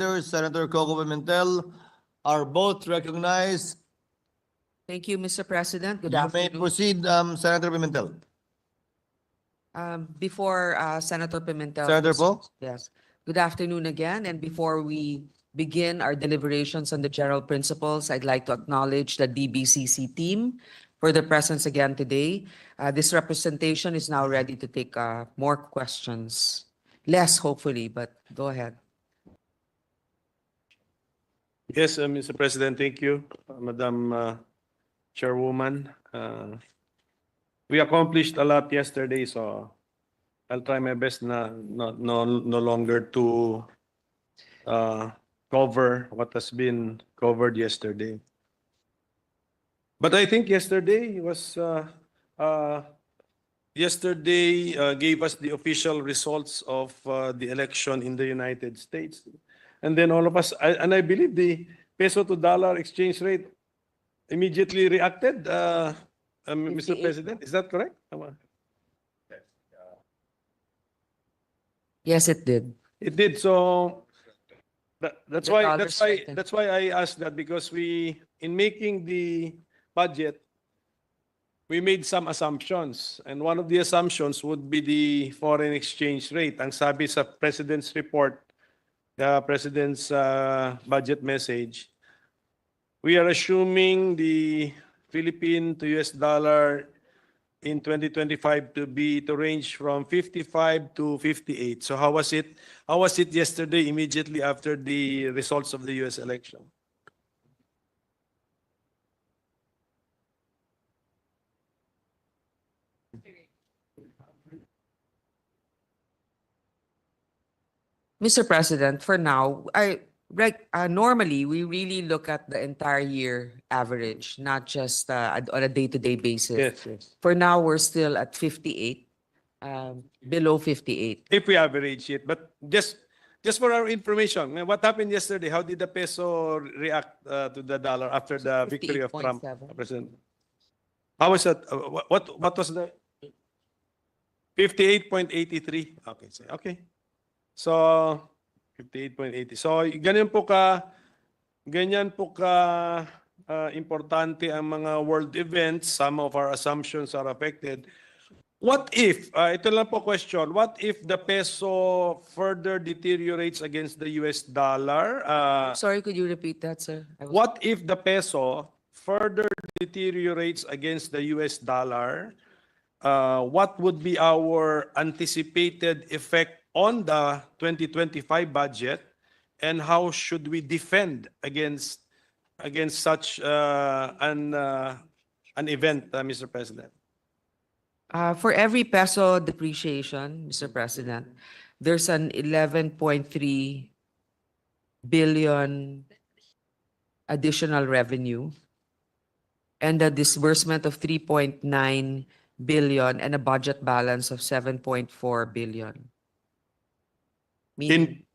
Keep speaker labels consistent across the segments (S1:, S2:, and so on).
S1: Senator Coco Pimentel are both recognized.
S2: Thank you, Mr. President. Good
S1: You may
S2: afternoon.
S1: proceed, Senator Pimentel.
S2: Before Senator Pimentel.
S1: Senator Po?
S2: Yes. Good afternoon again. And before we begin our deliberations on the general principles, I'd like to acknowledge the DBCC team for their presence again today. This representation is now ready to take more questions. Less, hopefully, but go ahead.
S3: Yes, Mr. President, thank you, Madam Chairwoman. We accomplished a lot yesterday, so I'll try my best no longer to cover what has been covered yesterday. But I think yesterday was gave us the official results of the election in the United States. And then all of us, and I believe the peso to dollar exchange rate immediately reacted, Mr. President. Is that correct?
S2: Yes, it did.
S3: It did. So that's
S2: The
S3: why
S2: dollar
S3: that's why
S2: strengthened.
S3: that's why I asked that, because in making the budget, we made some assumptions, and one of the assumptions would be the foreign exchange rate. Ang sabi sa President's report, the President's budget message, we are assuming the Philippine to US dollar in 2025 to range from 55 to 58. So how was it? How was it yesterday, immediately after the results of the US election?
S2: Mr. President, for now, normally we really look at the entire year average, not just on a day-to-day basis.
S3: Yes, yes.
S2: For now, we're still at 58, below 58.
S3: If we average it, but just for our information, what happened yesterday? How did the peso react to the dollar after the victory of Trump,
S2: 58.7.
S3: President? How was that? What was the 58.83? Okay. So 58.80. So ganyan po ka importante ang mga world events. Some of our assumptions are affected. What if, ito lang po question, what if the peso further deteriorates against the US dollar?
S2: Sorry, could you repeat that, sir?
S3: What if the peso further deteriorates against the US dollar? What would be our anticipated effect on the 2025 budget, and how should we defend against such an event, Mr. President?
S2: For every peso depreciation, Mr. President, there's an 11.3 billion additional revenue and a disbursement of 3.9 billion and a budget balance of 7.4 billion. Meaning,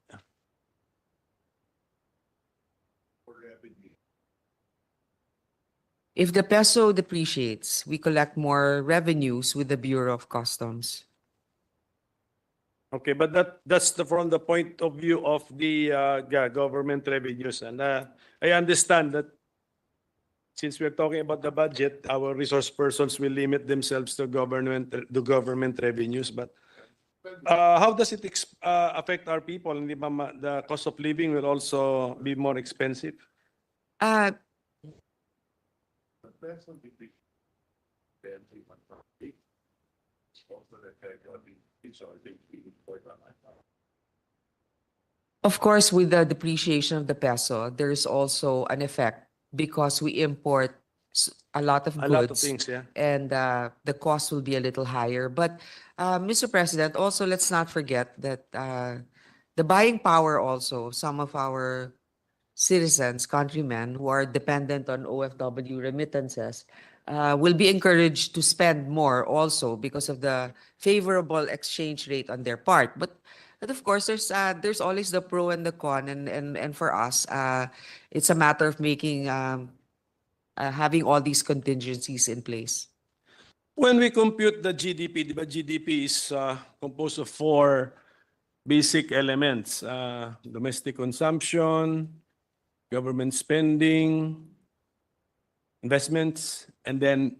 S2: if the peso depreciates, we collect more revenues with the Bureau of Customs.
S3: Okay, but that's from the point of view of the government revenues, and I understand that since we're talking about the budget, our resource persons will limit themselves to government revenues, but how does it affect our people? Hindi ba the cost of living will also be more expensive?
S2: Of course, with the depreciation of the peso, there is also an effect because we import a lot of goods.
S3: A lot of things, yeah.
S2: And the cost will be a little higher. But Mr. President, also let's not forget that the buying power also, some of our citizens, countrymen who are dependent on OFW remittances will be encouraged to spend more also because of the favorable exchange rate on their part. But of course, there's always the pro and the con, and for us, it's a matter of making having all these contingencies in place.
S3: When we compute the GDP, the GDP is composed of four basic elements, domestic consumption, government spending, investments, and then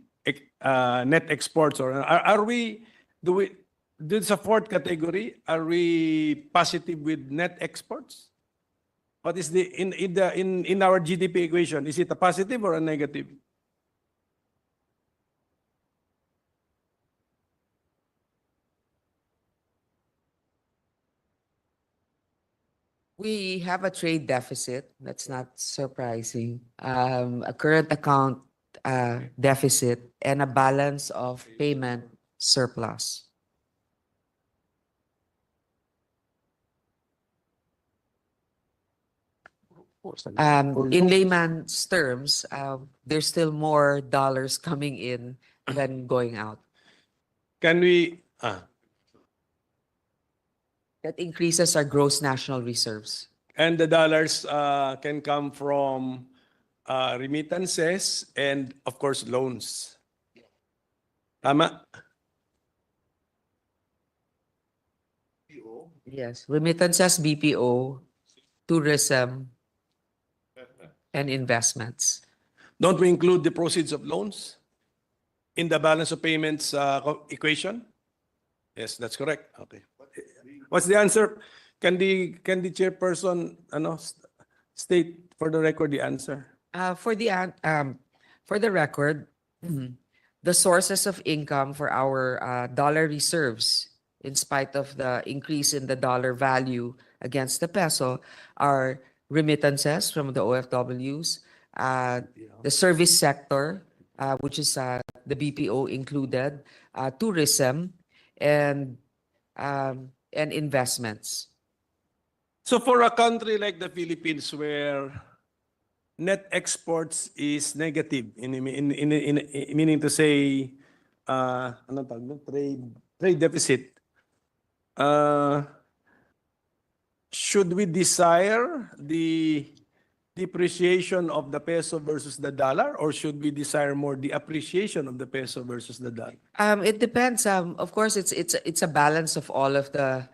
S3: net exports. Or are we, this is a fourth category. Are we positive with net exports? What is the in our GDP equation? Is it a positive or a negative?
S2: We have a trade deficit. That's not surprising. A current account deficit and a balance of payment surplus. In layman's terms, there's still more dollars coming in than going out.
S3: Can we?
S2: That increases our gross national reserves.
S3: And the dollars can come from remittances and, of course, loans. Tama?
S2: Yes, remittances, BPO, tourism, and investments.
S3: Don't we include the proceeds of loans in the balance of payments equation? Yes, that's correct. Okay. What's the answer? Can the chairperson state for the record the answer?
S2: For the record, the sources of income for our dollar reserves, in spite of the increase in the dollar value against the peso, are remittances from the OFWs, the service sector, which is the BPO included, tourism, and investments.
S3: So for a country like the Philippines, where net exports is negative, meaning to say, trade deficit, should we desire the depreciation of the peso versus the dollar, or should we desire more the appreciation of the peso versus the dollar?
S2: It depends. Of course, it's a balance of all of the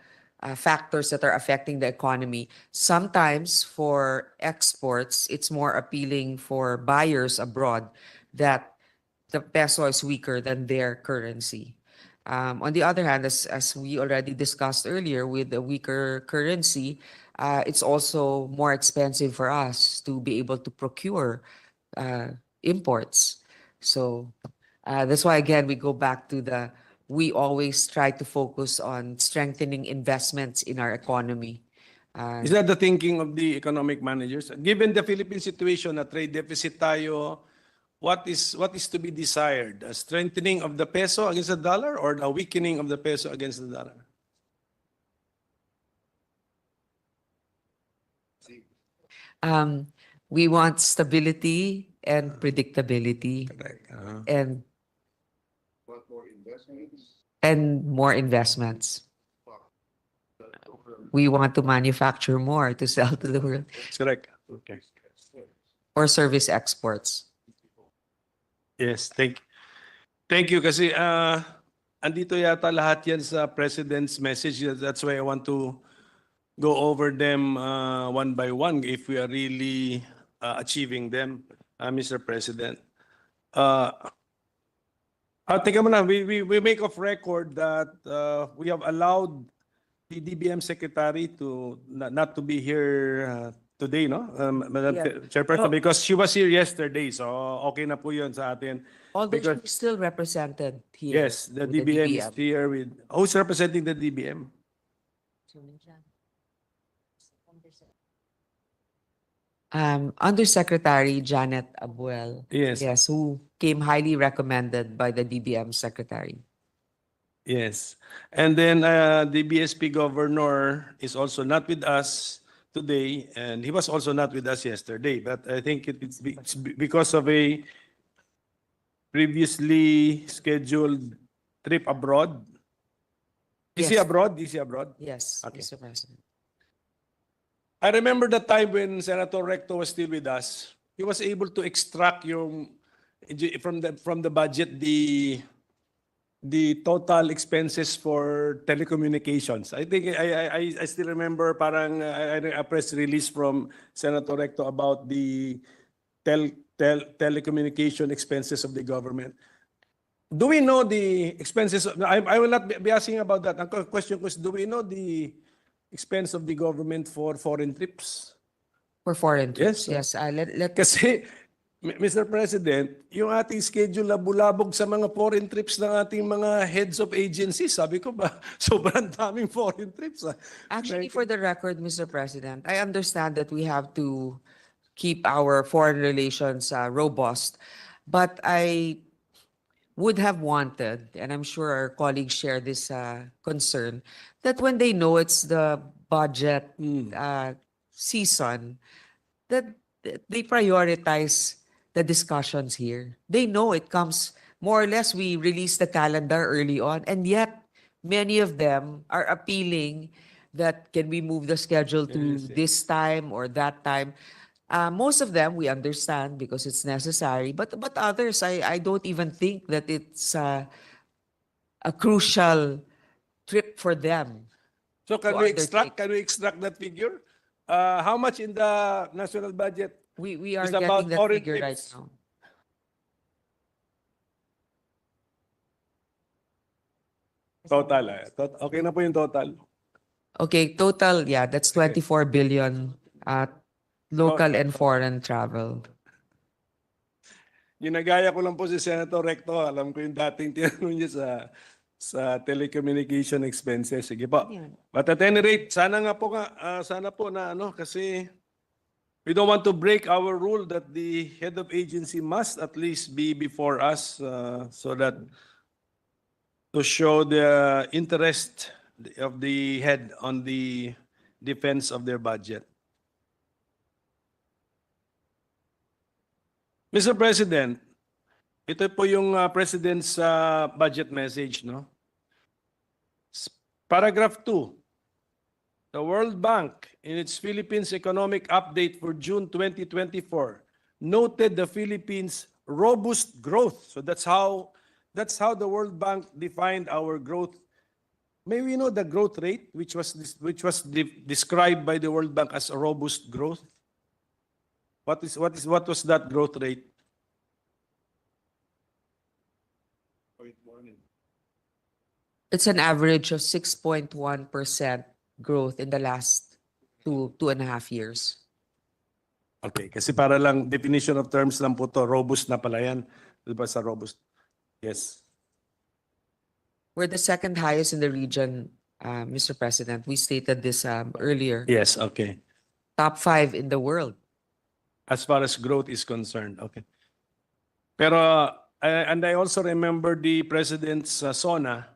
S2: factors that are affecting the economy. Sometimes for exports, it's more appealing for buyers abroad that the peso is weaker than their currency. On the other hand, as we already discussed earlier, with a weaker currency, it's also more expensive for us to be able to procure imports. So that's why, again, we go back to we always try to focus on strengthening investments in our economy.
S3: Is that the thinking of the economic managers? Given the Philippine situation, na trade deficit tayo, what is to be desired? A strengthening of the peso against the dollar, or a weakening of the peso against the dollar?
S2: We want stability and predictability.
S3: Correct.
S2: And more investments. We want to manufacture more to sell to the world,
S3: That's correct. Okay.
S2: or service exports.
S3: Yes, thank you kasi andito yata lahat yan sa President's message. That's why I want to go over them one by one if we are really achieving them, Mr. President. Teka muna, we make of record that we have allowed the DBM Secretary to not to be here today, no? Madam Chairperson, because she was here yesterday, so okay na po yun sa atin.
S2: Although
S3: Because-
S2: she's still represented here.
S3: Yes, the
S2: with
S3: DBM is here with, who's representing the DBM?
S2: Undersecretary Janet Abuel.
S3: Yes.
S2: Yes, who came highly recommended by the DBM Secretary.
S3: Yes. And then the BSP governor is also not with us today, and he was also not with us yesterday. But I think it's because of a previously scheduled trip abroad. Is he
S2: Yes.
S3: abroad? Is he abroad?
S2: Yes,
S3: Okay.
S2: Mr. President.
S3: I remember the time when Senator Recto was still with us. He was able to extract from the budget the the total expenses for telecommunications. I think I still remember parang a press release from Senator Recto about the telecommunication expenses of the government. Do we know the expenses? I will not be asking about that. Ang question ko is, do we know the expense of the government for foreign trips?
S2: For foreign trips,
S3: Yes,
S2: yes. Let
S3: Kasi, Mr. President, yung ating schedule na bulabog sa mga foreign trips ng ating mga heads of agencies, sabi ko ba, sobrang daming foreign trips.
S2: Actually, for the record, Mr. President, I understand that we have to keep our foreign relations robust, but I would have wanted, and I'm sure our colleagues share this concern, that when they know it's the budget season, that they prioritize the discussions here. They know it comes more or less, we release the calendar early on, and yet many of them are appealing that can we move the schedule to this time or that time. Most of them we understand because it's necessary, but others I don't even think that it's a crucial trip for them.
S3: So can
S2: to
S3: we extract,
S2: undertake.
S3: can we extract that figure? How much in the national budget?
S2: We are
S3: It's about
S2: getting that
S3: foreign
S2: figure right
S3: trips.
S2: now.
S3: Total. Okay na po yung total.
S2: Okay, total, yeah, that's 24 billion local and foreign travel.
S3: Ginagaya ko lang po si Senator Recto. Alam ko yung dating tinanong niya sa telecommunication expenses. Sige po.
S2: Yan.
S3: But at any rate, sana po na kasi we don't want to break our rule that the head of agency must at least be before us so that to show the interest of the head on the defense of their budget. Mr. President, ito po yung President's budget message, no? Paragraph 2. The World Bank, in its Philippines Economic Update for June 2024, noted the Philippines' robust growth. So that's how the World Bank defined our growth. May we know the growth rate, which was described by the World Bank as a robust growth? What was that growth rate?
S2: It's an average of 6.1% growth in the last two and a half years.
S3: Okay, kasi para lang definition of terms lang po to, robust na pala yan. Diba sa robust? Yes.
S2: We're the second highest in the region, Mr. President. We stated this earlier.
S3: Yes, okay.
S2: Top 5 in the world.
S3: As far as growth is concerned, okay. Pero, and I also remember the President's SONA,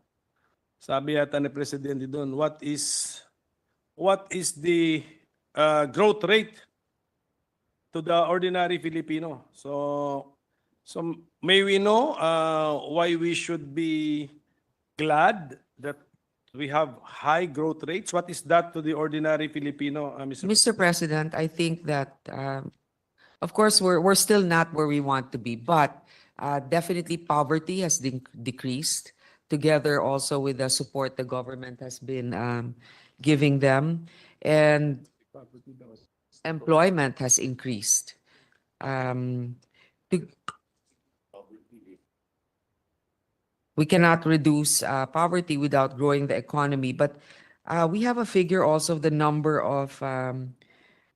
S3: sabi yata ni Presidente doon, what is the growth rate to the ordinary Filipino? So may we know why we should be glad that we have high growth rates? What is that to the ordinary Filipino,
S2: Mr. President, I think that, of course, we're still not where we want to be, but definitely poverty has decreased, together also with the support the government has been giving them, and employment has increased. We cannot reduce poverty without growing the economy, but we have a figure also of the number of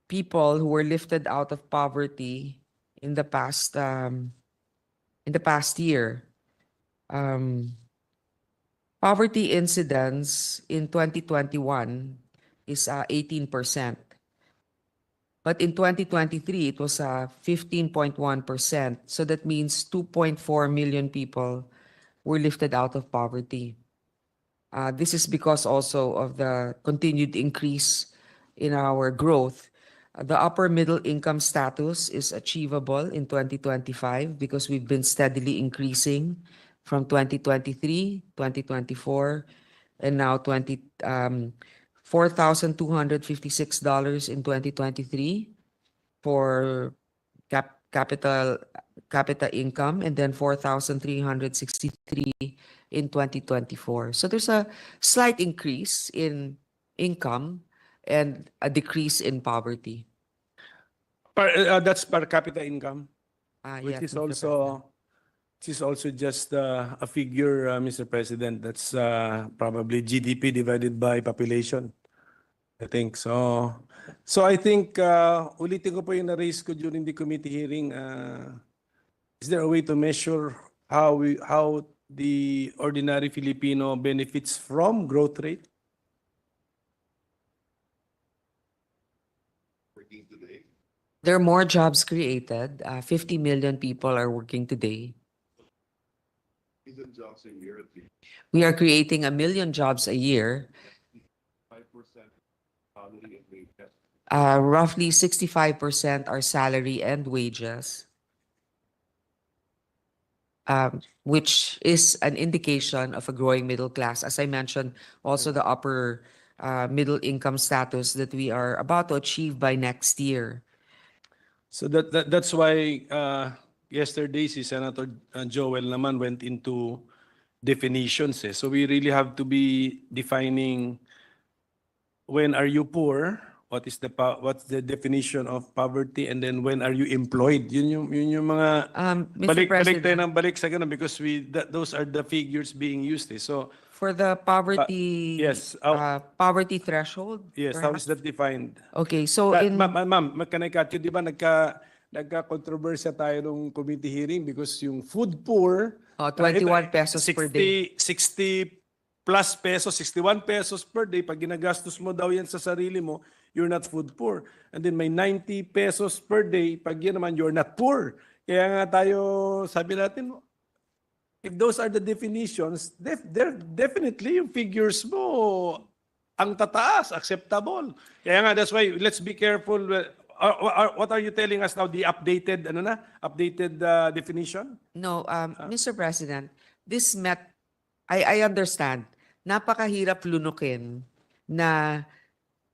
S2: people who were lifted out of poverty in the past year. Poverty incidence in 2021 is 18%. But in 2023, it was 15.1%. So that means 2.4 million people were lifted out of poverty. This is because also of the continued increase in our growth. The upper middle income status is achievable in 2025 because we've been steadily increasing from 2023, 2024, and now $4,256 in 2023 for capita income, and then $4,363 in 2024. So there's a slight increase in income and a decrease in poverty.
S3: That's per capita income, which
S2: Yes,
S3: is
S2: Mr.
S3: also just a figure, Mr. President. That's probably GDP divided by population. I think so. So I think ulitin ko po yung na-raise ko during the committee hearing. Is there a way to measure how the ordinary Filipino benefits from growth rate?
S2: There are more jobs created. 50 million people are working today. We are creating 1 million jobs a year. Roughly 65% are salary and wages, which is an indication of a growing middle class. As I mentioned, also the upper middle income status that we are about to achieve by next year.
S3: So that's why yesterday si Senator Joel naman went into definitions. So we really have to be defining when are you poor, what's the definition of poverty, and then when are you employed. Yun yung mga
S2: Mr.
S3: balik tayo
S2: President,
S3: ng balik sa ganun because those are the figures being used. So
S2: for the poverty,
S3: yes,
S2: poverty threshold,
S3: yes, how is
S2: perhaps?
S3: that defined?
S2: Okay, so
S3: Ma'am, can I cut you? Di ba nagka-controversy tayo nung committee hearing because yung food poor,
S2: 21 pesos per day.
S3: 60 plus pesos, 61 pesos per day, pag ginagastos mo daw yan sa sarili mo, you're not food poor. And then may 90 pesos per day, pag yan naman, you're not poor. Kaya nga tayo, sabi natin, if those are the definitions, definitely yung figures mo ang tataas, acceptable. Kaya nga, that's why let's be careful. What are you telling us now? The updated, definition?
S2: No, Mr. President, I understand. Napakahirap lunukin na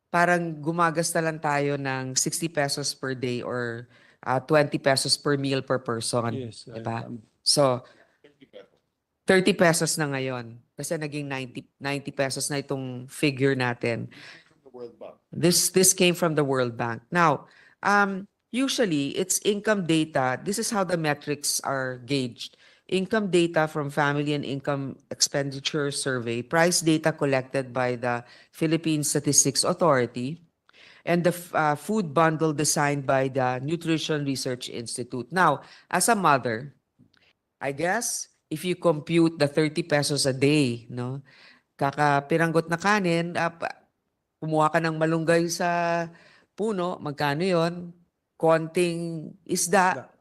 S2: parang gumagasta lang tayo ng 60 pesos per day or 20 pesos per meal per person.
S3: Yes.
S2: Diba? So, 30 pesos na ngayon. Kasi naging 90 pesos na itong figure natin. This came from the World Bank. Now, usually it's income data. This is how the metrics are gauged. Income data from Family and Income Expenditure Survey, price data collected by the Philippine Statistics Authority, and the food bundle designed by the Nutrition Research Institute. Now, as a mother, I guess if you compute the 30 pesos a day, no, kakapiranggot na kanin, kumuha ka ng malunggay sa puno, magkano yon? Konting isda.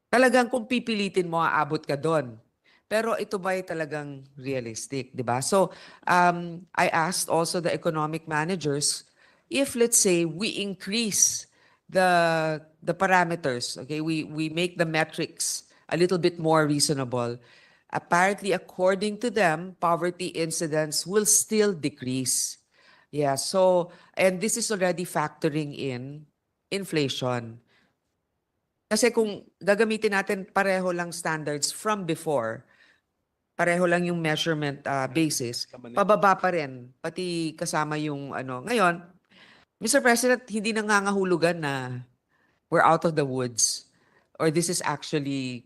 S2: Talagang kung pipilitin mo, aabot ka doon. Pero ito ba ay talagang realistic, di ba? So, I asked also the economic managers if, let's say, we increase the parameters, okay, we make the metrics a little bit more reasonable. Apparently, according to them, poverty incidence will still decrease. Yeah, so, and this is already factoring in inflation. Kasi kung gagamitin natin pareho lang standards from before, pareho lang yung measurement basis, pababa pa rin, pati kasama yung ano. Ngayon, Mr. President, hindi nangangahulugan na we're out of the woods or this is actually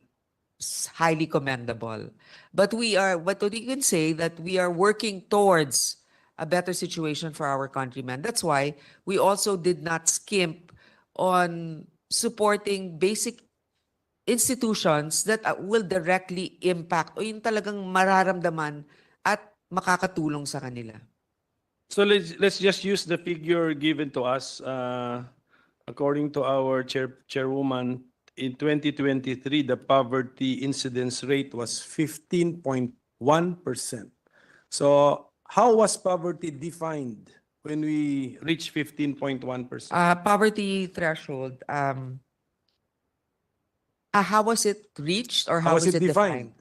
S2: highly commendable. But we can say that we are working towards a better situation for our countrymen. That's why we also did not skimp on supporting basic institutions that will directly impact o yung talagang mararamdaman at makakatulong sa kanila.
S3: So let's just use the figure given to us. According to our chairwoman, in 2023, the poverty incidence rate was 15.1%. So how was poverty defined when we reach 15.1%?
S2: Poverty threshold, how was it reached or how was it defined?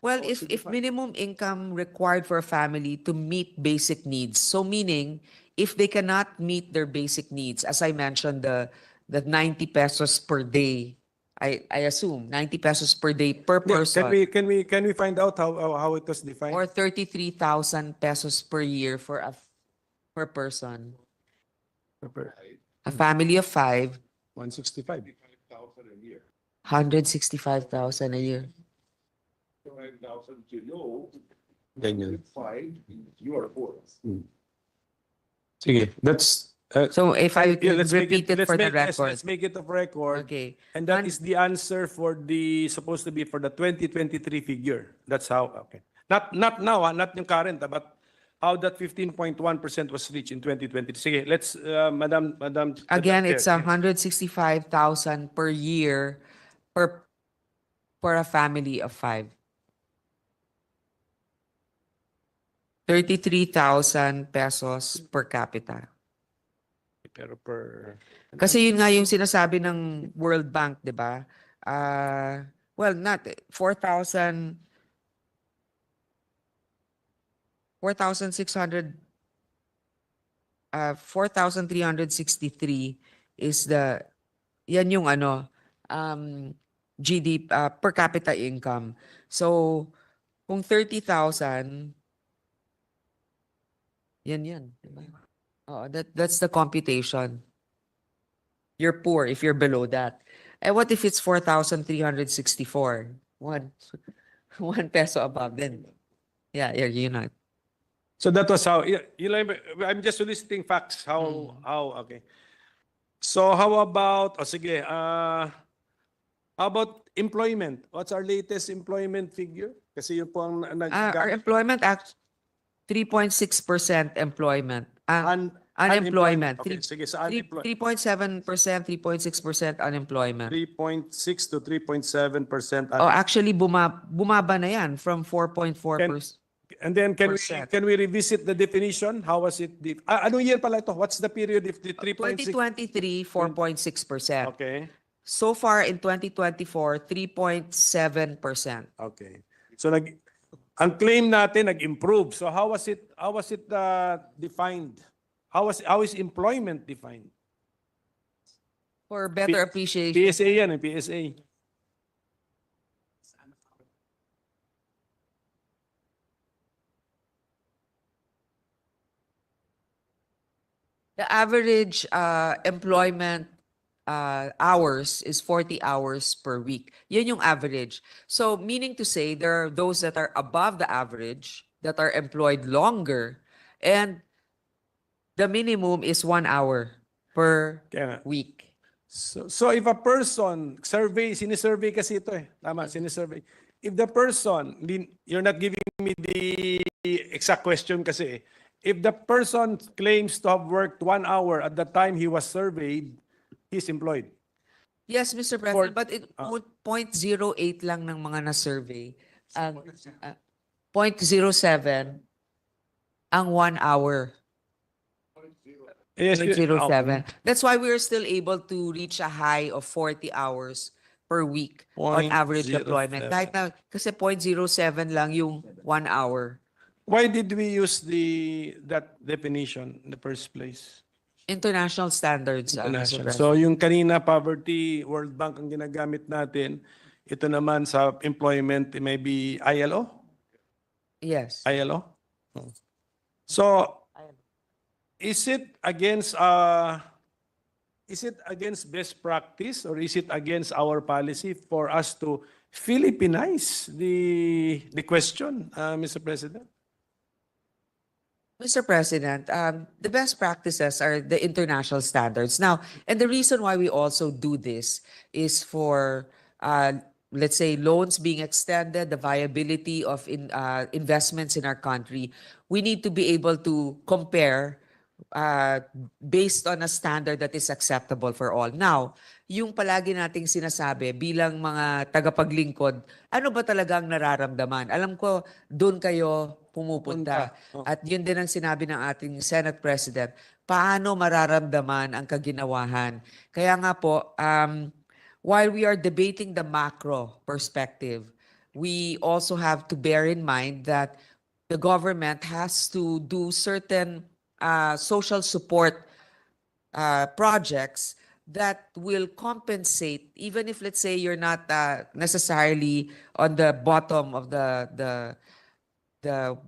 S2: Well, if minimum income required for a family to meet basic needs, so meaning if they cannot meet their basic needs, as I mentioned, the 90 pesos per day I assume 90 pesos per day per
S3: Yeah,
S2: person,
S3: can we find out how it was defined?
S2: or 33,000 pesos per year for per person. A family of 5,
S3: 165.
S2: 165,000 a year.
S3: Ganyan. Sige, that's
S2: So if I
S3: yeah,
S2: could repeat it for the record.
S3: Let's make it of record.
S2: Okay.
S3: And that
S2: Hun-
S3: is the answer for the supposed to be for the 2023 figure. That's how, okay. Not now, not yung current, but how that 15.1% was reached in 2020. Sige, let's Madam
S2: Again, it's
S3: Chair.
S2: 165,000 per year for a family of 5. 33,000 pesos per capita.
S3: Pero per
S2: Kasi yun nga yung sinasabi ng World Bank, di ba? Well, not 4,600 4,363 is yan yung GDP per capita income. So kung 30,000, yan, diba? That's the computation. You're poor if you're below that. And what if it's 4,364? One peso above then. Yeah, you're not.
S3: So that was how, I'm just listing facts, how, okay. So how about, sige, how about employment? What's our latest employment figure? Kasi yun po ang
S2: Our employment act 3.6% employment. Unemployment.
S3: Okay, sige, sa unemployment.
S2: 3.7%, 3.6% unemployment.
S3: 3.6 to 3.7%.
S2: Oh, actually bumaba na yan from 4.4%.
S3: And then can
S2: percent.
S3: we revisit the definition? How was it? Anong year pala ito? What's the period if the 3.6?
S2: 2023, 4.6%.
S3: Okay.
S2: So far in 2024, 3.7%.
S3: Okay. So ang claim natin nag-improve. So how was it defined? How is employment defined?
S2: For better appreciation.
S3: PSA yan, PSA.
S2: The average employment hours is 40 hours per week. Yun yung average. So meaning to say there are those that are above the average that are employed longer, and the minimum is 1 hour per week.
S3: So if a person sinisurvey kasi ito Tama, sinisurvey. If the person, you're not giving me the exact question kasi. If the person claims to have worked 1 hour at the time he was surveyed, he's employed.
S2: Yes, Mr. President, but it 0.08 lang ng mga na-survey. 0.07 ang 1 hour.
S3: Yes,
S2: 0.07. That's why we're still able to reach a high of 40 hours per week on average
S3: 0.07.
S2: deployment. Kahit na, kasi 0.07 lang yung 1 hour.
S3: Why did we use that definition in the first place?
S2: International standards. Mr.
S3: International.
S2: President.
S3: So yung kanina poverty, World Bank ang ginagamit natin. Ito naman sa employment, it may be ILO?
S2: Yes.
S3: ILO? So is it against best practice, or is it against our policy for us to Philippinize the question, Mr. President?
S2: Mr. President, the best practices are the international standards. Now, and the reason why we also do this is for, let's say, loans being extended, the viability of investments in our country. We need to be able to compare based on a standard that is acceptable for all. Now, yung palagi nating sinasabi bilang mga tagapaglingkod, ano ba talagang nararamdaman? Alam ko, doon kayo pumupunta. At yun din ang sinabi ng ating Senate President, paano mararamdaman ang kaginawahan? Kaya nga po, while we are debating the macro perspective, we also have to bear in mind that the government has to do certain social support projects that will compensate, even if, let's say, you're not necessarily on the bottom of the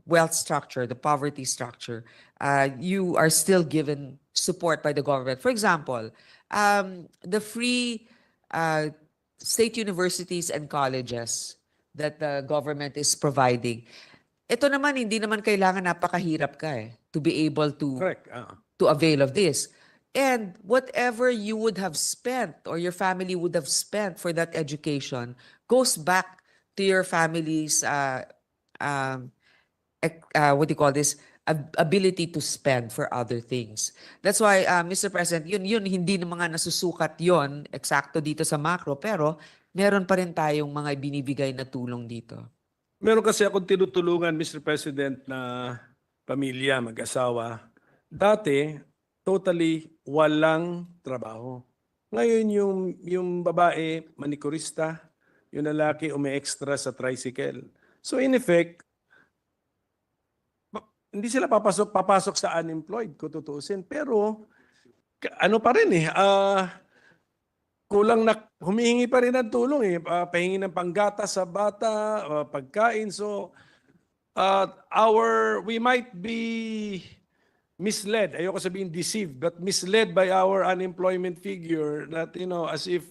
S2: wealth structure, the poverty structure, you are still given support by the government. For example, the free state universities and colleges that the government is providing. Ito naman, hindi naman kailangan napakahirap ka to be able to
S3: Correct.
S2: to avail of this. And whatever you would have spent or your family would have spent for that education goes back to your family's what do you call this, ability to spend for other things. That's why, Mr. President, yun hindi na mga nasusukat yon eksakto dito sa macro, pero meron pa rin tayong mga binibigay na tulong dito.
S3: Meron kasi akong tinutulungan, Mr. President, na pamilya, mag-asawa. Dati, totally walang trabaho. Ngayon yung babae, manikurista, yung lalaki umi-extra sa tricycle. So in effect, hindi sila papasok sa unemployed, kung tutuusin. Pero ano pa rin kulang na humihingi pa rin ng tulong pahingi ng panggata sa bata, pagkain. So we might be misled, ayoko sabihin deceived, but misled by our unemployment figure that, as if,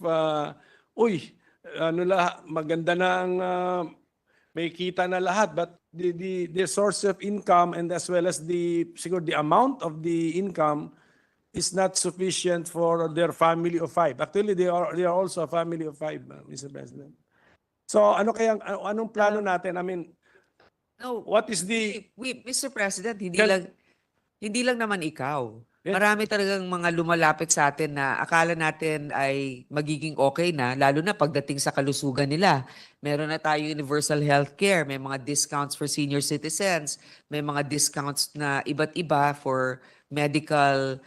S3: maganda na ang may kita na lahat, but the source of income and as well as the amount of the income is not sufficient for their family of 5. Actually, they are also a family of 5, Mr. President. So anong plano natin? I mean, what is the...
S2: Mr. President,
S3: Can-
S2: hindi lang naman ikaw.
S3: Yes.
S2: Marami talagang mga lumalapit sa atin na akala natin ay magiging okay na, lalo na pagdating sa kalusugan nila. Meron na tayo universal healthcare, may mga discounts for senior citizens, may mga discounts na iba't iba for medical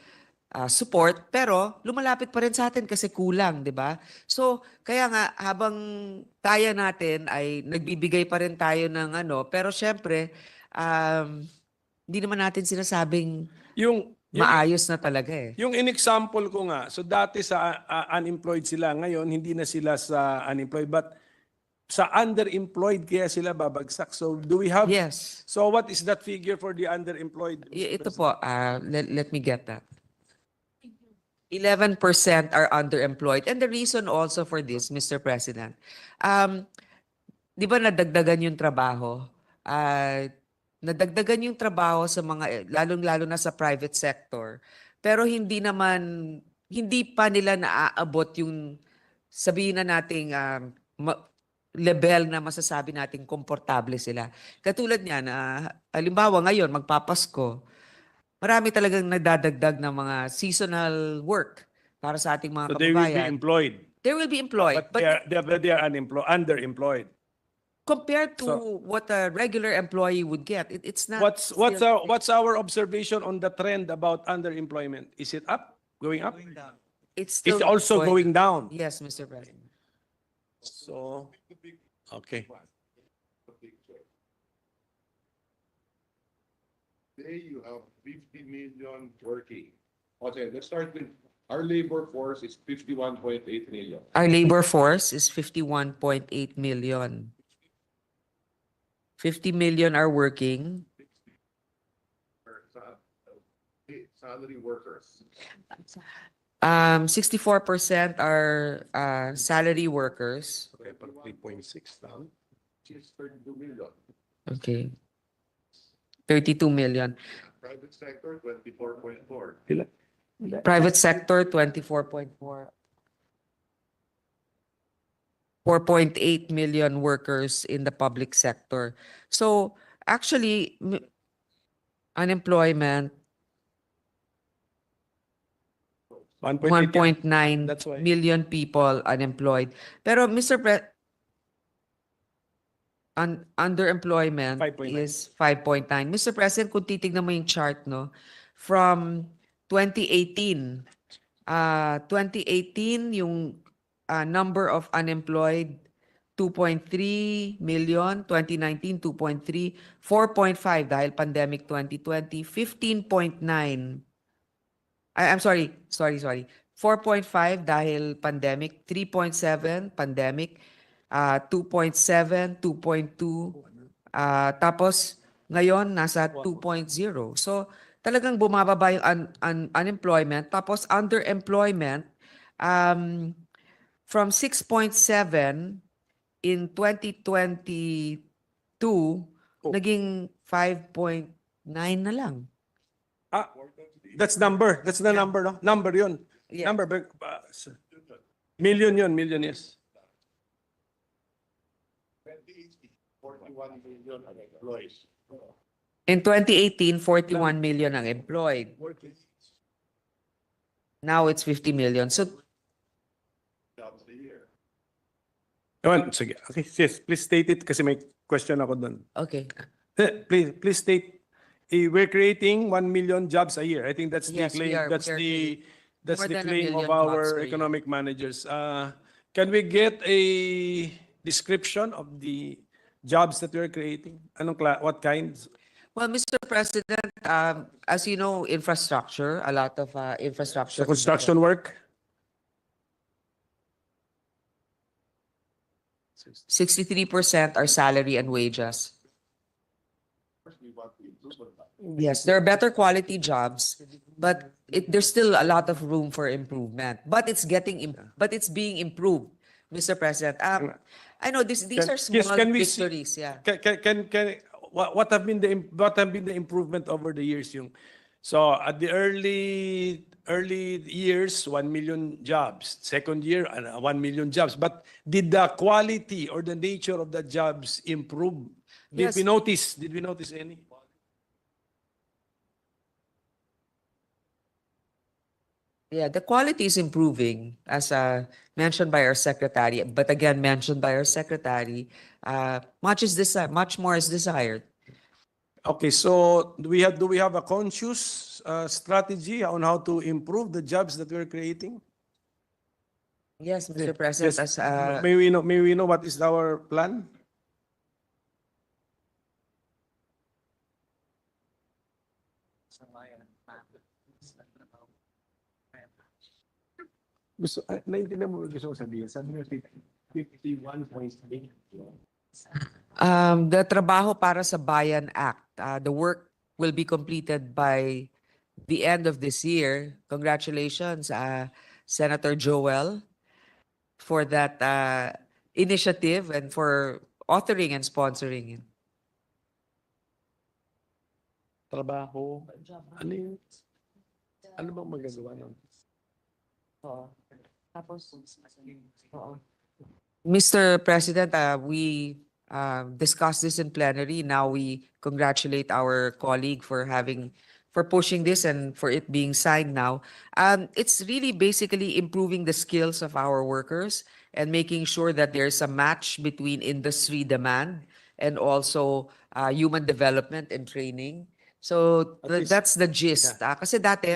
S2: support, pero lumalapit pa rin sa atin kasi kulang, di ba? So, kaya nga, habang kaya natin ay nagbibigay pa rin tayo ng pero syempre, hindi naman natin sinasabing maayos na talaga
S3: Yung in-example ko nga, so dati sa unemployed sila, ngayon hindi na sila sa unemployed, but sa underemployed kaya sila babagsak. So do we have...
S2: Yes.
S3: So what is that figure for the underemployed?
S2: Ito po, let me get that. 11% are underemployed. And the reason also for this, Mr. President, di ba nadagdagan yung trabaho? Nadagdagan yung trabaho sa mga, lalong-lalo na sa private sector. Pero hindi pa nila naaabot yung, sabihin na nating level na masasabi nating komportable sila. Katulad niya na, halimbawa ngayon, magpapasko, marami talagang nadadagdag ng mga seasonal work para sa ating mga
S3: So they will be
S2: kababayan.
S3: employed.
S2: They will be employed.
S3: But they are underemployed.
S2: Compared to
S3: So-
S2: what a regular employee would get, it's not.
S3: What's our observation on the trend about underemployment? Is it up? Going up?
S2: It's
S3: It's also going down.
S2: Yes, Mr. President.
S3: So, okay.
S4: Today you have 50 million working. Okay, let's start with our labor force is 51.8 million.
S2: Our labor force is 51.8 million. 50 million are working.
S4: Salary workers.
S2: 64% are salary workers.
S3: Okay, 3.6 down.
S4: Which is 32 million.
S2: Okay. 32 million.
S4: Private sector, 24.4.
S2: Private sector, 24.4. 4.8 million workers in the public sector. So, actually, unemployment, 1.9
S3: That's why.
S2: million people unemployed. Pero, Mr. underemployment
S3: 5.9.
S2: is 5.9. Mr. President, kung titignan mo yung chart, no, from 2018, 2018, yung number of unemployed, 2.3 million, 2019, 2.3, 4.5 dahil pandemic 2020, 15.9. I'm sorry. 4.5 dahil pandemic, 3.7 pandemic, 2.7, 2.2, tapos ngayon nasa 2.0. So talagang bumababa yung unemployment, tapos underemployment from 6.7 in 2022 naging 5.9 na lang.
S3: That's number. That's the number, no? Number yun.
S2: Yeah.
S3: Number. Million yun. Million, yes.
S4: 41 million employees.
S2: In 2018, 41 million ang employed. Now it's 50 million. So
S4: Jobs a year.
S3: Ewan, sige. Okay, yes. Please state it kasi may question ako dun.
S2: okay.
S3: Please state. We're creating 1 million jobs a year. I think that's the
S2: Yes, we
S3: claim.
S2: are-
S3: That's
S2: we are
S3: the that's
S2: more
S3: the
S2: than a
S3: claim of
S2: million jobs
S3: our
S2: per year.
S3: economic managers. Can we get a description of the jobs that we're creating? What kinds?
S2: Well, Mr. President, as you know, infrastructure, a lot of infrastructure.
S3: The construction work?
S2: 63% are salary and wages.
S4: We want to improve on that.
S2: Yes, there are better quality jobs, but there's still a lot of room for improvement. But it's being improved, Mr. President. I know these are small
S3: can we see-
S2: victories. Yeah.
S3: What have been the improvement over the years? So at the early years, 1 million jobs. Second year, 1 million jobs. But did the quality or the nature of the jobs improve? Did
S2: Yes.
S3: we notice any?
S2: Yeah, the quality is improving, as mentioned by our secretary. But again, mentioned by our secretary, much more is desired.
S3: Okay, so do we have a conscious strategy on how to improve the jobs that we're creating?
S2: Yes, Mr. President.
S3: Yes.
S2: As
S3: May we know what is our plan? Naiintindihan mo gusto ko sabihin? Sabi mo 51.8.
S2: the Trabaho para sa Bayan Act, the work will be completed by the end of this year. Congratulations, Senator Joel, for that initiative and for authoring and sponsoring it.
S3: Trabaho. Ano yun? Ano bang magagawa nun?
S2: Mr. President, we discussed this in plenary. Now we congratulate our colleague for pushing this and for it being signed now. It's really basically improving the skills of our workers and making sure that there's a match between industry demand and also human development and training. So
S3: At least-
S2: that's the gist. Kasi dati,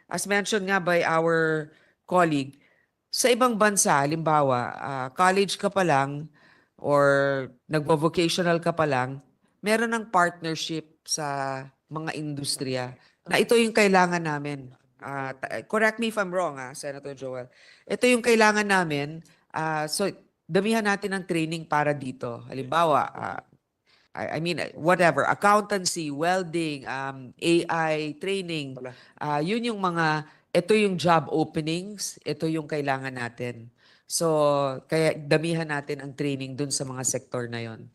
S2: as mentioned nga by our colleague, sa ibang bansa, halimbawa, college ka pa lang or nagvo-vocational ka pa lang, meron ng partnership sa mga industriya na ito yung kailangan namin. Correct me if I'm wrong, Senator Joel. Ito yung kailangan namin. So, damihan natin ng training para dito. Halimbawa, I mean, whatever, accountancy, welding, AI training, yun yung ito yung job openings, ito yung kailangan natin. So, kaya damihan natin ang training dun sa mga sektor na yon.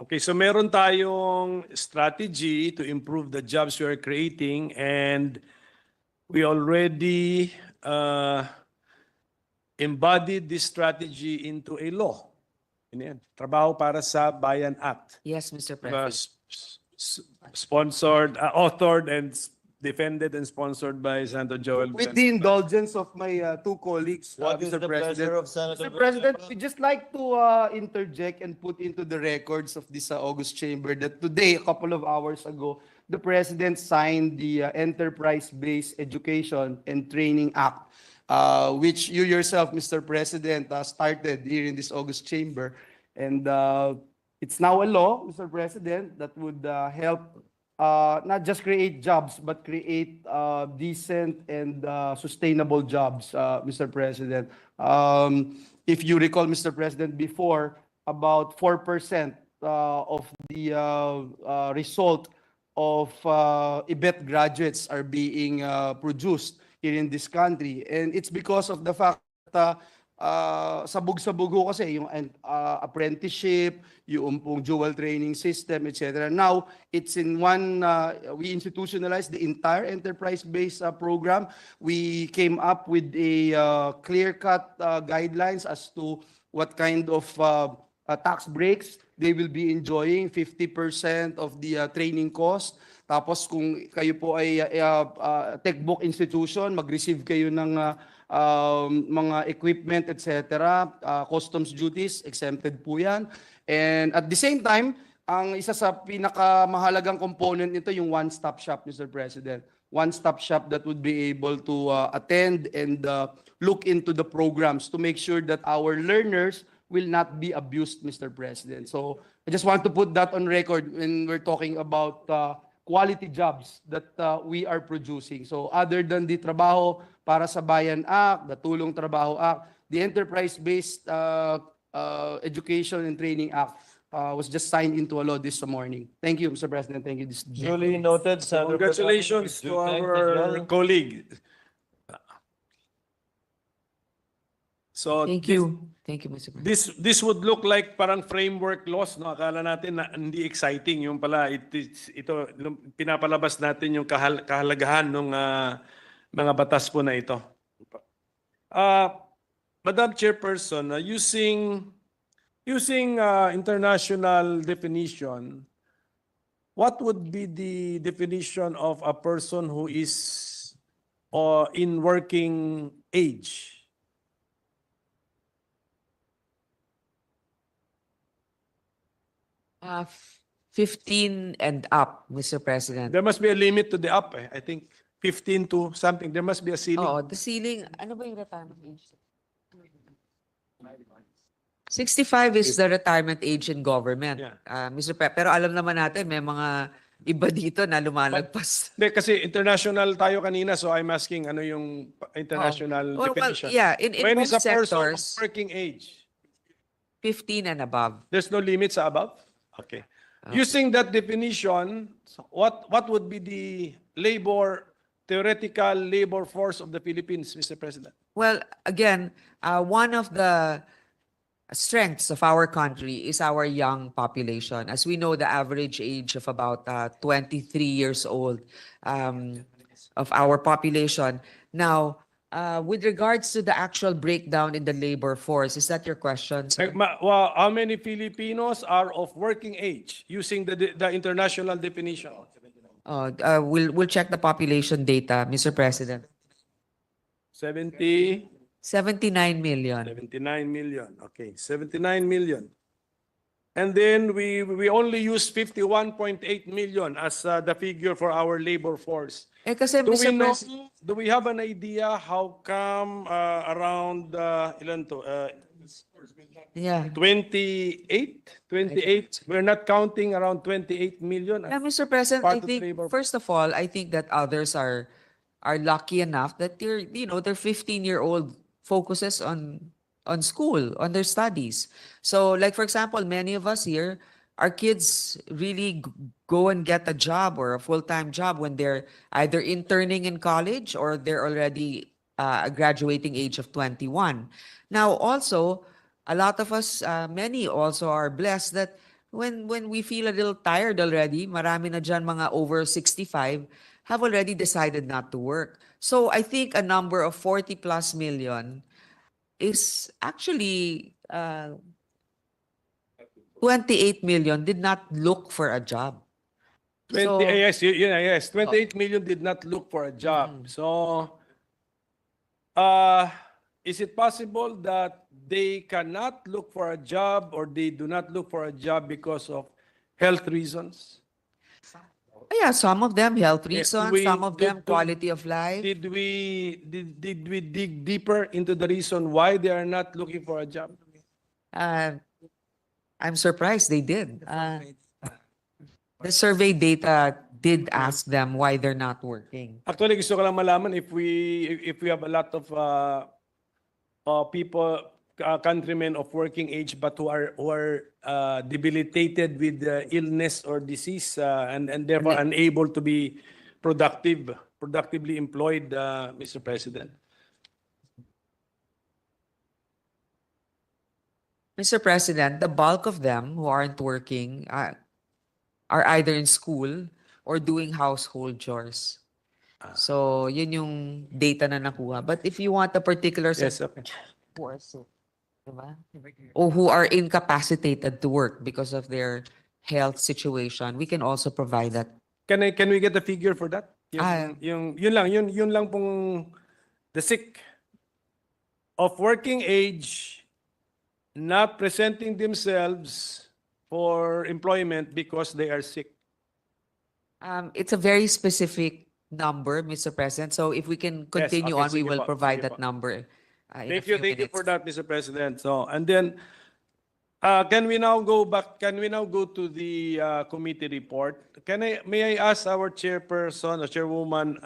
S3: Okay, so meron tayong strategy to improve the jobs we are creating, and we already embodied this strategy into a law. Yan, Trabaho para sa Bayan Act.
S2: Yes, Mr. President.
S3: Sponsored, authored, and defended and sponsored by Senator Joel.
S5: With the indulgence of my two colleagues,
S1: What is
S5: Mr.
S1: the pleasure
S5: President.
S1: of Senator?
S5: Mr. President, we just like to interject and put into the records of this August chamber that today, a couple of hours ago, the President signed the Enterprise-Based Education and Training Act, which you yourself, Mr. President, started here in this August chamber. And it's now a law, Mr. President, that would help not just create jobs, but create decent and sustainable jobs, Mr. President. If you recall, Mr. President, before, about 4% of the result of IBET graduates are being produced here in this country. And it's because of the fact that sabog-sabog ho kasi yung apprenticeship, yung pong dual training system, etc. Now, it's in one, we institutionalized the entire enterprise-based program. We came up with a clear-cut guidelines as to what kind of tax breaks they will be enjoying, 50% of the training cost. Tapos kung kayo po ay textbook institution, mag-receive kayo ng mga equipment, etc. Customs duties, exempted po yan. And at the same time, ang isa sa pinakamahalagang component nito yung one-stop shop, Mr. President. One-stop shop that would be able to attend and look into the programs to make sure that our learners will not be abused, Mr. President. So I just want to put that on record when we're talking about quality jobs that we are producing. So other than the Trabaho para sa Bayan Act, the Tulong Trabaho Act, the Enterprise-Based Education and Training Act was just signed into a law this morning. Thank you, Mr. President. Thank you.
S1: Duly noted, Senator.
S3: Congratulations to our colleague. So
S2: Thank you. Thank you, Mr. President.
S3: this would look like parang framework laws, no? Akala natin na hindi exciting, yung pala ito pinapalabas natin yung kahalagahan ng mga batas po na ito. Madam Chairperson, using international definition, what would be the definition of a person who is in working age?
S2: Uh, 15 and up, Mr. President.
S3: There must be a limit to the up. I think 15 to something. There must be a ceiling.
S2: Oo, the ceiling, ano ba yung retirement age? 65 is the retirement age in government,
S3: Yeah.
S2: Mr. Pero alam naman natin, may mga iba dito na lumalagpas.
S3: Hindi, kasi international tayo kanina, so I'm asking ano yung international
S2: Well,
S3: definition.
S2: yeah, in
S3: When is
S2: most
S3: a person of
S2: sectors,
S3: working age?
S2: 15 and above.
S3: There's no limit sa above? Okay. Using that definition, what would be the theoretical labor force of the Philippines, Mr. President?
S2: Well, again, one of the strengths of our country is our young population. As we know, the average age of about 23 years old of our population. Now, with regards to the actual breakdown in the labor force, is that your question, sir?
S3: Well, how many Filipinos are of working age using the international definition?
S2: We'll check the population data, Mr. President.
S3: 79
S2: million.
S3: million. Okay, 79 million. And then we only use 51.8 million as the figure for our labor force.
S2: Kasi, Mr. President,
S3: Do we have an idea how come around ilan to?
S2: yeah.
S3: 28? We're not counting around 28 million.
S2: Yeah, Mr. President,
S3: part
S2: I
S3: of
S2: think,
S3: labor.
S2: first of all, I think that others are lucky enough that their 15-year-old focuses on school, on their studies. So, like, for example, many of us here, our kids really go and get a job or a full-time job when they're either interning in college or they're already a graduating age of 21. Now, also, a lot of us, many also are blessed that when we feel a little tired already, marami na dyan mga over 65 have already decided not to work. So I think a number of 40 plus million is actually 28 million did not look for a job.
S3: 28 million did not look for a job. So, is it possible that they cannot look for a job or they do not look for a job because of health reasons?
S2: Yeah, some of them health reasons, some of them
S3: did-
S2: quality of life.
S3: Did we dig deeper into the reason why they are not looking for a job?
S2: I'm surprised they did. The survey data did ask them why they're not working.
S3: Actually, gusto ko lang malaman if we have a lot of people, countrymen of working age, but who are debilitated with illness or disease, and therefore unable to be productively employed, Mr. President.
S2: Mr. President, the bulk of them who aren't working are either in school or doing household chores. So, yun yung data na nakuha. But if you want a particular
S3: Yes, okay.
S2: who are sick, diba? O who are incapacitated to work because of their health situation, we can also provide that.
S3: Can we get a figure for that?
S2: Ah.
S3: Yun lang pong the sick of working age not presenting themselves for employment because they are sick.
S2: It's a very specific number, Mr. President. So if we can continue
S3: okay,
S2: on, we
S3: sige
S2: will
S3: po,
S2: provide
S3: sige
S2: that
S3: po.
S2: number. In a
S3: Thank you
S2: few
S3: for
S2: minutes.
S3: that, Mr. President. So, and then, can we now go to the committee report? May I ask our chairperson or chairwoman,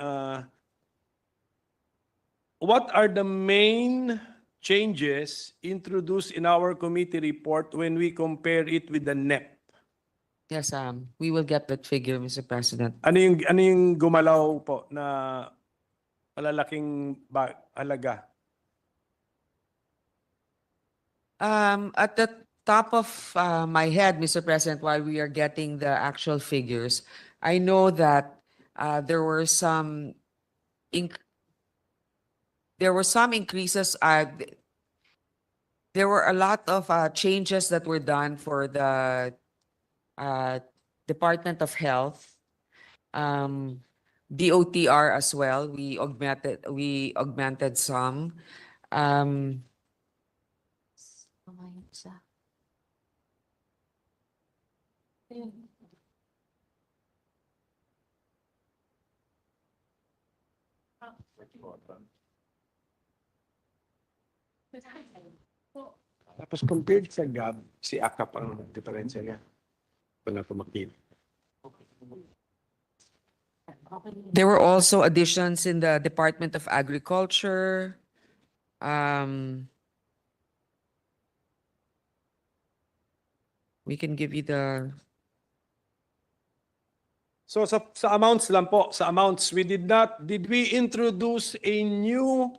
S3: what are the main changes introduced in our committee report when we compare it with the NEP?
S2: Yes, we will get that figure, Mr. President.
S3: Ano yung gumalaw po na malalaking halaga?
S2: At the top of my head, Mr. President, while we are getting the actual figures, I know that there were some increases. There were a lot of changes that were done for the Department of Health, DOTR as well. We augmented some.
S3: Tapos compared sa GAB, si AKAP ang diferensya niya. Wala ko makita.
S2: There were also additions in the Department of Agriculture. We can give you the.
S3: So sa amounts lang po, sa amounts, did we introduce a new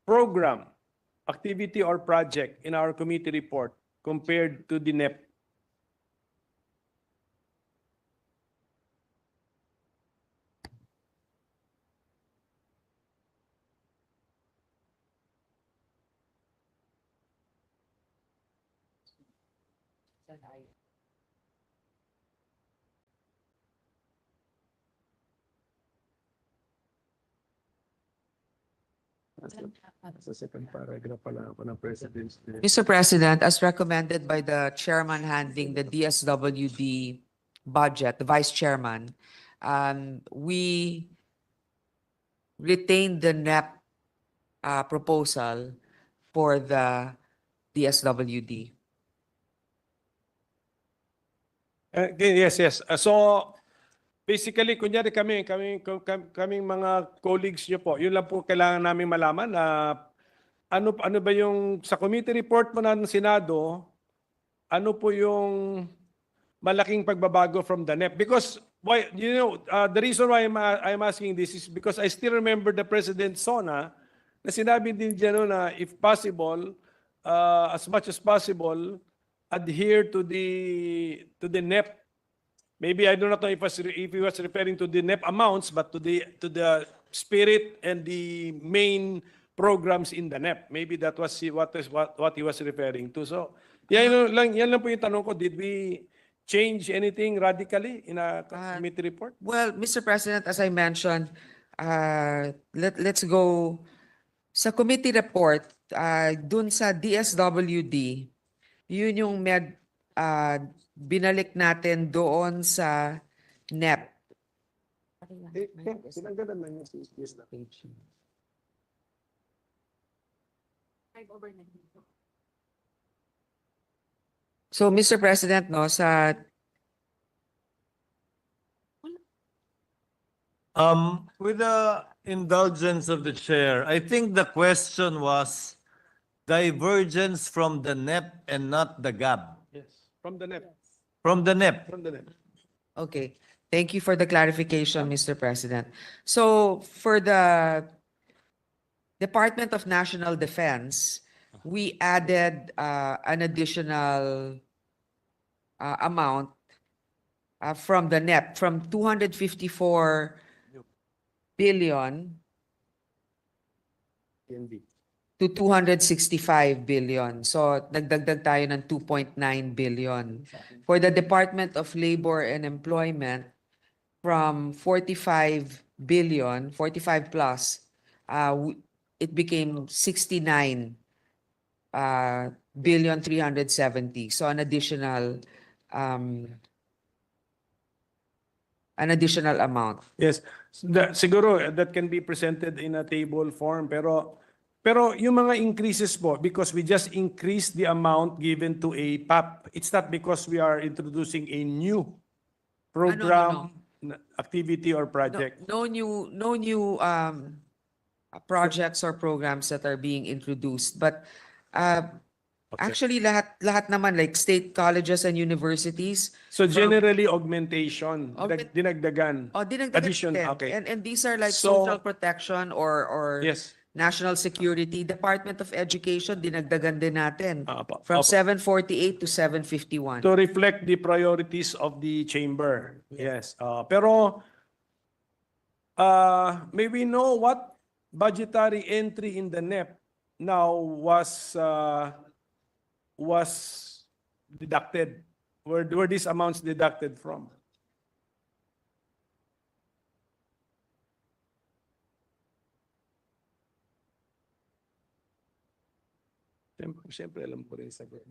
S3: program, activity or project in our committee report compared to the NEP? Sa second paragraph pala ako ng President's Day.
S2: Mr. President, as recommended by the chairman handling the DSWD budget, the vice chairman, we retained the NEP proposal for the DSWD.
S3: Yes. So, basically, kunyari kaming mga colleagues nyo po, yun lang po kailangan namin malaman na ano ba yung sa committee report mo ng Senado, ano po yung malaking pagbabago from the NEP? Because the reason why I'm asking this is because I still remember the President Sona na sinabi din dyan na if possible, as much as possible, adhere to the NEP. Maybe I do not know if he was referring to the NEP amounts, but to the spirit and the main programs in the NEP. Maybe that was what he was referring to. So, yan lang po yung tanong ko. Did we change anything radically in a committee report?
S2: Well, Mr. President, as I mentioned, let's go sa committee report, dun sa DSWD, yun yung binalik natin doon sa NEP.
S3: Sinanggalan lang yung page.
S2: So, Mr. President, no,
S1: With the indulgence of the chair, I think the question was divergence from the NEP and not the GAB.
S3: Yes. From the NEP.
S1: From the NEP.
S3: From the NEP.
S2: Okay, thank you for the clarification, Mr. President. So for the Department of National Defense, we added an additional amount from the NEP from 254 billion
S3: PNB.
S2: to 265 billion. So nagdagdag tayo ng 2.9 billion. For the Department of Labor and Employment, from 45 billion, 45 plus, it became 69 billion 370. So an additional amount.
S3: Yes. Siguro that can be presented in a table form, pero yung mga increases po, because we just increased the amount given to a PAP, it's not because we are introducing a new program, activity or project.
S2: No new projects or programs that are being introduced, but actually lahat naman, like state colleges and universities.
S3: So generally augmentation, dinagdagan.
S2: Dinagdagan
S3: Addition,
S2: din.
S3: okay.
S2: And these are like
S3: So-
S2: social protection or
S3: Yes.
S2: national security. Department of Education, dinagdagan din natin
S3: Apo.
S2: from
S3: Opo.
S2: 748 to 751.
S3: To reflect the priorities of the chamber. Yes. Pero may we know what budgetary entry in the NEP now was deducted? Were these amounts deducted from? Siyempre, alam ko rin sagot.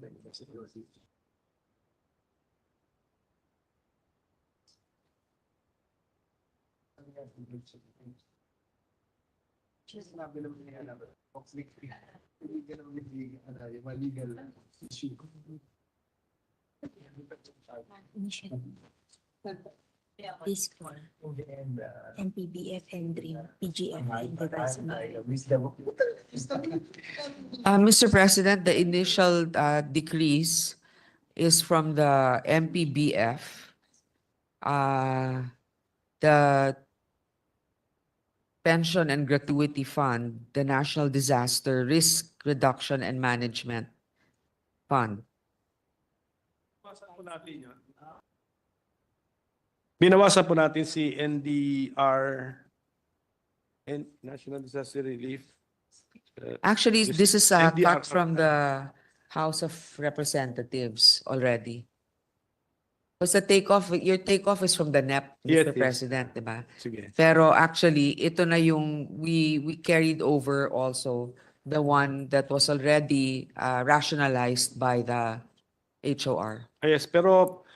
S6: This one, MPBF and DREAM, PGF and device.
S2: Mr. President, the initial decrease is from the MPBF, the Pension and Gratuity Fund, the National Disaster Risk Reduction and Management Fund.
S3: Binawasan po natin si NDR, National Disaster Relief.
S2: Actually, this is
S3: NDR
S2: cut from the House of Representatives already. Because your takeoff is from the NEP,
S3: Yes,
S2: Mr.
S3: yes.
S2: President, di ba?
S3: Sige.
S2: Pero actually, ito na yung we carried over also the one that was already rationalized by the HOR.
S3: Yes, pero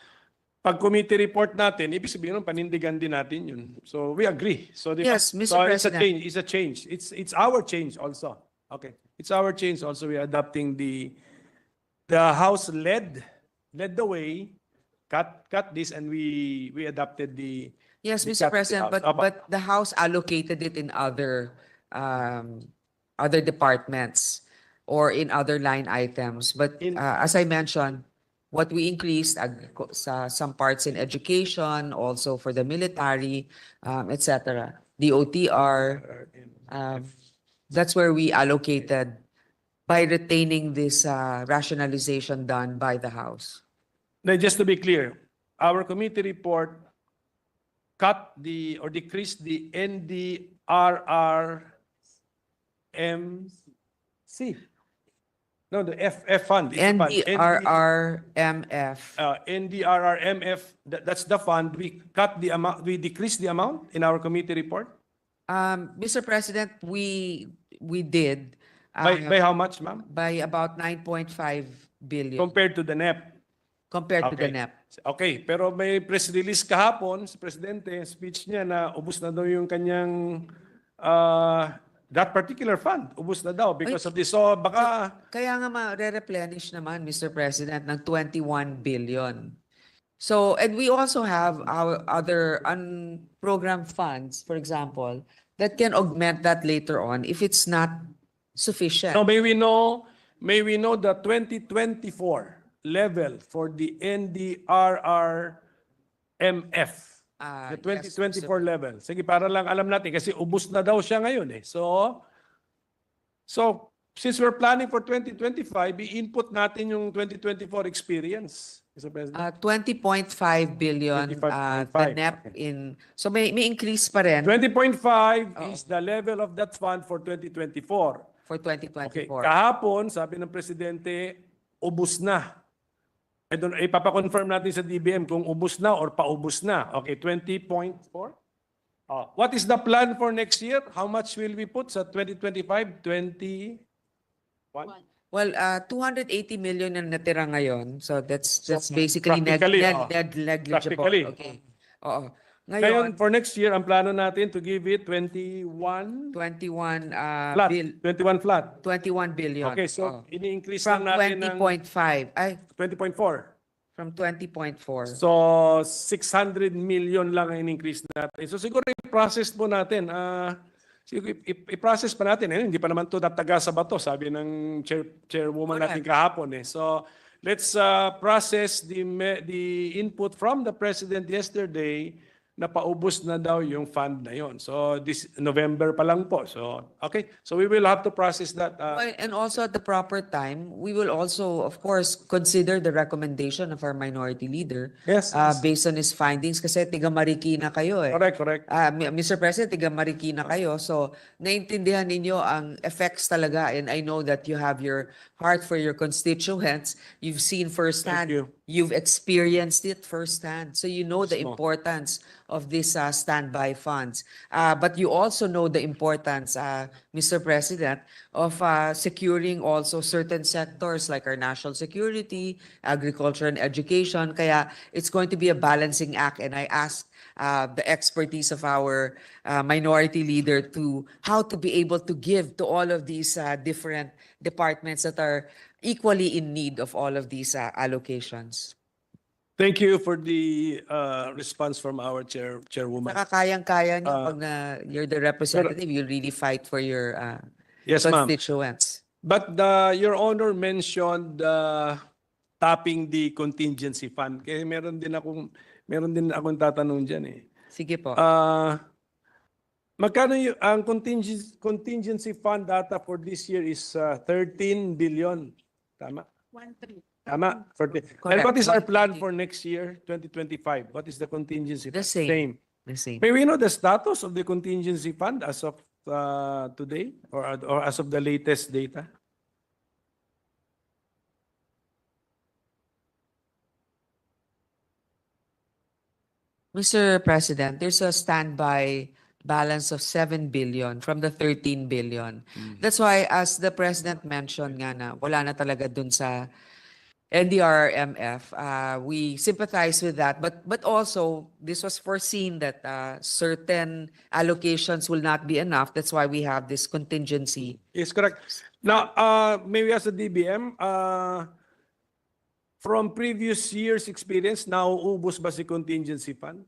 S3: pag committee report natin, ibig sabihin nun, panindigan din natin yun. So we agree. So
S2: Yes, Mr.
S3: so
S2: President.
S3: It's a change. It's our change also. Okay. It's our change also. We are adopting the House led the way, cut this, and we adopted the.
S2: Yes,
S3: the
S2: Mr.
S3: cut
S2: President,
S3: out. Apa.
S2: but the House allocated it in other departments or in other line items. But as I mentioned, what we increased some parts in education, also for the military, etc. The OTR, that's where we allocated by retaining this rationalization done by the House.
S3: Now, just to be clear, our committee report cut or decreased the NDRRMC. No, the F fund. It's the fund.
S2: NDRRMF.
S3: NDRRMF, that's the fund. We cut the amount, we decreased the amount in our committee report.
S2: Mr. President, we did
S3: By how much, ma'am?
S2: by about 9.5 billion
S3: Compared to the NEP.
S2: compared to the
S3: Okay.
S2: NEP.
S3: Okay, pero may press release kahapon sa presidente, speech niya na ubus na daw yung kanyang that particular fund. Ubus na daw because of this. So baka
S2: Kaya nga re-replenish naman, Mr. President, ng 21 billion. So, and we also have our other unprogrammed funds, for example, that can augment that later on if it's not sufficient.
S3: Now, may we know the 2024 level for the NDRRMF?
S2: Ah,
S3: The
S2: yes,
S3: 2024 level. Sige, para lang alam natin kasi ubos na daw siya ngayon eh. So since we're planning for 2025, i-input natin yung 2024 experience, Mr. President.
S2: 20.5 billion, the
S3: 25.5,
S2: NEP
S3: okay.
S2: in, so may increase pa rin
S3: 20.5
S2: Oo.
S3: is the level of that fund for 2024.
S2: for
S3: Okay,
S2: 2024.
S3: kahapon, sabi ng Presidente, ubos na. Ipapakonfirm natin sa DBM kung ubos na or paubos na. Okay, 20.4. What is the plan for next year? How much will we put sa 2025? 21?
S2: Well, 280 million ang natira ngayon. So that's basically
S3: practically,
S2: negligible.
S3: practically.
S2: Okay. Oo.
S3: Ngayon,
S2: Ngayon,
S3: for next year, ang plano natin to give it 21
S2: 21
S3: flat.
S2: bill
S3: 21 flat.
S2: 21 billion.
S3: Okay, so
S2: Oo.
S3: ini-increase
S2: From
S3: lang natin ng
S2: 20.5 ay
S3: 20.4.
S2: from 20.4.
S3: So, 600 million lang ang in-increase natin. So, siguro i-process po natin. I-process pa natin. Hindi pa naman ito nataga sa bato, sabi ng chairwoman
S2: Correct.
S3: natin kahapon. So, let's process the input from the President yesterday na paubos na daw yung fund na yon. So, this November pa lang po. So, okay. So, we will have to process that.
S2: And also at the proper time, we will also, of course, consider the recommendation of our minority leader
S3: Yes.
S2: based on his findings. Kasi tiga Marikina kayo eh.
S3: Correct.
S2: Mr. President, tiga Marikina kayo. So, naintindihan ninyo ang effects talaga. And I know that you have your heart for your constituents. You've seen firsthand.
S3: Thank you.
S2: You've experienced it firsthand. So, you know the
S3: Mismo.
S2: importance of these standby funds. But you also know the importance, Mr. President, of securing also certain sectors like our national security, agriculture, and education. Kaya it's going to be a balancing act. And I ask the expertise of our minority leader to how to be able to give to all of these different departments that are equally in need of all of these allocations.
S3: Thank you for the response from our chairwoman.
S2: Saka kayang-kaya niyo
S3: Uh,
S2: pag you're the representative, you really fight for your
S3: Yes, ma'am.
S2: constituents.
S3: But Your Honor mentioned tapping the contingency fund. Kaya meron din akong tatanong diyan eh.
S2: Sige po.
S3: Magkano ang contingency fund data for this year is 13 billion. Tama?
S6: 1-3.
S3: Tama. And
S2: Correct.
S3: what is our plan for next year, 2025? What is the contingency
S2: The
S3: fund?
S2: same. The same.
S3: May we know the status of the contingency fund as of today or as of the latest data?
S2: Mr. President, there's a standby balance of 7 billion from the 13 billion. That's why, as the President mentioned nga na, wala na talaga dun sa NDRRMF. We sympathize with that, but also this was foreseen that certain allocations will not be enough. That's why we have this contingency.
S3: Yes, correct. Now, maybe as a DBM, from previous years' experience, nauubos ba si contingency fund?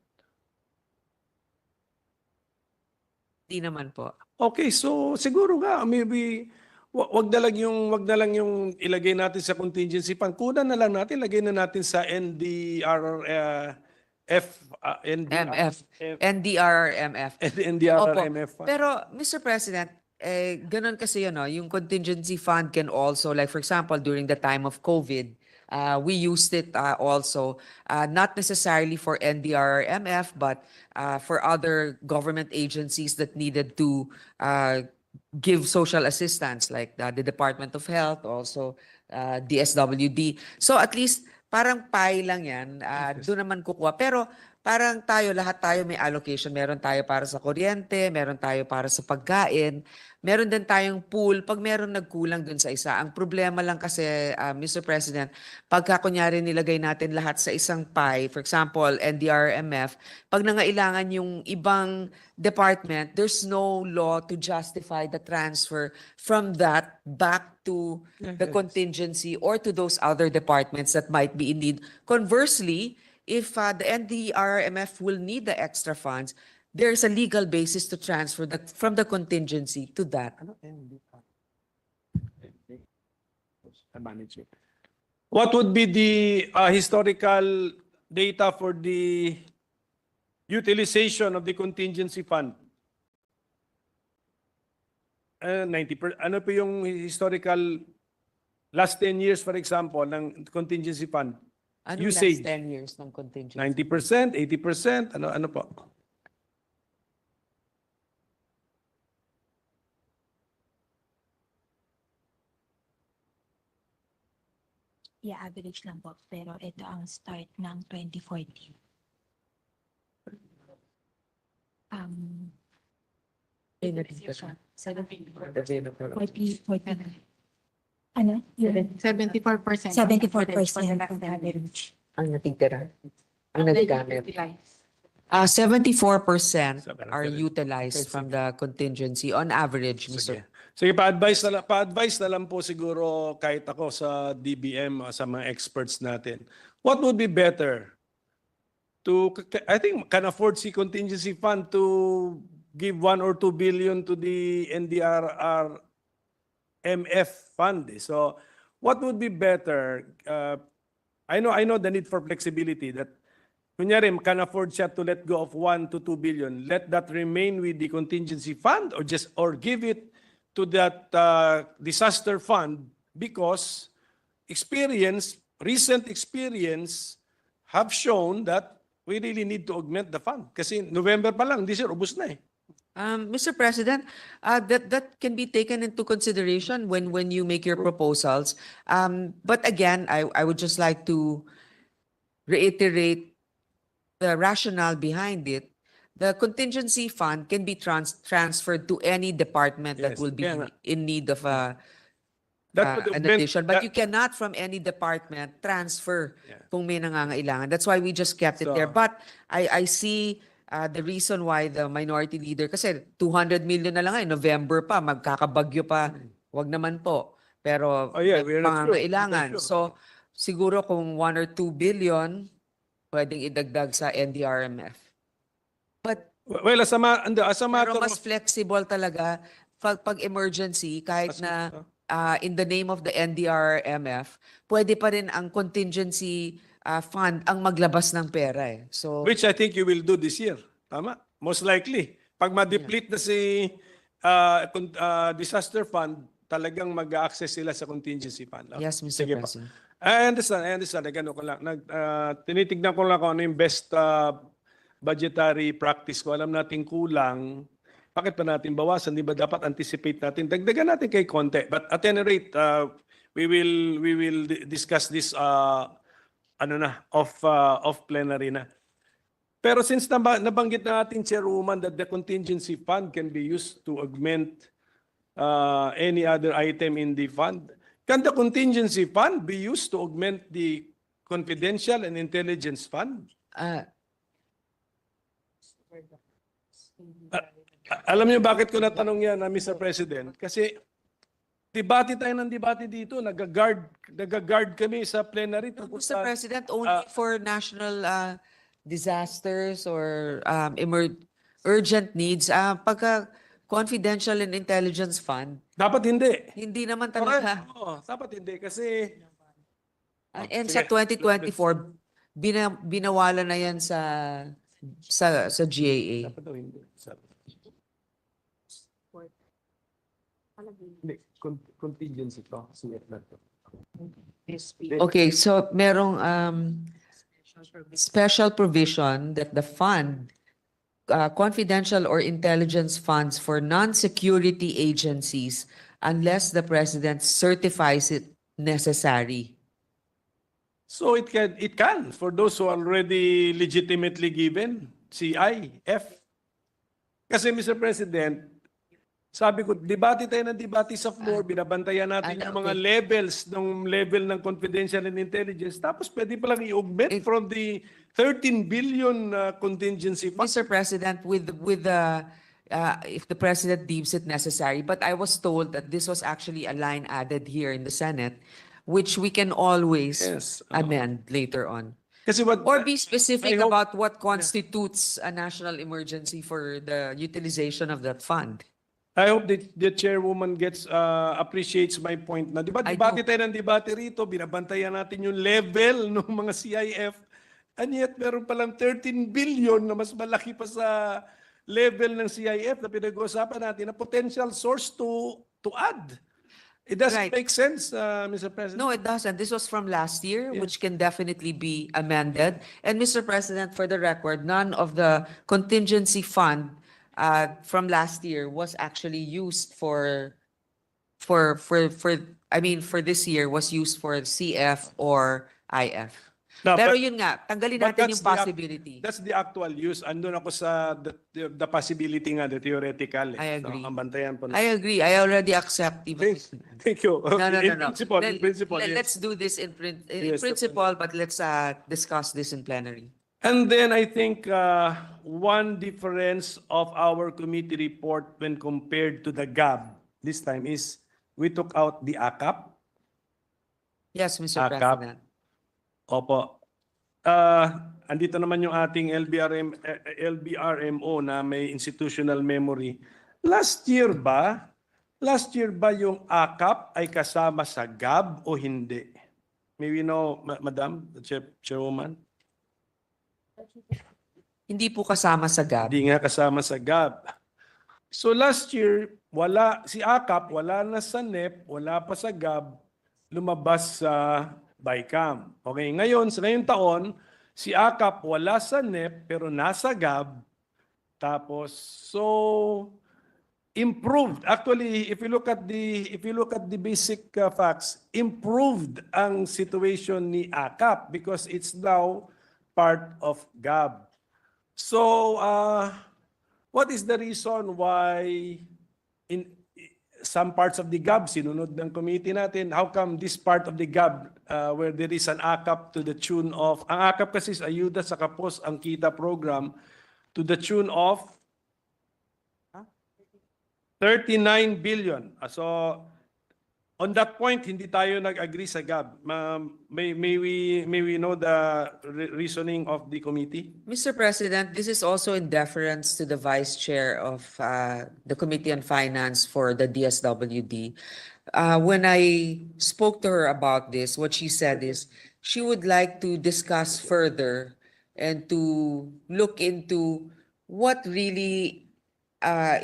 S2: Hindi naman po.
S3: Okay, so siguro nga maybe wag na lang yung ilagay natin sa contingency fund. Kunan na lang natin, lagay na natin sa NDRRMF fund.
S2: Pero, Mr. President, ganun kasi yun, no? Yung contingency fund can also, like for example, during the time of COVID, we used it also, not necessarily for NDRRMF, but for other government agencies that needed to give social assistance, like the Department of Health, also DSWD. So at least, parang pie lang yan, doon naman kukuha. Pero parang lahat tayo may allocation. Meron tayo para sa kuryente, meron tayo para sa pagkain, meron din tayong pool pag meron nagkulang dun sa isa. Ang problema lang kasi, Mr. President, pagka kunyari nilagay natin lahat sa isang pie, for example, NDRMF, pag nangailangan yung ibang department, there's no law to justify the transfer from that back to the contingency or to those other departments that might be in need. Conversely, if the NDRMF will need the extra funds, there's a legal basis to transfer that from the contingency to that.
S3: What would be the historical data for the utilization of the contingency fund? 90%. Ano po yung historical last 10 years, for example, ng contingency fund?
S2: Ano
S3: Usage.
S2: last 10 years ng contingency?
S3: 90%, 80%, ano po?
S6: Yeah, average lang po. Pero ito ang start ng 2014.
S2: Ay, nakita ka.
S6: 40. Ano?
S7: 74%.
S6: 74% ang average.
S2: Ang natitira. Ang nagagamit. 74% are utilized from the contingency on average, Mr.
S3: Sige, pa-advise na lang po siguro kahit ako sa DBM, sa mga experts natin. What would be better? I think can afford si contingency fund to give 1 or 2 billion to the NDRRMF fund. So what would be better? I know the need for flexibility that kunyari, can afford siya to let go of 1 to 2 billion. Let that remain with the contingency fund or give it to that disaster fund because recent experience have shown that we really need to augment the fund. Kasi November pa lang, this year, ubus na eh.
S2: Mr. President, that can be taken into consideration when you make your proposals. But again, I would just like to reiterate the rationale behind it. The contingency fund can be transferred to any department that
S3: Yes,
S2: will be
S3: yeah.
S2: in need of
S3: That would
S2: an
S3: augment-
S2: addition. But
S3: that-
S2: you cannot from any department transfer
S3: Yeah.
S2: kung may nangangailangan. That's why we just kept it there.
S3: So-
S2: But I see the reason why the minority leader, kasi 200 million na lang ngayon, November pa, magkakabagyo pa. Wag naman po. Pero
S3: Oh, yeah,
S2: may
S3: we're not sure.
S2: pangangailangan.
S3: We're not sure.
S2: So siguro kung 1 or 2 billion, pwedeng idagdag sa NDRMF. But
S3: Well, as a matter
S2: pero mas
S3: of...
S2: flexible talaga pag emergency, kahit na in the name of the NDRMF, pwede pa rin ang contingency fund ang maglabas ng pera eh. So
S3: Which I think you will do this year. Tama? Most likely. Pag ma-deplete na si disaster fund, talagang mag-access sila sa contingency fund. Okay.
S2: yes, Mr.
S3: Sige po.
S2: President.
S3: I understand. Nagano ko lang. Tinitignan ko lang kung ano yung best budgetary practice ko. Alam natin kulang. Bakit pa natin bawasan? Di ba dapat anticipate natin? Dagdagan natin kay konti. But at any rate, we will discuss this off plenary na. Pero since nabanggit na ating chairwoman that the contingency fund can be used to augment any other item in the fund, can the contingency fund be used to augment the confidential and intelligence fund? Alam niyo bakit ko natanong yan, Mr. President? Kasi debate tayo ng debate dito, nag-guard kami sa plenary. tungkol
S2: Mr.
S3: sa-
S2: President, only for national disasters or urgent needs, pagka confidential and intelligence fund,
S3: Dapat hindi.
S2: hindi naman talaga.
S3: Correct. Oo, dapat hindi kasi
S2: And
S3: sige.
S2: sa 2024, binawalan na yan sa GAA.
S3: dapat daw hindi. Hindi, contingency to.
S2: Okay, so merong special provision that the fund, confidential or intelligence funds for non-security agencies unless the president certifies it necessary.
S3: So it can for those who are already legitimately given CIF. Kasi Mr. President, sabi ko, debate tayo ng debate sa floor, binabantayan natin yung mga levels ng level ng confidential and intelligence. Tapos pwede palang i-augment from the 13 billion contingency fund.
S2: Mr. President, with the if the president deems it necessary, but I was told that this was actually a line added here in the Senate, which we can always
S3: Yes.
S2: amend later on.
S3: Kasi what,
S2: Or be specific
S3: I hope-
S2: about what constitutes a national emergency for the utilization of that fund.
S3: I hope that the chairwoman appreciates my point na, di ba,
S2: I
S3: debate
S2: do.
S3: tayo ng debate rito, binabantayan natin yung level ng mga CIF, and yet meron palang 13 billion na mas malaki pa sa level ng CIF na pinag-uusapan natin na potential source to add. It doesn't
S2: Right.
S3: make sense, Mr. President.
S2: No, it doesn't. This was from last year,
S3: Yeah.
S2: which can definitely be amended. And Mr. President, for the record, none of the contingency fund from last year was actually used for this year was used for CF or IF.
S3: No,
S2: Pero
S3: but-
S2: yun nga, tanggalin
S3: but
S2: natin
S3: that's
S2: yung
S3: the ac-
S2: possibility.
S3: That's the actual use. Andun ako sa the possibility nga, the theoretical.
S2: I agree.
S3: So, ang bantayan po na.
S2: I agree. I already accept even.
S3: Thank you.
S2: No, no,
S3: In
S2: no, no.
S3: principle, in principle, yes.
S2: Let's do this in
S3: Yes,
S2: principle, but let's discuss this in plenary.
S3: And then I think one difference of our committee report when compared to the GAB this time is we took out the ACAP.
S2: Yes, Mr.
S3: ACAP.
S2: President.
S3: Opo. Andito naman yung ating LBRMO na may institutional memory. Last year ba yung ACAP ay kasama sa GAB o hindi? May we know, Madam, Chairwoman?
S2: Hindi po kasama sa GAB.
S3: Hindi nga kasama sa GAB. So last year, si ACAP wala na sa NEP, wala pa sa GAB, lumabas sa BICAM. Okay, ngayon, sa ngayong taon, si ACAP wala sa NEP pero nasa GAB. Tapos, so improved. Actually, if you look at the basic facts, improved ang situation ni ACAP because it's now part of GAB. So, what is the reason why in some parts of the GAB, sinunod ng committee natin, how come this part of the GAB where there is an ACAP to the tune of, ang ACAP kasi is Ayuda sa Kapos ang Kita program to the tune of 39 billion. So, on that point, hindi tayo nag-agree sa GAB. May we know the reasoning of the committee?
S2: Mr. President, this is also in deference to the Vice Chair of the Committee on Finance for the DSWD. When I spoke to her about this, what she said is she would like to discuss further and to look into what really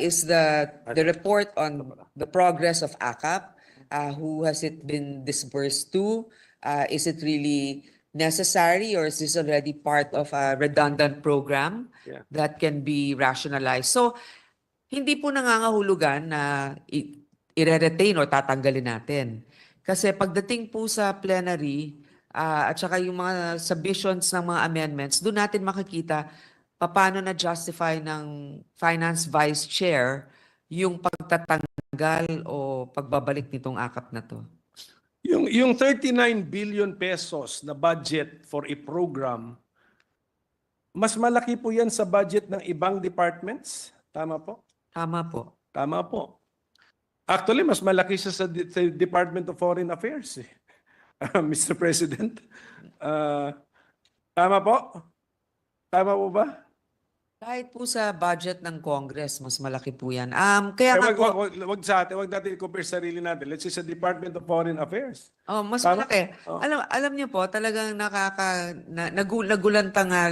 S2: is the report on the progress of ACAP. Who has it been disbursed to? Is it really necessary or is this already part of a redundant program
S3: Yeah.
S2: that can be rationalized? So, hindi po nangangahulugan na i-retain o tatanggalin natin. Kasi pagdating po sa plenary at saka yung mga submissions ng mga amendments, doon natin makikita paano na-justify ng Finance Vice Chair yung pagtatanggal o pagbabalik nitong ACAP na to.
S3: Yung 39 billion pesos na budget for a program, mas malaki po yan sa budget ng ibang departments. Tama po?
S2: Tama po.
S3: Tama po. Actually, mas malaki siya sa Department of Foreign Affairs, Mr. President. Tama po? Tama po ba?
S2: Kahit po sa budget ng Congress, mas malaki po yan. Kaya nga po,
S3: Wag sa atin, wag natin i-compare sarili natin. Let's say sa Department of Foreign Affairs.
S2: mas
S3: Tama?
S2: malaki.
S3: Oh.
S2: Alam niyo po, talagang nagulanta nga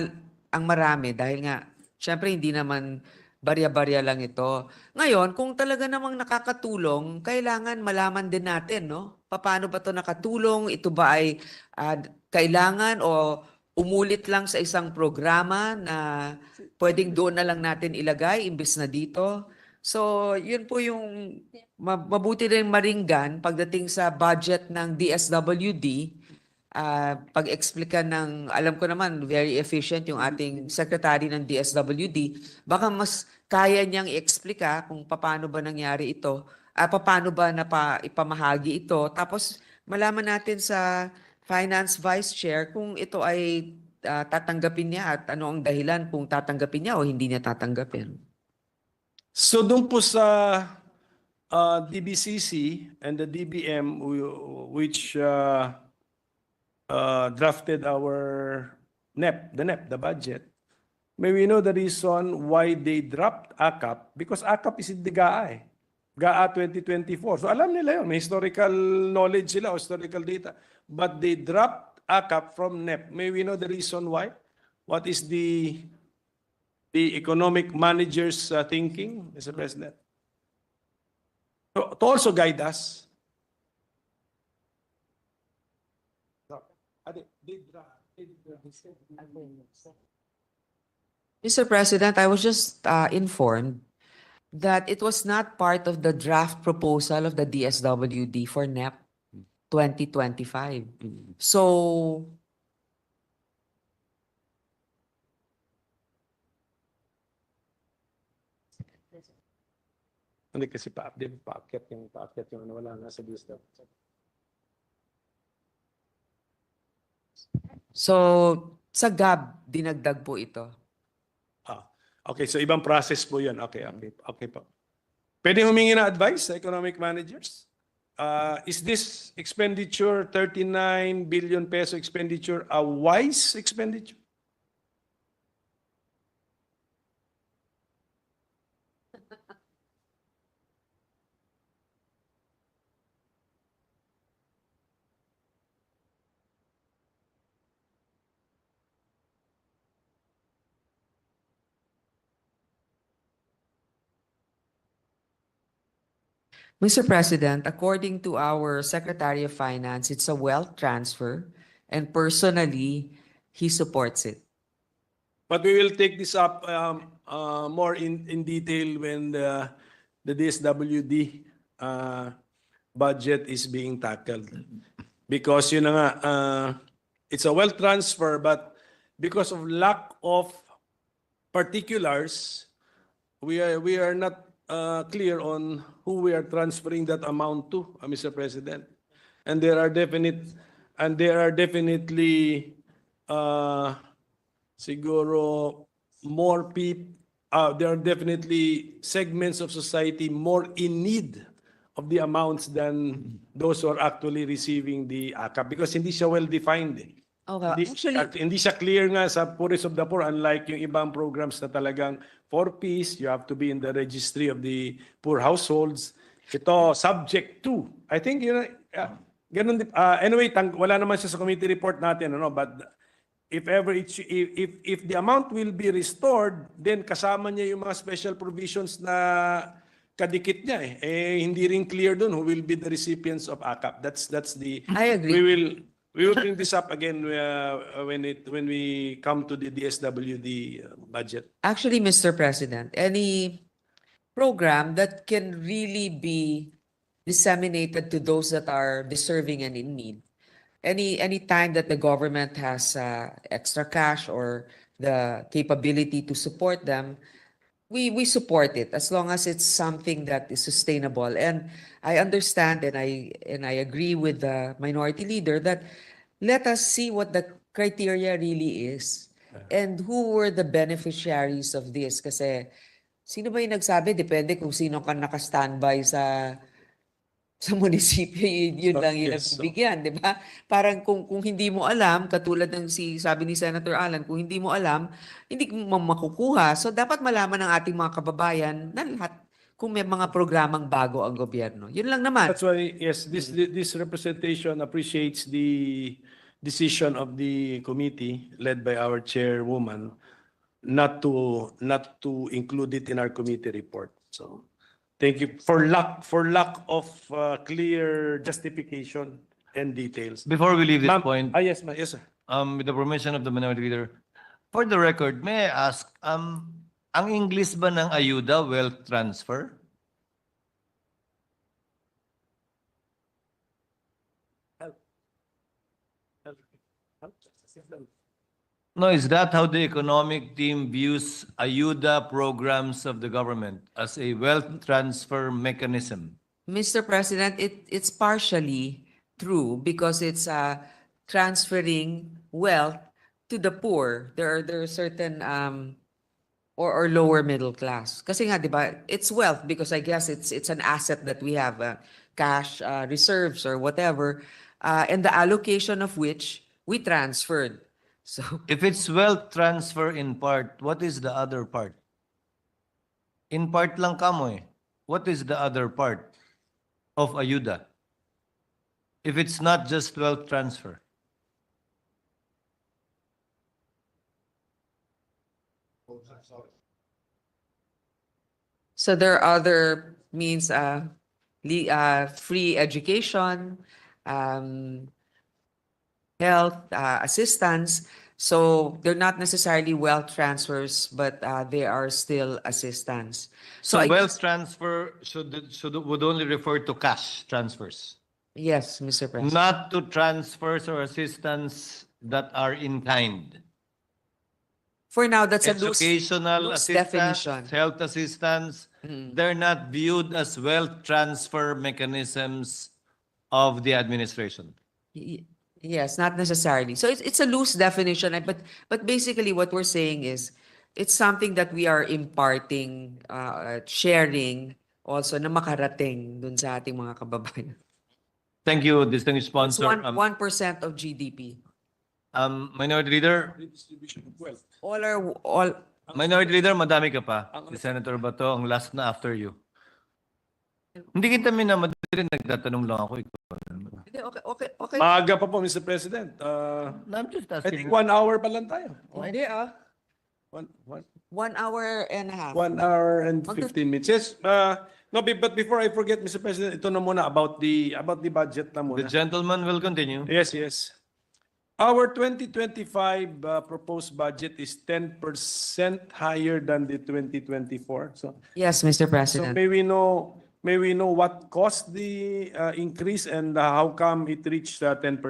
S2: ang marami dahil nga, syempre hindi naman barya-barya lang ito. Ngayon, kung talaga namang nakakatulong, kailangan malaman din natin, no? Paano ba ito nakatulong? Ito ba ay kailangan o umulit lang sa isang programa na pwedeng doon na lang natin ilagay imbes na dito? So, yun po yung mabuti rin maringgan pagdating sa budget ng DSWD. Pag-explica ng, alam ko naman, very efficient yung ating secretary ng DSWD. Baka mas kaya niyang i-explica kung paano ba nangyari ito, paano ba ipamahagi ito. Tapos, malaman natin sa Finance Vice Chair kung ito ay tatanggapin niya at ano ang dahilan kung tatanggapin niya o hindi niya tatanggapin.
S3: So doon po sa DBCC and the DBM which drafted our NEP, the budget, may we know the reason why they dropped ACAP? Because ACAP is in the GAA, GAA 2024. So alam nila yun, may historical knowledge sila, o historical data. But they dropped ACAP from NEP. May we know the reason why? What is the economic manager's thinking, Mr. President? To also guide us.
S2: Mr. President, I was just informed that it was not part of the draft proposal of the DSWD for NEP 2025. So,
S3: Hindi kasi pa-update yung wala nga sa list.
S2: so sa GAB, dinagdag po ito.
S3: Okay, so ibang process po yun. Okay po. Pwede humingi na advice sa economic managers? Is this expenditure, 39 billion peso expenditure, a wise expenditure?
S2: Mr. President, according to our Secretary of Finance, it's a wealth transfer, and personally, he supports it.
S3: But we will take this up more in detail when the DSWD budget is being tackled. Because yun na nga, it's a wealth transfer, but because of lack of particulars, we are not clear on who we are transferring that amount to, Mr. President. And there are definitely siguro more people, there are definitely segments of society more in need of the amounts than those who are actually receiving the ACAP because hindi siya well defined.
S2: Okay,
S3: Hindi siya clear nga sa poorest of the poor, unlike yung ibang programs na talagang 4Ps, you have to be in the registry of the poor households. Ito, subject to. I think, ganun, anyway, wala naman siya sa committee report natin, but if ever, if the amount will be restored, then kasama niya yung mga special provisions na kadikit niya hindi rin clear dun who will be the recipients of ACAP. That's the...
S2: I agree.
S3: We will bring this up again when we come to the DSWD budget.
S2: Actually, Mr. President, any program that can really be disseminated to those that are deserving and in need, any time that the government has extra cash or the capability to support them, we support it as long as it's something that is sustainable. And I understand and I agree with the minority leader that let us see what the criteria really is and who were the beneficiaries of this. Kasi sino ba yung nagsabi? Depende kung sino ka naka-standby sa munisipyo, yun lang yung
S3: Yes,
S2: nagbibigyan, di ba? Parang kung hindi mo alam, katulad ng sabi ni Senator Alan, kung hindi mo alam, hindi mo makukuha. So dapat malaman ng ating mga kababayan na lahat kung may mga programang bago ang gobyerno. Yun lang naman.
S3: That's why, yes, this representation appreciates the decision of the committee led by our chairwoman not to include it in our committee report. So thank you for lack of clear justification and details.
S1: Before we leave this
S3: Ma'am,
S1: point,
S3: yes, sir.
S1: with the permission of the minority leader, for the record, may I ask, ang English ba ng ayuda wealth transfer? No, is that how the economic team views ayuda programs of the government as a wealth transfer mechanism?
S2: Mr. President, it's partially true because it's transferring wealth to the poor. There are certain or lower middle class. Kasi nga, di ba, it's wealth because I guess it's an asset that we have, cash reserves or whatever, and the allocation of which we transferred. So,
S1: If it's wealth transfer in part, what is the other part? In part lang kamo eh. What is the other part of ayuda? If it's not just wealth transfer.
S2: so there are other means, free education, health assistance. So they're not necessarily wealth transfers, but they are still assistance.
S1: So
S2: I
S1: wealth
S2: guess-
S1: transfer would only refer to cash transfers,
S2: Yes, Mr. President.
S1: not to transfers or assistance that are in kind.
S2: For now, that's a loose
S1: Educational
S2: loose
S1: assistance,
S2: definition.
S1: health assistance, they're not viewed as wealth transfer mechanisms of the administration.
S2: Yes, not necessarily. So it's a loose definition, but basically what we're saying is it's something that we are imparting, sharing also na makarating dun sa ating mga kababayan.
S1: Thank you, distinguished
S2: It's
S1: sponsor.
S2: 1% of GDP.
S1: Minority Leader,
S3: Redistribution of wealth.
S2: All
S1: Minority Leader, madami ka pa. Si Senator Bato, ang last na after you. Hindi kita minamadali, nagtatanong lang ako.
S2: Hindi, okay.
S3: Maaga pa po, Mr. President.
S1: I'm just
S3: I think
S1: asking.
S3: 1 hour pa lang tayo.
S2: Hindi
S3: One, one,
S2: 1 hour and a half.
S3: 1 hour and
S2: Magda-
S3: 15 minutes. Yes. No, but before I forget, Mr. President, ito na muna about the budget na
S1: The
S3: muna.
S1: gentleman will continue.
S3: Yes, yes. Our 2025 proposed budget is 10% higher than the 2024. So
S2: Yes, Mr. President.
S3: may we know what caused the increase and how come it reached 10%,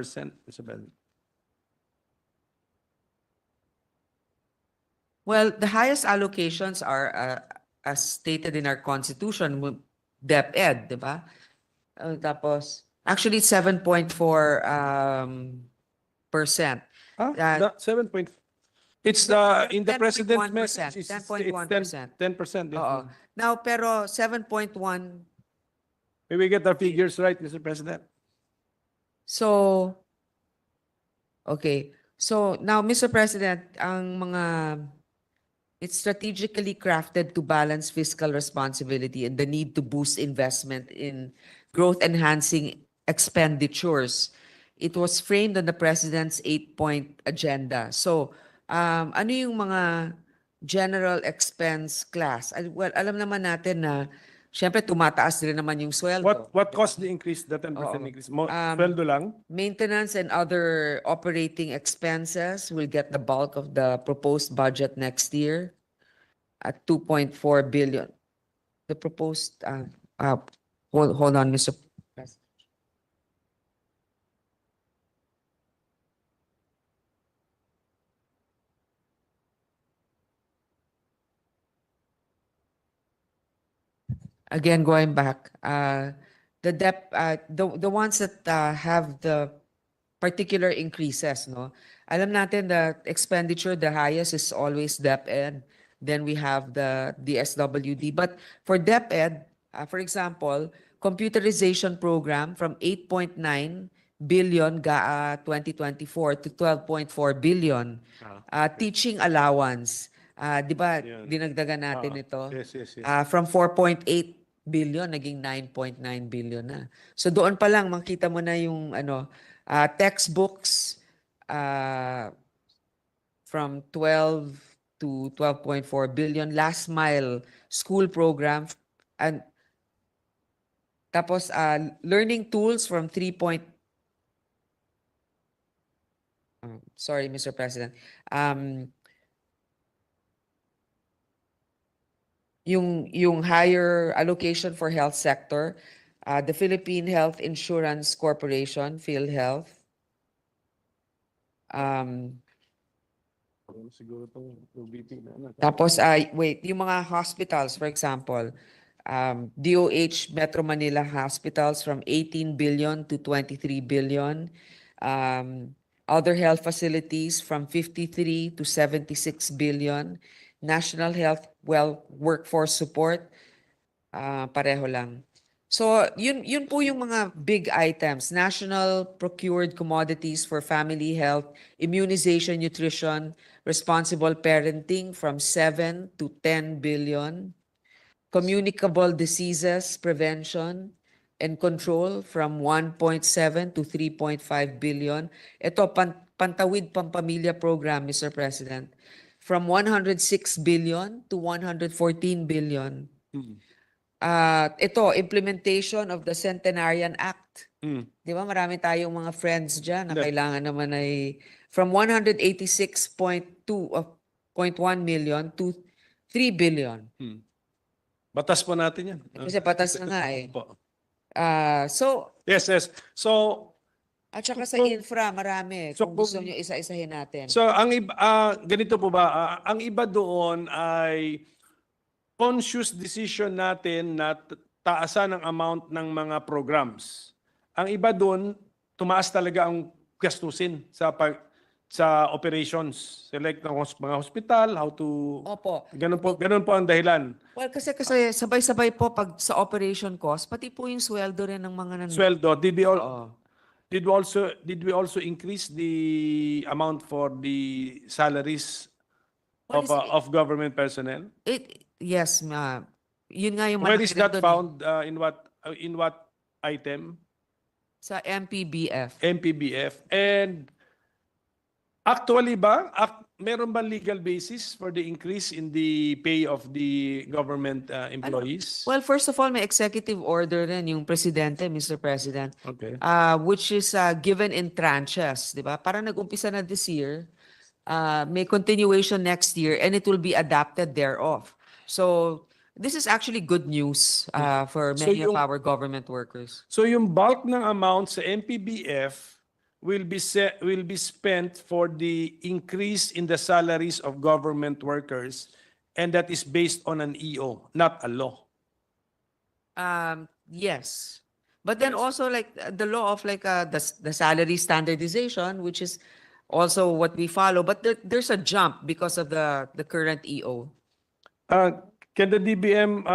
S3: Mr. President?
S2: Well, the highest allocations are, as stated in our constitution, DepEd, di ba? Tapos, actually, 7.4 percent.
S3: Huh?
S2: Uh,
S3: 7 point. It's in the president's
S2: 10.1%,
S3: message. It's
S2: 10.1%.
S3: 10%. Yes.
S2: Oo. Now, pero 7.1,
S3: May we get our figures right, Mr. President?
S2: so, okay. So, now, Mr. President, it's strategically crafted to balance fiscal responsibility and the need to boost investment in growth-enhancing expenditures. It was framed on the President's 8-point agenda. So, ano yung mga general expense class? Well, alam naman natin na, syempre, tumataas din naman yung sweldo.
S3: What caused the increase, the 10%
S2: Oo.
S3: increase? Sweldo lang?
S2: Maintenance and other operating expenses will get the bulk of the proposed budget next year at 2.4 billion. The proposed, hold on, Mr. President. Again, going back, the ones that have the particular increases, no? Alam natin that expenditure, the highest is always DepEd. Then we have the SWD. But for DepEd, for example, computerization program from 8.9 billion GAA 2024 to 12.4 billion. Teaching allowance, di ba,
S3: Yan.
S2: dinagdagan natin ito?
S3: Yes, yes, yes.
S2: From 4.8 billion, naging 9.9 billion na. So doon pa lang, makita mo na yung textbooks from 12 to 12.4 billion. Last mile school program. And tapos learning tools from 3. Sorry, Mr. President. Yung higher allocation for health sector, the Philippine Health Insurance Corporation, PhilHealth.
S3: Siguro itong VP na ano.
S2: Tapos, wait, yung mga hospitals, for example, DOH Metro Manila hospitals from 18 billion to 23 billion. Other health facilities from 53 to 76 billion. National Health Workforce Support, pareho lang. So, yun po yung mga big items. National procured commodities for family health, immunization, nutrition, responsible parenting from 7 to 10 billion. Communicable diseases prevention and control from 1.7 to 3.5 billion. Ito, Pantawid Pampamilya Program, Mr. President, from 106 billion to 114 billion. Ito, implementation of the Centenarian Act. Di ba? Marami tayong mga friends dyan na
S3: Yes.
S2: kailangan naman ay from 186.1 million to 3 billion.
S3: Batas po natin yan.
S2: Kasi patas na nga eh.
S3: Po.
S2: So,
S3: Yes, yes. So,
S2: at saka sa infra, marami.
S3: So,
S2: Kung gusto nyo isa-isahin natin.
S3: so ang iba, ganito po ba, ang iba doon ay conscious decision natin na taasan ang amount ng mga programs. Ang iba doon, tumaas talaga ang gastusin sa operations. Select ng mga hospital, how to...
S2: Opo.
S3: Ganun po ang dahilan.
S2: Well, kasi sabay-sabay po pag sa operation cost, pati po yung sweldo rin ng mga
S3: Sweldo,
S2: Oo.
S3: did we also increase the amount for the salaries
S2: Well,
S3: of government personnel?
S2: Yes, yun nga yung
S3: Where
S2: malaki
S3: is
S2: rin
S3: that
S2: doon eh.
S3: found in what item?
S2: Sa MPBF.
S3: MPBF. And actually ba, meron ba legal basis for the increase in the pay of the government employees?
S2: Well, first of all, may executive order rin yung presidente, Mr. President,
S3: Okay.
S2: which is given in tranches, di ba? Parang nag-umpisa na this year, may continuation next year, and it will be adapted thereof. So, this is actually good news for
S3: So
S2: many of
S3: yung-
S2: our government workers.
S3: So yung bulk ng amount sa MPBF will be spent for the increase in the salaries of government workers, and that is based on an EO, not a law.
S2: Yes. But then also like the law of like the salary standardization, which is also what we follow, but there's a jump because of the current EO.
S3: Can the DBM,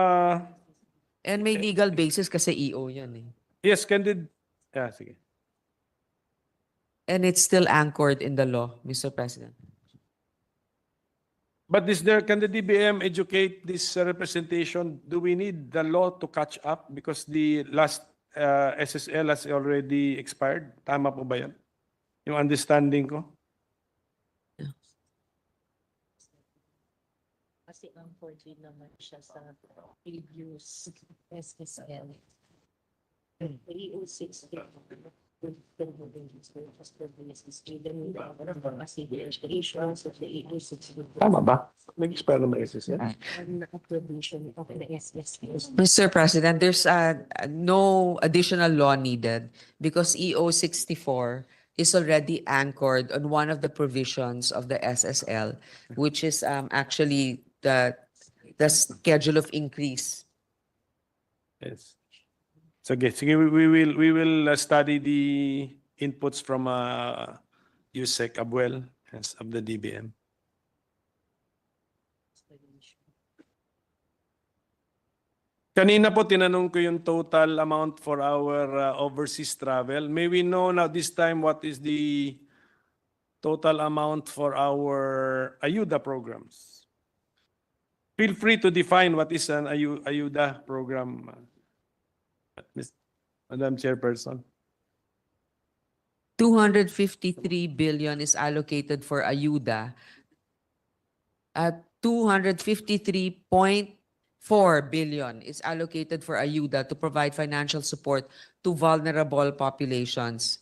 S2: And may legal basis kasi EO yan eh.
S3: yes, sige.
S2: And it's still anchored in the law, Mr. President.
S3: But can the DBM educate this representation? Do we need the law to catch up because the last SSL has already expired? Tama po ba yan? Yung understanding ko?
S8: Kasi unfortunately naman siya sa previous SSL. 306
S3: Tama ba? Nag-expire naman SSL?
S8: approbation of the SSL.
S2: Mr. President, there's no additional law needed because EO 64 is already anchored on one of the provisions of the SSL, which is actually the schedule of increase.
S3: Yes. Sige, we will study the inputs from USEC Abuel of the DBM. Kanina po tinanong ko yung total amount for our overseas travel. May we know now this time what is the total amount for our ayuda programs? Feel free to define what is an ayuda program, Madam Chairperson.
S2: 253 billion is allocated for ayuda. At 253.4 billion is allocated for ayuda to provide financial support to vulnerable populations.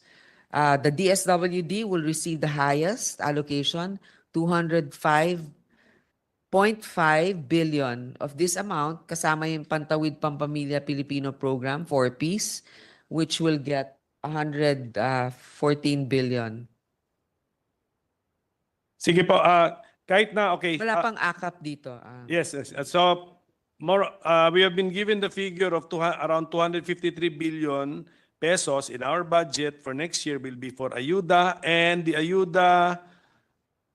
S2: The DSWD will receive the highest allocation, 205.5 billion. Of this amount, kasama yung Pantawid Pampamilya Pilipino Program, 4Ps, which will get 114 billion.
S3: Sige po, kahit na, okay.
S2: Wala pang akap dito.
S3: Yes. So, we have been given the figure of around 253 billion pesos in our budget for next year will be for ayuda, and the ayuda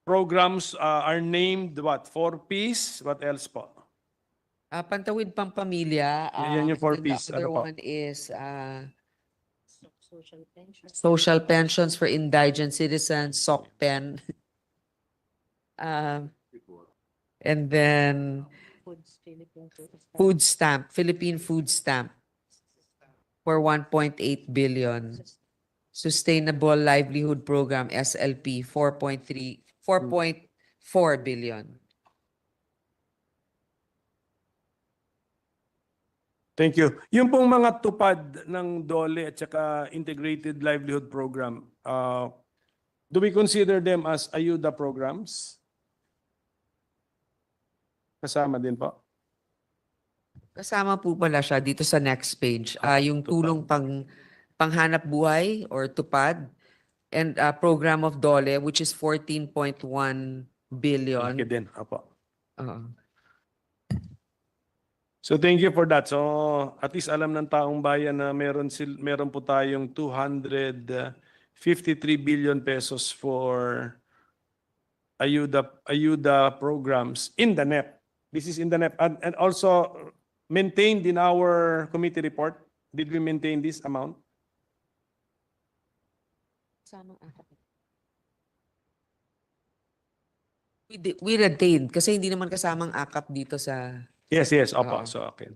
S3: programs are named what? 4Ps? What else po?
S2: Pantawid Pampamilya.
S3: Yan yung
S2: and then
S3: 4 piece.
S2: The other
S3: Ano po?
S2: one is
S8: Social pension.
S2: social pensions for indigent citizens, SOCPEN. And then
S8: Foods, Philippine
S2: food stamp, Philippine food stamp for 1.8 billion. Sustainable Livelihood Program, SLP, 4.4 billion.
S3: Thank you. Yung pong mga tupad ng DOLE at saka Integrated Livelihood Program, do we consider them as ayuda programs? Kasama din po?
S2: Kasama po pala siya dito sa next page. Yung
S3: tupad.
S2: tulong panghanap buhay or tupad and program of DOLE, which is 14.1 billion.
S3: Malaki din. Apo.
S2: Oo.
S3: So thank you for that. So at least alam ng taong bayan na meron po tayong 253 billion pesos for ayuda programs in the NEP. This is in the NEP and also maintained in our committee report. Did we maintain this amount?
S2: We retained kasi hindi naman kasamang akap dito sa
S3: Yes, opo.
S2: Oo.
S3: So okay.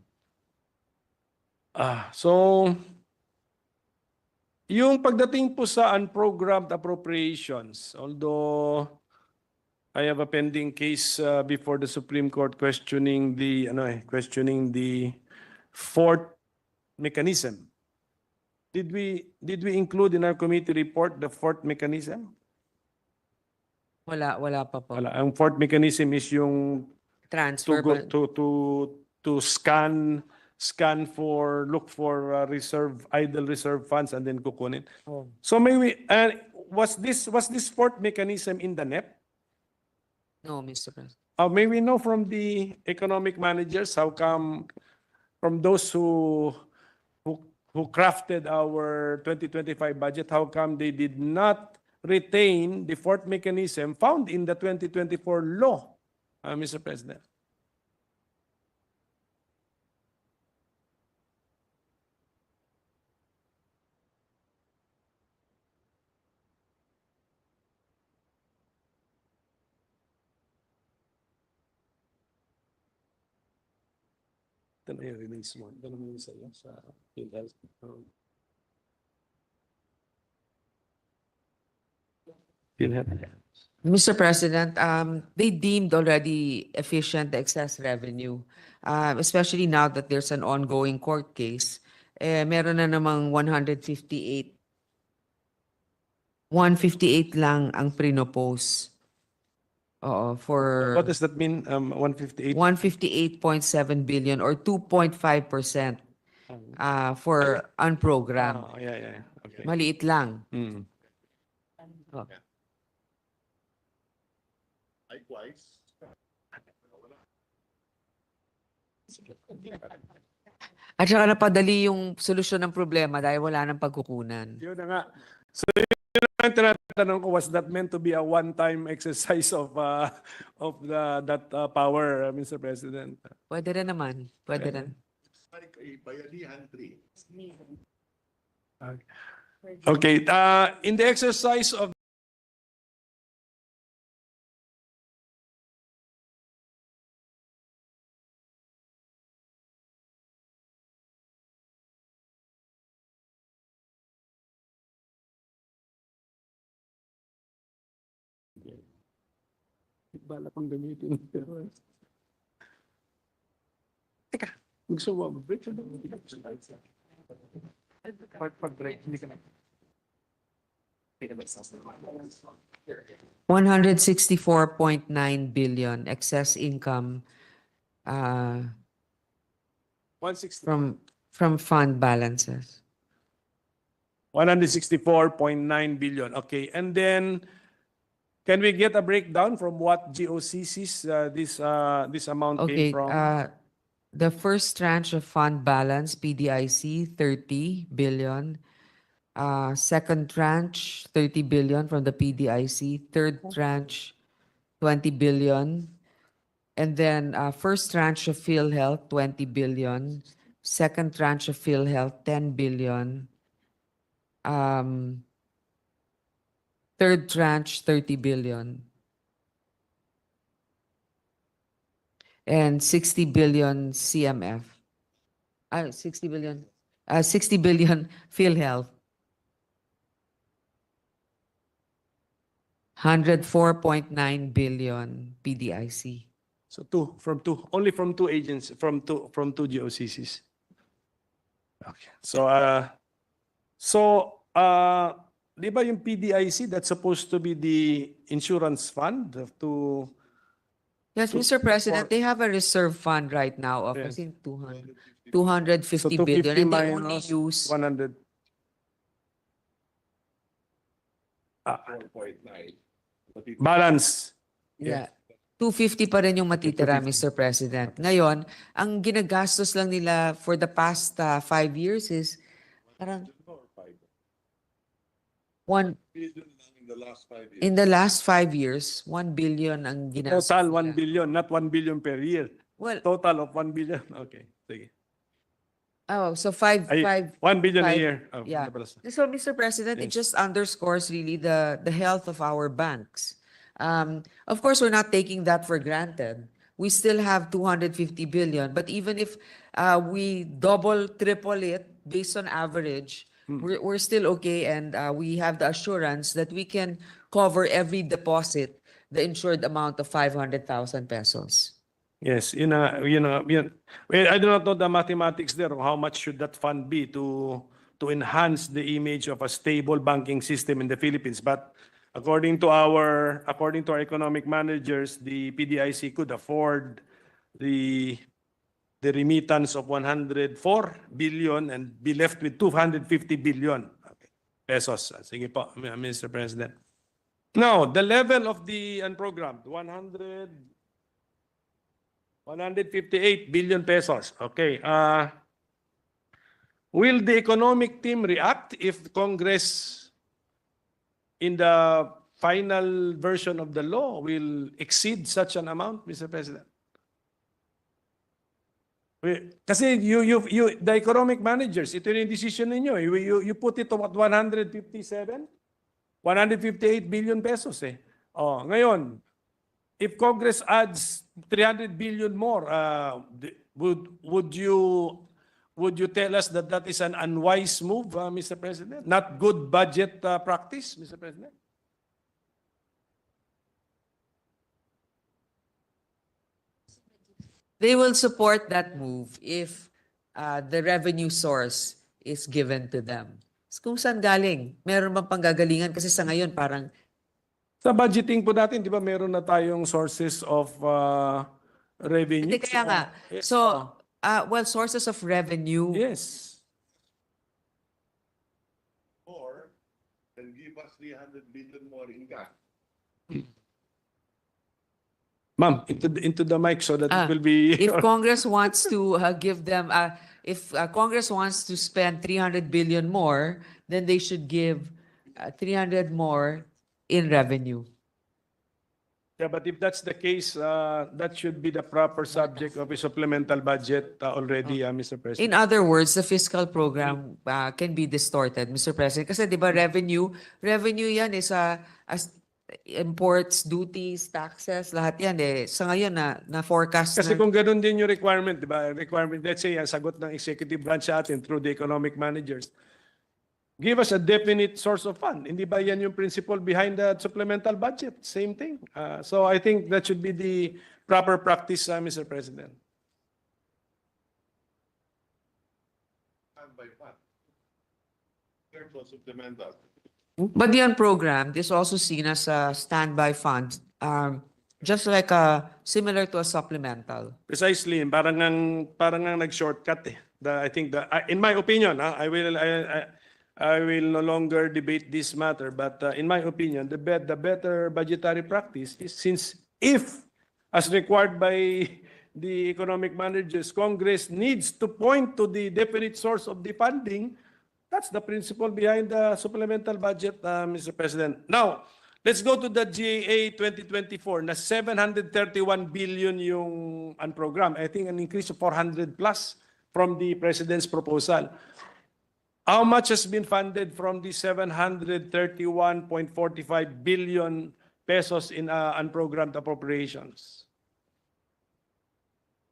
S3: So yung pagdating po sa unprogrammed appropriations, although I have a pending case before the Supreme Court questioning the fourth mechanism. Did we include in our committee report the fourth mechanism?
S2: wala pa po.
S3: Wala. Ang fourth mechanism is yung
S2: Transfer ba?
S3: to look for idle reserve funds and then kukunin.
S2: Oh.
S3: So may we was this fourth mechanism in the NEP?
S2: No, Mr. President.
S3: May we know from the economic managers how come from those who crafted our 2025 budget, how come they did not retain the fourth mechanism found in the 2024 law, Mr. President? Ito na yung release mo. Ito naman yung sa'yo sa PhilHealth. PhilHealth.
S2: Mr. President, they deemed already efficient the excess revenue, especially now that there's an ongoing court case. Meron na namang 158 lang ang prinopose. Oo, for
S3: What does that mean? 158?
S2: 158.7 billion or 2.5% for unprogrammed.
S3: Yeah. Okay.
S2: Maliit lang.
S3: Mm.
S4: Likewise.
S2: At saka napadali yung solusyon ng problema dahil wala nang pagkukunan.
S3: Yun na nga. So yun ang tinatanong ko, was that meant to be a one-time exercise of that power, Mr. President?
S2: Pwede rin naman. Pwede rin.
S4: Like a bayanihan tree.
S3: Okay. In the exercise of bala pang gamitin. Teka, gusto mo mag-break? Pag-break, hindi ka na.
S2: 164.9 billion excess income
S3: 160.
S2: from fund balances.
S3: 164.9 billion. Okay. And then, can we get a breakdown from what GOCCs this amount
S2: Okay,
S3: came from?
S2: the first tranche of fund balance, PDIC, 30 billion. Second tranche, 30 billion from the PDIC. Third tranche, 20 billion. And then first tranche of PhilHealth, 20 billion. Second tranche of PhilHealth, 10 billion. Third tranche, 30 billion. And 60 billion CMF. 60 billion. 60 billion PhilHealth. 104.9 billion PDIC.
S3: So only from two agents, from two GOCCs. Okay. Di ba yung PDIC, that's supposed to be the insurance fund to
S2: Yes,
S3: So,
S2: Mr. President,
S3: for-
S2: they have a reserve fund right now of, I
S3: Yes.
S2: think, 200,
S4: 250.
S2: 250
S3: so
S2: billion.
S3: 250
S2: And they only
S3: minus
S2: use,
S3: 100.
S4: 4.9.
S3: Balance.
S2: yeah, 250 pa rin yung matitira,
S3: 250.
S2: Mr. President. Ngayon, ang ginagastos lang nila for the past 5 years is parang one,
S4: In the last 5 years.
S2: in the last 5 years, 1 billion ang ginastos.
S3: Total 1
S2: nila.
S3: billion, not 1 billion per year.
S2: Well,
S3: Total of 1 billion. Okay. Sige.
S2: oh, so 5,
S3: Ay, 1 billion a
S2: five-
S3: year. Oh,
S2: yeah.
S3: pala.
S2: So, Mr. President, it
S3: Yes.
S2: just underscores really the health of our banks. Of course, we're not taking that for granted. We still have 250 billion, but even if we double, triple it based on average, we're still okay, and we have the assurance that we can cover every deposit, the insured amount of 500,000 pesos.
S3: Yes, yun. Well, I do not know the mathematics there. How much should that fund be to enhance the image of a stable banking system in the Philippines? But according to our economic managers, the PDIC could afford the remittance of 104 billion and be left with 250 billion pesos. Sige po, Mr. President. Now, the level of the unprogrammed, 158 billion pesos. Okay. Will the economic team react if Congress, in the final version of the law, will exceed such an amount, Mr. President? Kasi the economic managers, ito yung decision ninyo. You put it to what, 158 billion pesos eh. Oh, ngayon, if Congress adds 300 billion more, would you tell us that that is an unwise move, Mr. President? Not good budget practice, Mr. President?
S2: They will support that move if the revenue source is given to them. Kung saan galing? Meron bang panggagalingan? Kasi sa ngayon parang
S3: Sa budgeting po natin, di ba meron na tayong sources of revenue?
S2: hindi kaya nga.
S3: Yes.
S2: So, well, sources of revenue.
S3: Yes.
S4: Or, then give us 300 billion more in cash.
S3: Ma'am, into the mic so that it
S2: Ah,
S3: will be...
S2: If Congress wants to give them, if Congress wants to spend 300 billion more, then they should give 300 more in revenue.
S3: Yeah, but if that's the case, that should be the proper subject of a supplemental budget already, Mr. President.
S2: In other words, the fiscal program can be distorted, Mr. President. Kasi di ba revenue yan is as imports, duties, taxes, lahat yan eh. Sa ngayon na-forecast
S3: Kasi
S2: na.
S3: kung ganun din yung requirement, di ba? Requirement, let's say, ang sagot ng executive branch sa atin through the economic managers, give us a definite source of fund. Hindi ba yan yung principle behind the supplemental budget? Same thing. So I think that should be the proper practice, Mr. President.
S4: Fund by fund. In terms of supplemental.
S2: But the unprogrammed is also seen as a standby fund, just like similar to a supplemental.
S3: Precisely, parang ang nag-shortcut eh. I think in my opinion, I will no longer debate this matter, but in my opinion, the better budgetary practice is, since if, as required by the economic managers, Congress needs to point to the definite source of the funding, that's the principle behind the supplemental budget, Mr. President. Now, Let's go to the GAA 2024 na 731 billion yung unprogrammed. I think an increase of 400 plus from the President's proposal. How much has been funded from the 731.45 billion pesos in unprogrammed appropriations?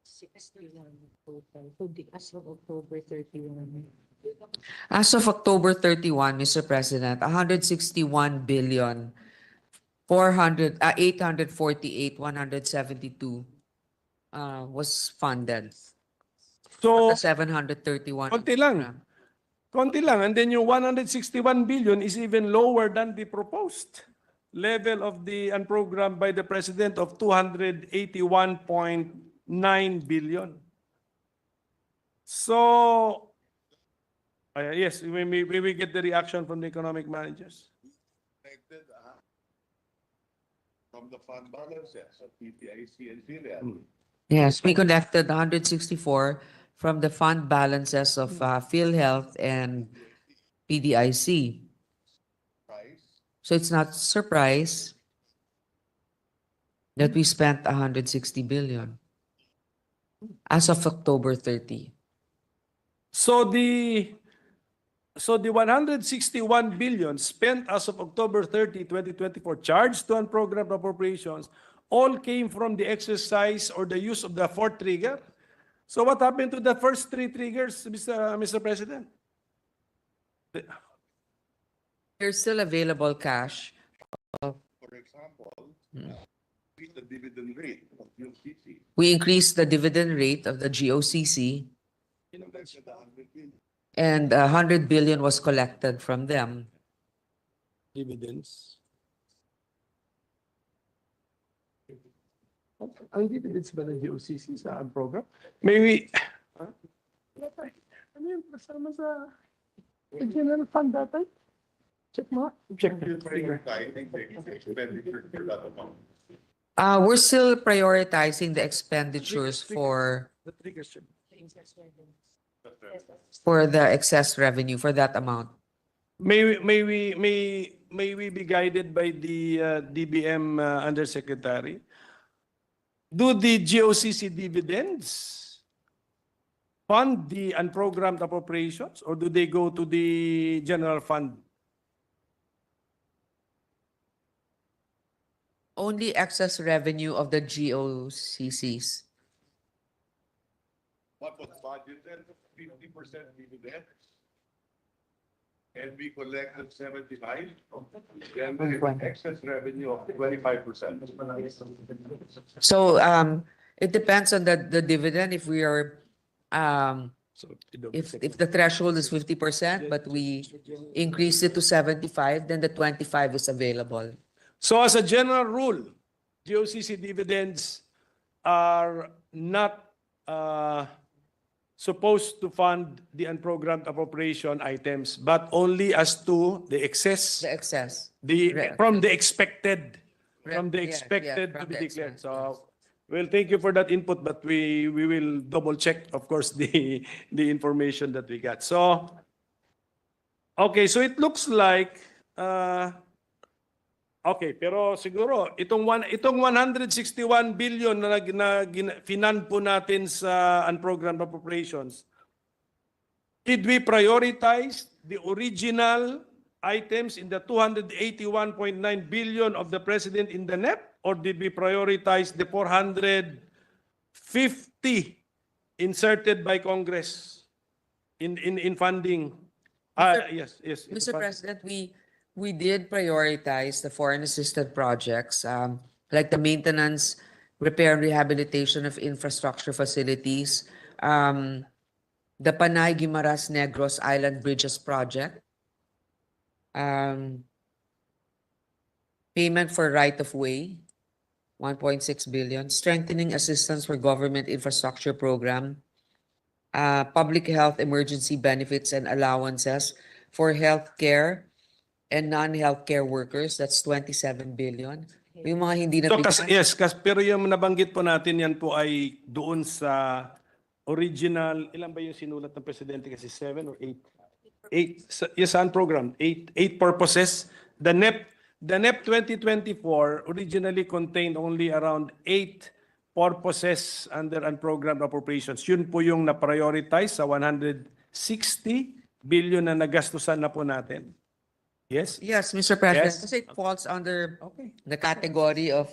S8: 61 total. So the as of October 31.
S2: As of October 31, Mr. President, 161 billion 848,172 was funded.
S3: So,
S2: 731.
S3: konti lang. Konti lang. And then yung 161 billion is even lower than the proposed level of the unprogrammed by the President of 281.9 billion. So, yes, we get the reaction from the economic managers.
S4: Connected, from the fund balances of PTIC and PhilHealth.
S2: Yes, we collected 164 from the fund balances of PhilHealth and PDIC.
S4: Price,
S2: So it's not a surprise that we spent 160 billion as of October 30.
S3: So the 161 billion spent as of October 30, 2024, charged to unprogrammed appropriations, all came from the exercise or the use of the fourth trigger. So what happened to the first three triggers, Mr. President?
S2: There's still available cash.
S4: for example, with the dividend rate of UCC,
S2: We increased the dividend rate of the GOCC
S4: connected 100 billion.
S2: and 100 billion was collected from them.
S3: Dividends. Ang dividends ba ng GOCC sa program? Maybe. Ano yung kasama sa general fund data? Check mo. Check.
S4: Prioritizing the expenditure for that amount.
S2: We're still prioritizing the expenditures for
S3: The triggers.
S2: the excess revenue for that amount.
S3: May we be guided by the DBM Undersecretary? Do the GOCC dividends fund the unprogrammed appropriations or do they go to the general fund?
S2: Only excess revenue of the GOCCs.
S4: What was budgeted, 50% dividends? And we collected 75, then the excess revenue of 25%.
S2: So it depends on the dividend. If we are
S3: So
S2: if the threshold is 50%, but we increase it to 75, then the 25 is available.
S3: So as a general rule, GOCC dividends are not supposed to fund the unprogrammed appropriation items, but only as to the excess,
S2: The excess.
S3: from the expected,
S2: Yes, yes,
S3: to
S2: from
S3: be
S2: the
S3: declared.
S2: excess,
S3: So, well, thank you for that input, but we will double check, of course, the information that we got. So, okay, so it looks like, okay, pero siguro itong 161 billion na finan po natin sa unprogrammed appropriations, did we prioritize the original items in the 281.9 billion of the President in the NEP, or did we prioritize the 450 inserted by Congress in funding? Yes.
S2: Mr. President, we did prioritize the foreign assisted projects, like the maintenance, repair, and rehabilitation of infrastructure facilities, the Panay Guimaras Negros Island Bridges project, payment for right-of-way, 1.6 billion, strengthening assistance for government infrastructure program, public health emergency benefits and allowances for healthcare and non-healthcare workers, that's 27 billion. Yung mga hindi na
S3: Pero yung nabanggit po natin, yan po ay doon sa original, ilan ba yung sinulat ng Presidente kasi 7 or 8? 8, yes, saan program? 8 purposes. The NEP the NEP 2024 originally contained only around 8 purposes under unprogrammed appropriations. Yun po yung na-prioritize sa 160 billion na nagastusan na po natin. Yes?
S2: Yes, Mr. President,
S3: Yes.
S2: kasi it falls under
S3: Okay.
S2: the category of,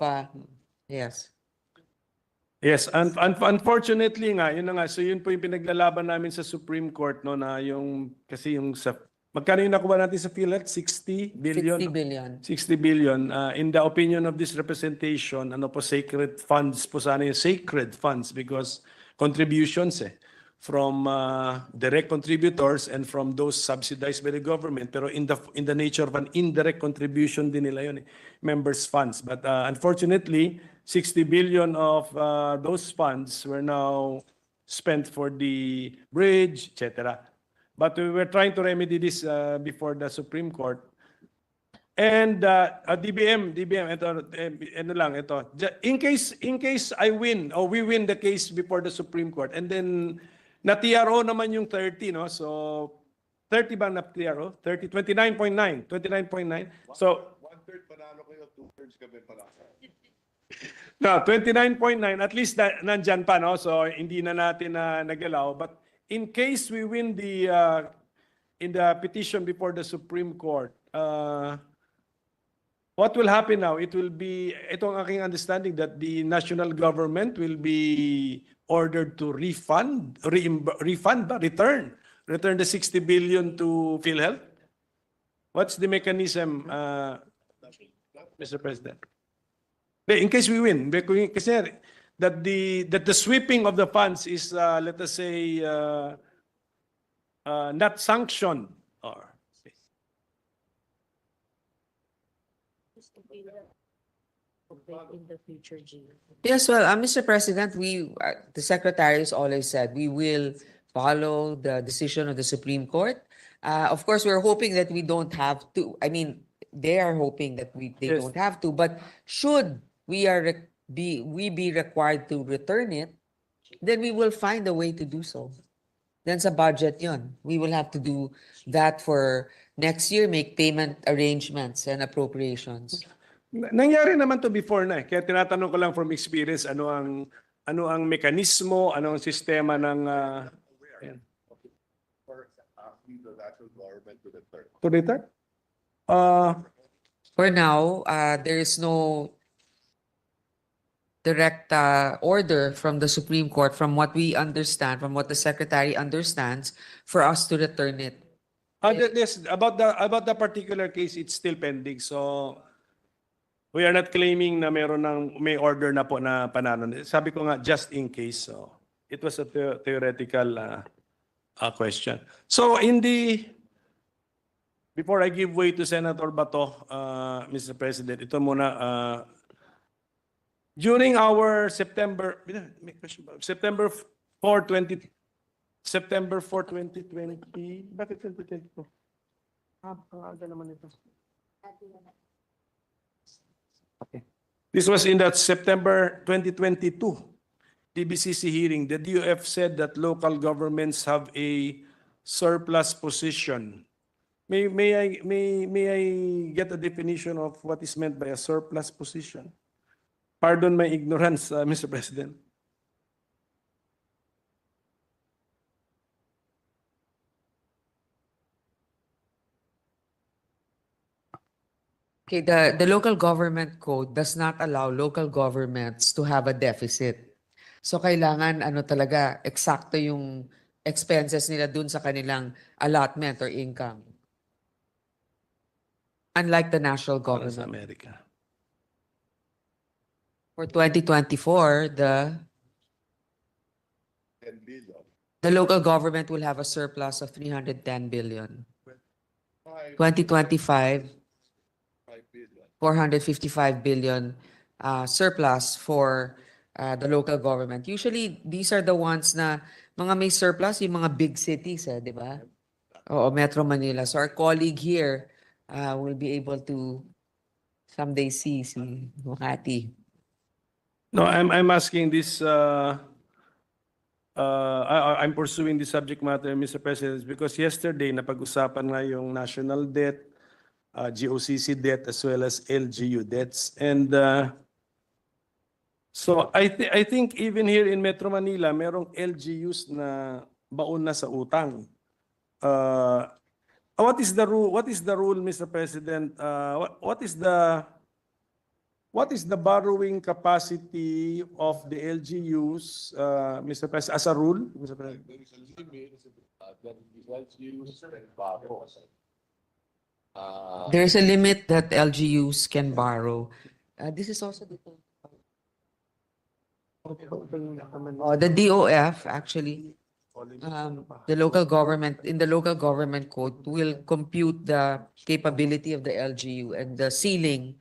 S2: yes.
S3: Yes, unfortunately nga, yun na nga. So yun po yung pinaglalaban namin sa Supreme Court, no, na yung, kasi yung sa, magkano yung nakuha natin sa PhilHealth? 60 billion?
S2: 60 billion.
S3: 60 billion. In the opinion of this representation, ano po, sacred funds po sana yung sacred funds because contributions from direct contributors and from those subsidized by the government. Pero in the nature of an indirect contribution din nila yun, members' funds. But unfortunately, 60 billion of those funds were now spent for the bridge, etc. But we were trying to remedy this before the Supreme Court. And DBM, ito, ano lang, ito. In case I win, or we win the case before the Supreme Court, and then na-TRO naman yung 30, no? So, 30 ba na-TRO? 30, 29.9. 29.9. So,
S4: One-third panalo kayo, two-thirds kami panalo.
S3: no, 29.9, at least nandyan pa, no? So, hindi na natin nagalaw. But in case we win in the petition before the Supreme Court, what will happen now? It will be, ito ang aking understanding, that the national government will be ordered to return the 60 billion to PhilHealth. What's the mechanism, Mr. President? In case we win, kasi that the sweeping of the funds is, let us say, not sanctioned, or
S8: In the future, G.
S2: Yes, well, Mr. President, the Secretary has always said we will follow the decision of the Supreme Court. Of course, we're hoping that we don't have to. I mean, they are hoping that they
S3: Yes.
S2: don't have to. But should we be required to return it, then we will find a way to do so. Then sa budget yun. We will have to do that for next year, make payment arrangements and appropriations.
S3: nangyari naman to before na eh. Kaya tinatanong ko lang from experience, ano ang mekanismo, ano ang sistema ng ayan.
S4: Or asking the national government to return.
S3: To return?
S2: For now, there is no direct order from the Supreme Court, from what we understand, from what the Secretary understands, for us to return it.
S3: Yes, about the particular case, it's still pending. So we are not claiming na may order na po na panalo. Sabi ko nga, just in case. So it was a theoretical question. So before I give way to Senator Bato, Mr. President, ito muna. During our September 4, 2020, bakit 2022? Aga naman ito. This was in that September 2022 DBCC hearing. The DOF said that local governments have a surplus position. May I get a definition of what is meant by a surplus position? Pardon my ignorance, Mr. President.
S2: Okay, the local government code does not allow local governments to have a deficit. So kailangan talaga eksakto yung expenses nila dun sa kanilang allotment or income. Unlike the national
S3: Para sa
S2: government.
S3: Amerika.
S2: For 2024,
S4: 10 billion.
S2: the local government will have a surplus of 310 billion. 2025,
S4: 5 billion.
S2: 455 billion surplus for the local government. Usually, these are the ones na mga may surplus, yung mga big cities, di ba? Oo, Metro Manila. So our colleague here will be able to someday see si Makati.
S3: No, I'm asking this. I'm pursuing this subject matter, Mr. President, because yesterday napag-usapan nga yung national debt, GOCC debt as well as LGU debts. And so I think even here in Metro Manila, merong LGUs na baon na sa utang. What is the rule? What is the rule, Mr. President? What is the borrowing capacity of the LGUs, Mr. President, as a rule, Mr. President?
S4: There is a limit that the LGUs can borrow.
S2: There's a limit that LGUs can borrow. This is also the DOF actually. The local government, in the local government code, will compute the capability of the LGU and the ceiling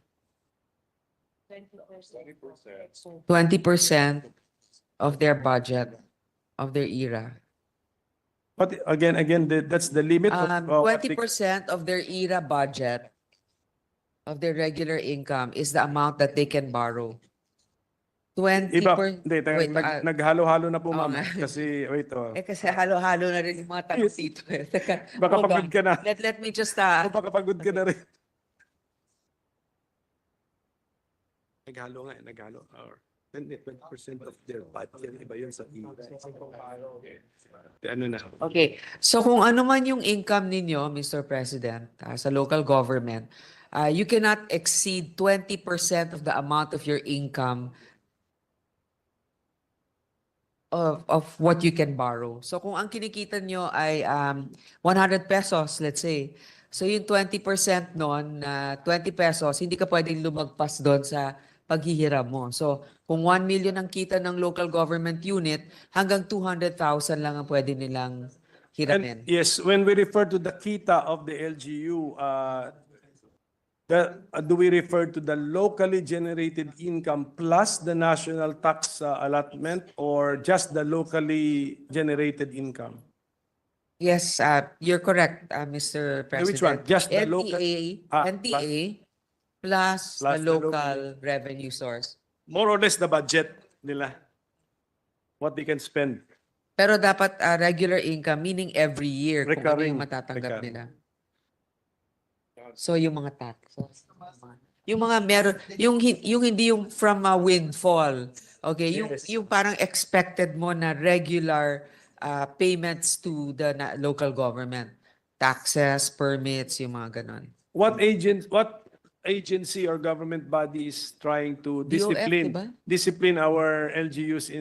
S2: 20% of their budget of their era.
S3: But again, that's the limit of
S2: 20% of their era budget of their regular income is the amount that they can borrow. 20%.
S3: Hindi, naghalo-halo na po, ma'am. Kasi, wait,
S2: Kasi halo-halo na rin yung mga tanong dito. Teka,
S3: baka
S2: hold
S3: pagod
S2: on.
S3: ka na.
S2: Let me just
S3: Baka pagod ka na rin. Naghalo nga, naghalo. Or 20% of their budget. Iba yun sa ano na.
S2: Okay. So kung ano man yung income ninyo, Mr. President, sa local government, you cannot exceed 20% of the amount of your income of what you can borrow. So kung ang kinikita nyo ay 100 pesos, let's say, so yung 20% nun, 20 pesos, hindi ka pwedeng lumagpas doon sa paghihiram mo. So kung 1 million ang kita ng local government unit, hanggang 200,000 lang ang pwede nilang hiramin.
S3: And yes, when we refer to the kita of the LGU, do we refer to the locally generated income plus the national tax allotment or just the locally generated income?
S2: Yes, you're correct, Mr. President.
S3: Which one? Just the local?
S2: NTA plus the
S3: plus the
S2: local revenue source.
S3: More or less the budget nila. What they can spend.
S2: Pero dapat regular income, meaning every year kung ano
S3: Recurring,
S2: yung matatanggap
S3: recurring.
S2: nila. So yung mga taxes. Yung mga meron, yung hindi yung from a windfall. Okay,
S3: Yes.
S2: yung parang expected mo na regular payments to the local government. Taxes, permits, yung mga ganon.
S3: What agency or government body is trying to
S2: diba?
S3: discipline our LGUs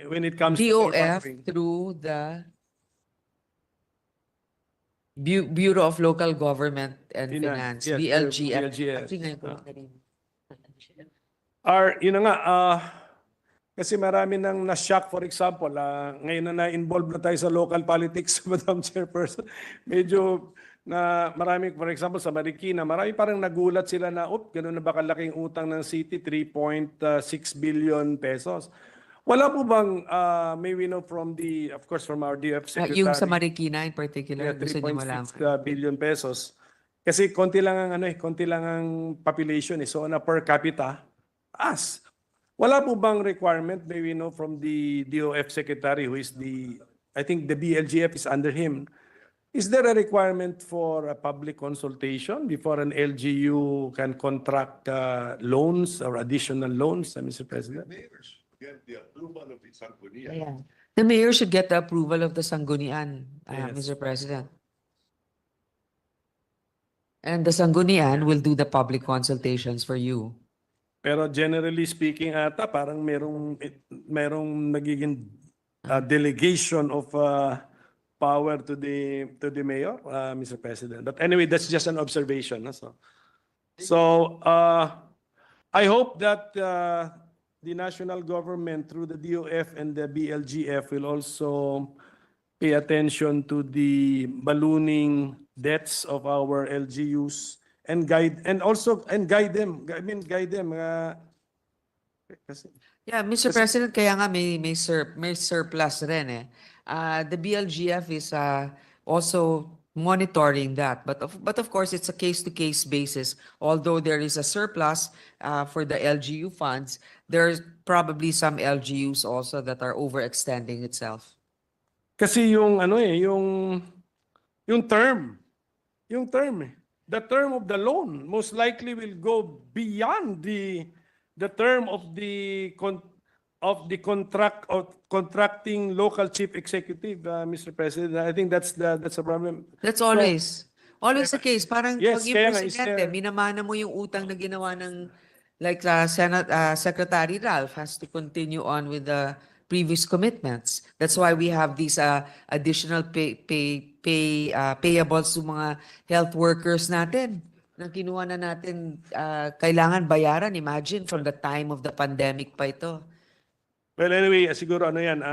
S3: when it comes to
S2: DOF
S3: borrowing?
S2: through the Bureau of Local Government and Finance,
S3: yes,
S2: BLGF.
S3: BLGF.
S2: Actually, ngayon ko lang rin.
S3: Yun na nga, kasi marami nang na-shock, for example, ngayon na na-involve na tayo sa local politics, Madam Chairperson, medyo na marami, for example, sa Marikina, marami parang nagulat sila na, gano'n na ba kalaking utang ng city, 3.6 billion pesos. Wala po bang, may we know from of course, from our DF Secretary.
S2: Yung sa Marikina in particular, gusto niyo malaman.
S3: 3.6 billion pesos. Kasi konti lang ang population So on a per capita, wala po bang requirement, may we know from the DOF Secretary who is I think the BLGF is under him. Is there a requirement for a public consultation before an LGU can contract loans or additional loans, Mr. President?
S4: Mayors get the approval of the Sanggunian.
S2: The mayor should get the approval of the Sanggunian,
S3: Yes.
S2: Mr. President. And the Sanggunian will do the public consultations for you.
S3: Pero generally speaking ata parang merong nagiging delegation of power to the mayor, Mr. President. But anyway, that's just an observation. So I hope that the national government through the DOF and the BLGF will also pay attention to the ballooning debts of our LGUs and guide them. I mean, guide them.
S2: Yeah, Mr. President, kaya nga may surplus rin eh. The BLGF is also monitoring that, but of course it's a case-to-case basis. Although there is a surplus for the LGU funds, there's probably some LGUs also that are overextending itself.
S3: Kasi yung term. the term of the loan most likely will go beyond the term of the contracting local chief executive, Mr. President. I think that's a problem.
S2: That's always the case. Parang
S3: Yes,
S2: pag yung
S3: kaya nga, is
S2: presidente,
S3: there-
S2: minamana mo yung utang na ginawa ng like Secretary Ralph has to continue on with the previous commitments. That's why we have these additional payables to mga health workers natin na kinuha na natin kailangan bayaran. Imagine from the time of the pandemic pa ito.
S3: Well, anyway, siguro ano yan,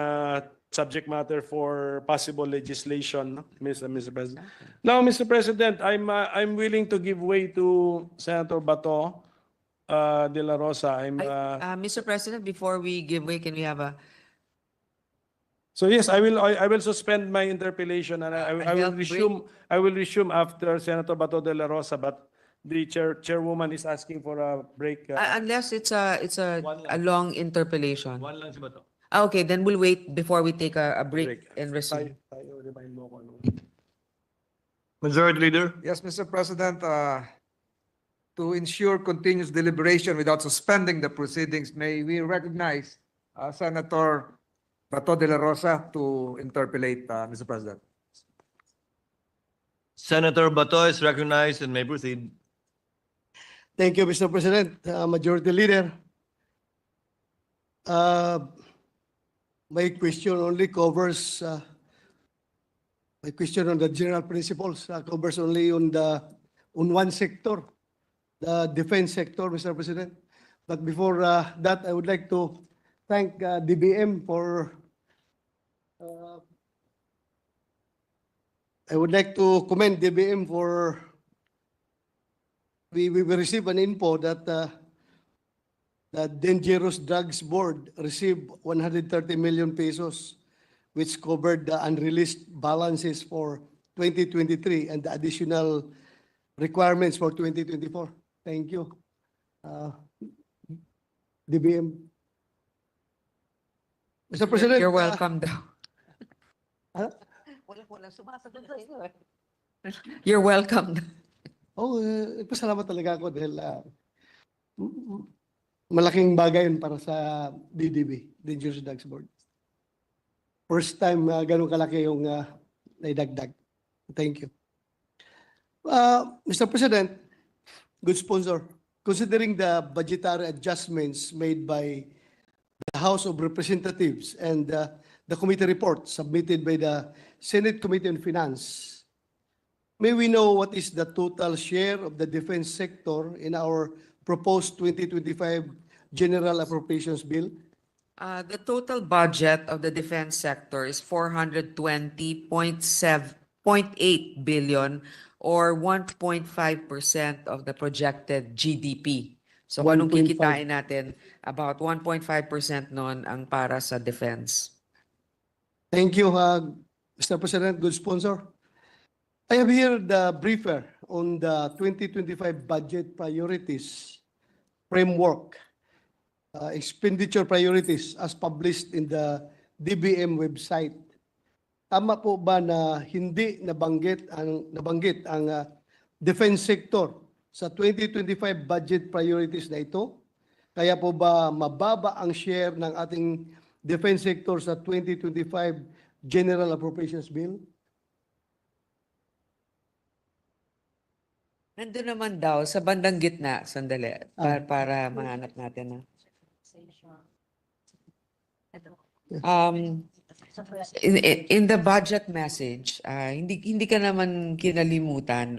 S3: subject matter for possible legislation, no? Mr. President. Now, Mr. President, I'm willing to give way to Senator Bato de la Rosa.
S2: Mr. President, before we give way, can we have a
S3: So yes, I will suspend my interpellation and I will
S2: health break?
S3: resume after Senator Bato de la Rosa, but the chairwoman is asking for a break.
S2: unless it's a
S1: One
S2: a
S1: lang.
S2: long interpellation?
S1: One lang si Bato.
S2: Okay, then we'll wait before we take a break and resume.
S3: Tayo, remind mo ko ano.
S1: Majority Leader?
S9: Yes, Mr. President, to ensure continuous deliberation without suspending the proceedings, may we recognize Senator Bato de la Rosa to interpellate, Mr. President.
S1: Senator Bato is recognized and may proceed.
S10: Thank you, Mr. President. Majority Leader. My question only covers, my question on the general principles covers only on one sector, the defense sector, Mr. President. But before that, I would like to thank DBM for, I would like to commend DBM for, we received an info that the Dangerous Drugs Board received 130 million pesos, which covered the unreleased balances for 2023 and the additional requirements for 2024. Thank you. DBM. Mr. President.
S2: You're welcome daw. You're welcome.
S10: Pasalamat talaga ako dahil malaking bagay yun para sa DDB, Dangerous Drugs Board. First time ganun kalaki yung naidagdag. Thank you. Mr. President, good sponsor, considering the budgetary adjustments made by the House of Representatives and the committee report submitted by the Senate Committee on Finance, may we know what is the total share of the defense sector in our proposed 2025 General Appropriations Bill?
S2: The total budget of the defense sector is 420.8 billion or 1.5% of the projected GDP. So anong
S10: 1.5.
S2: kikitain natin? About 1.5% nun ang para sa defense.
S10: Thank you, Mr. President, good sponsor. I have here the briefer on the 2025 budget priorities framework, expenditure priorities as published in the DBM website. Tama po ba na hindi nabanggit ang defense sector sa 2025 budget priorities na ito? Kaya po ba mababa ang share ng ating defense sector sa 2025 General Appropriations Bill?
S2: Nandun naman daw sa bandang gitna, sandali, para mahanap natin. In the budget message, hindi ka naman kinalimutan,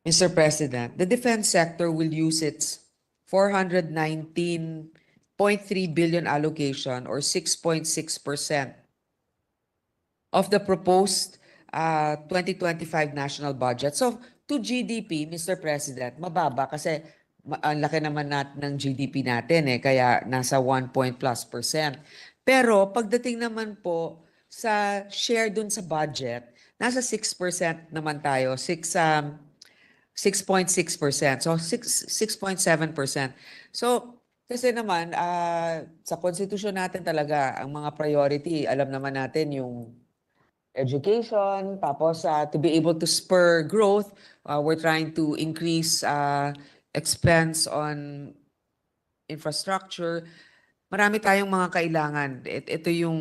S2: Mr. President, the defense sector will use its 419.3 billion allocation or 6.6% of the proposed 2025 national budget. So, to GDP, Mr. President, mababa kasi ang laki naman ng GDP natin kaya nasa 1 point plus %. Pero pagdating naman po sa share dun sa budget, nasa 6% naman tayo, 6.6%. So 6.7%. So kasi naman sa konstitusyon natin talaga ang mga priority, alam naman natin yung education, tapos to be able to spur growth, we're trying to increase expense on infrastructure. Marami tayong mga kailangan. Ito yung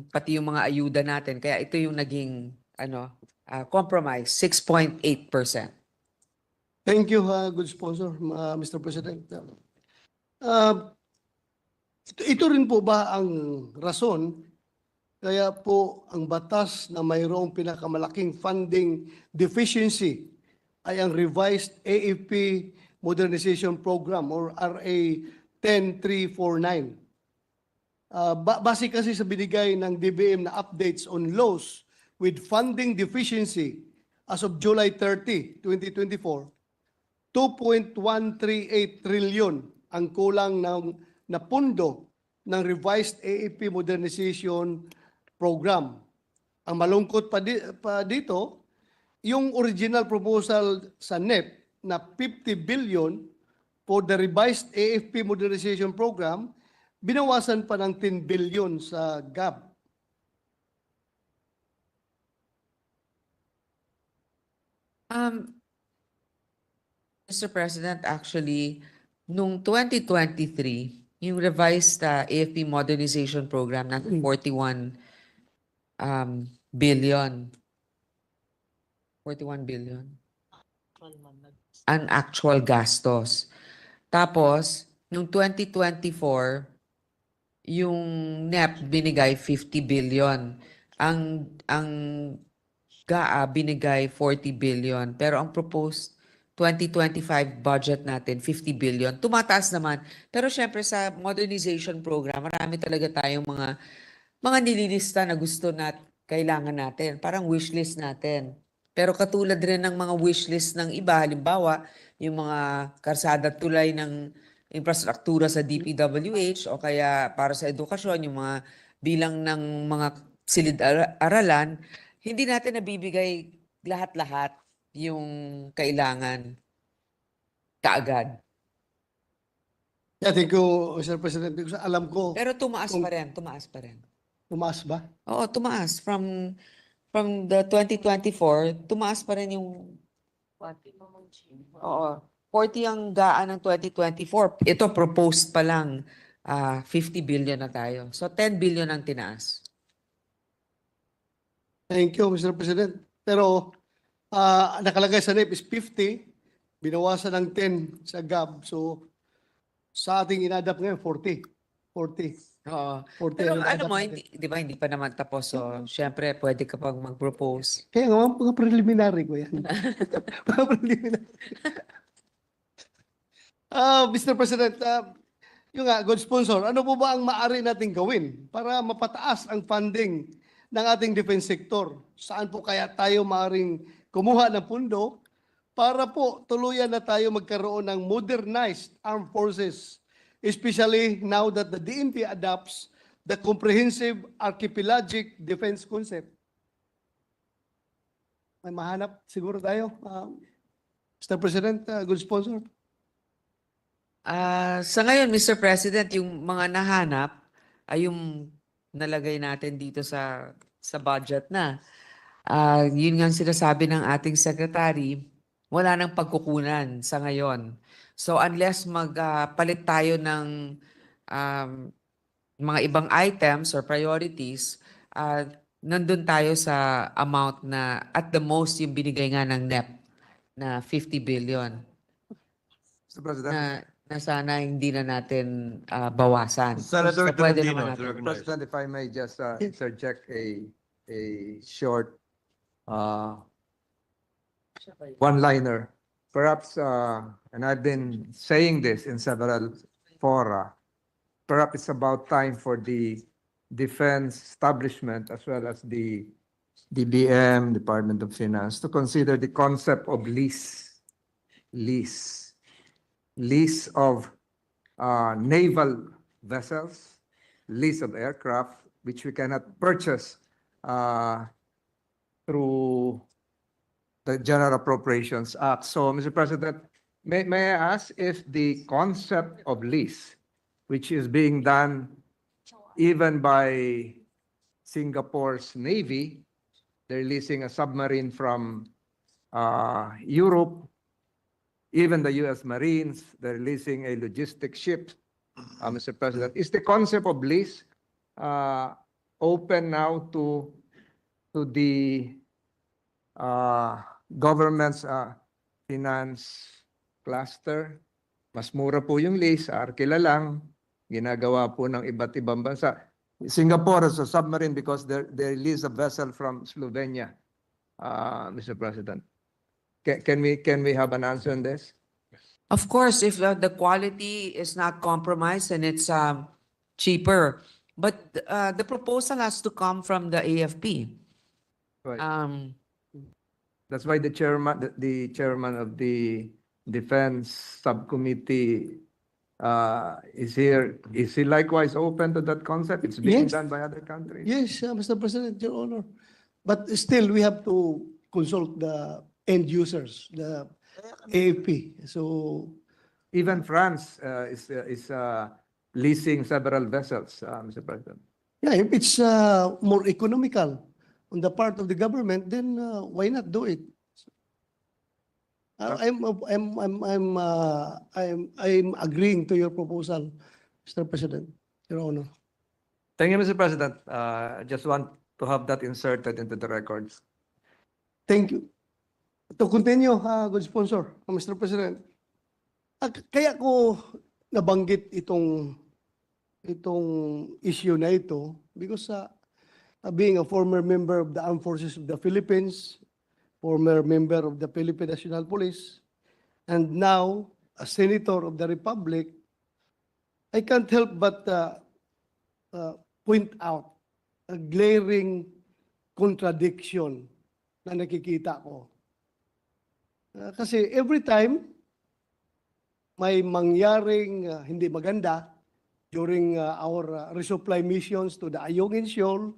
S2: pati yung mga ayuda natin. Kaya ito yung naging compromise, 6.8%.
S10: Thank you, good sponsor, Mr. President. Ito rin po ba ang rason kaya po ang batas na mayroong pinakamalaking funding deficiency ay ang revised AFP Modernization Program or RA 10349? Base kasi sa binigay ng DBM na updates on laws with funding deficiency as of July 30, 2024, 2.138 trillion ang kulang na pondo ng revised AFP Modernization Program. Ang malungkot pa dito, yung original proposal sa NEP na 50 billion for the revised AFP Modernization Program, binawasan pa ng 10 billion sa GAB.
S2: Mr. President, actually, nung 2023, yung revised AFP Modernization Program na 41 billion. 41 billion. Ang actual gastos. Tapos, nung 2024, yung NEP binigay 50 billion. Ang GAA binigay 40 billion. Pero ang proposed 2025 budget natin, 50 billion. Tumataas naman. Pero syempre sa modernization program, marami talaga tayong mga nililista na gusto kailangan natin. Parang wishlist natin. Pero katulad rin ng mga wishlist ng iba, halimbawa, yung mga karsada tulay ng infrastruktura sa DPWH o kaya para sa edukasyon, yung mga bilang ng mga silid-aralan, hindi natin nabibigay lahat-lahat yung kailangan kaagad.
S10: Yeah, thank you, Mr. President. Because alam ko,
S2: Pero tumaas
S10: Kung-
S2: pa rin, tumaas pa rin.
S10: tumaas ba?
S2: Oo, tumaas. From the 2024, tumaas pa rin yung... Oo. 40 ang GAA ng 2024. Ito, proposed pa lang. 50 billion na tayo. So, 10 billion ang tinaas.
S10: Thank you, Mr. President. Pero nakalagay sa NEP is 50, binawasan ng 10 sa GAB. So, sa ating inadapt ngayon, 40. 40.
S2: Oo.
S10: 40
S2: Pero
S10: ang
S2: ano
S10: inadapt
S2: mo,
S10: natin.
S2: di ba, hindi pa naman tapos. So, syempre, pwede ka pang mag-propose.
S10: Kaya nga, mga preliminary ko yan. Mga preliminary. Mr. President, yung nga, good sponsor, ano po ba ang maaari nating gawin para mapataas ang funding ng ating defense sector? Saan po kaya tayo maaaring kumuha ng pundo para po tuluyan na tayo magkaroon ng modernized armed forces, especially now that the DNP adopts the comprehensive archipelagic defense concept? May mahanap siguro tayo, Mr. President, good sponsor.
S2: Sa ngayon, Mr. President, yung mga nahanap ay yung nalagay natin dito sa budget na. Yun nga ang sinasabi ng ating secretary, wala nang pagkukunan sa ngayon. So unless magpalit tayo ng mga ibang items or priorities, nandun tayo sa amount na at the most yung binigay nga ng NEP na 50 billion.
S9: Mr. President.
S2: Na sana hindi na natin bawasan.
S1: Senator
S2: So, pwede
S1: Tolentino,
S2: naman natin.
S1: recognized.
S9: President, if I may just interject a short one-liner. Perhaps, and I've been saying this in several fora, perhaps it's about time for the defense establishment as well as the DBM, Department of Finance, to consider the concept of lease of naval vessels, lease of aircraft, which we cannot purchase through the General Appropriations Act. So, Mr. President, may I ask if the concept of lease, which is being done even by Singapore's Navy, They're leasing a submarine from Europe, even the U.S. Marines. They're leasing a logistic ship, Mr. President. Is the concept of lease open now to the government's finance cluster? Mas mura po yung lease, arkila lang, ginagawa po ng iba't ibang bansa. Singapore is a submarine because they lease a vessel from Slovenia, Mr. President. Can we have an answer on this?
S2: Of course, if the quality is not compromised and it's cheaper, but the proposal has to come from the AFP.
S9: Right.
S2: That's
S9: why the chairman of the Defense Subcommittee is here. Is he likewise open to that concept? It's being
S10: Yes.
S9: done by other countries.
S10: Yes, Mr. President, Your Honor. But still, we have to consult the end users, the AFP. So,
S9: Even France is leasing several vessels, Mr. President.
S10: yeah, if it's more economical on the part of the government, then why not do it? I'm agreeing to your proposal, Mr. President, Your Honor.
S9: Thank you, Mr. President. I just want to have that inserted into the records.
S10: Thank you. To continue, good sponsor, Mr. President. Kaya ko nabanggit itong issue na ito because being a former member of the Armed Forces of the Philippines, former member of the Philippine National Police, and now a senator of the Republic, I can't help but point out a glaring contradiction na nakikita ko. Kasi every time may mangyaring hindi maganda during our resupply missions to the Ayungin Shoal,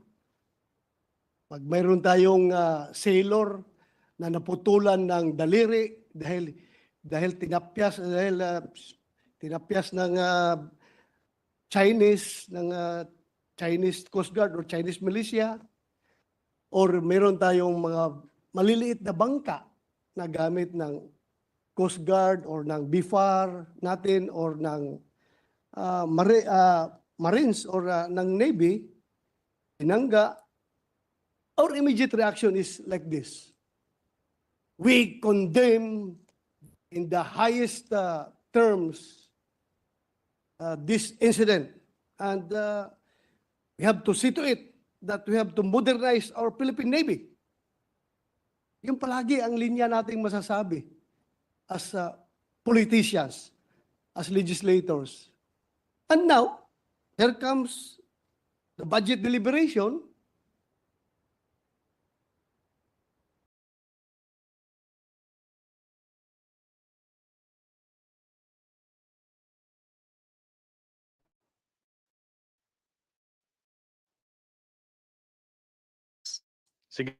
S10: pag mayroon tayong sailor na naputulan ng daliri dahil tinapyas ng Chinese Coast Guard or Chinese militia, or meron tayong mga maliliit na bangka na gamit ng Coast Guard or ng BIFAR natin or ng Marines or ng Navy, tinangga, our immediate reaction is like this. We condemn in the highest terms this incident, and we have to see to it that we have to modernize our Philippine Navy. Yung palagi ang linya nating masasabi as politicians, as legislators. And now, here comes the budget deliberation.
S3: Sige.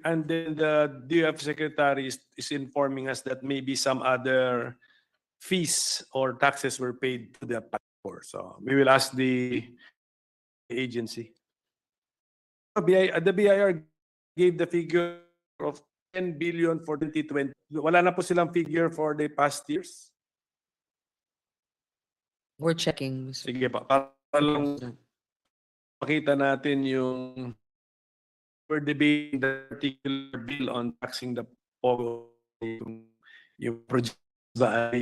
S3: And then the DF secretary is informing us that maybe some other fees or taxes were paid to the passport. So we will ask the agency. The BIR gave the figure of 10 billion for 2020. Wala na po silang figure for the past years.
S2: we're checking. Mr.
S3: Sige pa, para lang
S2: President.
S3: makita natin yung we're debating the particular bill on taxing the pogo, yung project ba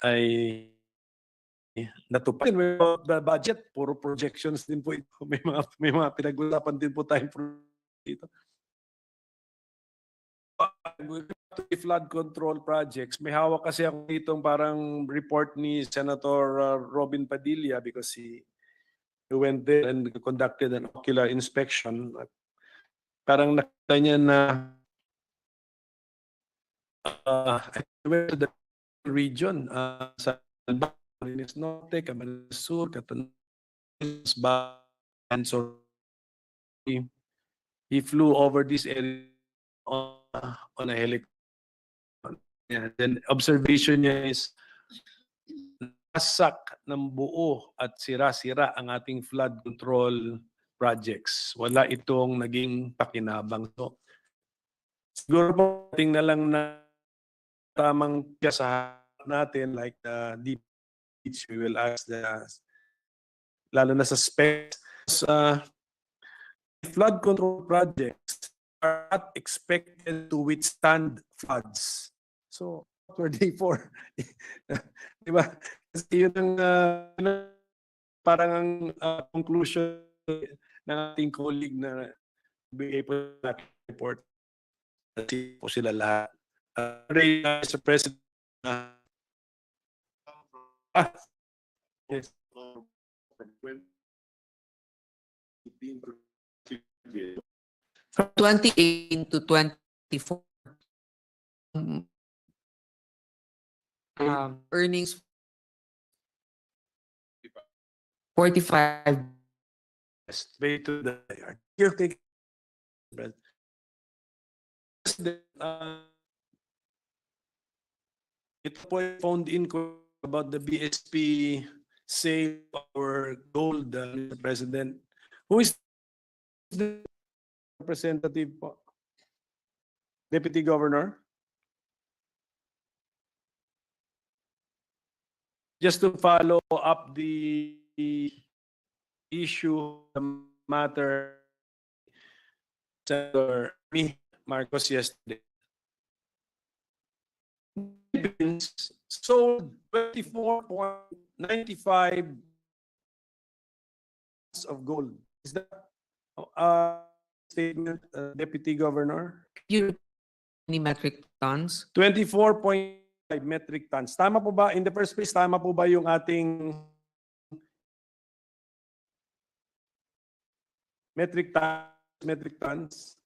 S3: ay natupad. The budget, puro projections din po ito. May mga pinag-usapan din po tayong dito. Flood control projects, may hawak kasi ako itong parang report ni Senator Robin Padilla because he went there and conducted an ocular inspection. Parang nakita niya na went to the region sa Camarines Norte, Camarines Sur, Catanduanes, and so he flew over this area on a helicopter. Yeah, then observation niya is nasak ng buo at sira-sira ang ating flood control projects. Wala itong naging pakinabang. So, siguro po ating na lang na tamang sa natin like the DPH, we will ask the lalo na sa specs flood control projects are not expected to withstand floods. So, what were they for? Di ba? Kasi yun ang parang ang conclusion ng ating colleague na bigay po sa report. Kasi po sila lahat. Mr. President. Yes.
S2: 2018 to 24. Earnings 45.
S3: Way to the okay. Ito po yung phoned in ko about the BSP sale or gold, Mr. President. Who is the representative po? Deputy Governor? Just to follow up the issue, the matter, Senator Marcos yesterday. Sold 24.95 of gold. Is that statement, Deputy Governor?
S2: Any metric tons?
S3: 24.5 metric tons. Tama po ba? In the first place, tama po ba yung ating metric tons?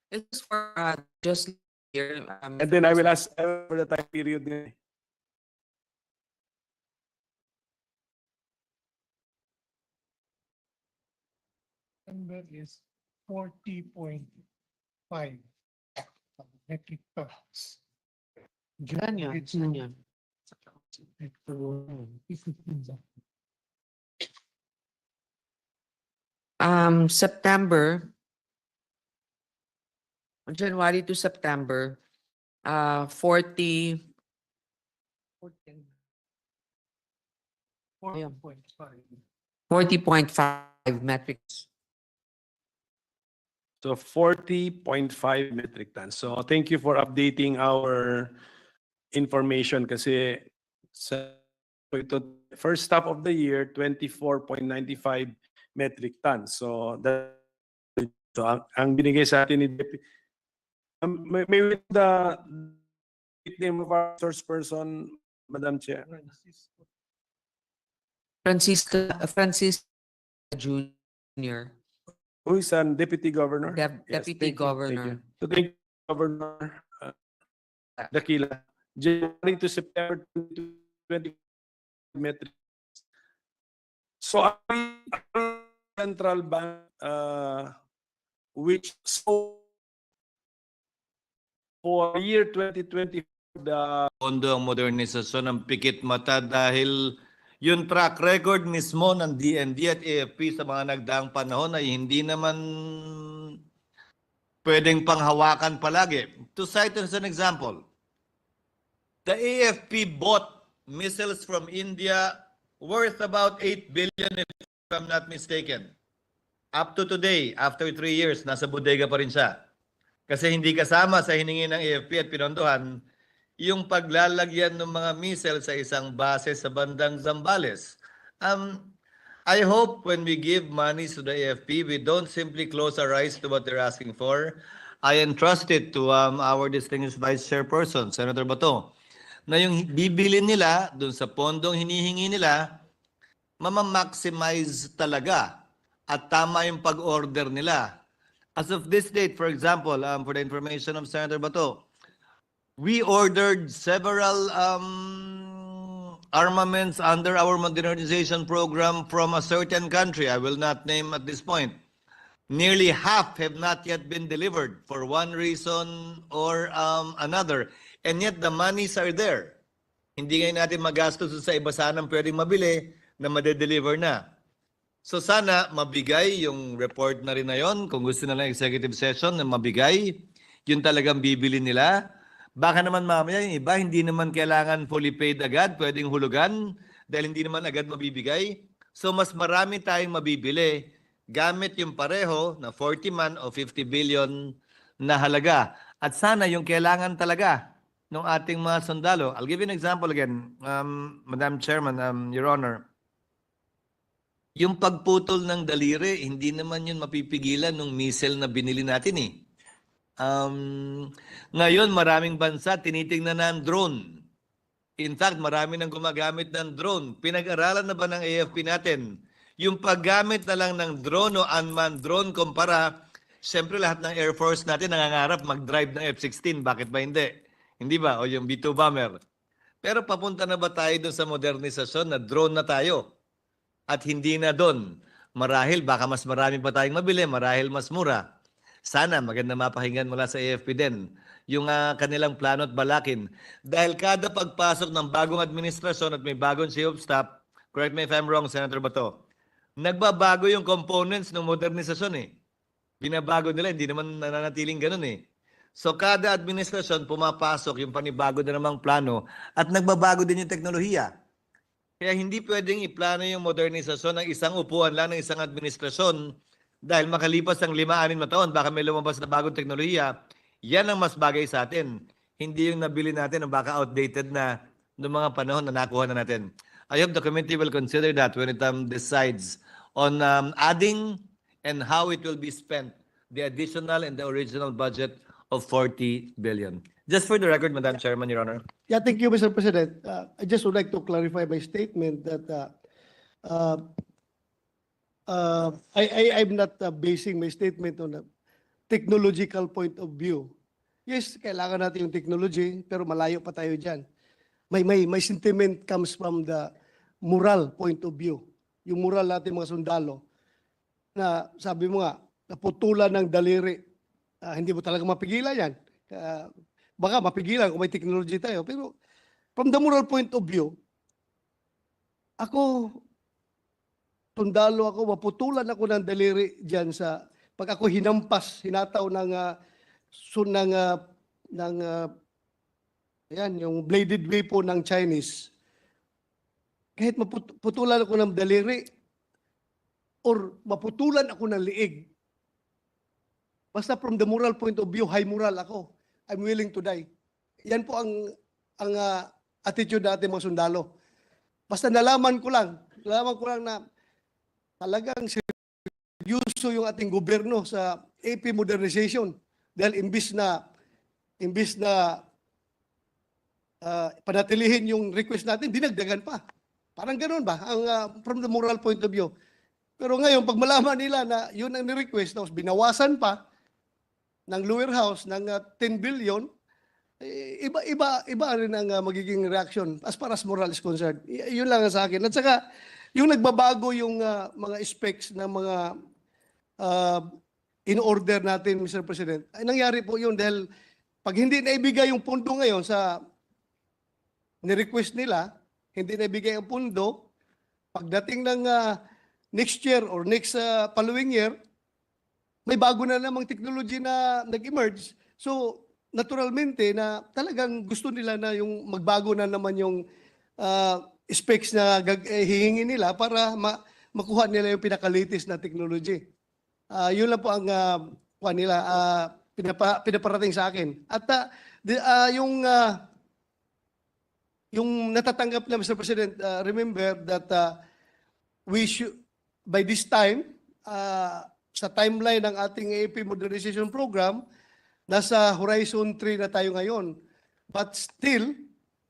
S2: It's for just here.
S3: And then I will ask for the time period.
S4: Number is 40.5 metric tons.
S2: Yan yan. Yan yan. September, January to September, 40. 40.5 metrics.
S3: So 40.5 metric tons. So thank you for updating our information kasi sa ito, first half of the year, 24.95 metric tons. So ang binigay sa atin ni Deputy, may the name of our source person, Madam Chair.
S2: Francisco Jr.
S3: Who is Deputy Governor? Yes,
S2: Deputy
S3: thank you, thank you.
S2: Governor.
S3: So thank you, Governor Dakila. January to September 2020 metric. So ang central bank which so for year 2020 the
S1: Pondo ang modernisasyon ng pikit mata dahil yung track record mismo ng DND at AFP sa mga nagdaang panahon ay hindi naman pwedeng panghawakan palagi. To cite as an example, the AFP bought missiles from India worth about 8 billion if I'm not mistaken. Up to today, after 3 years, nasa bodega pa rin siya. Kasi hindi kasama sa hiningi ng AFP at pinondohan yung paglalagyan ng mga missile sa isang base sa bandang Zambales. I hope when we give money to the AFP, we don't simply close our eyes to what they're asking for. I entrust it to our distinguished Vice Chairperson, Senator Bato, na yung bibili nila dun sa pondong hinihingi nila, mamamaximize talaga at tama yung pag-order nila. As of this date, for example, for the information of Senator Bato, we ordered several armaments under our modernization program from a certain country. I will not name at this point. Nearly half have not yet been delivered for one reason or another. And yet the monies are there. Hindi ngayon natin magastos sa iba sanang pwedeng mabili na madedeliver na. So sana mabigay yung report na rin na yon. Kung gusto nila executive session na mabigay, yun talagang bibili nila. Baka naman mamaya yung iba, hindi naman kailangan fully paid agad, pwedeng hulugan dahil hindi naman agad mabibigay. So mas marami tayong mabibili gamit yung pareho na 40 man o 50 billion na halaga. At sana yung kailangan talaga ng ating mga sundalo. I'll give you an example again, Madam Chairman, Your Honor. Yung pagputol ng daliri, hindi naman yun mapipigilan ng missile na binili natin eh. Ngayon, maraming bansa tinitingnan na ang drone. In fact, marami nang gumagamit ng drone. Pinag-aralan na ba ng AFP natin? Yung paggamit na lang ng drone o unmanned drone kumpara, siyempre lahat ng Air Force natin nangangarap mag-drive ng F-16. Bakit ba hindi? Hindi ba? O yung B-2 bomber. Pero papunta na ba tayo doon sa modernisasyon na drone na tayo? At hindi na doon. Marahil, baka mas marami pa tayong mabili, marahil mas mura. Sana maganda mapakinggan mula sa AFP din yung kanilang plano at balakin. Dahil kada pagpasok ng bagong administrasyon at may bagong chief of staff, correct me if I'm wrong, Senator Bato, nagbabago yung components ng modernisasyon eh. Binabago nila, hindi naman nananatiling ganun eh. So kada administrasyon pumapasok yung panibago na namang plano at nagbabago din yung teknolohiya. Kaya hindi pwedeng iplano yung modernisasyon ng isang upuan lang ng isang administrasyon dahil makalipas ang 5-6 na taon, baka may lumabas na bagong teknolohiya, yan ang mas bagay sa atin. Hindi yung nabili natin ang baka outdated na noong mga panahon na nakuha na natin. I hope the committee will consider that when it decides on adding and how it will be spent, the additional and the original budget of 40 billion. Just for the record, Madam Chairman, Your Honor.
S10: Yeah, thank you, Mr. President. I just would like to clarify my statement that I'm not basing my statement on a technological point of view. Yes, kailangan natin yung technology, pero malayo pa tayo dyan. May sentiment comes from the moral point of view. Yung moral natin mga sundalo, na sabi mo nga, naputulan ng daliri, hindi mo talaga mapigilan yan. Baka mapigilan kung may technology tayo. Pero from the moral point of view, ako, sundalo ako, maputulan ako ng daliri dyan sa, pag ako hinampas, hinataw ng, yan, yung bladed weapon ng Chinese, kahit maputulan ako ng daliri, or maputulan ako ng liig, basta from the moral point of view, high moral ako. I'm willing to die. Yan po ang attitude natin mga sundalo. Basta nalaman ko lang na talagang seryoso yung ating gobyerno sa AFP Modernization. Dahil imbis na panatilihin yung request natin, dinagdagan pa. Parang ganun ba? From the moral point of view. Pero ngayon, pag malaman nila na yun ang ni-request, tapos binawasan pa ng lower house ng 10 billion, iba rin ang magiging reaction as far as moral is concerned. Yun lang sa akin. At saka, yung nagbabago yung mga specs ng mga in-order natin, Mr. President, ay nangyari po yun dahil pag hindi naibigay yung pondo ngayon sa ni-request nila, hindi naibigay ang pondo, pagdating ng next year or next following year, may bago na namang technology na nag-emerge. So, naturalmente na talagang gusto nila na yung magbago na naman yung specs na hihingi nila para makuha nila yung pinaka-latest na technology. Yun lang po ang pinaparating sa akin. At yung natatanggap na, Mr. President, remember that we should, by this time, sa timeline ng ating AFP Modernization Program, nasa Horizon 3 na tayo ngayon. But still,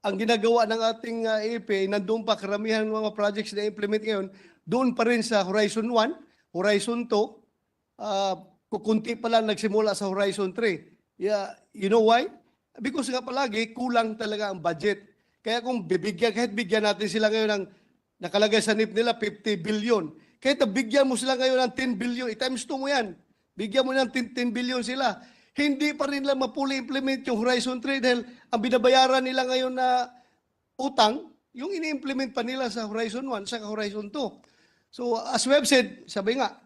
S10: ang ginagawa ng ating AFP, nandun pa karamihan ng mga projects na implement ngayon, doon pa rin sa Horizon 1, Horizon 2, kukunti pa lang nagsimula sa Horizon 3. Yeah, you know why? Because nga palagi, kulang talaga ang budget. Kaya kung kahit bigyan natin sila ngayon ng nakalagay sa NIP nila 50 billion, kahit bigyan mo sila ngayon ng 10 billion, i-times 2 mo yan. Bigyan mo ng 10 billion sila. Hindi pa rin lang mapuli implement yung Horizon 3 dahil ang binabayaran nila ngayon na utang, yung ini-implement pa nila sa Horizon 1 sa Horizon 2. So as we have said, sabi nga,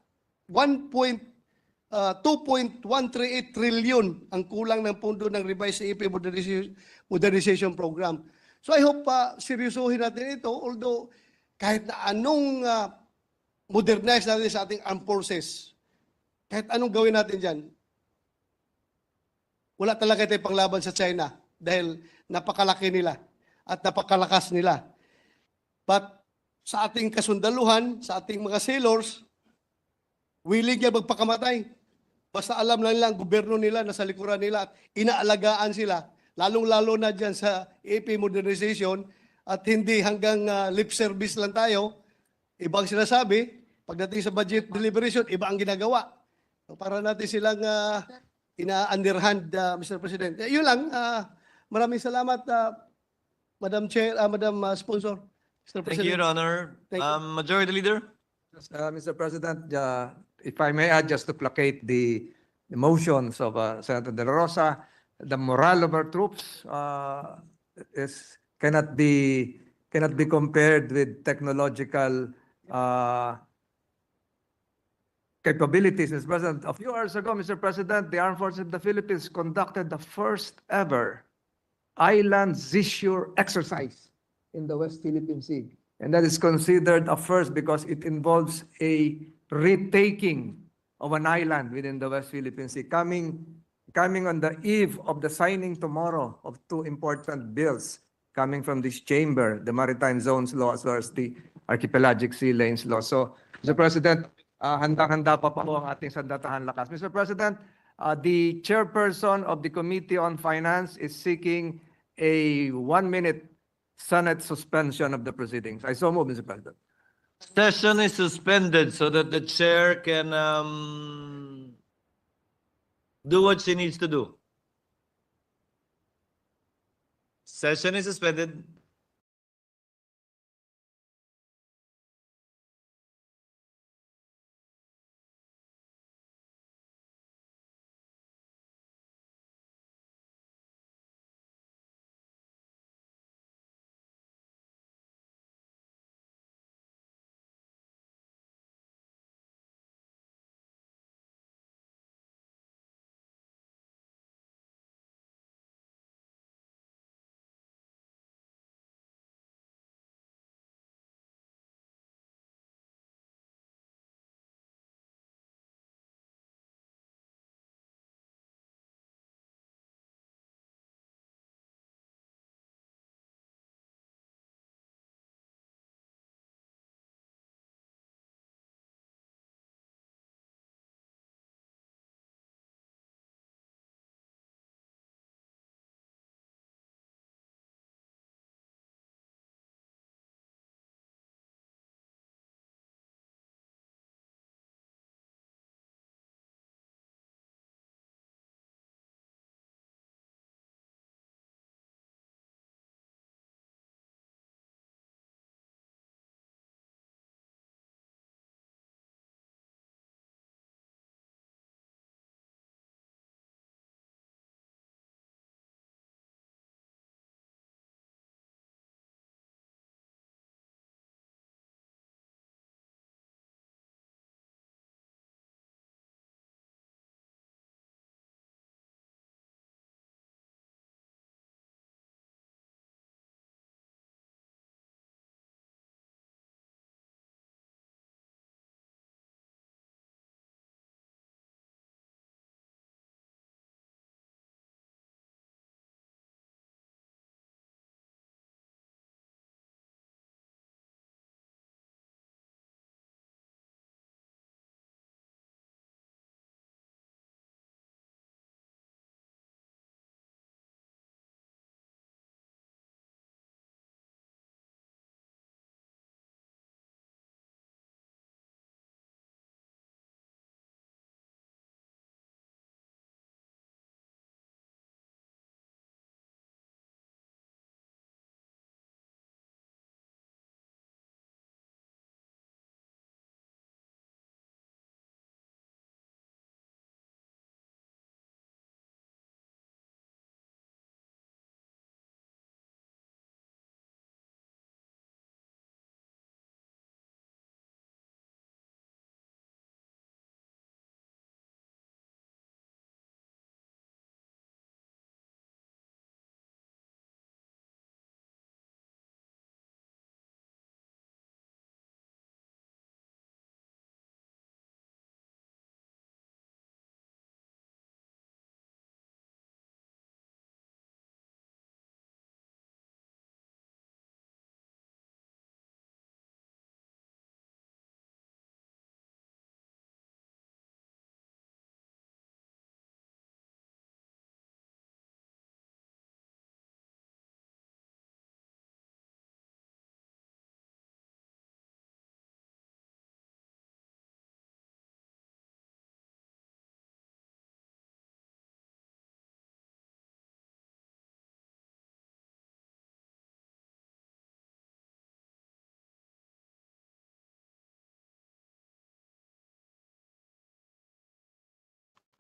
S10: 2.138 trillion ang kulang ng pondo ng revised AFP Modernization Program. So I hope seryosohin natin ito, although kahit na anong modernize natin sa ating armed forces, kahit anong gawin natin dyan, wala talaga tayong panglaban sa China dahil napakalaki nila at napakalakas nila. But sa ating kasundaluhan, sa ating mga sailors, willing yan magpakamatay. Basta alam lang nila ang gobyerno nila, nasa likuran nila at inaalagaan sila, lalong-lalo na dyan sa AFP Modernization at hindi hanggang lip service lang tayo. Ibang sinasabi, pagdating sa budget deliberation, iba ang ginagawa. So, para natin silang ina-underhand, Mr. President. Yun lang. Maraming salamat, Madam Chair, Madam Sponsor. Mr.
S1: Thank you,
S10: President.
S1: Your Honor.
S10: Thank you.
S1: Majority Leader?
S9: Mr. President, if I may add, just to placate the motions of Senator De La Rosa, the morale of our troops cannot be compared with technological capabilities. Mr. President, a few hours ago, Mr. President, the Armed Forces of the Philippines conducted the first ever island seizure exercise in the West Philippine Sea. And that is considered a first because it involves a retaking of an island within the West Philippine Sea, coming on the eve of the signing tomorrow of two important bills coming from this chamber, the Maritime Zones Law as well as the Archipelagic Sea Lanes Law. So, Mr. President, handang-handa pa po ang ating sandatahan lakas. Mr. President, the chairperson of the Committee on Finance is seeking a 1-minute Senate suspension of the proceedings. I so move, Mr. President.
S1: Session is suspended so that the chair can do what she needs to do. Session is suspended.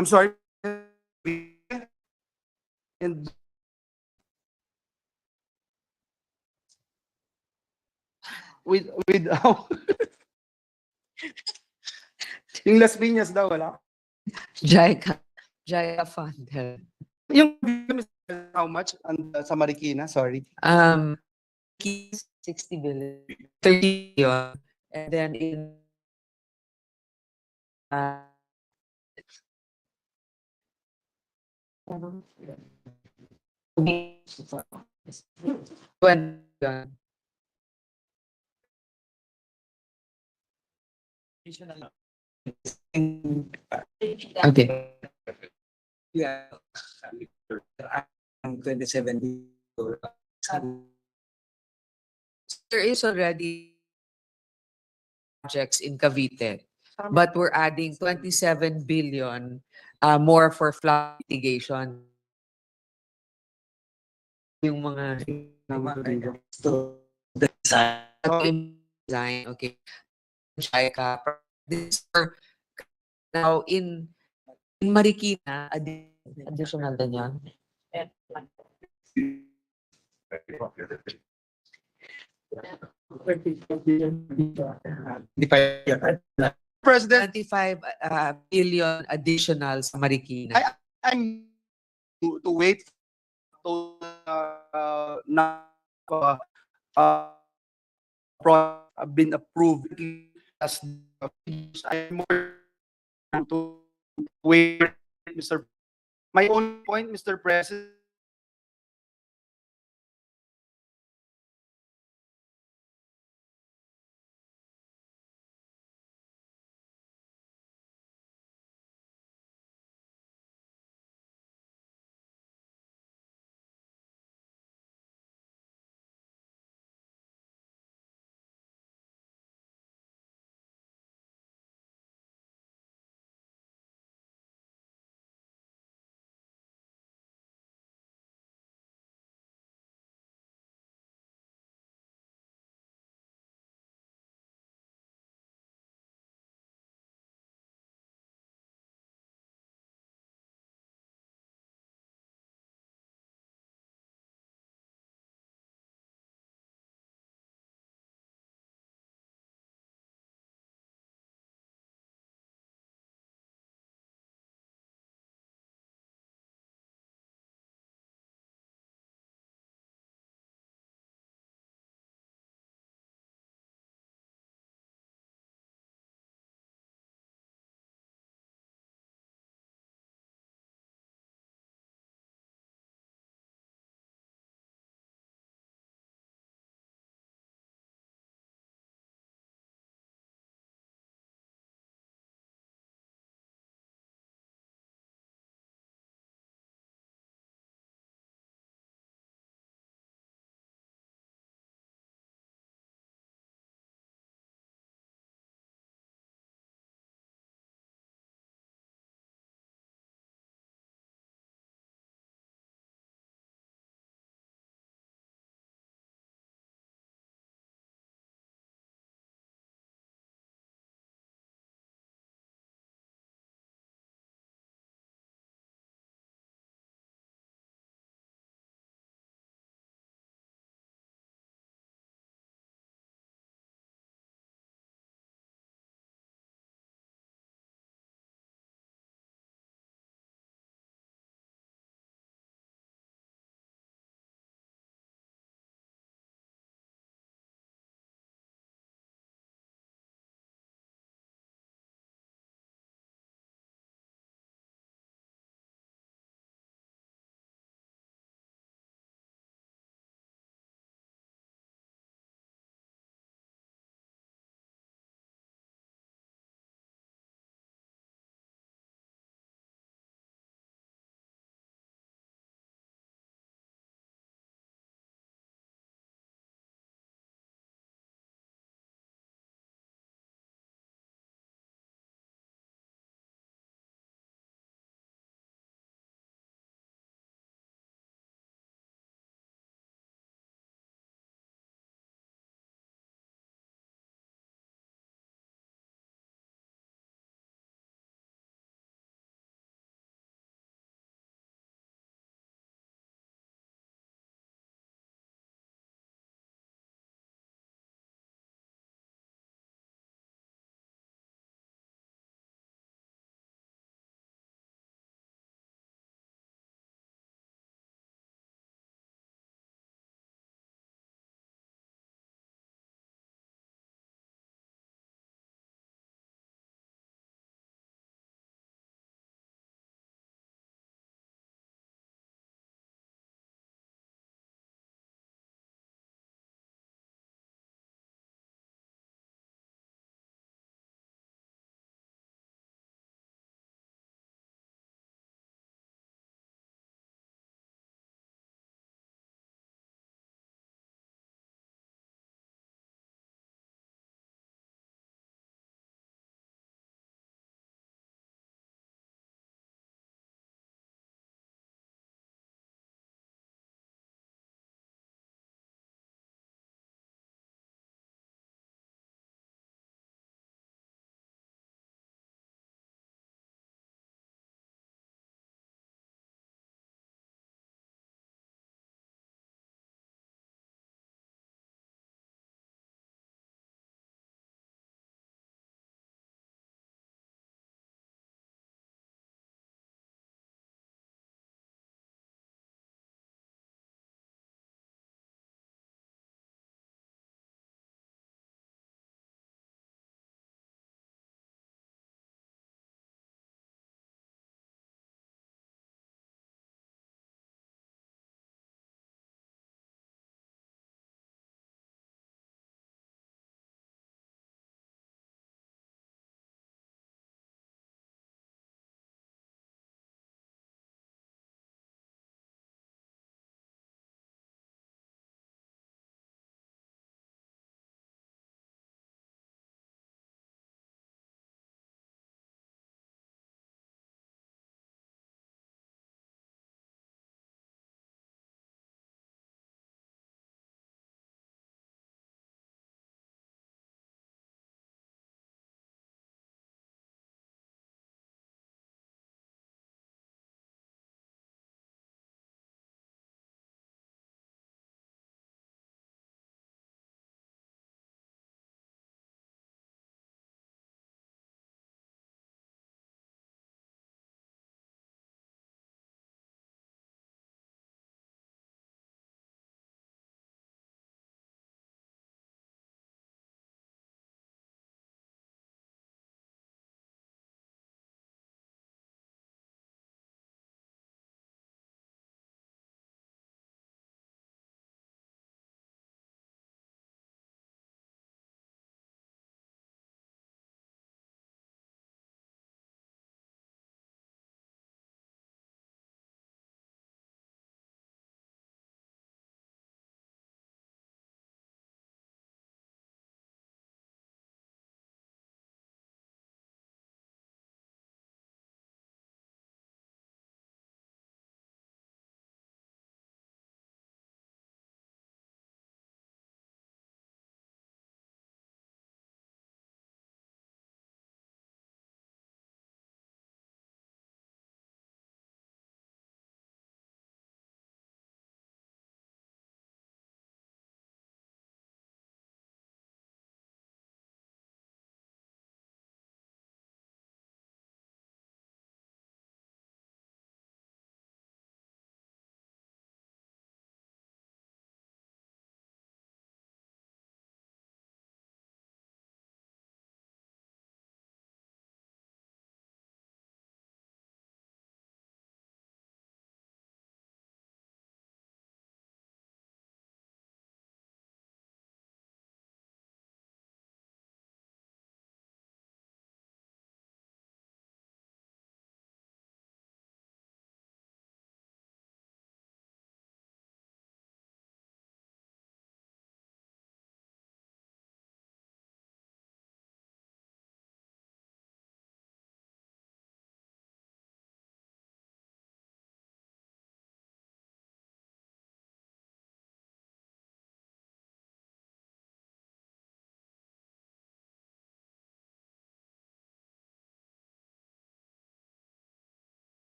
S5: I'm sorry. And with yung Las Piñas daw wala.
S2: JICA fund.
S5: Yung how much sa Marikina, sorry.
S2: 60 billion, 30 billion, and then in uh, when okay.
S9: Yeah. 2017.
S2: There is already projects in Cavite, but we're adding 27 billion more for flood mitigation. Yung mga design, okay. JICA. This for now in Marikina, additional din yan.
S5: President,
S2: 25 billion additional sa Marikina.
S5: I'm to wait to na been approved as I'm more to wait, Mr. My own point, Mr. President,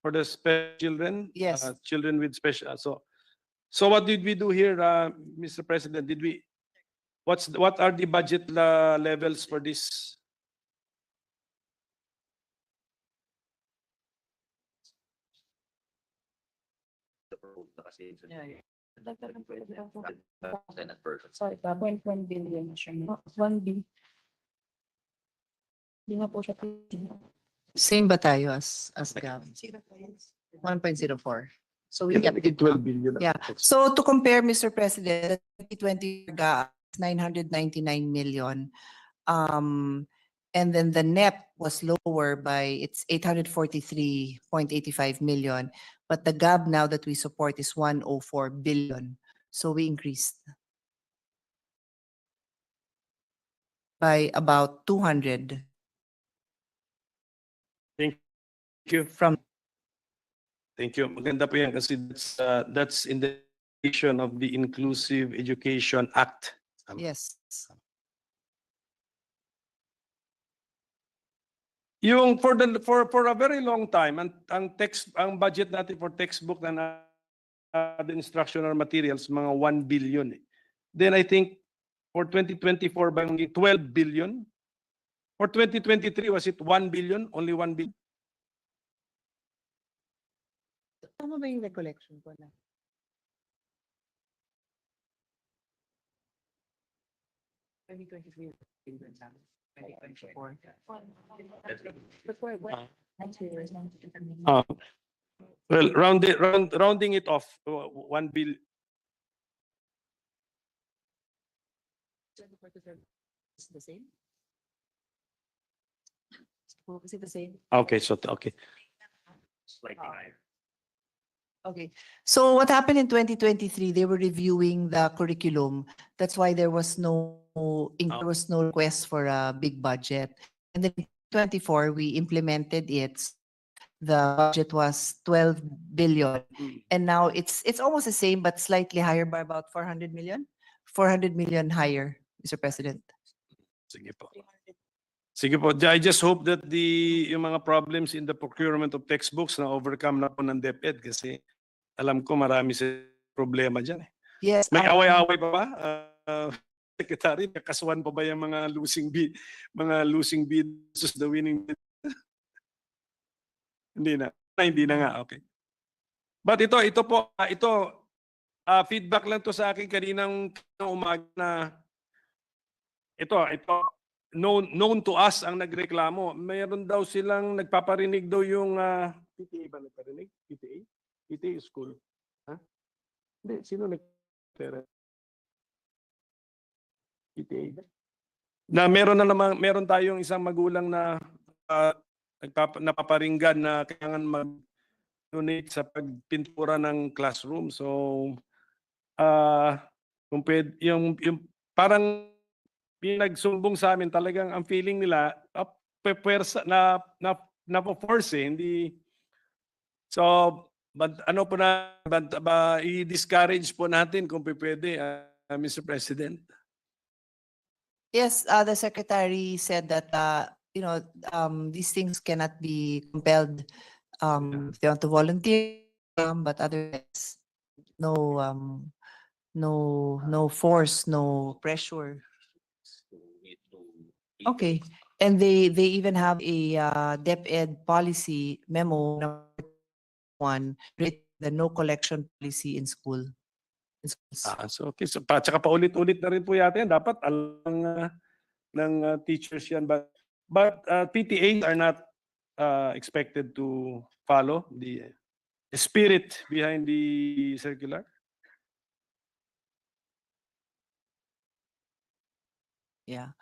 S3: for the special children.
S2: Yes.
S3: Children with special. So what did we do here, Mr. President? What are the budget levels for this?
S8: Sorry, 1.1 billion siya. 1 B. Hindi nga po siya.
S2: Same ba tayo as GAB? 1.04. So we kept it.
S3: 12 billion.
S2: Yeah. So to compare, Mr. President, 2020 GAB 999 million. And then the NEP was lower by it's 843.85 million. But the GAB now that we support is 104 billion. So we increased by about 200
S3: Thank you.
S2: from
S3: Thank you. Maganda po yan kasi that's in the vision of the Inclusive Education Act.
S2: yes.
S3: Yung for a very long time ang budget natin for textbook and the instructional materials mga 1 billion. Then I think for 2024 bang 12 billion? For 2023 was it 1 billion? Only 1 billion?
S2: Tama ba yung recollection ko na?
S3: Well, rounding it off 1 billion.
S2: Is it the same? Is it the same?
S3: Okay, so okay.
S2: Okay. So what happened in 2023, they were reviewing the curriculum. That's why there was no request for a big budget. And then in 2024, we implemented it. The budget was 12 billion. And now it's almost the same, but slightly higher by about 400 million. 400 million higher, Mr. President.
S3: Sige po. Sige po. I just hope that yung mga problems in the procurement of textbooks na overcome na po ng DepEd kasi alam ko marami sa problema dyan.
S2: Yes.
S3: May away-away pa ba? Secretary, kasuhan pa ba yung mga losing bid versus the winning bid? Hindi na nga. Okay. But ito po, feedback lang to sa akin kaninang umaga na ito known to us ang nagreklamo. Mayroon daw silang nagpaparinig daw yung PTA ba nagparinig? PTA? PTA school. Ha? Hindi, sino nagpaparinig? PTA. Na meron tayong isang magulang na napaparinggan na kailangan mag-donate sa pagpintura ng classroom. So kung pwede, yung parang pinagsumbong sa amin talagang ang feeling nila na-force hindi. So ano po i-discourage po natin kung pwede, Mr. President.
S2: Yes, the secretary said that these things cannot be compelled if they want to volunteer, but otherwise no force, no pressure. Okay, and they even have a DepEd policy memo number 1, the no collection policy in school.
S3: So okay, so tsaka paulit-ulit na rin po yata yan. Dapat alam ng teachers yan, but PTAs are not expected to follow the spirit behind the circular.
S2: Yeah.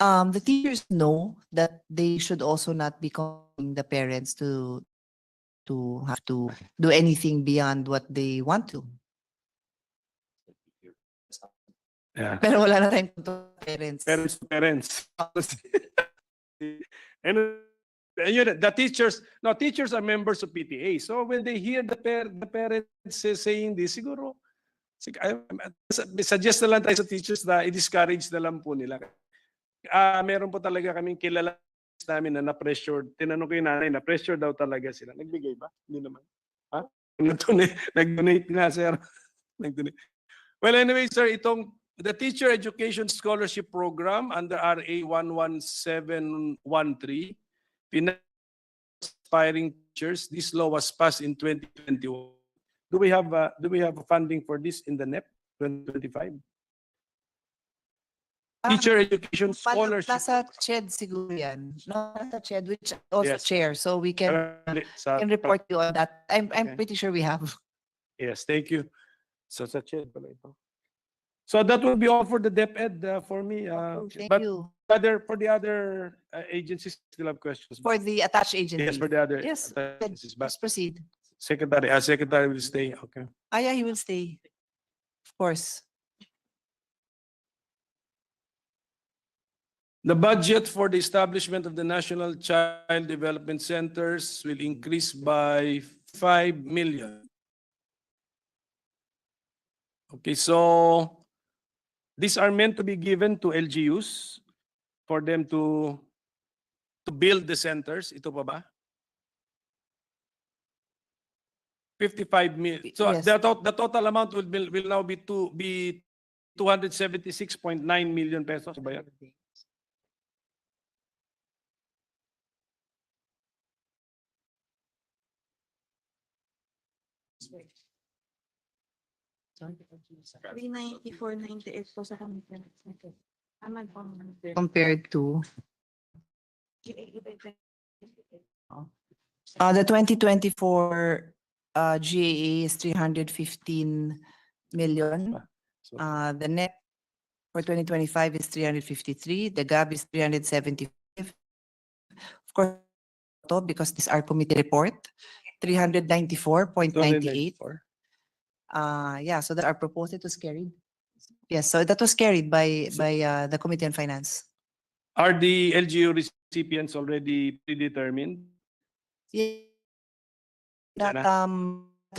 S2: The teachers know that they should also not be calling the parents to have to do anything beyond what they want to.
S3: Yeah.
S2: Pero wala na tayong parents.
S3: Parents. And the teachers are members of PTA. So when they hear the parents saying this, siguro suggest na lang tayo sa teachers na i-discourage na lang po nila. Meron po talaga kaming kilala namin na na-pressured. Tinanong ko yung nanay, na-pressure daw talaga sila. Nagbigay ba? Hindi naman. Ha? Nag-donate na, sir. Nag-donate. Well, anyway, sir, itong the Teacher Education Scholarship Program under RA 11713, aspiring teachers, this law was passed in 2021. Do we have funding for this in the NEP 2025? Teacher Education Scholarship.
S2: Nasa CHED siguro yan. No, nasa CHED, which I also
S3: Yes.
S2: chair, so we can report you on that. I'm
S3: Okay.
S2: pretty sure we have.
S3: Yes, thank you. So sa CHED pala ito. So that will be all for the DepEd for me.
S2: Thank
S3: But
S2: you.
S3: for the other agencies, still have questions.
S2: For the attached agency.
S3: Yes, for the other
S2: Yes,
S3: agencies. But
S2: let's proceed.
S3: Secretary will stay. Okay.
S2: Yeah, he will stay. Of course.
S3: The budget for the establishment of the National Child Development Centers will increase by 5 million. Okay, so these are meant to be given to LGUs for them to build the centers. Ito pa ba? 55 million. So
S2: Yes.
S3: the total amount will now be 276.9 million pesos. Ba yan?
S6: po sa commitment.
S2: Compared to the 2024 GAA is 315 million.
S3: So,
S2: The net for 2025 is 353. The gap is 375. Of course, because this is our committee report, 394.98.
S3: 294.
S2: Yeah, so that our proposal was carried. Yes, so that was carried by the Committee on Finance.
S3: Are the LGU recipients already predetermined?
S2: Yeah. That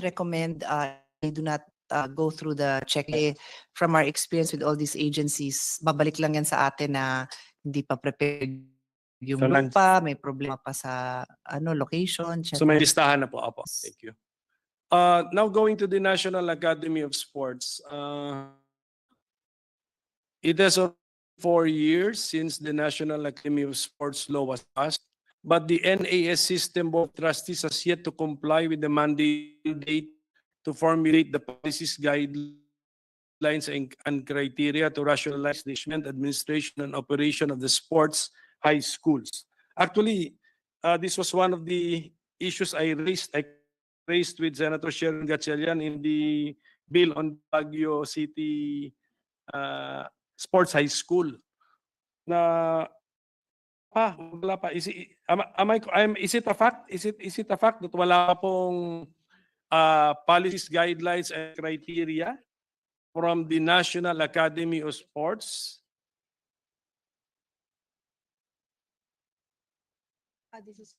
S2: recommend they do not go through the checklist. From our experience with all these agencies, babalik lang yan sa atin na hindi pa prepared yung
S3: Sa lunch.
S2: lupa, may problema pa sa location.
S3: So may listahan na po. Apo. Thank you. Now going to the National Academy of Sports. It has 4 years since the National Academy of Sports law was passed, but the NAS System Board of Trustees has yet to comply with the mandate to formulate the policies, guidelines, and criteria to rationalize the management, administration, and operation of the sports high schools. Actually, this was one of the issues I raised with Senator Sharon Gatchalian in the bill on Baguio City Sports High School. Na wala pa. Is it a fact? Is it a fact that wala pong policies, guidelines, and criteria from the National Academy of Sports?
S2: This is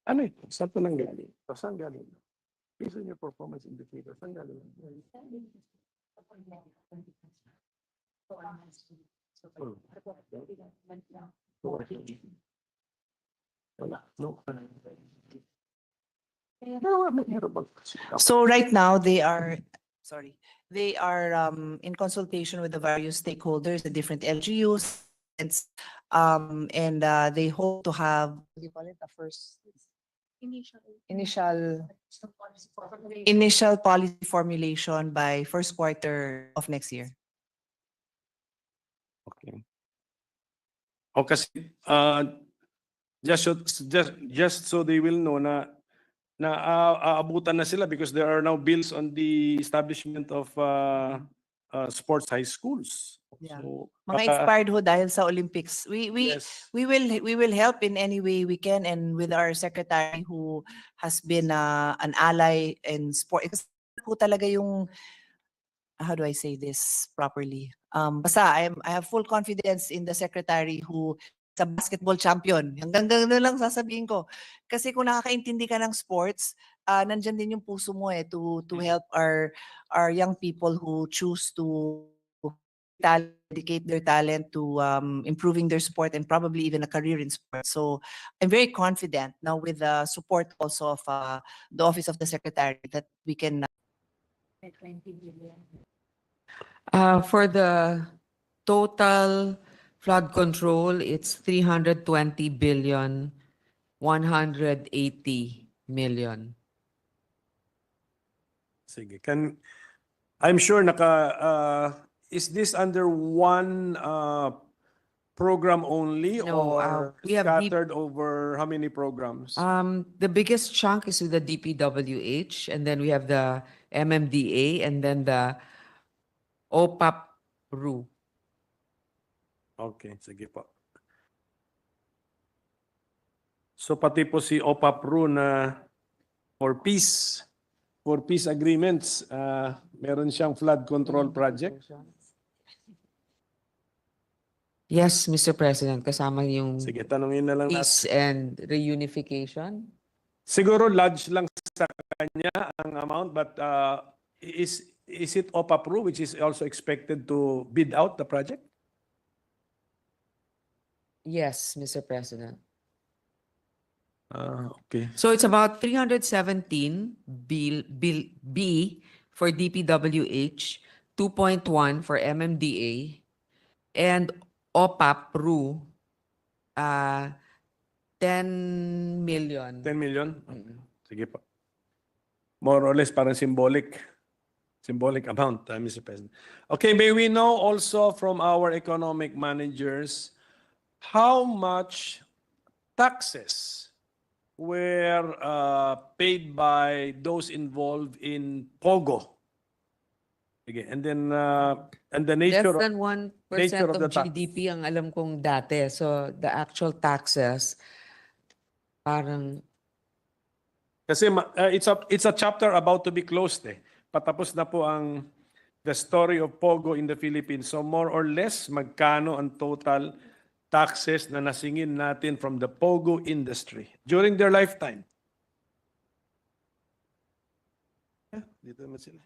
S3: Ano ito? Saan ito nanggaling? Saan galing? Based on your performance indicator, saan galing? Wala. No.
S2: So right now they are in consultation with the various stakeholders, the different LGUs, and they hope to have, what do you call it, the first initial policy formulation by first quarter of next year.
S3: Okay. O kasi, just so they will know na aabutan na sila because there are now bills on the establishment of sports high schools.
S2: Yeah.
S3: So,
S2: Mga expired ho dahil sa Olympics.
S3: yes.
S2: We will help in any way we can, and with our secretary who has been an ally in sport. Kasi po talaga yung, how do I say this properly? Basta I have full confidence in the secretary who sa basketball champion. Hanggang ganun lang sasabihin ko. Kasi kung nakakaintindi ka ng sports,
S11: nandyan din yung puso mo to help our young people who choose to dedicate their talent to improving their sport and probably even a career in sport. So I'm very confident now with the support also of the Office of the Secretary that we can
S8: 20 billion.
S2: For the total flood control, it's 320 billion, 180 million.
S3: Sige. I'm sure is this under one program only
S2: No,
S3: or
S2: we have
S3: scattered over how many programs?
S2: The biggest chunk is with the DPWH, and then we have the MMDA, and then the OPAP-RU.
S3: Okay, sige po. So pati po si OPAP-RU na for peace agreements, meron siyang flood control project.
S2: Yes, Mr. President, kasama yung
S3: Sige, tanungin na lang natin.
S2: peace and reunification.
S3: Siguro large lang sa kanya ang amount, but is it OPAP-RU which is also expected to bid out the project?
S2: Yes, Mr. President.
S3: Okay.
S2: So it's about 317 B for DPWH, 2.1 for MMDA, and OPAP-RU, 10 million.
S3: 10 million?
S2: Mm.
S3: Sige po. More or less parang symbolic amount, Mr. President. Okay, may we know also from our economic managers how much taxes were paid by those involved in POGO? Okay, and then and the nature
S2: Less than 1%
S3: nature of
S2: of
S3: the tax.
S2: GDP ang alam kong dati. So the actual taxes, parang
S3: Kasi it's a chapter about to be closed eh. Patapos na po ang the story of POGO in the Philippines. So more or less, magkano ang total taxes na nasingin natin from the POGO industry during their lifetime? Dito naman sila.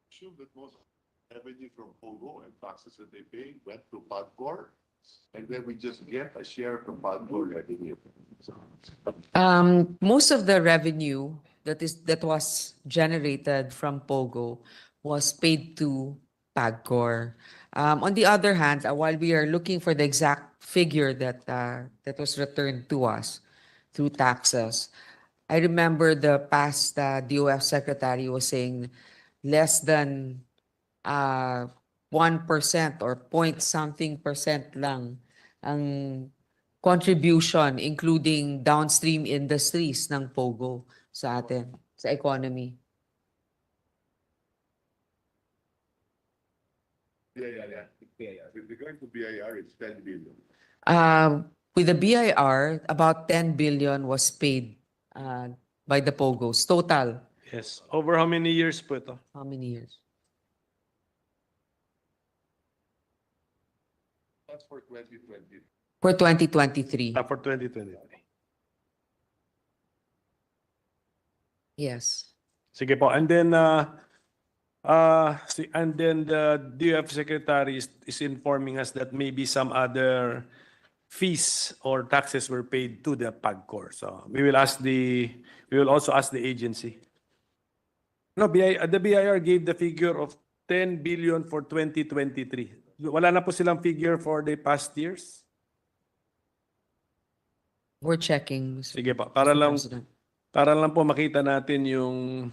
S4: Assume that most revenue from POGO and taxes that they pay went to PAGCOR, and then we just get a share from PAGCOR revenue.
S2: most of the revenue that was generated from POGO was paid to PAGCOR. On the other hand, while we are looking for the exact figure that was returned to us through taxes, I remember the past DOF secretary was saying less than 1% or point something percent lang ang contribution, including downstream industries ng POGO sa atin, sa economy.
S4: Yeah. With regard to BIR, it's 10 billion.
S2: With the BIR, about 10 billion was paid by the POGOs. Total,
S3: Yes. Over how many years po ito?
S2: how many years?
S4: That's for 2020.
S2: For 2023.
S3: For 2023.
S2: Yes.
S3: Sige po. And then the DOF secretary is informing us that maybe some other fees or taxes were paid to the PAGCOR. So we will also ask the agency. No, the BIR gave the figure of 10 billion for 2023. Wala na po silang figure for the past years?
S2: We're checking, Mr.
S3: Sige po. Para
S2: President.
S3: lang po makita natin yung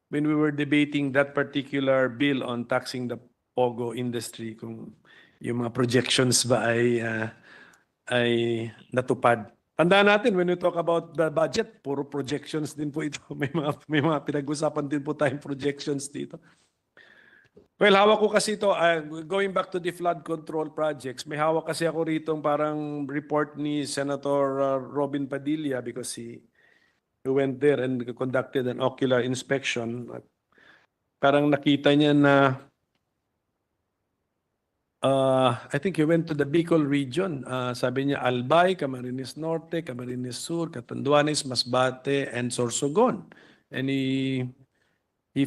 S3: when we were debating that particular bill on taxing the POGO industry, kung yung mga projections ba ay natupad. Tandaan natin, when we talk about the budget, puro projections din po ito. May mga pinag-usapan din po tayong projections dito. Well, hawak ko kasi ito, going back to the flood control projects, may hawak kasi ako rito parang report ni Senator Robin Padilla because he went there and conducted an ocular inspection. Parang nakita niya na I think he went to the Bicol region. Sabi niya Albay, Camarines Norte, Camarines Sur, Catanduanes, Masbate, and Sorsogon. And he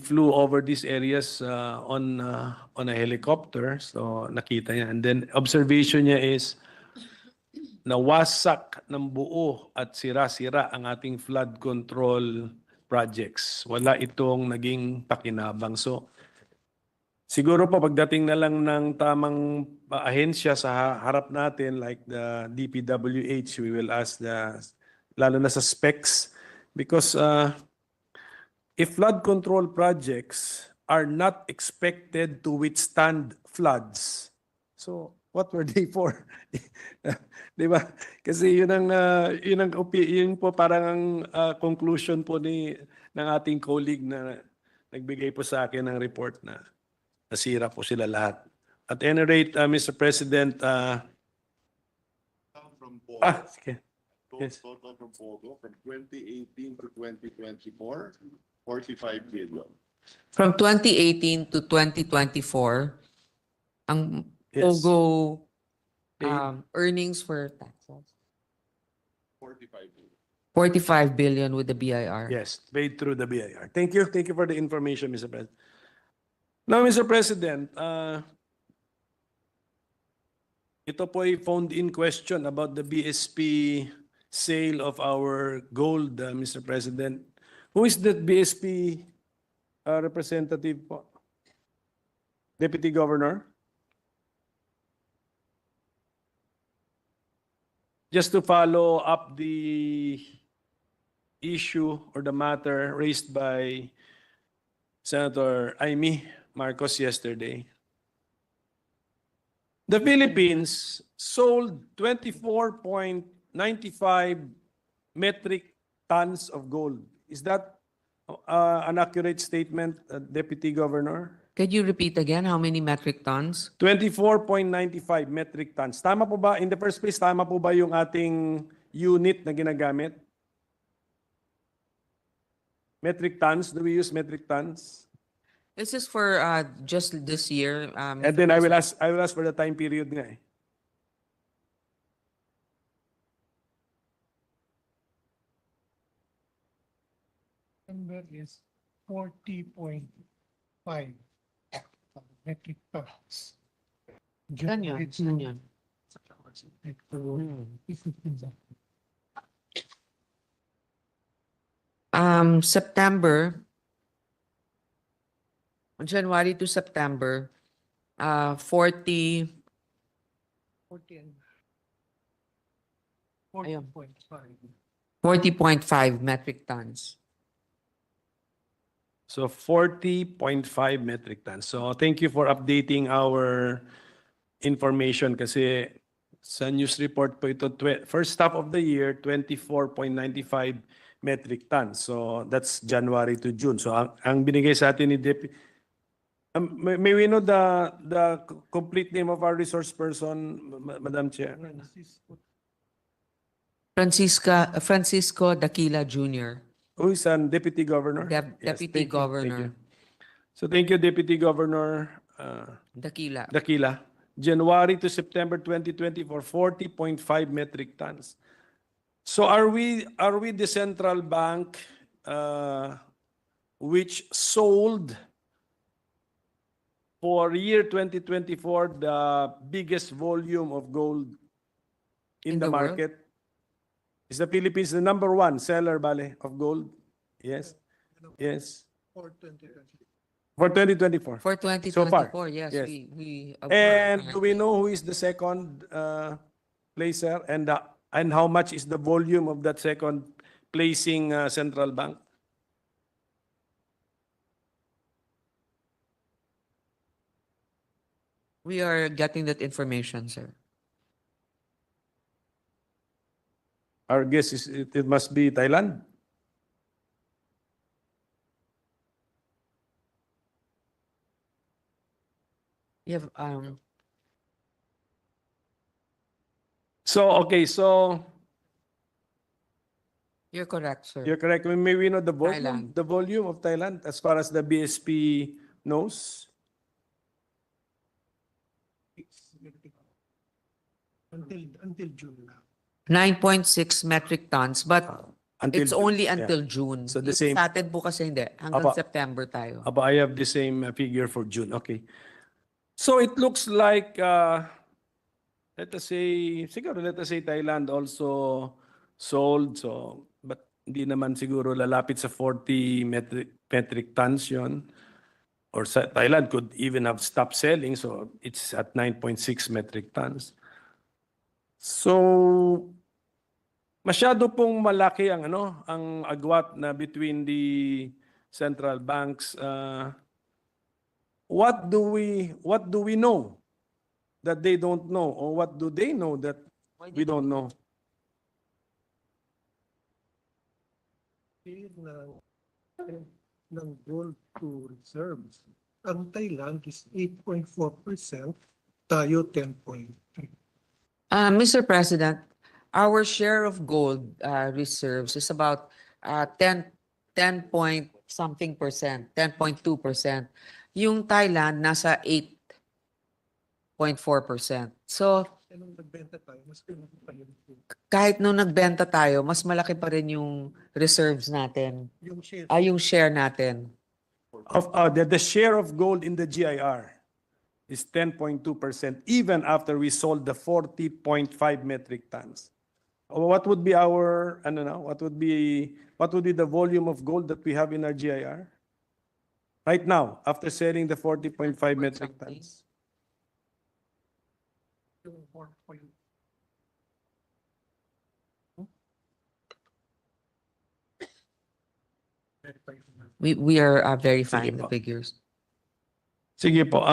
S3: flew over these areas on a helicopter. So nakita niya. And then observation niya is nawasak ng buo at sira-sira ang ating flood control projects. Wala itong naging pakinabang. So siguro po pagdating na lang ng tamang ahensya sa harap natin like the DPWH, we will ask lalo na sa specs because if flood control projects are not expected to withstand floods, so what were they for? Di ba? Kasi yun po parang ang conclusion po ng ating colleague na nagbigay po sa akin ng report na nasira po sila lahat. At any rate, Mr. President,
S4: From Pogo.
S3: sige. Yes.
S4: Total from Pogo from 2018 to 2024, 45 billion.
S2: From 2018 to 2024, ang
S3: Yes.
S2: POGO
S3: Okay.
S2: earnings for taxes,
S4: 45 billion.
S2: 45 billion with the BIR.
S3: Yes, paid through the BIR. Thank you. Thank you for the information, Mr. President. Now, Mr. President, ito po ay phoned-in question about the BSP sale of our gold, Mr. President. Who is that BSP representative po? Deputy Governor? Just to follow up the issue or the matter raised by Senator Amy Marcos yesterday. The Philippines sold 24.95 metric tons of gold. Is that an accurate statement, Deputy Governor?
S2: Could you repeat again how many metric tons?
S3: 24.95 metric tons. Tama po ba? In the first place, tama po ba yung ating unit na ginagamit? Metric tons? Do we use metric tons?
S2: This is for just this year.
S3: And then I will ask for the time period nga eh.
S12: Number is 40.5 metric tons.
S2: Saan yun? Saan yun? September, January to September, 40, 40.5 metric tons.
S3: So 40.5 metric tons. So thank you for updating our information kasi sa news report po ito, first half of the year, 24.95 metric tons. So that's January to June. So ang binigay sa atin ni Deputy, may we know the complete name of our resource person, Madam Chair?
S2: Francisco Daquila Jr.
S3: Who is an Deputy Governor? Yes,
S2: Deputy
S3: thank you, thank you.
S2: Governor
S3: So thank you, Deputy Governor
S2: Daquila.
S3: Daquila. January to September 2024, 40.5 metric tons. So are we the central bank which sold for year 2024 the biggest volume of gold in the
S2: world?
S3: market? Is the Philippines the number one seller, Bale, of gold? Yes. Yes.
S12: For 2020.
S3: For 2024.
S2: For
S3: So far,
S2: 2024, yes,
S3: yes.
S2: we
S3: And do we know who is the second placer and how much is the volume of that second placing central bank?
S2: we are getting that information, sir.
S3: Our guess is it must be Thailand.
S2: You have
S3: So okay, so
S2: you're correct, sir.
S3: you're correct. May we know the volume,
S2: Thailand.
S3: the volume of Thailand as far as the BSP knows?
S12: Until June now.
S2: 9.6 metric tons, but it's
S3: June,
S2: only
S3: yeah.
S2: until June.
S3: So the
S2: Yung
S3: same-
S2: Sa atin po kasi hindi. Hanggang
S3: Apa.
S2: September tayo.
S3: Aba, I have the same figure for June. Okay. So it looks like, let us say, siguro let us say Thailand also sold. So, but hindi naman siguro lalapit sa 40 metric tons yon. Or sa Thailand could even have stopped selling. So it's at 9.6 metric tons. So, masyado pong malaki ang ang agwat na between the central banks. What do we know that they don't know, or what do they know that we don't know?
S12: Ng gold to reserves. Ang Thailand is 8.4%, tayo 10.3%.
S2: Mr. President, our share of gold reserves is about 10 point something percent, 10.2%. Yung Thailand nasa 8.4%. So
S12: Nung nagbenta tayo, mas pinaka pa yun.
S2: kahit nung nagbenta tayo, mas malaki pa rin yung reserves natin.
S12: Yung share.
S2: Yung share natin.
S3: Of the share of gold in the GIR is 10.2%, even after we sold the 40.5 metric tons. What would be our, what would be the volume of gold that we have in our GIR? Right now, after selling the 40.5 metric tons.
S12: Yung 4.
S2: We are verifying
S3: Sige
S2: the
S3: po.
S2: figures.
S3: Sige po.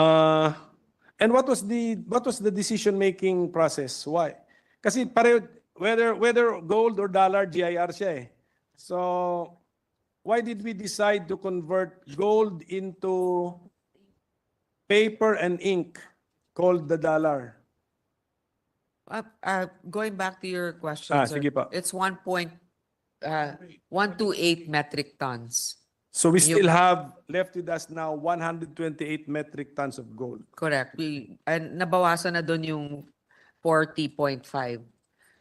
S3: And what was the decision-making process? Why? Kasi pareho, whether gold or dollar, GIR siya eh. So, why did we decide to convert gold into paper and ink called the dollar?
S2: Going back to your question, sir,
S3: Sige pa.
S2: it's 1.128 metric tons.
S3: So we
S2: You-
S3: still have left with us now 128 metric tons of gold.
S2: Correct. And nabawasan na doon yung 40.5.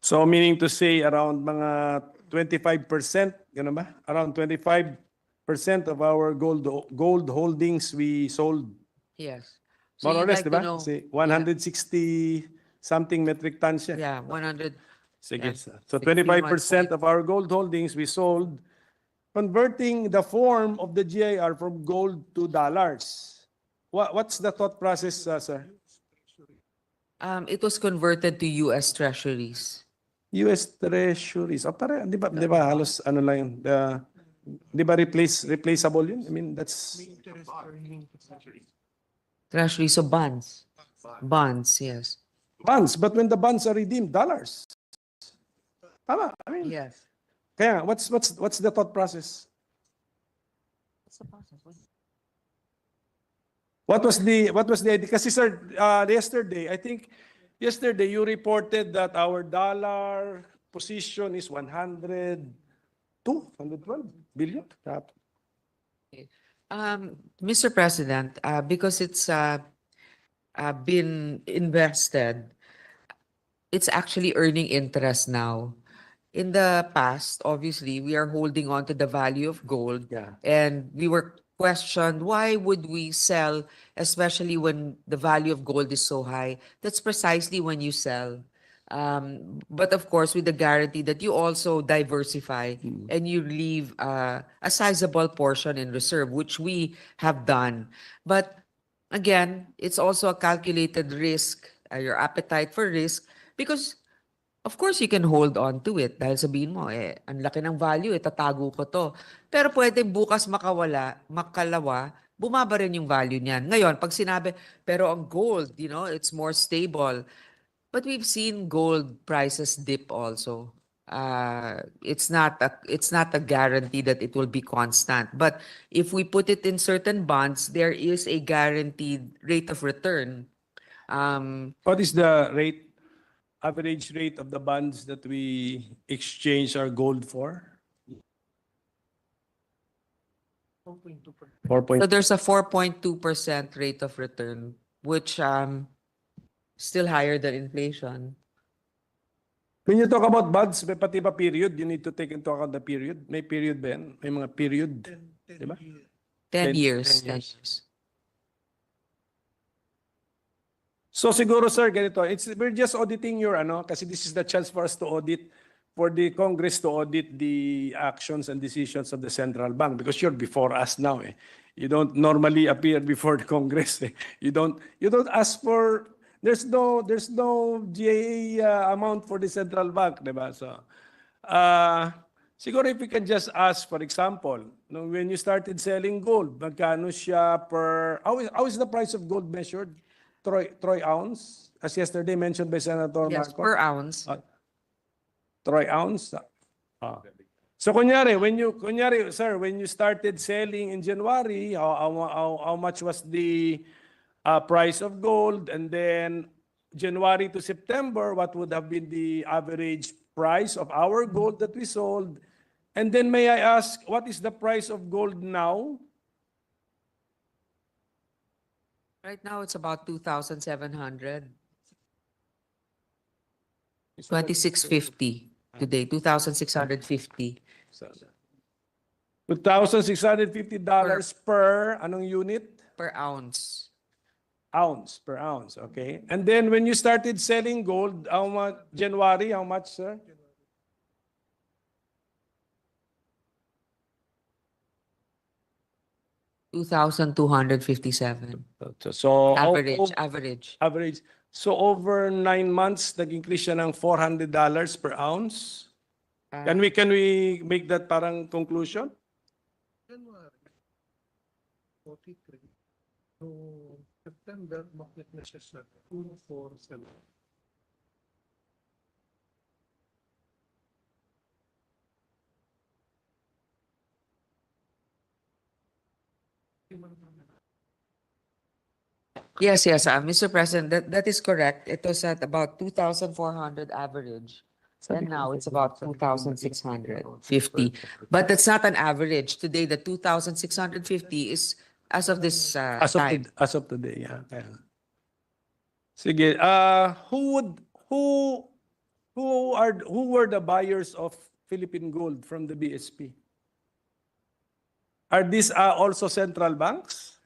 S3: So meaning to say around mga 25%, gano'n ba? Around 25% of our gold holdings we sold.
S2: Yes.
S3: More or
S2: you'd
S3: less,
S2: like
S3: di
S2: to
S3: ba?
S2: know-
S3: Kasi 160 something metric tons siya.
S2: Yeah, 100.
S3: Sige.
S2: Yes.
S3: So 25% of our gold holdings we sold, converting the form of the GIR from gold to dollars. What's the thought process, sir?
S2: It was converted to US Treasuries.
S3: US Treasuries. Pare, di ba halos ano lang yun? Di ba replaceable yun? I mean, that's
S12: Interest earning treasury.
S2: Treasury, so bonds. Bonds, yes.
S3: bonds. But when the bonds are redeemed, dollars. Tama. I mean,
S2: Yes.
S3: kaya what's the thought process? What was the idea? Kasi sir, yesterday, I think yesterday you reported that our dollar position is 112 billion.
S2: Mr. President, because it's been invested, it's actually earning interest now. In the past, obviously, we are holding on to the value of gold,
S3: Yeah.
S2: and we were questioned, why would we sell, especially when the value of gold is so high? That's precisely when you sell. But of course, with the guarantee that you also diversify and you leave a sizable portion in reserve, which we have done. But again, it's also a calculated risk, your appetite for risk, because of course you can hold on to it dahil sabihin mo, ang laki ng value, tatago ko to. Pero pwede bukas makalawa, bumaba rin yung value niyan. Ngayon, pag sinabi, pero ang gold, it's more stable. But we've seen gold prices dip also. It's not a guarantee that it will be constant. But if we put it in certain bonds, there is a guaranteed rate of return.
S3: What is the average rate of the bonds that we exchange our gold for? 4.2%.
S2: So there's a 4.2% rate of return, which still higher than inflation.
S3: When you talk about buds, may pati ba period? You need to take into account the period. May period ba yan? May mga period.
S12: 10
S3: Diba?
S12: years.
S2: 10
S3: 10
S2: years.
S3: 10
S2: 10
S3: years.
S2: years.
S3: So siguro sir, ganito, we're just auditing your kasi this is the chance for us to audit, for the Congress to audit the actions and decisions of the central bank because you're before us now. You don't normally appear before the Congress. You don't ask for, there's no GAA amount for the central bank, diba? So siguro if we can just ask, for example, when you started selling gold, magkano siya per, how is the price of gold measured? Troy ounce, as yesterday mentioned by Senator
S2: Yes,
S3: Marcos.
S2: per ounce.
S3: Troy ounce. So kunyari, sir, when you started selling in January, how much was the price of gold? And then January to September, what would have been the average price of our gold that we sold? And then may I ask, what is the price of gold now?
S2: Right now, it's about 2,700. 2650 today, 2,650
S3: $2,650 per anong unit?
S2: per ounce.
S3: Ounce, per ounce, okay. And then when you started selling gold, how much, January, how much, sir?
S2: $2,257.
S3: So,
S2: Average.
S3: average. So over 9 months, nag-increase siya ng $400 per ounce. Can we make that parang conclusion?
S12: January, 43. So, September, bakit na siya sa 247?
S2: Yes, Mr. President, that is correct. It was at about 2,400 average. And now it's about 2,650. But that's not an average. Today, the 2,650 is as of this time.
S3: As of today, yeah. Kaya. Sige, who were the buyers of Philippine gold from the BSP? Are these also central banks?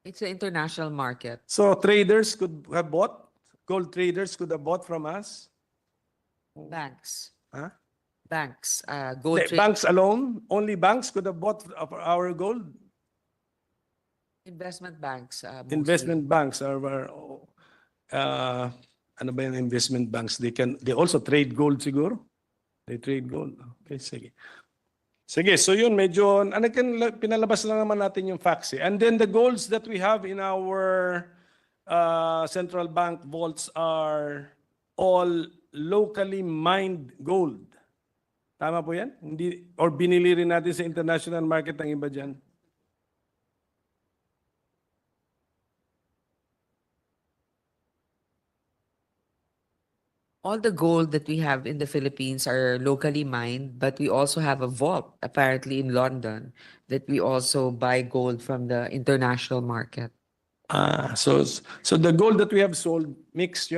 S2: It's an international market.
S3: So traders could have bought, gold traders could have bought from us?
S2: Banks.
S3: Huh?
S2: Banks. Gold
S3: Hindi, banks alone? Only banks could have bought our gold?
S2: investment banks. Mostly.
S3: Investment banks are ano ba yung investment banks? They also trade gold siguro? They trade gold. Okay, sige. Sige, so yun medyo pinalabas lang naman natin yung facts. And then the golds that we have in our central bank vaults are all locally mined gold. Tama po yan? Hindi, or binili rin natin sa international market ng iba dyan?
S2: All the gold that we have in the Philippines are locally mined, but we also have a vault apparently in London that we also buy gold from the international market.
S3: So the gold that we have sold, mix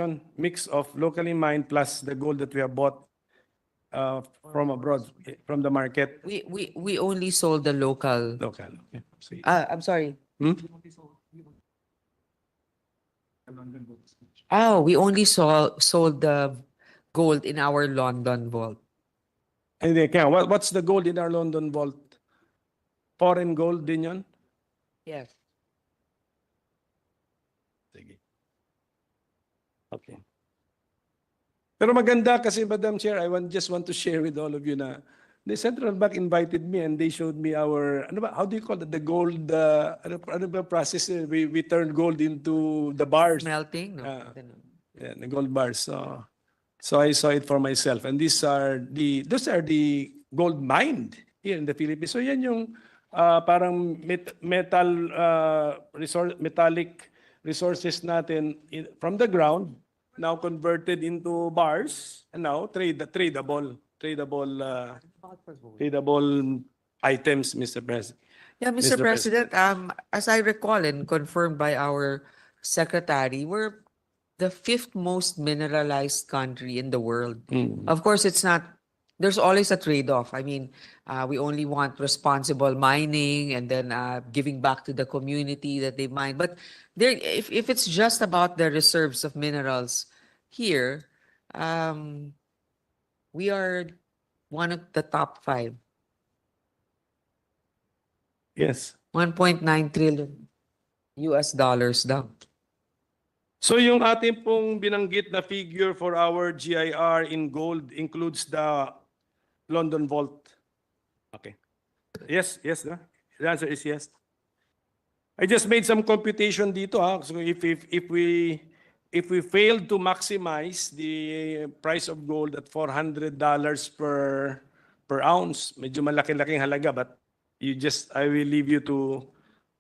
S3: of locally mined plus the gold that we have bought from abroad, from the market.
S2: We only sold the local.
S3: Local. Okay. See.
S2: I'm sorry.
S3: Hmm?
S2: Oh, we only sold the gold in our London vault.
S3: And then, what's the gold in our London vault? Foreign gold din yun?
S2: Yes.
S3: Sige. Okay. Pero maganda kasi, Madam Chair, just want to share with all of you na the central bank invited me and they showed me our, how do you call it? The gold, ano ba process? We turned gold into the bars.
S2: Melting? No.
S3: Yeah, the gold bars. So I saw it for myself. And those are the gold mined here in the Philippines. So yan yung parang metallic resources natin from the ground, now converted into bars, and now tradable items, Mr. President.
S2: Yeah, Mr. President, as I recall and confirmed by our secretary, we're the fifth most mineralized country in the world.
S3: Mm.
S2: Of course, it's not, there's always a trade-off. I mean, we only want responsible mining and then giving back to the community that they mine. But there, if it's just about the reserves of minerals here, we are one of the top 5,
S3: Yes.
S2: 1.9 trillion US dollars daw.
S3: So yung ating pong binanggit na figure for our GIR in gold includes the London Vault. Okay. Yes, yes. No? The answer is yes. I just made some computation dito. So if we fail to maximize the price of gold at $400 per ounce, medyo malaki-laking halaga, but I will leave you to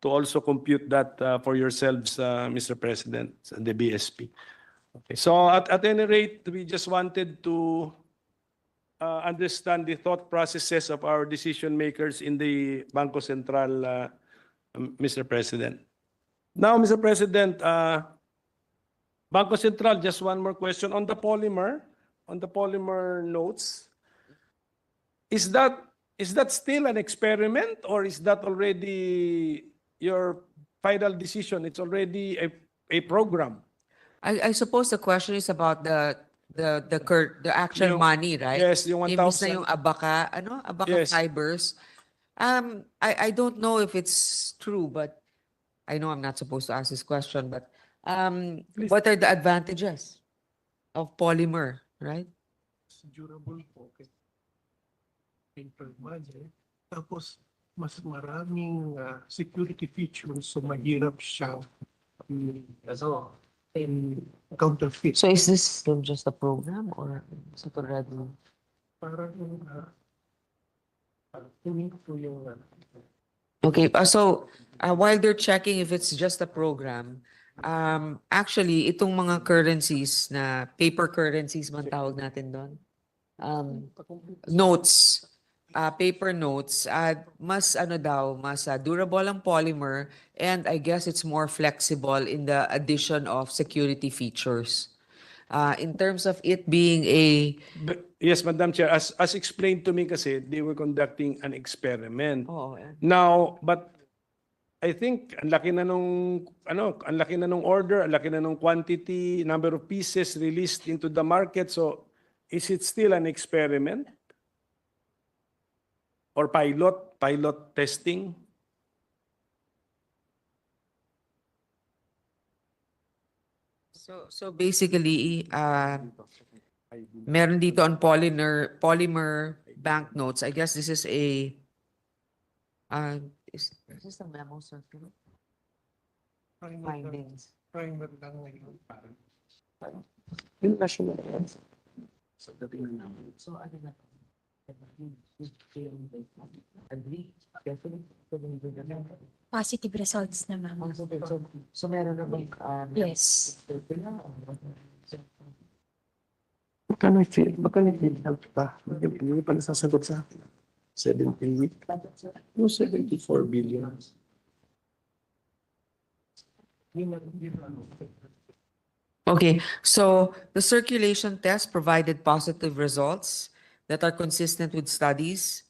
S3: also compute that for yourselves, Mr. President, the BSP. Okay. So at any rate, we just wanted to understand the thought processes of our decision makers in the Bangko Sentral, Mr. President. Now, Mr. President, Bangko Sentral, just one more question on the polymer notes. Is that still an experiment, or is that already your final decision? It's already a program.
S2: I suppose the question is about the actual
S3: Yung-
S2: money, right?
S3: Yes, yung
S2: Imbis
S3: 1,000.
S2: na yung abaka, abaka
S3: Yes.
S2: fibers. I don't know if it's true, but I know I'm not supposed to ask this question, but
S3: Please.
S2: what are the advantages of polymer, right?
S12: Durable po. Paper money. Tapos, mas maraming security features, so mahirap siya in counterfeit.
S2: So is this still just a program or is it already?
S12: Parang tingin ko yung
S2: Okay, so while they're checking if it's just a program, actually itong mga currencies na paper currencies man tawag natin doon. Notes, paper notes, mas durable ang polymer, and I guess it's more flexible in the addition of security features. In terms of it being
S3: Yes, Madam Chair, as explained to me kasi, they were conducting an experiment.
S2: oh,
S3: Now, but I think ang laki na nung order, ang laki na nung quantity, number of pieces released into the market. So, is it still an experiment? Or pilot testing?
S2: So basically, meron dito on polymer banknotes. I guess this is a is this the memo circular findings?
S12: primer lang ngayon.
S3: Yung national.
S2: So ano na? Agree?
S6: Positive results na, ma'am.
S2: So meron na bang
S6: Yes.
S3: Magkano PhilHealth pa? Hindi pa nasasagot sa akin. 17 week? No, 74 billion.
S2: Okay, so the circulation test provided positive results that are consistent with studies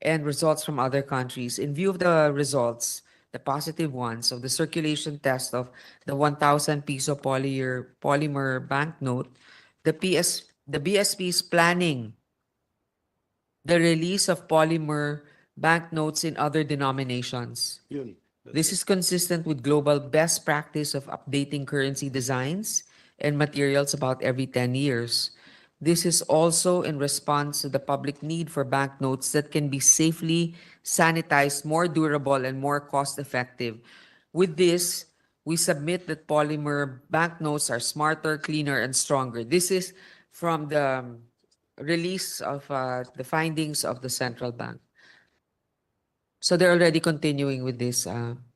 S2: and results from other countries. In view of the results, the positive ones of the circulation test of the 1,000 peso polymer banknote, the BSP is planning the release of polymer banknotes in other denominations.
S3: Yun.
S2: This is consistent with global best practice of updating currency designs and materials about every 10 years. This is also in response to the public need for banknotes that can be safely sanitized, more durable, and more cost-effective. With this, we submit that polymer banknotes are smarter, cleaner, and stronger. This is from the release of the findings of the central bank. So they're already continuing with this,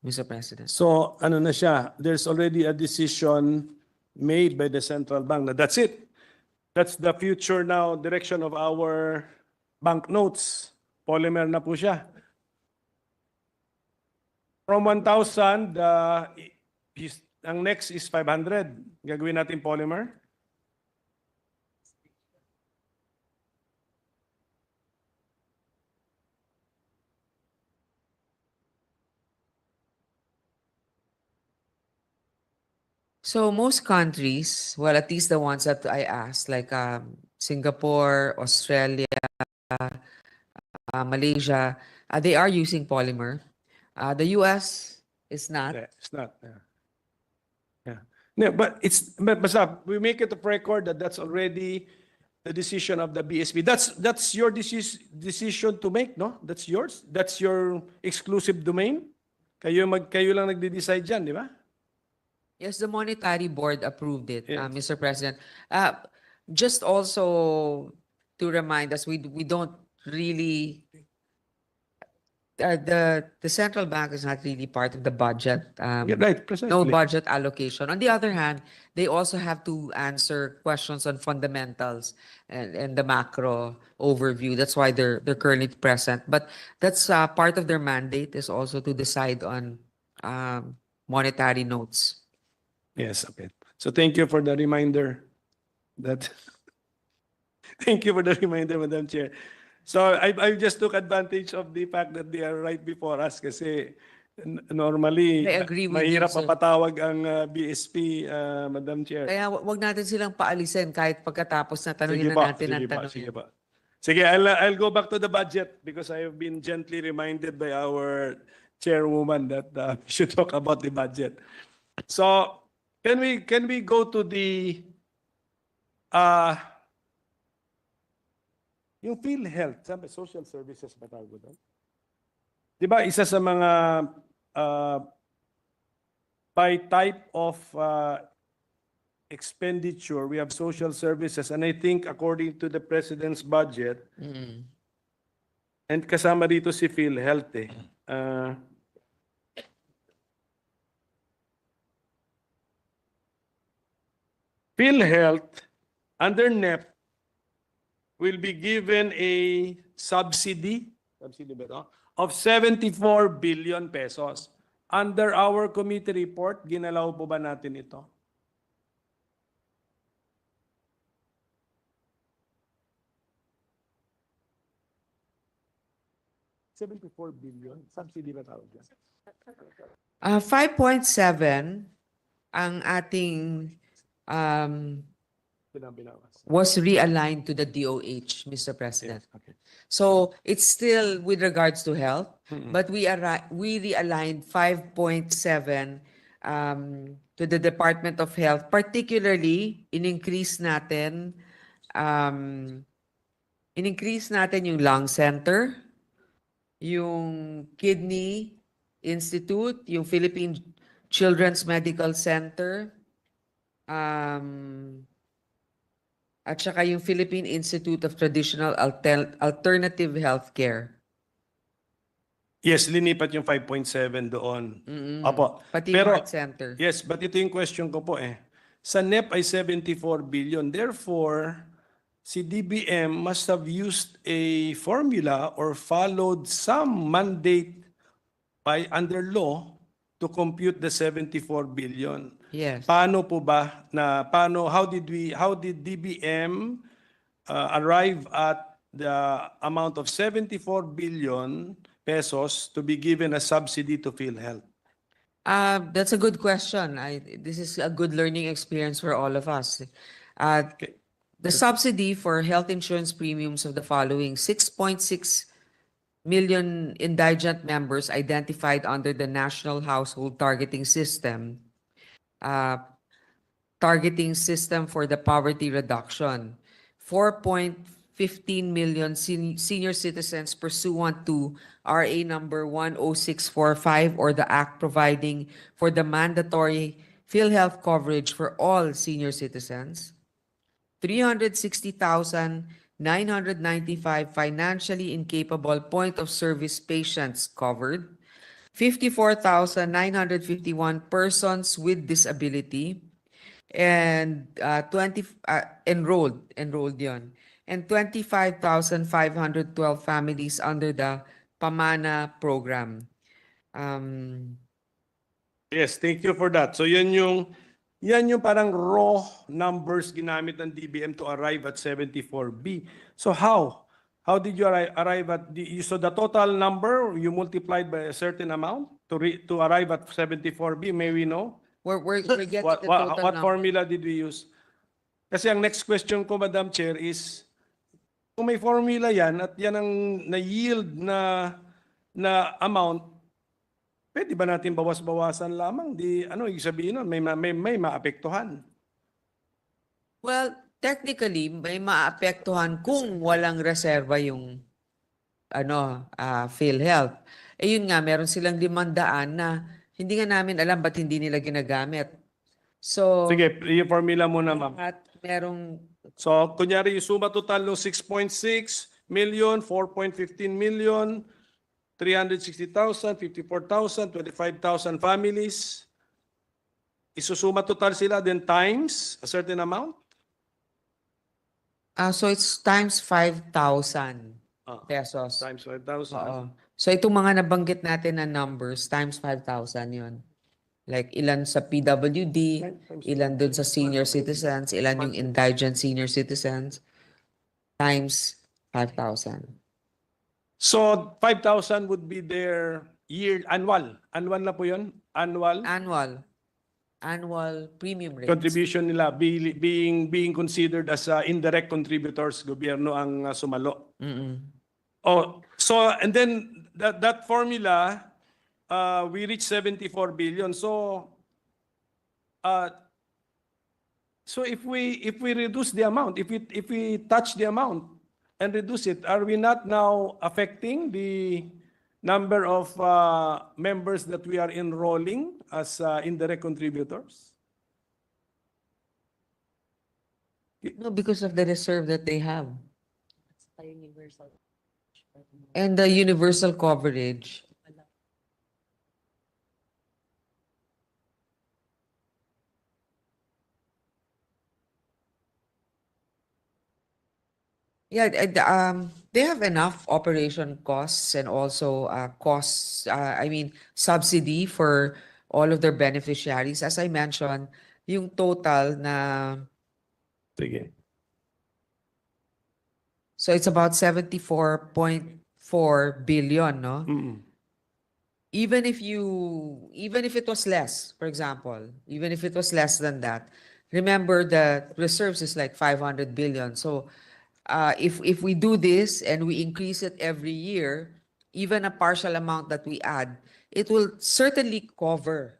S2: Mr. President.
S3: So, ano na siya, there's already a decision made by the central bank na that's it. That's the future now direction of our banknotes. Polymer na po siya. From 1,000, ang next is 500. Gagawin natin polymer.
S2: So most countries, well, at least the ones that I asked, like Singapore, Australia, Malaysia, they are using polymer. The US is not.
S3: Yeah, it's not. Yeah. Yeah. No, but basta, we make it a record that that's already the decision of the BSP. That's your decision to make, no? That's yours. That's your exclusive domain. Kayo lang nagde-decide diyan, di ba?
S2: Yes, the Monetary Board approved it,
S3: Yes.
S2: Mr. President. Just also to remind us, we don't really, the central bank is not really part of the budget.
S3: Yeah, right, precisely.
S2: No budget allocation. On the other hand, they also have to answer questions on fundamentals and the macro overview. That's why they're currently present. But that's part of their mandate is also to decide on monetary notes.
S3: Yes, okay. So thank you for the reminder that thank you for the reminder, Madam Chair. So I just took advantage of the fact that they are right before us kasi normally
S2: I agree with you,
S3: mahirap
S2: sir.
S3: mapatawag ang BSP, Madam Chair.
S2: Kaya wag natin silang paalisin kahit pagkatapos na tanungin
S3: Sige
S2: na
S3: po,
S2: natin ang
S3: sige po,
S2: tanongin.
S3: sige po. Sige, I'll go back to the budget because I have been gently reminded by our chairwoman that we should talk about the budget. So, can we go to the yung PhilHealth, sabi, social services ba tawag doon? Di ba isa sa mga by type of expenditure, we have social services, and I think according to the President's budget, and kasama dito si PhilHealth eh. PhilHealth under NEP will be given a subsidy ba ito? Of 74 billion pesos. Under our committee report, ginalaw po ba natin ito? $74 billion. Subsidy ba tawag yan?
S2: 5.7 ang ating
S3: Binawas.
S2: was realigned to the DOH, Mr. President.
S3: Yes, okay.
S2: So it's still with regards to health,
S3: Mm-mm.
S2: but we realigned 5.7 to the Department of Health, particularly in-increase natin yung lung center, yung kidney institute, yung Philippine Children's Medical Center, at saka yung Philippine Institute of Traditional Alternative Healthcare.
S3: Yes, linipat yung 5.7 doon. Opo.
S2: Pati
S3: Pero-
S2: heart center.
S3: Yes, but ito yung question ko po eh. Sa NEP ay 74 billion. Therefore, si DBM must have used a formula or followed some mandate by under law to compute the 74 billion.
S2: Yes.
S3: Paano po ba how did DBM arrive at the amount of 74 billion pesos to be given as subsidy to PhilHealth?
S2: That's a good question. This is a good learning experience for all of us. The subsidy for health insurance premiums of the following 6.6 million indigent members identified under the National Household Targeting System, for the poverty reduction, 4.15 million senior citizens pursuant to RA number 10645 or the act providing for the mandatory PhilHealth coverage for all senior citizens, 360,995 financially incapable point-of-service patients covered, 54,951 persons with disability, and 20 enrolled yon, and 25,512 families under the Pamana program.
S3: Yes, thank you for that. So yan yung parang raw numbers ginamit ng DBM to arrive at 74B. So how? How did you arrive at so the total number you multiplied by a certain amount to arrive at 74B? May we know?
S2: We're getting
S3: What
S2: the total number.
S3: formula did we use? Kasi ang next question ko, Madam Chair, is kung may formula yan at yan ang na-yield na amount, pwede ba natin bawas-bawasan lamang? Ano ibig sabihin nun? May maapektuhan.
S2: Well, technically, may maapektuhan kung walang reserva yung PhilHealth. Eh yun nga, meron silang 500 na hindi nga namin alam ba't hindi nila ginagamit. So,
S3: Sige, yung formula muna, ma'am.
S2: at merong
S3: So, kunyari, yung suma total ng 6.6 million, 4.15 million, 360,000, 54,000, 25,000 families. Isusuma total sila, then times a certain amount?
S2: so it's times 5,000
S3: Ah,
S2: pesos.
S3: times 5,000.
S2: Oo. So itong mga nabanggit natin na numbers, times 5,000 yun. Like ilan sa PWD, ilan dun sa senior citizens, ilan yung indigent senior citizens, times 5,000.
S3: So, 5,000 would be their annual. Annual na po yun? Annual
S2: Annual premium rates.
S3: contribution nila being considered as indirect contributors, gobyerno ang sumalo.
S2: Mm-mm.
S3: Oh, so and then that formula, we reach 74 billion. So if we reduce the amount, if we touch the amount and reduce it, are we not now affecting the number of members that we are enrolling as indirect contributors?
S2: No, because of the reserve that they have. And the universal coverage. Yeah, they have enough operation costs and also subsidy for all of their beneficiaries. As I mentioned, yung total na,
S3: Sige.
S2: so it's about 74.4 billion, no?
S3: Mm-mm.
S2: Even if it was less, for example, even if it was less than that, remember the reserves is like 500 billion. So if we do this and we increase it every year, even a partial amount that we add, it will certainly cover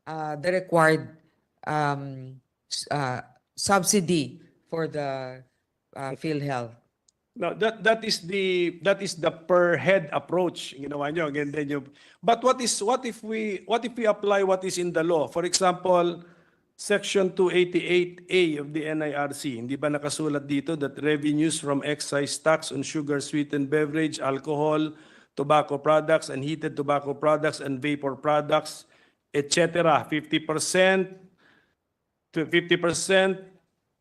S2: the required subsidy for the PhilHealth.
S3: No, that is the per head approach. Ginawa nyo, again, then you. But what if we apply what is in the law? For example, Section 288A of the NIRC, hindi ba nakasulat dito that revenues from excise tax on sugar sweetened beverage, alcohol, tobacco products, and heated tobacco products and vapor products, etc., 50%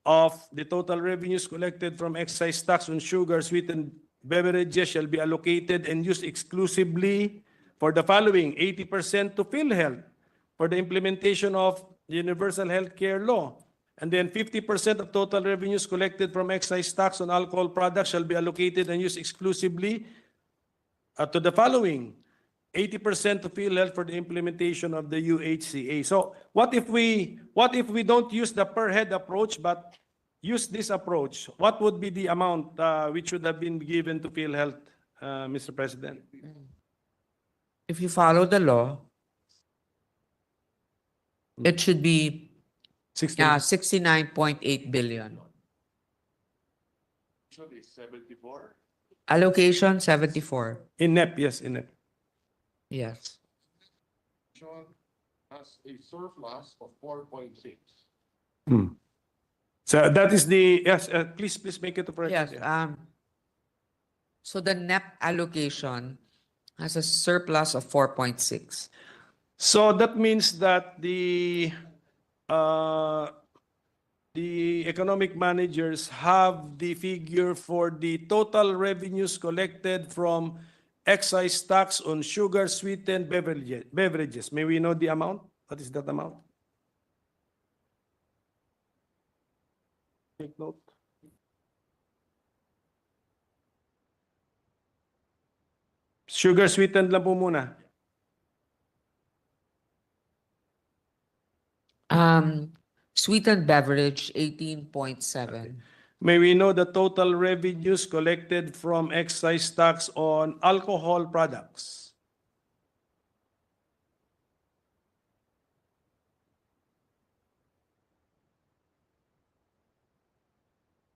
S3: of the total revenues collected from excise tax on sugar sweetened beverages shall be allocated and used exclusively for the following: 80% to PhilHealth for the implementation of the Universal Healthcare Law, and then 50% of total revenues collected from excise tax on alcohol products shall be allocated and used exclusively to the following: 80% to PhilHealth for the implementation of the UHCA. So what if we don't use the per head approach but use this approach? What would be the amount which should have been given to PhilHealth, Mr. President?
S2: If you follow the law, it should be 69.8 billion.
S4: Actually, 74.
S2: Allocation 74.
S3: In NEP, yes, in NEP.
S2: Yes.
S4: Has a surplus of 4.6.
S3: So that is the, yes, please make it a
S2: Yes.
S3: record.
S2: So the NEP allocation has a surplus of 4.6.
S3: So that means that the economic managers have the figure for the total revenues collected from excise tax on sugar sweetened beverages. May we know the amount What is that amount? Take note. Sugar sweetened lang po muna.
S2: Sweetened beverage, 18.7.
S3: May we know the total revenues collected from excise tax on alcohol products?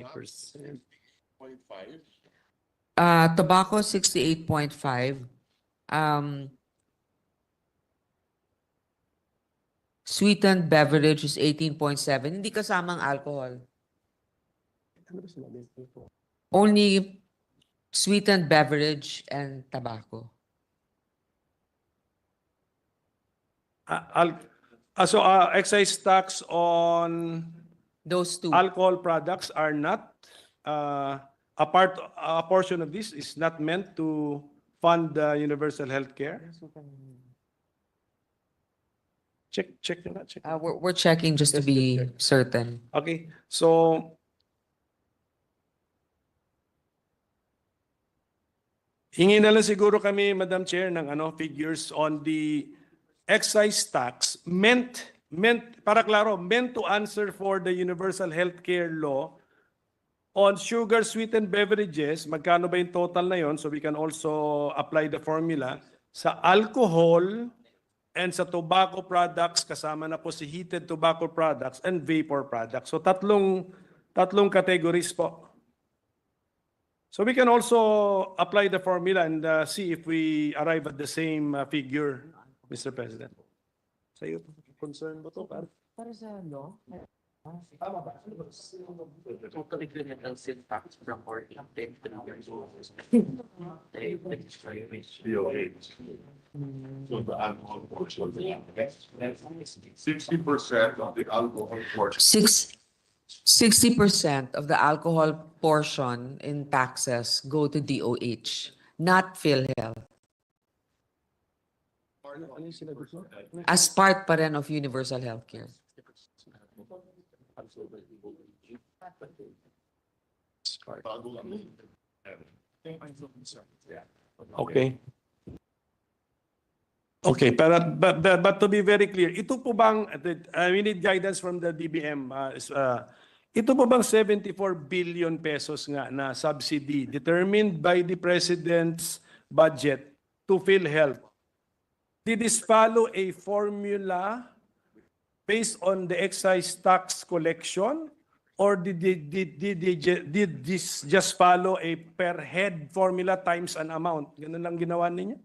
S3: Percent.
S4: 0.5.
S2: Tobacco, 68.5. Sweetened beverage is 18.7. Hindi kasamang alcohol. Only sweetened beverage and tobacco.
S3: Excise tax on
S2: Those two.
S3: alcohol products are not a portion of this is not meant to fund universal health care. Check nyo nga, check.
S2: We're checking just to be certain.
S3: Okay, so hingi na lang siguro kami, Madam Chair, ng figures on the excise tax meant para klaro, meant to answer for the universal healthcare law on sugar sweetened beverages. Magkano ba yung total na yon? So we can also apply the formula sa alcohol and sa tobacco products, kasama na po si heated tobacco products and vapor products. So tatlong categories po. So we can also apply the formula and see if we arrive at the same figure, Mr. President. Sa iyo, concern mo to, par?
S8: Para sa ano? Tama ba? Total incremental sales tax from 14 to 3 years old.
S4: DOH. So the alcohol portion, 60% of the alcohol portion.
S2: 60% of the alcohol portion in taxes go to DOH, not PhilHealth. As part pa rin of universal healthcare.
S3: Okay. Okay, but to be very clear, ito po bang, we need guidance from the DBM, ito po bang 74 billion pesos nga na subsidy determined by the President's budget to PhilHealth? Did this follow a formula based on the excise tax collection, or did this just follow a per head formula times an amount? Ganun lang ginawa ninyo?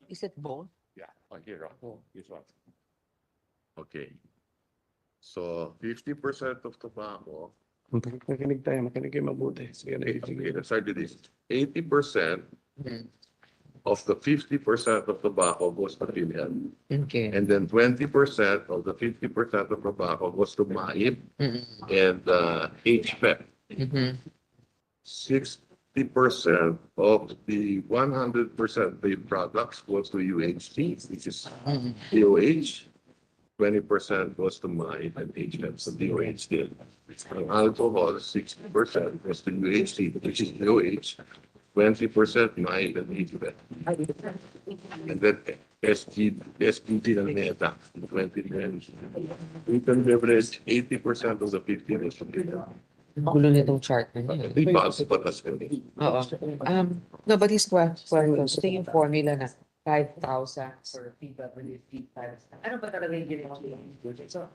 S8: Is it both?
S4: Yeah, here, this one. Okay. So 50% of tobacco.
S3: Makinig tayo, makinig kayo mabuti. Sige na,
S4: Okay, let's start with this. 80% of the 50% of tobacco goes to PhilHealth.
S2: Okay.
S4: And then 20% of the 50% of tobacco goes to MAIP and HPEP. 60% of the 100% vape products goes to UHT, which is DOH. 20% goes to MAIP and HPEP, so DOH did. And alcohol, 60% goes to UHT, which is DOH. 20% MAIP and HPEP. And then SPT and NETA, 20%. Written beverage, 80% of the 50 goes to PhilHealth.
S2: Gulo nitong chart na niya. Oo. No, but his question, ito yung formula na 5,000 for PWD. Ano ba talaga yung ginawa nila? So,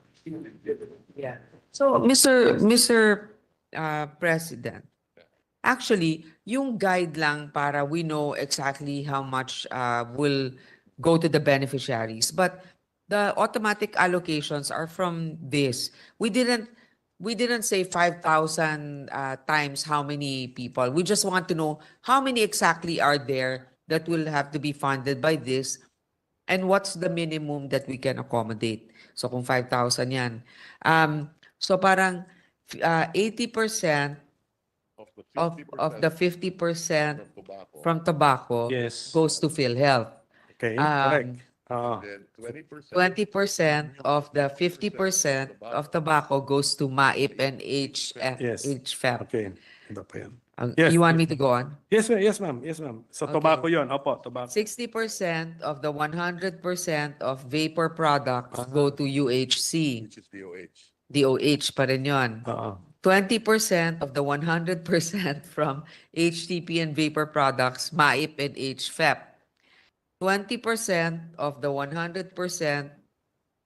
S2: yeah. So, Mr. President, actually, yung guide lang para we know exactly how much will go to the beneficiaries. But the automatic allocations are from this. We didn't say 5,000 times how many people. We just want to know how many exactly are there that will have to be funded by this and what's the minimum that we can accommodate. So kung 5,000 yan. So parang 80% of the 50% from tobacco
S3: Yes.
S2: goes to PhilHealth.
S3: Okay, correct. Oo.
S4: Then 20%.
S2: 20% of the 50% of tobacco goes to MAIP and
S3: Yes.
S2: HFEP.
S3: Okay. Iba pa yan.
S2: Um,
S3: Yes.
S2: You want me to go on?
S3: Yes, ma'am. Yes, ma'am. Yes, ma'am. So
S2: Okay.
S3: tobacco yun. Opo, tobacco.
S2: 60% of the 100% of vapor products go to UHC.
S4: Which is DOH.
S2: DOH pa rin yun.
S3: Oo.
S2: 20% of the 100% from HTP and vapor products, MAIP and HFEP. 20% of the 100%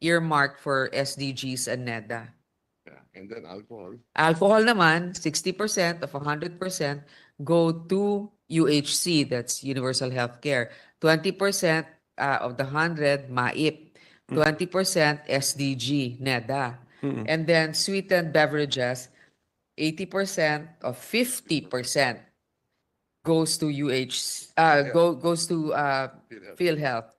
S2: earmarked for SDGs and NEDA.
S4: Yeah. And then alcohol.
S2: Alcohol naman, 60% of 100% go to UHC, that's Universal Healthcare. 20% of the 100, MAIP. 20% SDG, NEDA.
S3: Mm.
S2: And then sweetened beverages, 80% of 50% goes to goes to
S4: PhilHealth.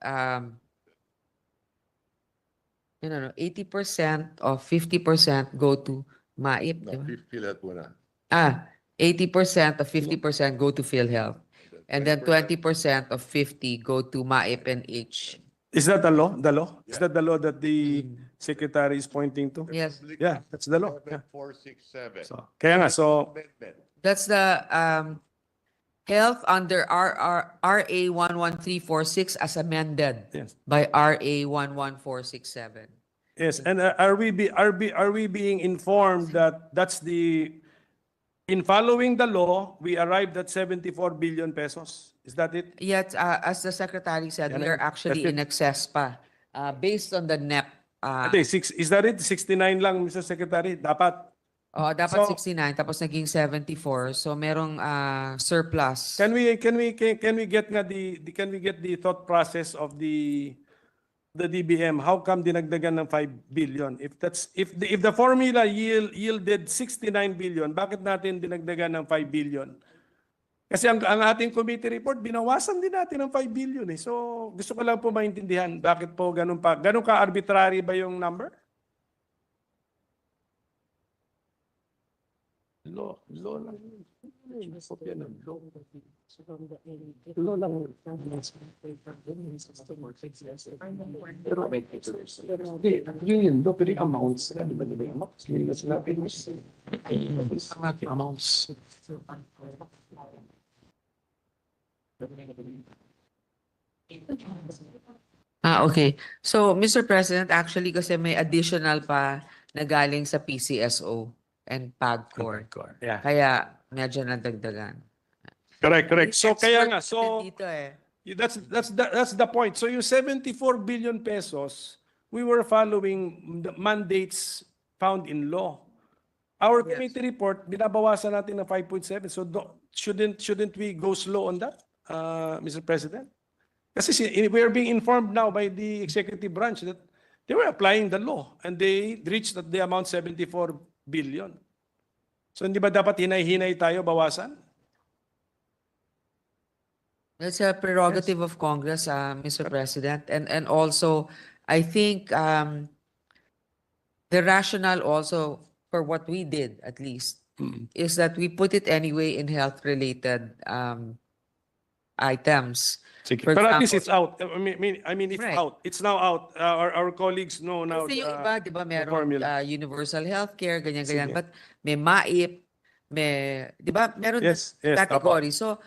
S2: PhilHealth. 80% of 50% go to MAIP.
S4: No,
S2: diba?
S4: PhilHealth muna.
S2: 80% of 50% go to PhilHealth. And then 20% of 50 go to MAIP and H.
S3: Is that the law? The law? Is
S4: Yeah.
S3: that the law that the secretary is pointing to?
S2: Yes,
S3: Yeah, that's the law. Yeah.
S4: 467.
S3: So, kaya nga, so,
S4: Amendment.
S2: that's the health under RA 11346 as amended
S3: yes.
S2: by RA 11467.
S3: Yes, and are we being informed that that's in following the law, we arrived at 74 billion pesos? Is that it?
S2: Yet, as the secretary said,
S3: Yan
S2: we
S3: na
S2: are
S3: yun.
S2: actually
S3: That's it.
S2: in excess pa. Based on the NEP.
S3: Is that it? 69 lang, Mr. Secretary? Dapat.
S2: Dapat
S3: So-
S2: 69 tapos naging 74. So merong surplus.
S3: Can we get the thought process of the DBM? How come dinagdagan ng 5 billion? If the formula yielded 69 billion, bakit natin dinagdagan ng 5 billion? Kasi ang ating committee report, binawasan din natin ng 5 billion eh. So gusto ko lang po maintindihan bakit po ganun ka arbitrary ba yung number? Law lang. Law lang. Pero yun, pero yung amounts, di ba yung amounts? Hindi na sila pinis. Ang ating amounts.
S2: Okay. So, Mr. President, actually kasi may additional pa na galing sa PCSO and PAGCOR.
S3: Yeah.
S2: Kaya medyo nadagdagan.
S3: Correct. So kaya nga,
S2: Expert
S3: so
S2: dito eh.
S3: that's the point. So yung 74 billion pesos, we were following the mandates found in law. Our
S2: Yes.
S3: committee report, binabawasan natin ng 5.7. So shouldn't we go slow on that, Mr. President? Kasi we are being informed now by the executive branch that they were applying the law and they reached the amount 74 billion. So hindi ba dapat hinay-hinay tayo, bawasan?
S2: It's a prerogative of Congress, Mr. President. And also, I think the rationale also for what we did, at least, is that we put it anyway in health-related items.
S3: Sige.
S2: For
S3: Pero at least
S2: example-
S3: it's out. I mean, it's
S2: Right.
S3: out. It's now out. Our colleagues know now.
S2: Kasi yung iba, di ba, meron
S3: formula.
S2: universal healthcare, ganyan-ganyan.
S3: Sige.
S2: But may MAIP, may, di ba, meron
S3: Yes,
S2: category. So,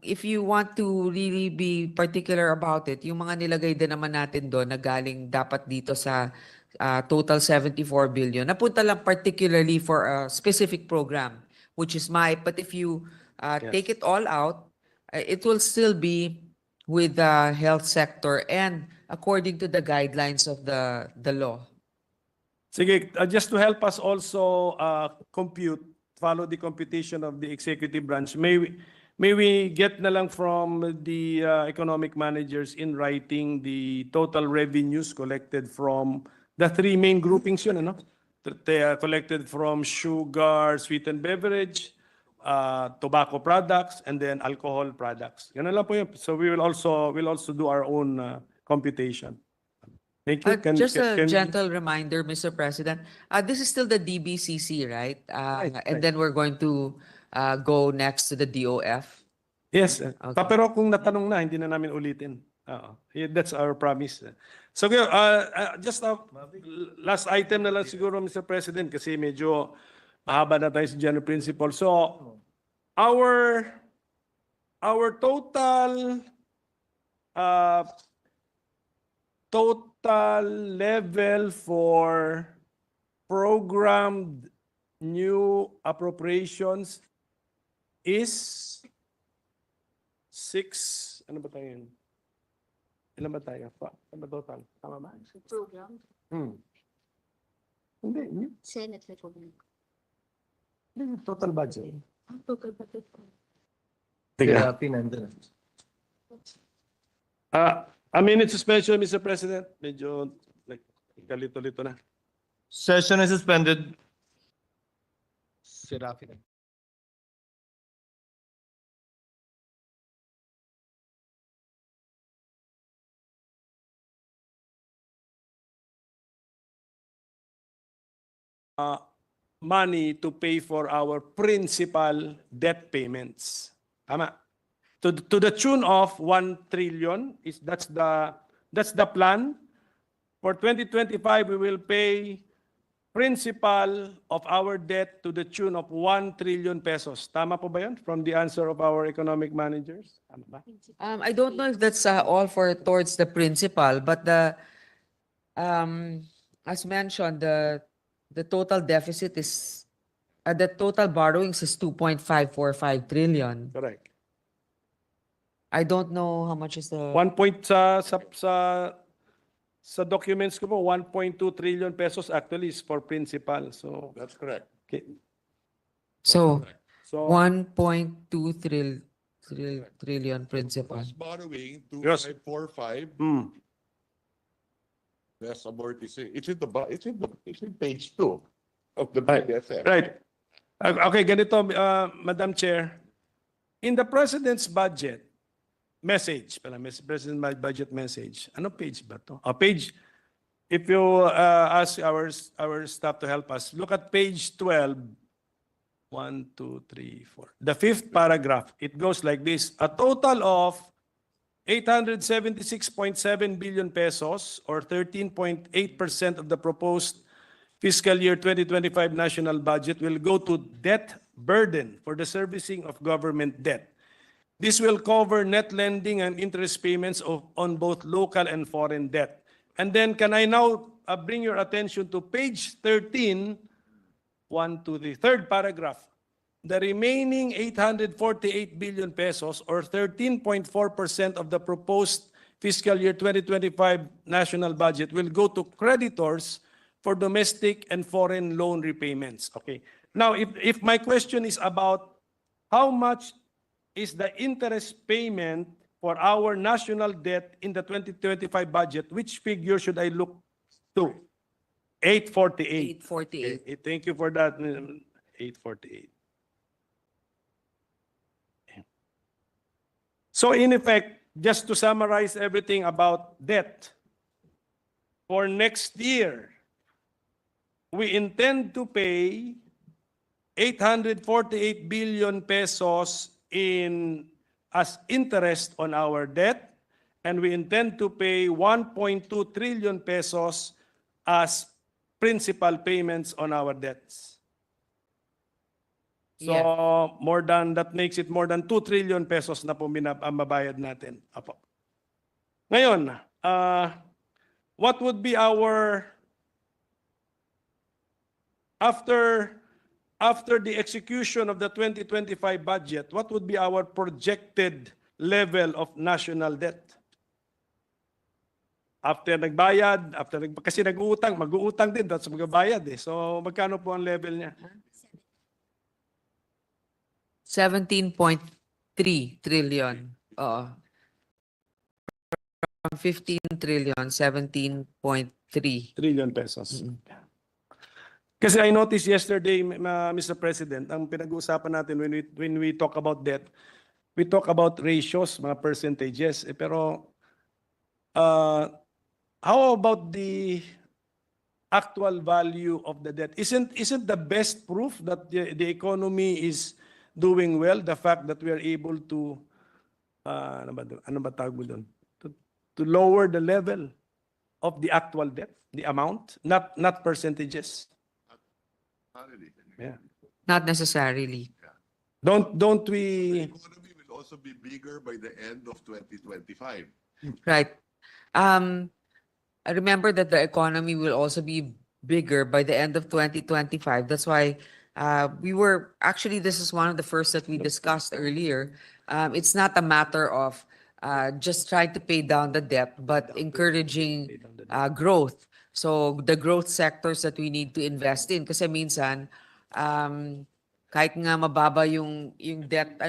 S2: if you want to really be particular about it, yung mga nilagay din naman natin doon na galing dapat dito sa total 74 billion, napunta lang particularly for a specific program, which is MAIP. But if you take it all out, it will still be with the health sector and according to the guidelines of the law.
S3: Sige, just to help us also follow the computation of the executive branch, may we get na lang from the economic managers in writing the total revenues collected from the three main groupings yun, ano? They are collected from sugar, sweetened beverage, tobacco products, and then alcohol products. Yan na lang po yun. So we'll also do our own computation. Thank you.
S2: Just a
S3: can-
S2: gentle reminder, Mr. President, this is still the DBCC, right?
S3: Right.
S2: And then we're going to go next to the DOF.
S3: Yes.
S2: Okay.
S3: Pero kung natanong na, hindi na namin ulitin. That's our promise. So, just last item na lang siguro, Mr. President, kasi medyo mahaba na tayo sa general principle. So, our total total level for programmed new appropriations is 6, ano ba tayo yun? Ilan ba tayo? Ano ba total? Tama ba?
S7: Program,
S3: Hindi.
S7: Senate Republic.
S3: Total budget.
S7: Total budget.
S3: Tiga.
S1: Sirapi nandun.
S3: A minute suspension, Mr. President. Medyo like, kalito-lito na.
S1: Session is suspended. Sirapi na.
S3: Money to pay for our principal debt payments. Tama. To the tune of 1 trillion that's the plan. For 2025 we will pay principal of our debt to the tune of 1 trillion pesos. Tama po ba 'yan from the answer of our economic managers? Tama ba?
S2: I don't know if that's all for towards the principal, but as mentioned, the total deficit is the total borrowings is 2.545 trillion.
S3: Correct.
S2: I don't know how much is the
S3: 1 point sa documents ko po 1.2 trillion pesos actually is for principal. So
S4: That's correct.
S3: okay.
S2: so
S3: So
S2: 1.2 trillion principal.
S4: Plus borrowing,
S3: Yes.
S4: 2545,
S3: mm,
S4: less amortization. It's in page 2 of the BFF.
S3: right. Okay, ganito Madam Chair. In the President's budget message, President budget message. Ano page ba to? Page, if you ask our staff to help us, look at page 12. 1, 2, 3, 4. The 5th paragraph, it goes like this. A total of 876.7 billion pesos or 13.8% of the proposed fiscal year 2025 national budget will go to debt burden for the servicing of government debt. This will cover net lending and interest payments on both local and foreign debt. And then can I now bring your attention to page 13, 1 to the third paragraph. The remaining 848 billion pesos or 13.4% of the proposed fiscal year 2025 national budget will go to creditors for domestic and foreign loan repayments. Okay. Now, if my question is about how much is the interest payment for our national debt in the 2025 budget, which figure should I look to? 848.
S2: 848.
S3: Thank you for that. 848. So in effect, just to summarize everything about debt, for next year, we intend to pay 848 billion pesos as interest on our debt, and we intend to pay 1.2 trillion pesos as principal payments on our debts. So that makes it more than 2 trillion pesos na po ang mabayad natin. Apo. Ngayon, what would be our after the execution of the 2025 budget, what would be our projected level of national debt? After nagbayad, kasi mag-uutang din, tapos magbabayad eh. So magkano po ang level niya?
S2: 17.3 trillion. From 15 trillion, 17.3
S3: Trillion pesos. Kasi I noticed yesterday, Mr. President, ang pinag-uusapan natin when we talk about debt, we talk about ratios, mga percentages. Pero how about the actual value of the debt? Isn't the best proof that the economy is doing well the fact that we are able to ano ba tawag mo doon? to lower the level of the actual debt, the amount, not percentages? Yeah.
S2: Not necessarily.
S3: Don't
S4: The
S3: we?
S4: economy will also be bigger by the end of 2025.
S2: Right. I remember that the economy will also be bigger by the end of 2025. That's why this is one of the first that we discussed earlier. It's not a matter of just trying to pay down the debt, but encouraging growth. So the growth sectors that we need to invest in. Kasi minsan, kahit nga mababa yung debt,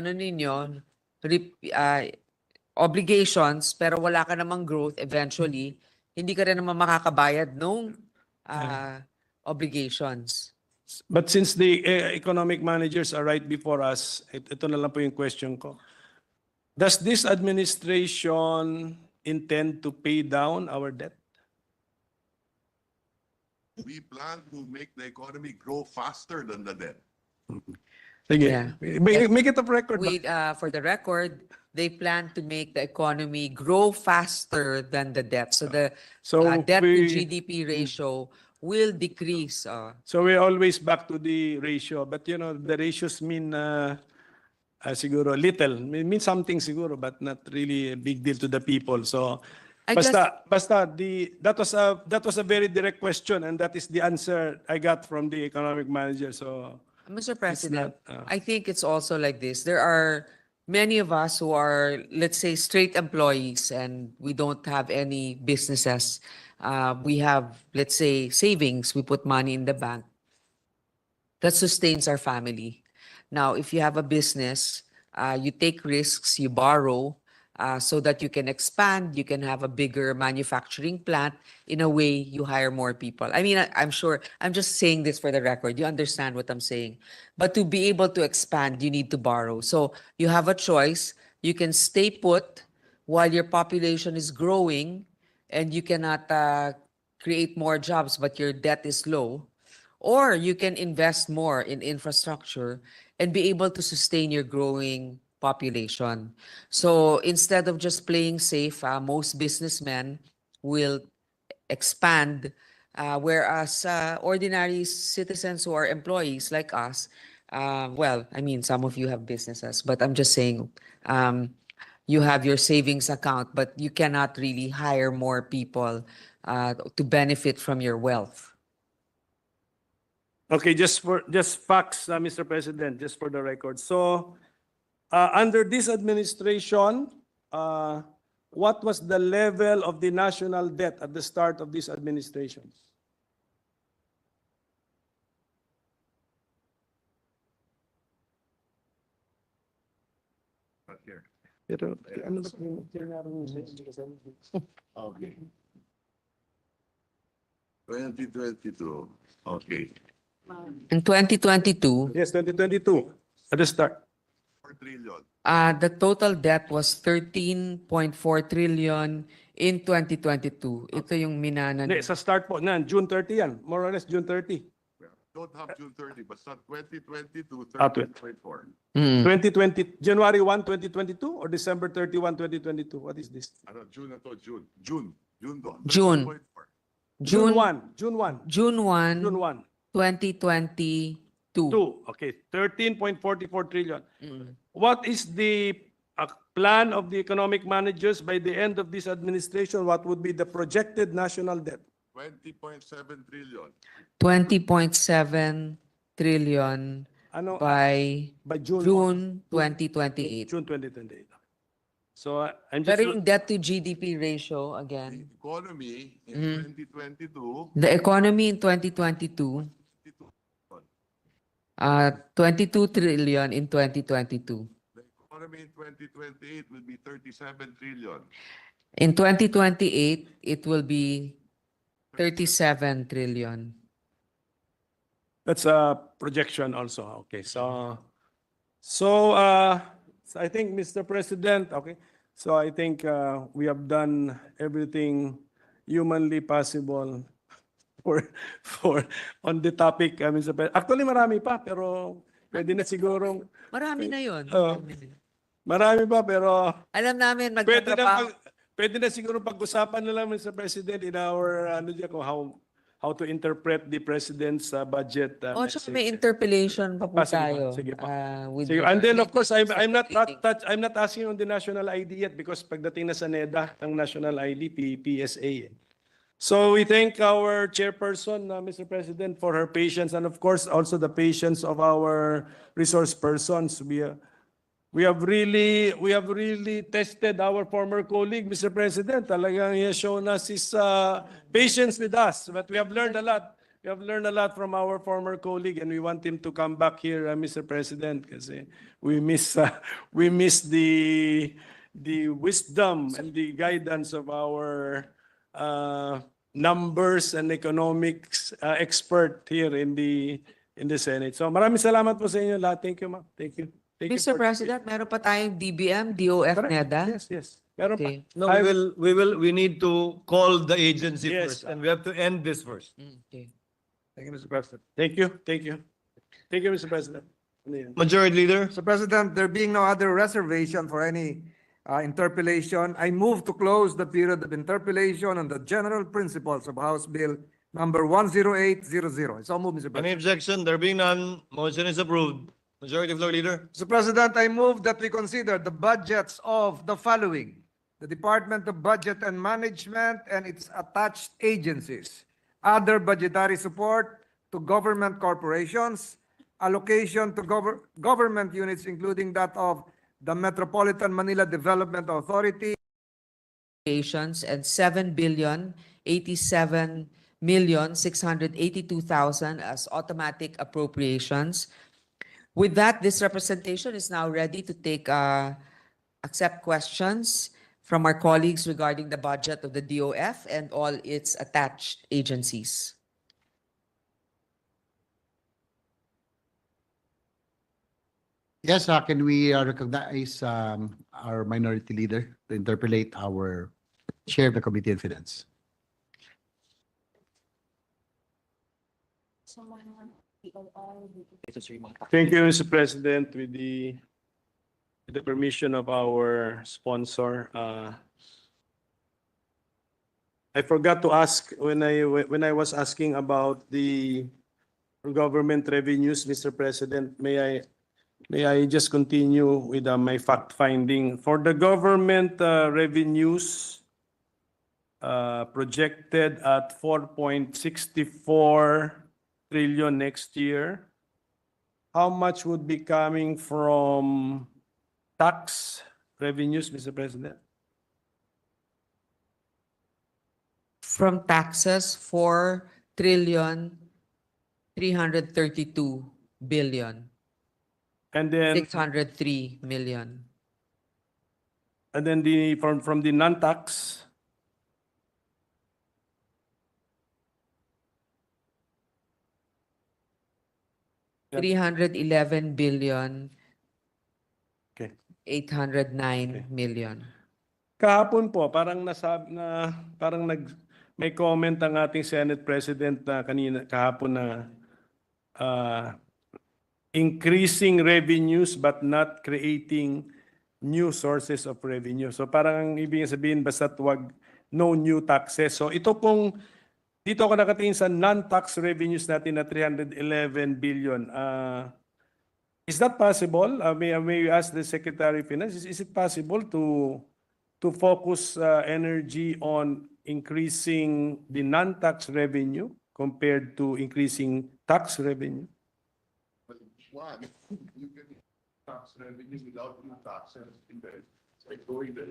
S2: obligations, pero wala ka namang growth eventually, hindi ka rin naman makakabayad nung obligations.
S3: But since the economic managers are right before us, ito na lang po yung question ko. Does this administration intend to pay down our debt?
S4: We plan to make the economy grow faster than the debt.
S3: Sige.
S2: Yeah.
S3: Make it a record.
S2: For the record, they plan to make the economy grow faster than the debt. So the debt to GDP ratio will decrease.
S3: So we're always back to the ratio. But the ratios mean siguro little. Mean something siguro, but not really a big deal to the people. So that was a very direct question, and that is the answer I got from the economic manager. So
S2: Mr. President,
S3: not,
S2: I think it's also like this. There are many of us who are, let's say, straight employees and we don't have any businesses. We have, let's say, savings. We put money in the bank. That sustains our family. Now, if you have a business, you take risks, you borrow, so that you can expand, you can have a bigger manufacturing plant. In a way, you hire more people. I mean, I'm sure, I'm just saying this for the record. You understand what I'm saying. But to be able to expand, you need to borrow. So you have a choice. You can stay put while your population is growing and you cannot create more jobs, but your debt is low. Or you can invest more in infrastructure and be able to sustain your growing population. So instead of just playing safe, most businessmen will expand, whereas ordinary citizens who are employees like us, well, I mean, some of you have businesses, but I'm just saying, you have your savings account, but you cannot really hire more people to benefit from your wealth.
S3: okay, just facts, Mr. President, just for the record. So under this administration, what was the level of the national debt at the start of this administration?
S4: Not here.
S3: Pero, ano ba yung sinabi mo sa
S4: Okay. 2022. Okay.
S2: In 2022,
S3: Yes, 2022, at the start.
S4: 4 trillion.
S2: the total debt was 13.4 trillion in 2022. Ito yung minana.
S3: Hindi, sa start po, June 30 yan. More or less June 30.
S4: Don't have June 30, but start 2022,
S3: Ah,
S4: 13.4.
S3: 2020, January 1, 2022 or December 31, 2022? What is this?
S4: Ano, June na to, June. June doon.
S2: June.
S4: 13.4.
S3: June
S2: June
S3: 1, June 1,
S2: June 1,
S3: June 1.
S2: 2022.
S3: 2, okay, 13.44 trillion.
S2: Mm.
S3: What is the plan of the economic managers by the end of this administration? What would be the projected national debt?
S4: 20.7 trillion.
S2: 20.7 trillion
S3: Ano,
S2: by
S3: June
S2: June 2028.
S3: June 2028. So I'm just
S2: Pero yung debt to GDP ratio,
S4: The
S2: again,
S4: economy in
S2: Mhm.
S4: 2022,
S2: the economy in 2022, 22 trillion in 2022.
S4: the economy in 2028 will be 37 trillion.
S2: In 2028, it will be 37 trillion.
S3: That's a projection also. Okay, so I think, Mr. President, okay, so I think we have done everything humanly possible for on the topic, Mr. President. Actually, marami pa, pero pwede na siguro.
S2: Marami na yun.
S3: Marami pa, pero
S2: Alam namin,
S3: pwede na,
S2: magtatrabaho.
S3: pwede na siguro pag-usapan na lang, Mr. President, in our, kung how to interpret the President's budget
S2: O, tsaka
S3: message.
S2: may interpellation pa po
S3: Sige pa,
S2: tayo.
S3: sige pa.
S2: With
S3: Sige, and then of course, I'm not
S2: reading.
S3: I'm not asking on the national ID yet because pagdating na sa NEDA, ang national ID, PSA. So we thank our chairperson, Mr. President, for her patience and of course also the patience of our resource persons. We have really tested our former colleague, Mr. President. Talagang he has shown us his patience with us, but we have learned a lot. We have learned a lot from our former colleague, and we want him to come back here, Mr. President, kasi we miss the wisdom and the guidance of our numbers and economics expert here in the Senate. So maraming salamat po sa inyo lahat. Thank you, ma'am. Thank you. Thank you
S2: Mr.
S3: for-
S2: President, meron pa tayong DBM, DOF,
S3: Correct.
S2: NEDA.
S3: Yes. Meron pa.
S2: Okay.
S1: No, we need to call the agency
S3: Yes.
S1: first, and we have to end this first.
S2: Okay.
S3: Thank you, Mr. President. Thank you, Mr. President. Ano yun?
S1: Majority Leader?
S9: Mr. President, there being no other reservation for any interpellation, I move to close the period of interpellation on the general principles of House Bill number 10800. So move, Mr.
S1: Any
S9: President.
S1: objection? There being none, motion is approved. Majority Floor Leader?
S9: Mr. President, I move that we consider the budgets of the following: the Department of Budget and Management and its attached agencies, other budgetary support to government corporations, allocation to government units, including that of the Metropolitan Manila Development Authority,
S2: Appropriations and 7,087,682,000 as automatic appropriations. With that, this representation is now ready to accept questions from our colleagues regarding the budget of the DOF and all its attached agencies.
S13: Yes, can we recognize our minority leader to interpolate our chair of the Committee on Finance?
S3: Thank you, Mr. President. With the permission of our sponsor, I forgot to ask when I was asking about the government revenues, Mr. President. May I just continue with my fact finding for the government revenues projected at 4.64 trillion next year. How much would be coming from tax revenues, Mr. President?
S2: From taxes, 4,332,000,000,000.
S3: And then
S2: 603 million.
S3: from the non-tax,
S2: 311 billion.
S3: Okay.
S2: 809 million.
S3: kahapon po may comment ang ating Senate President na kahapon na increasing revenues but not creating new sources of revenue. So parang ang ibig sabihin basta no new taxes. So ito pong dito ako nakatingin sa non-tax revenues natin na 311 billion. Is that possible? May we ask the Secretary of Finance, is it possible to focus energy on increasing the non-tax revenue compared to increasing tax revenue?
S4: One, you can tax revenue without new taxes. It's like going there.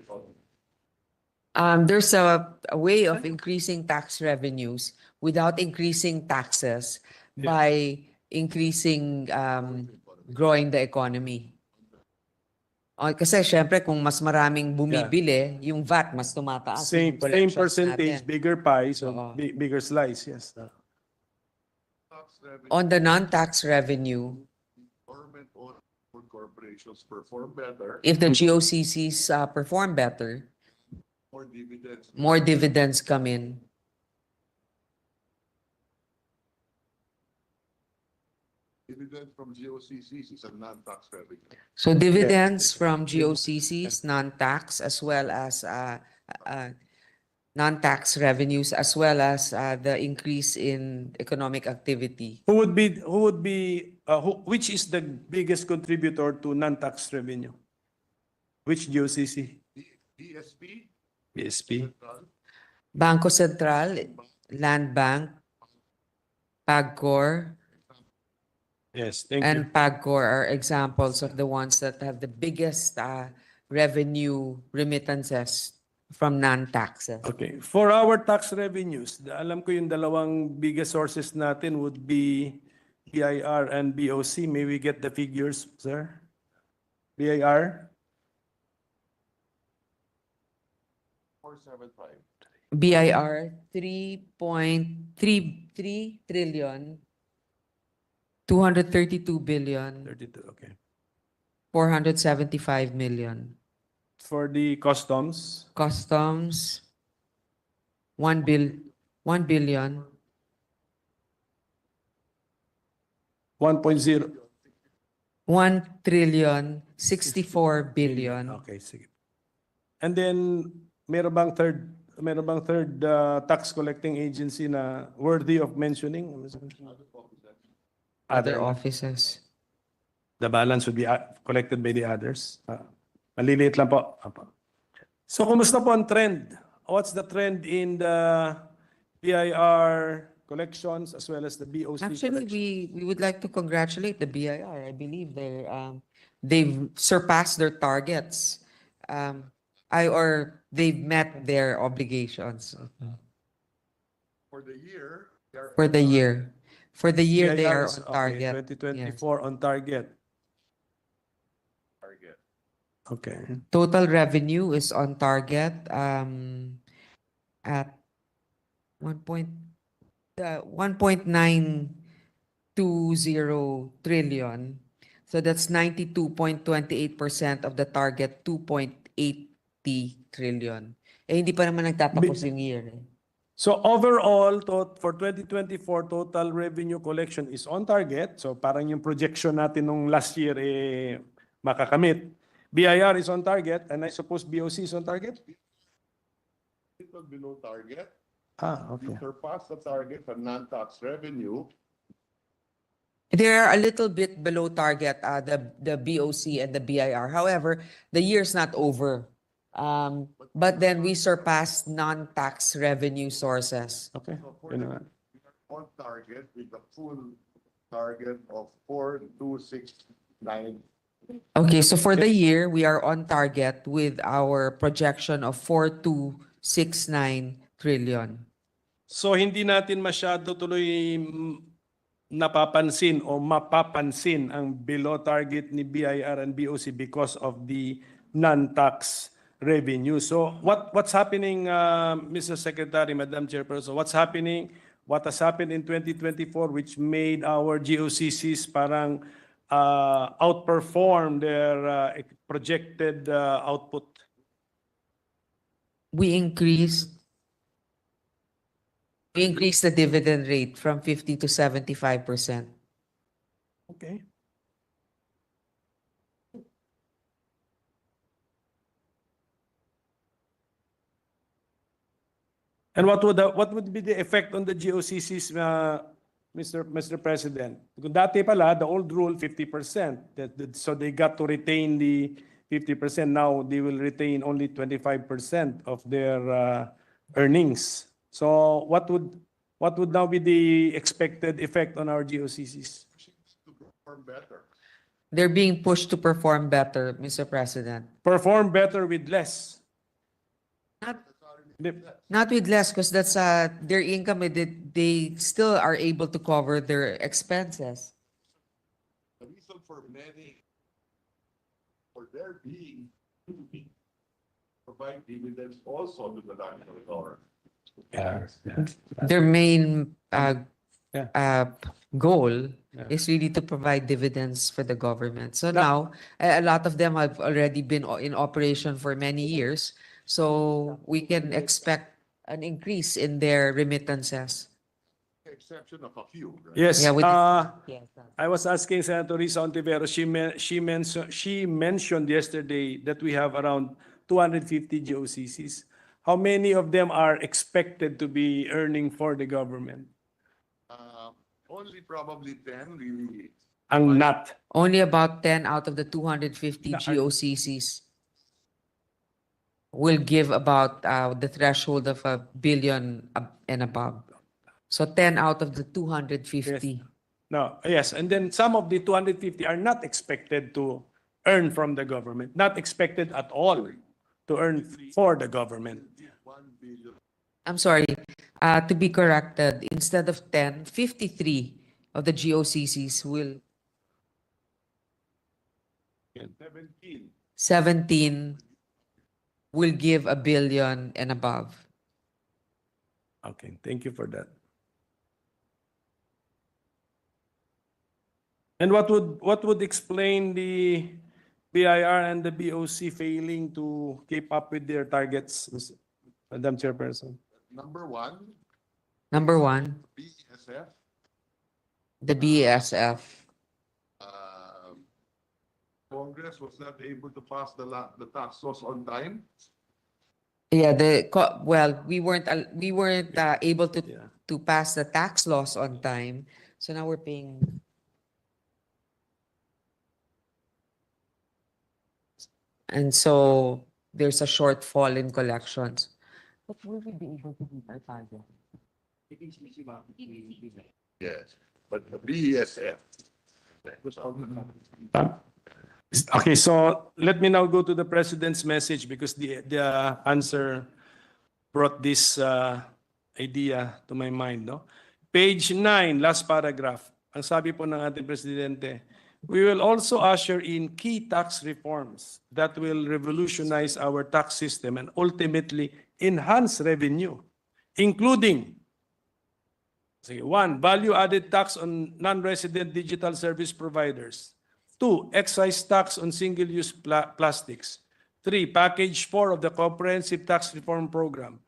S2: There's a way of increasing tax revenues without increasing taxes by increasing growing the economy. Kasi syempre kung mas maraming bumibili, yung VAT mas tumataas.
S3: Same
S2: yung collections
S3: percentage,
S2: natin.
S3: bigger pie, so
S2: Oo.
S3: bigger slice, yes.
S4: Tax revenue,
S2: On the non-tax revenue,
S4: government-owned corporations perform better,
S2: if the GOCCs perform better,
S4: more dividends.
S2: more dividends come in.
S4: Dividends from GOCCs is a non-tax revenue.
S2: So dividends from GOCCs, non-tax, as well as non-tax revenues as well as the increase in economic activity.
S3: Which is the biggest contributor to non-tax revenue? Which GOCC?
S4: DSP,
S3: BSP.
S2: Bangko Sentral, Land Bank, PAGCOR,
S3: Yes, thank you.
S2: and PAGCOR are examples of the ones that have the biggest revenue remittances from non-taxes.
S3: Okay, for our tax revenues, alam ko yung dalawang biggest sources natin would be BIR and BOC. May we get the figures, sir? BIR?
S4: 475.
S2: BIR 3.33 trillion 232 billion
S3: 32, okay.
S2: 475 million.
S3: For the customs,
S2: Customs 1 billion
S3: 1.0.
S2: 1 trillion 64 billion.
S3: Okay, sige. And then, meron bang third tax collecting agency na worthy of mentioning?
S2: Other offices.
S3: The balance would be collected by the others. Maliliit lang po. Apo. So, kumusta po ang trend? What's the trend in the BIR collections as well as the BOC
S2: Actually,
S3: collections?
S2: we would like to congratulate the BIR. I believe they've surpassed their targets. They've met their obligations.
S4: For the year.
S2: For the year. For the year, they are
S3: BIR is,
S2: on target.
S3: 2024 on target.
S4: Target.
S3: Okay.
S2: Total revenue is on target at 1.920 trillion. So that's 92.28% of the target, 2.80 trillion. Eh, hindi pa naman nagtatapos yung year. Eh.
S3: So overall, for 2024, total revenue collection is on target. So parang yung projection natin nung last year makakamit. BIR is on target, and I suppose BOC is on target?
S4: Little below target.
S3: Okay.
S4: We surpassed the target for non-tax revenue.
S2: They're a little bit below target, the BOC and the BIR. However, the year's not over. But then we surpassed non-tax revenue sources.
S3: Okay.
S4: So for the, we are on target with the full target of 4,269.
S2: Okay, so for the year, we are on target with our projection of 4,269 trillion.
S3: So hindi natin masyado tuloy napapansin o mapapansin ang below target ni BIR and BOC because of the non-tax revenue. So what's happening, Mr. Secretary, Madam Chairperson, what has happened in 2024 which made our GOCCs parang outperform their projected output?
S2: We increased the dividend rate from 50 to 75%.
S3: Okay. And what would be the effect on the GOCCs, Mr. President? Kung dati pala, the old rule, 50%. So they got to retain the 50%. Now they will retain only 25% of their earnings. So what would now be the expected effect on our GOCCs?
S4: To perform better.
S2: They're being pushed to perform better, Mr. President.
S3: Perform better with less.
S2: Not with less, because that's their income. They still are able to cover their expenses.
S4: The reason for their being to provide dividends also to the national government.
S2: Their main goal
S3: Yeah.
S2: is really to provide dividends for the government. So now, a lot of them have already been in operation for many years. So we can expect an increase in their remittances.
S4: Exception of a few. Right?
S3: Yes.
S2: Yeah, with yes.
S3: I was asking Senator Risa Ontiveros. She mentioned yesterday that we have around 250 GOCCs. how many of them are expected to be earning for the government?
S4: Only probably 10 really.
S3: Ang not.
S2: Only about 10 out of the 250
S3: Na-
S2: GOCCs will give about the threshold of a billion and above. So 10 out of the 250.
S3: No, yes, and then some of the 250 are not expected to earn from the government, not expected at all to earn for the government.
S4: 1 billion.
S2: I'm sorry, to be corrected, instead of 10, 53 of the GOCCs will
S4: 17.
S2: 17 will give a billion and above.
S3: Okay, thank you for that. And what would explain the BIR and the BOC failing to keep up with their targets, Madam Chairperson?
S4: Number 1,
S2: Number one,
S4: BSF.
S2: the BSF.
S4: Congress was not able to pass the tax laws on time.
S2: Yeah, we weren't able to
S3: Yeah.
S2: to pass the tax laws on time. So now we're paying. And so there's a shortfall in collections. But will we be able to meet our target?
S4: Yes, but the BSF.
S3: Okay, so let me now go to the President's message because the answer brought this idea to my mind. No? Page 9, last paragraph. Ang sabi po ng ating Presidente, we will also usher in key tax reforms that will revolutionize our tax system and ultimately enhance revenue, including 1, value-added tax on non-resident digital service providers. 2, excise tax on single-use plastics. 3, package 4 of the comprehensive tax reform program.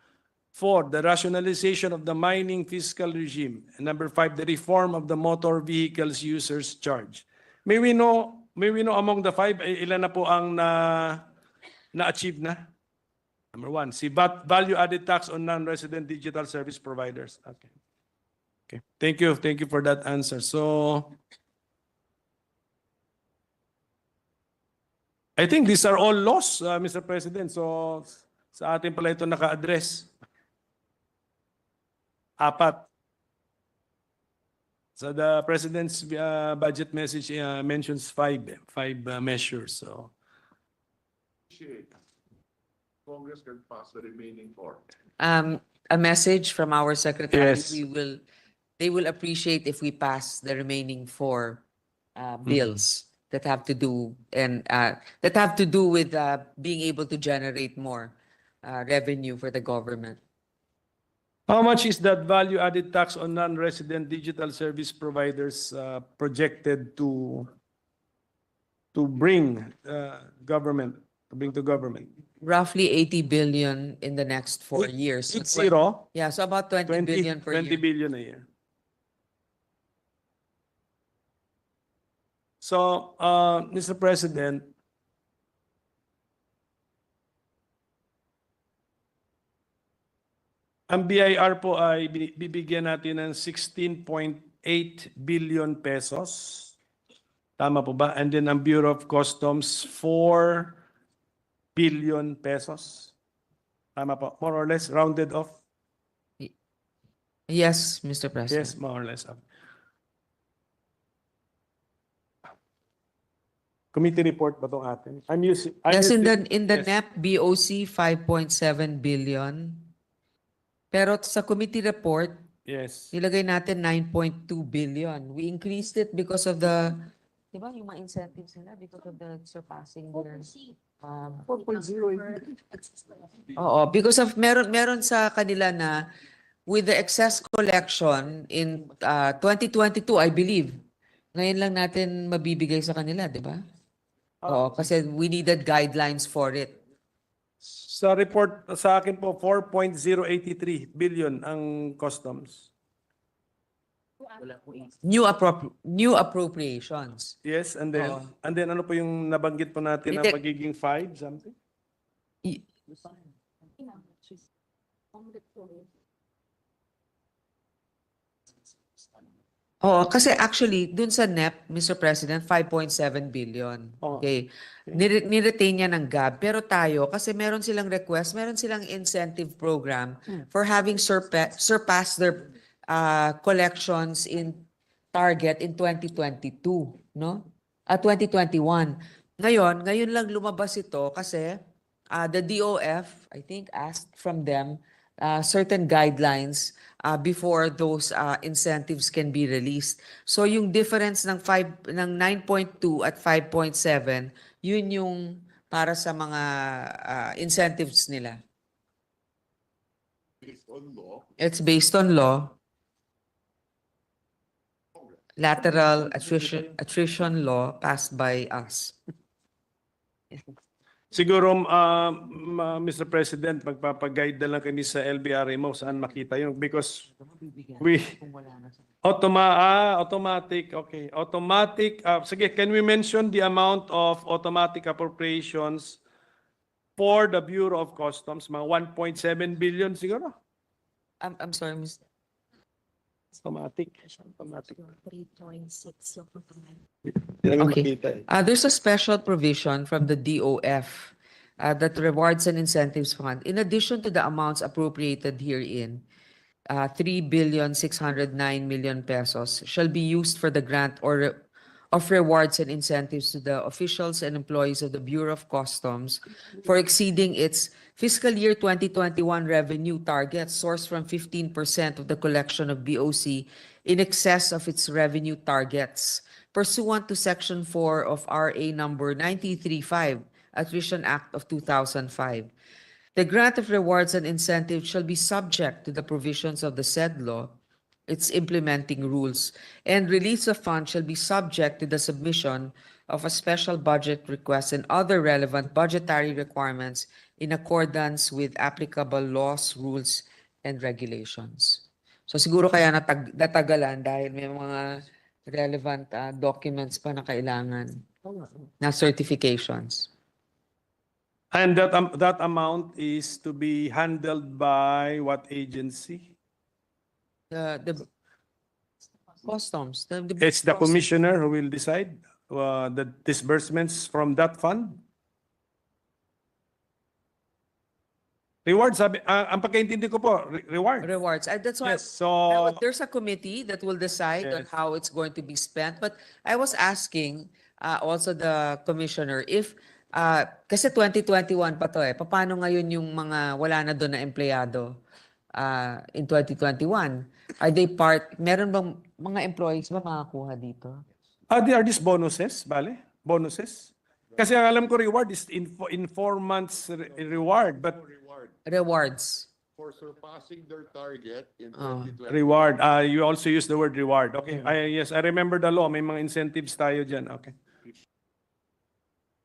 S3: 4, the rationalization of the mining fiscal regime. And number 5, the reform of the motor vehicles users charge. May we know among the 5, ilan na po ang na-achieve na? Number 1, si value-added tax on non-resident digital service providers. Okay. Okay. Thank you for that answer. So, I think these are all laws, Mr. President. So, sa atin pala ito naka-address. 4. So, the President's budget message mentions 5 measures. So,
S4: Congress can pass the remaining 4.
S2: A message from our secretary.
S3: Yes.
S2: They will appreciate if we pass the remaining 4 bills that have to do with being able to generate more revenue for the government.
S3: how much is that value-added tax on non-resident digital service providers projected to bring to government?
S2: Roughly 80 billion in the next 4 years. So
S3: 80?
S2: Yeah, so about 20 billion per
S3: 20
S2: year.
S3: billion a year. So, Mr. President, ang BIR po ay bibigyan natin ng 16.8 billion pesos. Tama po ba? And then ang Bureau of Customs, 4 billion pesos. Tama po? More or less, rounded off?
S2: Yes, Mr. President.
S3: Yes, more or less. Committee report ba itong atin?
S2: Yes, in the
S3: yes.
S2: NEP BOC 5.7 billion. Pero sa committee report,
S3: Yes.
S2: nilagay natin 9.2 billion. We increased it because of the, di ba, yung mga incentives nila because of the surpassing their
S3: 4.0.
S2: Oo, because of meron sa kanila na with the excess collection in 2022, I believe. Ngayon lang natin mabibigay sa kanila, di ba? Oo, kasi we needed guidelines for it.
S3: Sa report sa akin po, 4.083 billion ang customs.
S2: New appropriations.
S3: Yes, and then ano po yung nabanggit po natin na
S2: Hindi.
S3: magiging 5 something?
S2: Oo, kasi actually, dun sa NEP, Mr. President, 5.7 billion.
S3: Oh,
S2: Okay. Niretain niya ng GAB. Pero tayo, kasi meron silang request, meron silang incentive program for having surpassed their collections in target in 2022, no? 2021. Ngayon lang lumabas ito kasi the DOF, I think, asked from them certain guidelines before those incentives can be released. So yung difference ng 9.2 at 5.7, yun yung para sa mga incentives nila.
S4: Based on law,
S2: It's based on law. Lateral attrition law passed by us.
S3: siguro, Mr. President, magpapaguide na lang kami sa LBRMO saan makita yun because we automatic, okay. Automatic, sige, can we mention the amount of automatic appropriations for the Bureau of Customs? Mga 1.7 billion siguro?
S2: I'm sorry, Ms.
S3: Automatic.
S6: 3.6 yung
S2: Okay. There's a special provision from the DOF that rewards and incentives fund. In addition to the amounts appropriated herein, 3,609,000,000 pesos shall be used for the grant of rewards and incentives to the officials and employees of the Bureau of Customs for exceeding its fiscal year 2021 revenue target sourced from 15% of the collection of BOC in excess of its revenue targets pursuant to Section 4 of RA number 935, Attrition Act of 2005. The grant of rewards and incentives shall be subject to the provisions of the said law, its implementing rules, and release of funds shall be subject to the submission of a special budget request and other relevant budgetary requirements in accordance with applicable laws, rules, and regulations. So siguro kaya natagalan dahil may mga relevant documents pa na kailangan na certifications.
S3: And that amount is to be handled by what agency?
S2: The customs.
S3: It's the
S2: customs.
S3: commissioner who will decide the disbursements from that fund? Rewards, sabi, ang pagkaintindi ko po, reward.
S2: Rewards. That's why
S3: Yes, so
S2: there's a committee that will decide on
S3: Yes.
S2: how it's going to be spent. But I was asking also the commissioner if kasi 2021 pa to paano ngayon yung mga wala na doon na empleyado in 2021? Are they meron bang mga employees ba makakuha dito?
S3: are these bonuses, bale? Bonuses? Kasi ang alam ko reward is in 4 months reward, but
S2: Rewards.
S4: for surpassing their target in
S2: Oh.
S4: 2020.
S3: reward, you also use the word reward. Okay, yes, I remember the law. May mga incentives tayo dyan. Okay.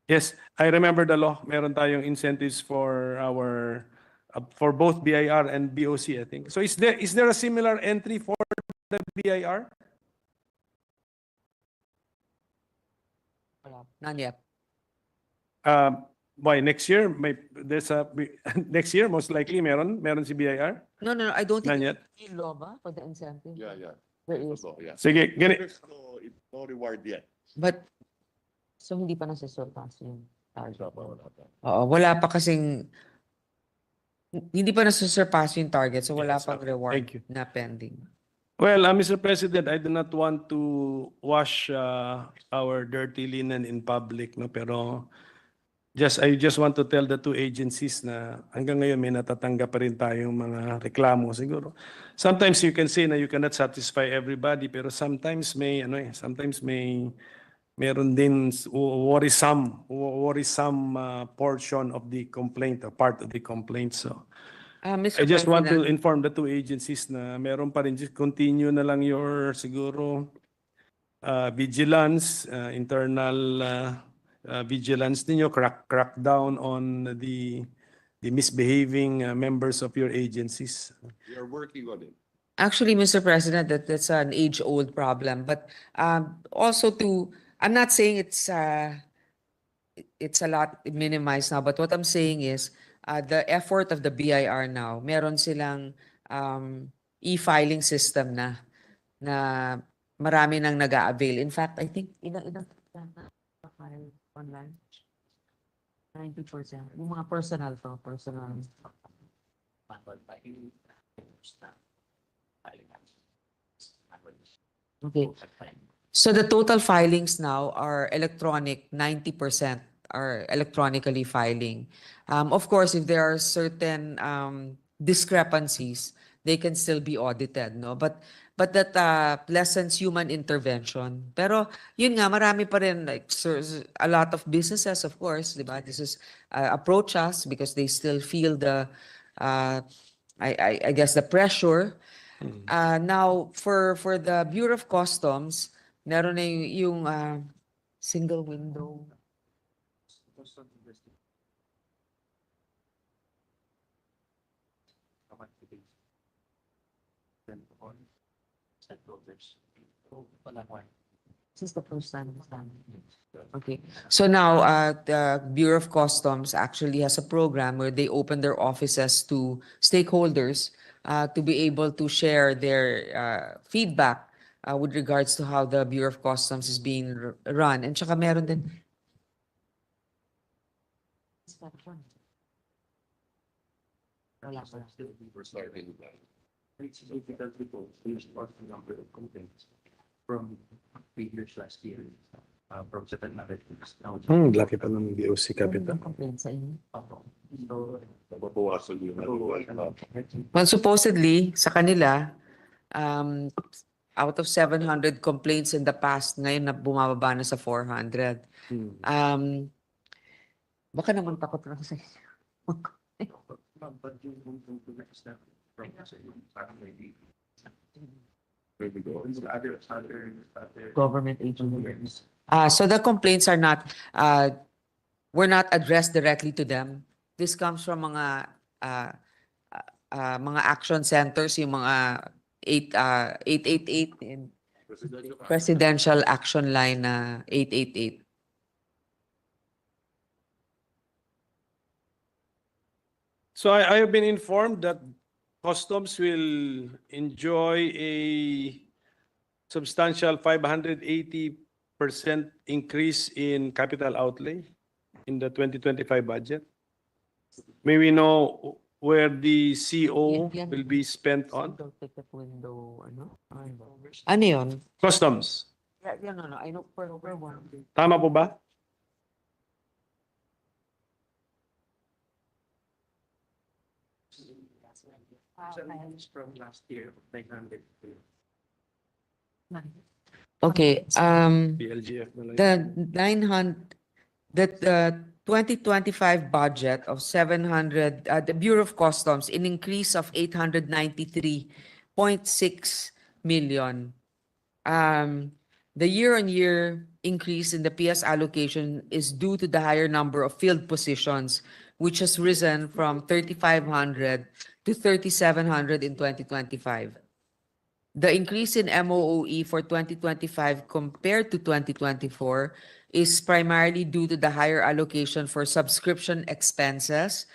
S3: Yes, I remember the law. Meron tayong incentives for our for both BIR and BOC, I think. So is there a similar entry for the BIR?
S2: None yet.
S3: Why next year? There's a next year most likely meron si BIR.
S2: No, I don't think
S3: None yet.
S2: it's law ba for the incentive?
S4: Yeah.
S2: There is.
S4: So, yeah.
S3: Sige, gani.
S4: There's no reward yet.
S2: But so hindi pa nasusurpass yung target.
S4: Wala pa.
S2: Oo, wala pa kasing hindi pa nasusurpass yung target, so wala
S3: Yes,
S2: pang
S3: okay.
S2: reward
S3: Thank you.
S2: na pending.
S3: Well, Mr. President, I do not want to wash our dirty linen in public, no, pero I just want to tell the two agencies na hanggang ngayon may natatanggap pa rin tayong mga reklamo siguro. Sometimes you can say na you cannot satisfy everybody, pero sometimes meron din worrisome portion of the complaint or part of the complaint. So
S2: Mr.
S3: I just want to
S2: President,
S3: inform the two agencies na meron pa rin, just continue na lang your siguro vigilance, internal vigilance ninyo, crack down on the misbehaving members of your agencies.
S4: We are working on it.
S2: actually, Mr. President, that's an age-old problem. But also I'm not saying it's a lot minimized now, but what I'm saying is the effort of the BIR now, meron silang e-filing system na marami nang nag-a-avail. In fact, I think ilang file online? 90%. Yung mga personal. Okay. So the total filings now are electronic, 90% are electronically filing. Of course, if there are certain discrepancies, they can still be audited, no? But that lessens human intervention. Pero yun nga, marami pa rin, like a lot of businesses, of course, di ba? This is approach us because they still feel the I guess the pressure. Now for the Bureau of Customs, meron na yung single window. This is the first time. Okay. So now the Bureau of Customs actually has a program where they open their offices to stakeholders to be able to share their feedback with regards to how the Bureau of Customs is being run. And tsaka meron din. Wala pa.
S8: From previous last year, from certain narratives.
S3: Laki pa ng BOC capital.
S2: Complaints sa inyo.
S8: So,
S4: Nababawasan yung
S2: Well, supposedly, sa kanila, out of 700 complaints in the past, ngayon na bumababa na sa 400. Baka naman takot lang sa inyo.
S8: but yung next step from parang maybe other
S2: Government agencies. So the complaints are not, were not addressed directly to them. This comes from mga action centers, yung mga 888 in Presidential Action Line 888.
S3: So I have been informed that Customs will enjoy a substantial 580% increase in capital outlay in the 2025 budget. May we know where the CO will be spent on?
S2: Ticket window, ano yun?
S3: Customs.
S2: Yeah, no, I know for one.
S3: Tama po ba?
S8: from last year, 900.
S2: Okay,
S3: PLGF na lang.
S2: the 2025 budget of 700, the Bureau of Customs, an increase of 893.6 million. The year-on-year increase in the PS allocation is due to the higher number of field positions, which has risen from 3,500 to 3,700 in 2025. The increase in MOOE for 2025 compared to 2024 is primarily due to the higher allocation for subscription expenses,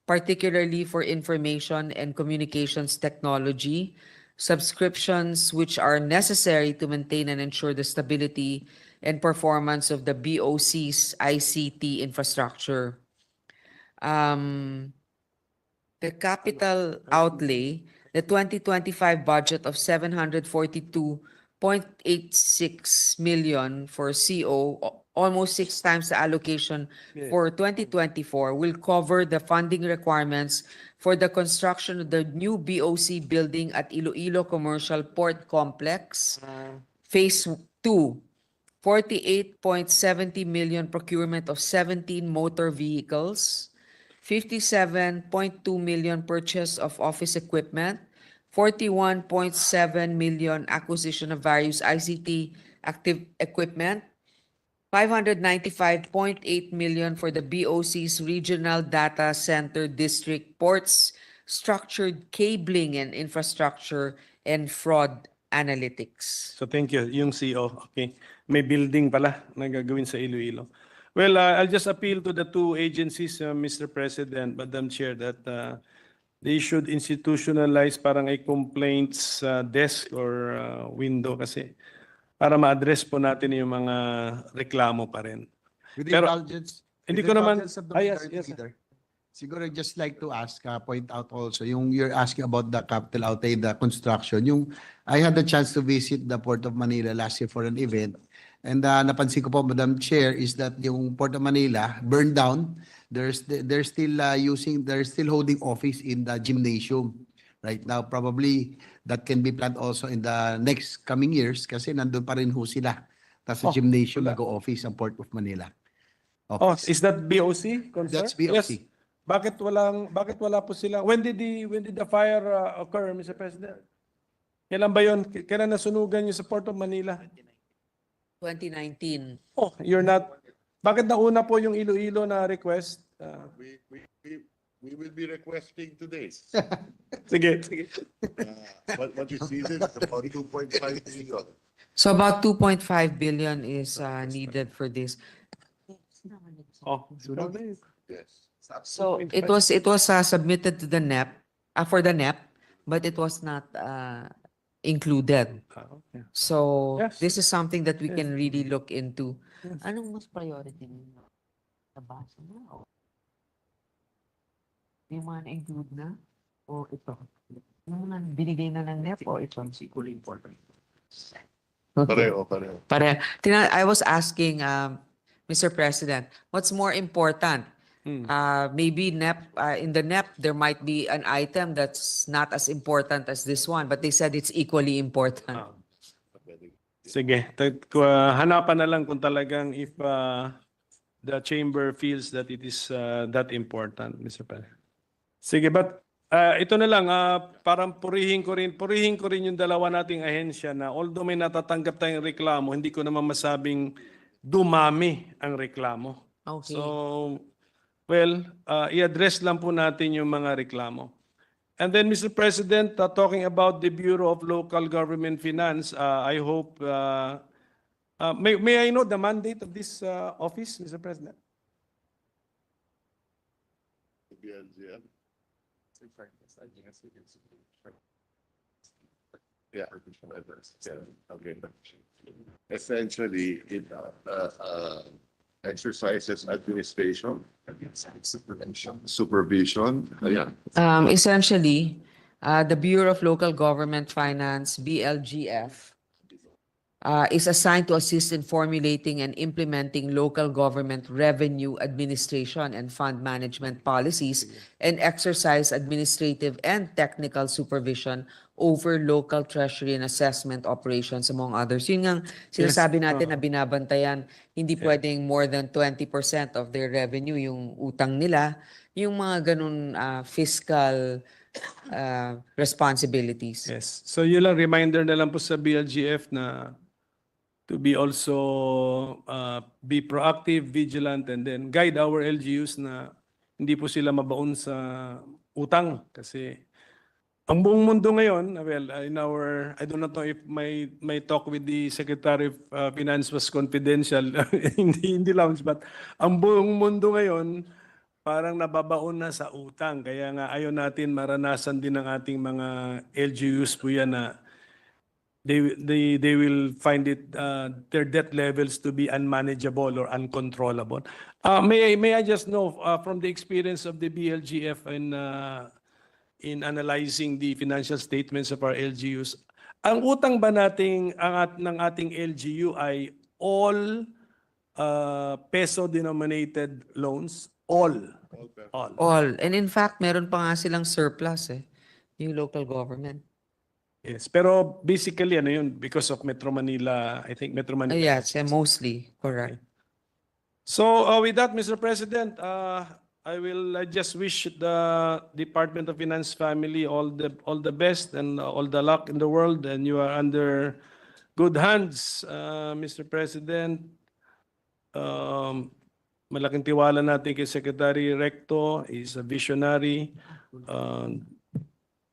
S2: particularly for information and communications technology, subscriptions which are necessary to maintain and ensure the stability and performance of the BOC's ICT infrastructure. The capital outlay, the 2025 budget of 742.86 million for CO, almost 6 times the allocation for 2024, will cover the funding requirements for the construction of the new BOC building at Iloilo Commercial Port Complex, Phase 2, 48.70 million procurement of 17 motor vehicles, 57.2 million purchase of office equipment, 41.7 million acquisition of various ICT active equipment, 595.8 million for the BOC's Regional Data Center District Ports, Structured Cabling and Infrastructure, and Fraud Analytics.
S3: So thank you. Yung CO, okay. May building pala na gagawin sa Iloilo. Well, I'll just appeal to the two agencies, Mr. President, Madam Chair, that they should institutionalize parang a complaints desk or window kasi para ma-address po natin yung mga reklamo pa rin.
S13: With the
S3: Pero-
S13: indulgence,
S3: Hindi
S13: with
S3: ko
S13: the
S3: naman-
S13: indulgence of the
S3: Yes,
S13: minority
S3: yes, sir.
S13: leader, siguro I'd just like to ask, point out also, yung you're asking about the capital outlay, the construction, I had the chance to visit the Port of Manila last year for an event, and napansin ko po, Madam Chair, is that yung Port of Manila burned down. They're still holding office in the gymnasium right now. Probably that can be planned also in the next coming years kasi nandun pa rin ho sila. Tapos sa gymnasium
S3: wala.
S13: nag-o-office ang Port of Manila.
S3: Oh,
S13: Office.
S3: is that BOC concern?
S13: That's BOC.
S3: Yes. Bakit wala po sila? When did the fire occur, Mr. President? Kailan ba 'yon? Kailan nasunugan yung sa Port of Manila?
S2: 2019.
S3: Oh, you're not. Bakit nauna po yung Iloilo na request?
S4: We will be requesting today.
S3: Sige.
S4: What you see is about 2.5 billion.
S2: So about 2.5 billion is needed for this.
S3: Oh,
S4: Yes.
S2: So it was submitted to the NEP, for the NEP, but it was not included.
S3: okay.
S2: So
S3: Yes.
S2: this is something that we
S3: Yes.
S2: can really look into.
S3: Yes.
S2: Anong mas priority ninyo? Nabasa na? Yung mga na-include na? O ito? Yung mga binigay na ng NEP o ito?
S8: Equally important.
S2: Okay.
S4: Pareho.
S2: I was asking, Mr. President, what's more important? Maybe NEP, in the NEP, there might be an item that's not as important as this one, but they said it's equally important.
S3: Ah. Sige, hanapan na lang kung talagang if the chamber feels that it is that important, Mr. President. Sige, but ito na lang, parang purihin ko rin yung dalawa nating ahensya na although may natatanggap tayong reklamo, hindi ko naman masabing dumami ang reklamo.
S2: Okay.
S3: So, well, i-address lang po natin yung mga reklamo. And then, Mr. President, talking about the Bureau of Local Government Finance, I hope, may I know the mandate of this office, Mr. President?
S4: Yeah. Okay. Essentially, it exercises administration, supervision. Yeah.
S2: Essentially, the Bureau of Local Government Finance, BLGF, is assigned to assist in formulating and implementing local government revenue administration and fund management policies and exercise administrative and technical supervision over local treasury and assessment operations, among others. Yun nga sinasabi natin na binabantayan, hindi pwedeng more than 20% of their revenue yung utang nila, yung mga ganun fiscal responsibilities.
S3: Yes. So yun lang, reminder na lang po sa BLGF na to be also be proactive, vigilant, and then guide our LGUs na hindi po sila mabaon sa utang. Kasi ang buong mundo ngayon, well, I don't know if my talk with the Secretary of Finance was confidential, hindi lounge, but ang buong mundo ngayon, parang nababaon na sa utang. Kaya nga ayaw natin maranasan din ng ating mga LGUs po yan na they will find it their debt levels to be unmanageable or uncontrollable. May I just know from the experience of the BLGF in analyzing the financial statements of our LGUs, ang utang ba ng ating LGU ay all peso denominated loans? All.
S2: And in fact, meron pa nga silang surplus yung local government.
S3: Yes, pero basically ano yun because of Metro Manila, I think Metro Manila.
S2: Yes, mostly, correct.
S3: So with that, Mr. President, I just wish the Department of Finance family all the best and all the luck in the world, and you are under good hands, Mr. President. Malaking tiwala natin kay Secretary Recto, is a visionary.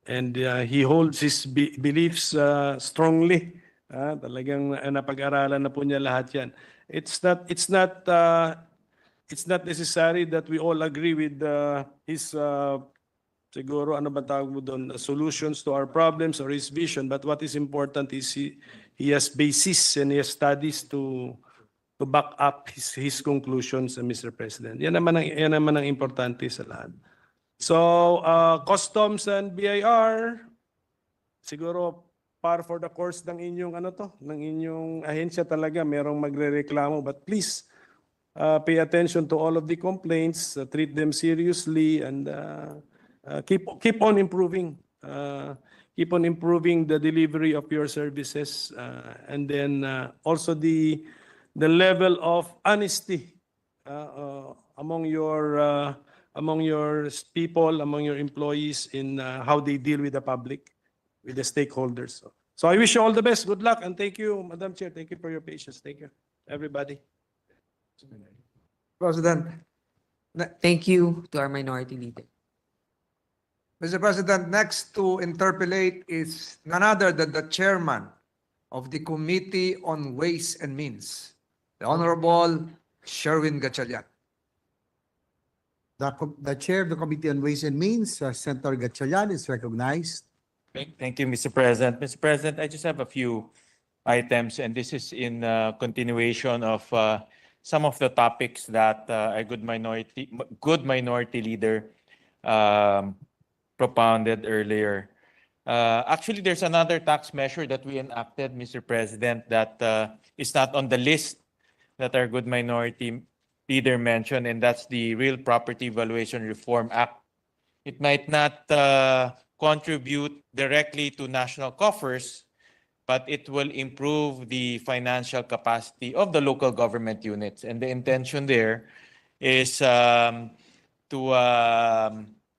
S3: And he holds his beliefs strongly. Talagang napag-aralan na po niya lahat yan. It's not it's not necessary that we all agree with his siguro ano ba tawag mo doon, solutions to our problems or his vision, but what is important is he has basis and he has studies to back up his conclusions, Mr. President. Yan naman ang importante sa lahat. So, customs and BIR, siguro par for the course ng inyong ng inyong ahensya talaga, merong magrereklamo, but please pay attention to all of the complaints, treat them seriously, and keep on improving. Keep on improving the delivery of your services, and then also the level of honesty among your people, among your employees in how they deal with the public, with the stakeholders. So I wish you all the best. Good luck, and thank you, Madam Chair. Thank you for your patience. Thank you, everybody.
S9: President,
S2: Thank you to our minority leader.
S9: Mr. President, next to interpellate is none other than the chairman of the Committee on Ways and Means, the Honorable Sherwin Gatchalian.
S13: The chair of the Committee on Ways and Means, Senator Gatchalian, is recognized.
S14: Thank you, Mr. President. Mr. President, I just have a few items, and this is in continuation of some of the topics that a good minority leader propounded earlier. Actually, there's another tax measure that we enacted, Mr. President, that is not on the list that our good minority leader mentioned, and that's the Real Property Valuation Reform Act. It might not contribute directly to national coffers, but it will improve the financial capacity of the local government units. And the intention there is to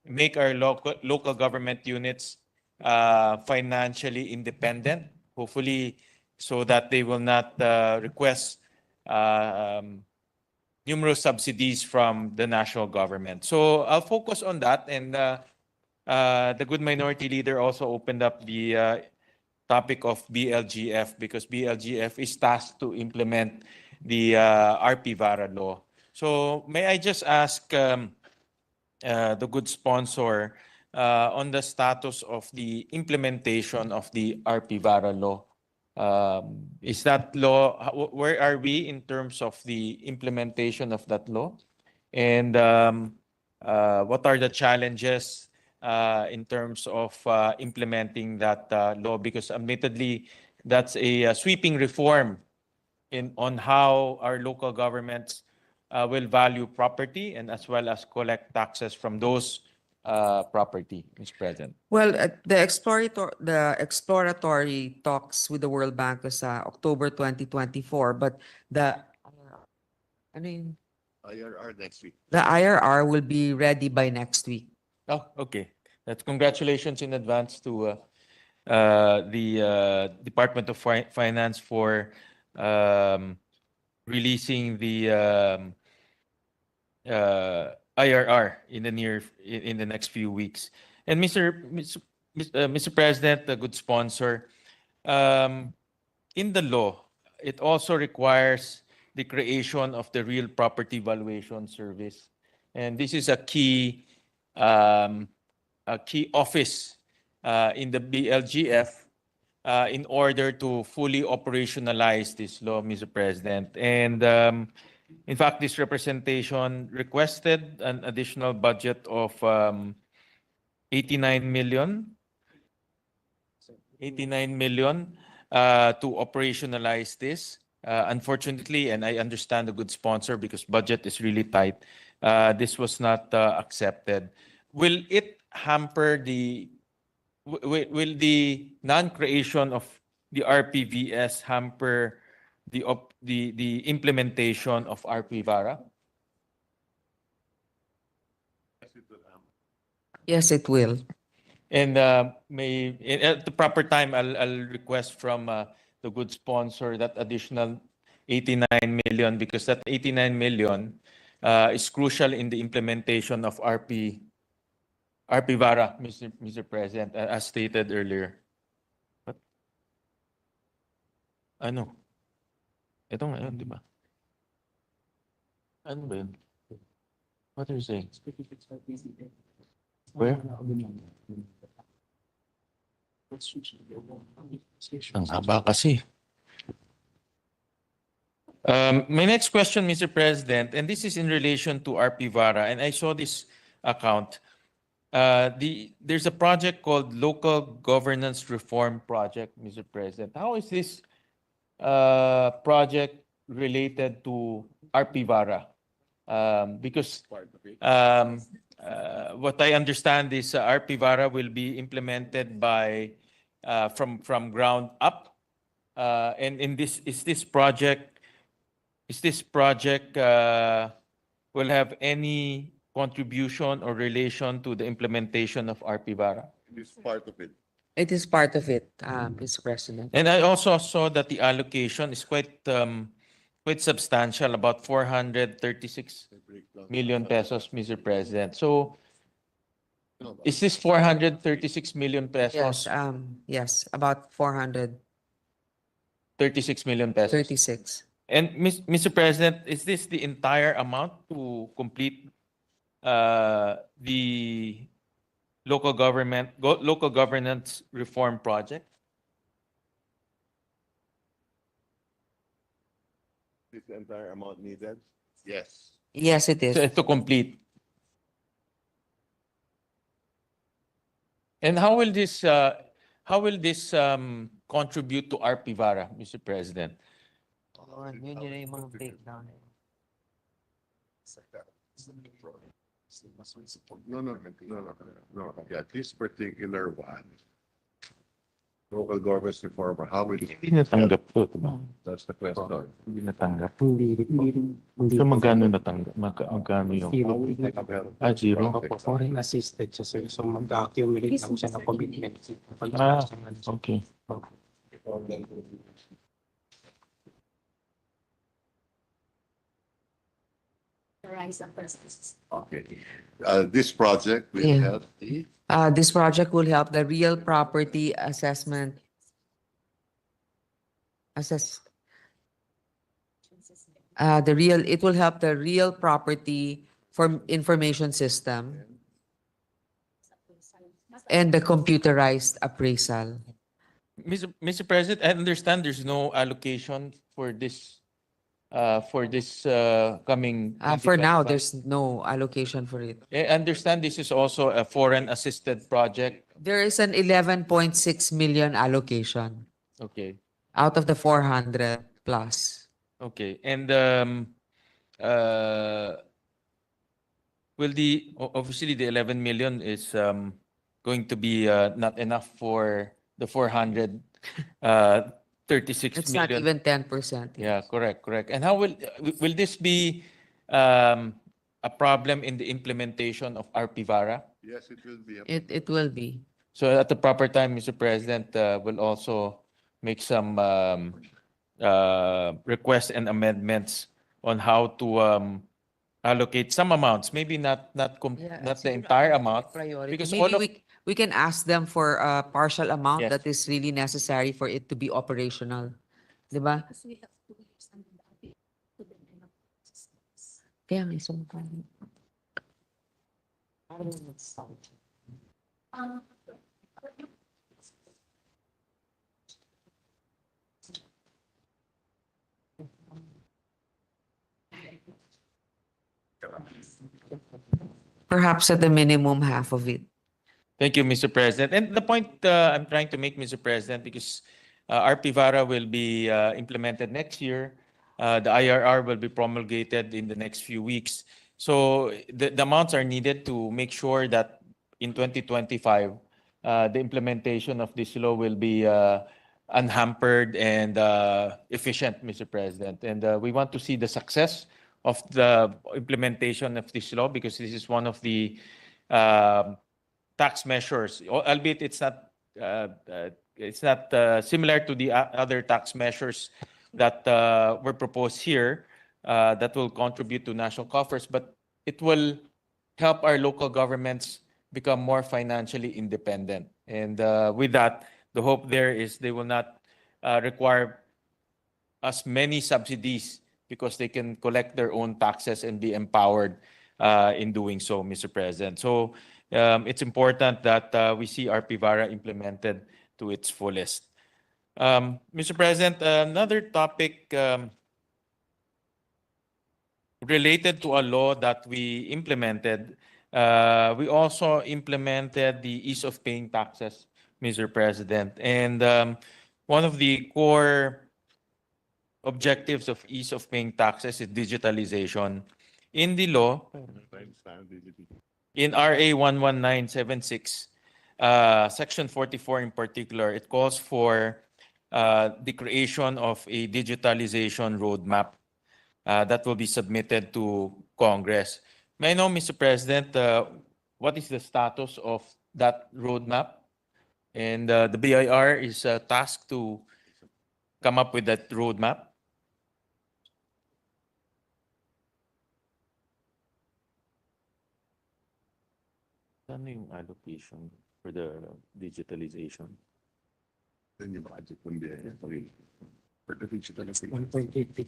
S14: make our local government units financially independent, hopefully so that they will not request numerous subsidies from the national government. So I'll focus on that. And the good minority leader also opened up the topic of BLGF, because BLGF is tasked to implement the RP-VARA law. So may I just ask the good sponsor on the status of the implementation of the RP-VARA law? Is that law, where are we in terms of the implementation of that law? And what are the challenges in terms of implementing that law? Because admittedly, that's a sweeping reform on how our local governments will value property and as well as collect taxes from those property, Mr. President.
S2: Well, the exploratory talks with the World Bank was October 2024, but
S4: IRR next week.
S2: the IRR will be ready by next week.
S14: Oh, okay. That's congratulations in advance to the Department of Finance for releasing the IRR in the next few weeks. And Mr. President, a good sponsor, in the law, it also requires the creation of the Real Property Valuation Service, and this is a key office in the BLGF in order to fully operationalize this law, Mr. President. And in fact, this representation requested an additional budget of 89 million to operationalize this. Unfortunately, and I understand the good sponsor because budget is really tight, this was not accepted. Will it hamper will the non-creation of the RPVS hamper the implementation of RP-VARA?
S2: Yes, it will.
S14: And at the proper time, I'll request from the good sponsor that additional 89 million, because that 89 million is crucial in the implementation of RP-VARA, Mr. President, as stated earlier. What? Ano? Ito ngayon, di ba? Ano ba yun? What are you saying? Where? Ang haba kasi. My next question, Mr. President, and this is in relation to RP Vara, and I saw this account. There's a project called Local Governance Reform Project, Mr. President. How is this project related to RP Vara? Because what I understand is RP Vara will be implemented by from ground up, and in this project will have any contribution or relation to the implementation of RP Vara?
S4: It's part of it.
S2: It is part of it, Mr. President.
S14: And I also saw that the allocation is quite substantial, about 436 million pesos, Mr. President. So is this 436 million pesos?
S2: Yes, yes, about 436.
S14: 36 million pesos. And Mr. President, is this the entire amount to complete the local governance reform project?
S4: Is the entire amount needed? Yes.
S2: Yes, it is.
S14: So to complete. And how will this contribute to RP Vara, Mr. President?
S2: Yun yung mga breakdown.
S4: No. Yeah, this particular one. Local government reform, how will it?
S14: Hindi natanggap to, diba?
S4: That's the question.
S14: Hindi natanggap. So magkano natanggap? Magkano yung? Zero.
S8: Foreign assisted siya, sir. So mag-accumulate lang siya ng commitment.
S14: Okay.
S4: Okay. This project will
S2: Yeah.
S4: help the
S2: This project will help the real property assessment. It will help the real property information system and the computerized appraisal.
S14: Mr. President, I understand there's no allocation for this coming.
S2: For now,
S14: 2025.
S2: there's no allocation for it.
S14: I understand this is also a foreign assisted project.
S2: There is an 11.6 million allocation
S14: Okay.
S2: out of the 400 plus.
S14: Okay. And obviously the 11 million is going to be not enough for the 436
S2: It's not
S14: million.
S2: even 10%.
S14: Yeah, correct. And how will this be a problem in the implementation of RP Vara?
S4: Yes, it will be.
S2: It will be.
S14: So at the proper time, Mr. President, we'll also make some requests and amendments on how to allocate some amounts, maybe not the entire amount,
S2: Priority.
S14: because
S2: Maybe
S14: all of
S2: we can ask them for a partial amount
S14: Yes.
S2: that is really necessary for it to be operational. Diba? Kaya may sumpa. Perhaps at the minimum half of it.
S14: Thank you, Mr. President. And the point I'm trying to make, Mr. President, because RP Vara will be implemented next year. The IRR will be promulgated in the next few weeks. So the amounts are needed to make sure that in 2025, the implementation of this law will be unhampered and efficient, Mr. President. And we want to see the success of the implementation of this law, because this is one of the tax measures, albeit it's not similar to the other tax measures that were proposed here that will contribute to national coffers, but it will help our local governments become more financially independent. And with that, the hope there is they will not require as many subsidies, because they can collect their own taxes and be empowered in doing so, Mr. President. So it's important that we see RP-VARA implemented to its fullest. Mr. President, another topic related to a law that we implemented, we also implemented the ease of paying taxes, Mr. President. And one of the core objectives of ease of paying taxes is digitalization. In the law, in RA 11976, Section 44 in particular, it calls for the creation of a digitalization roadmap that will be submitted to Congress. May I know, Mr. President, what is the status of that roadmap? And the BIR is tasked to come up with that roadmap. Ano yung allocation for the digitalization?
S4: Then yung budget ng BIR for the digitalization.
S8: 1.82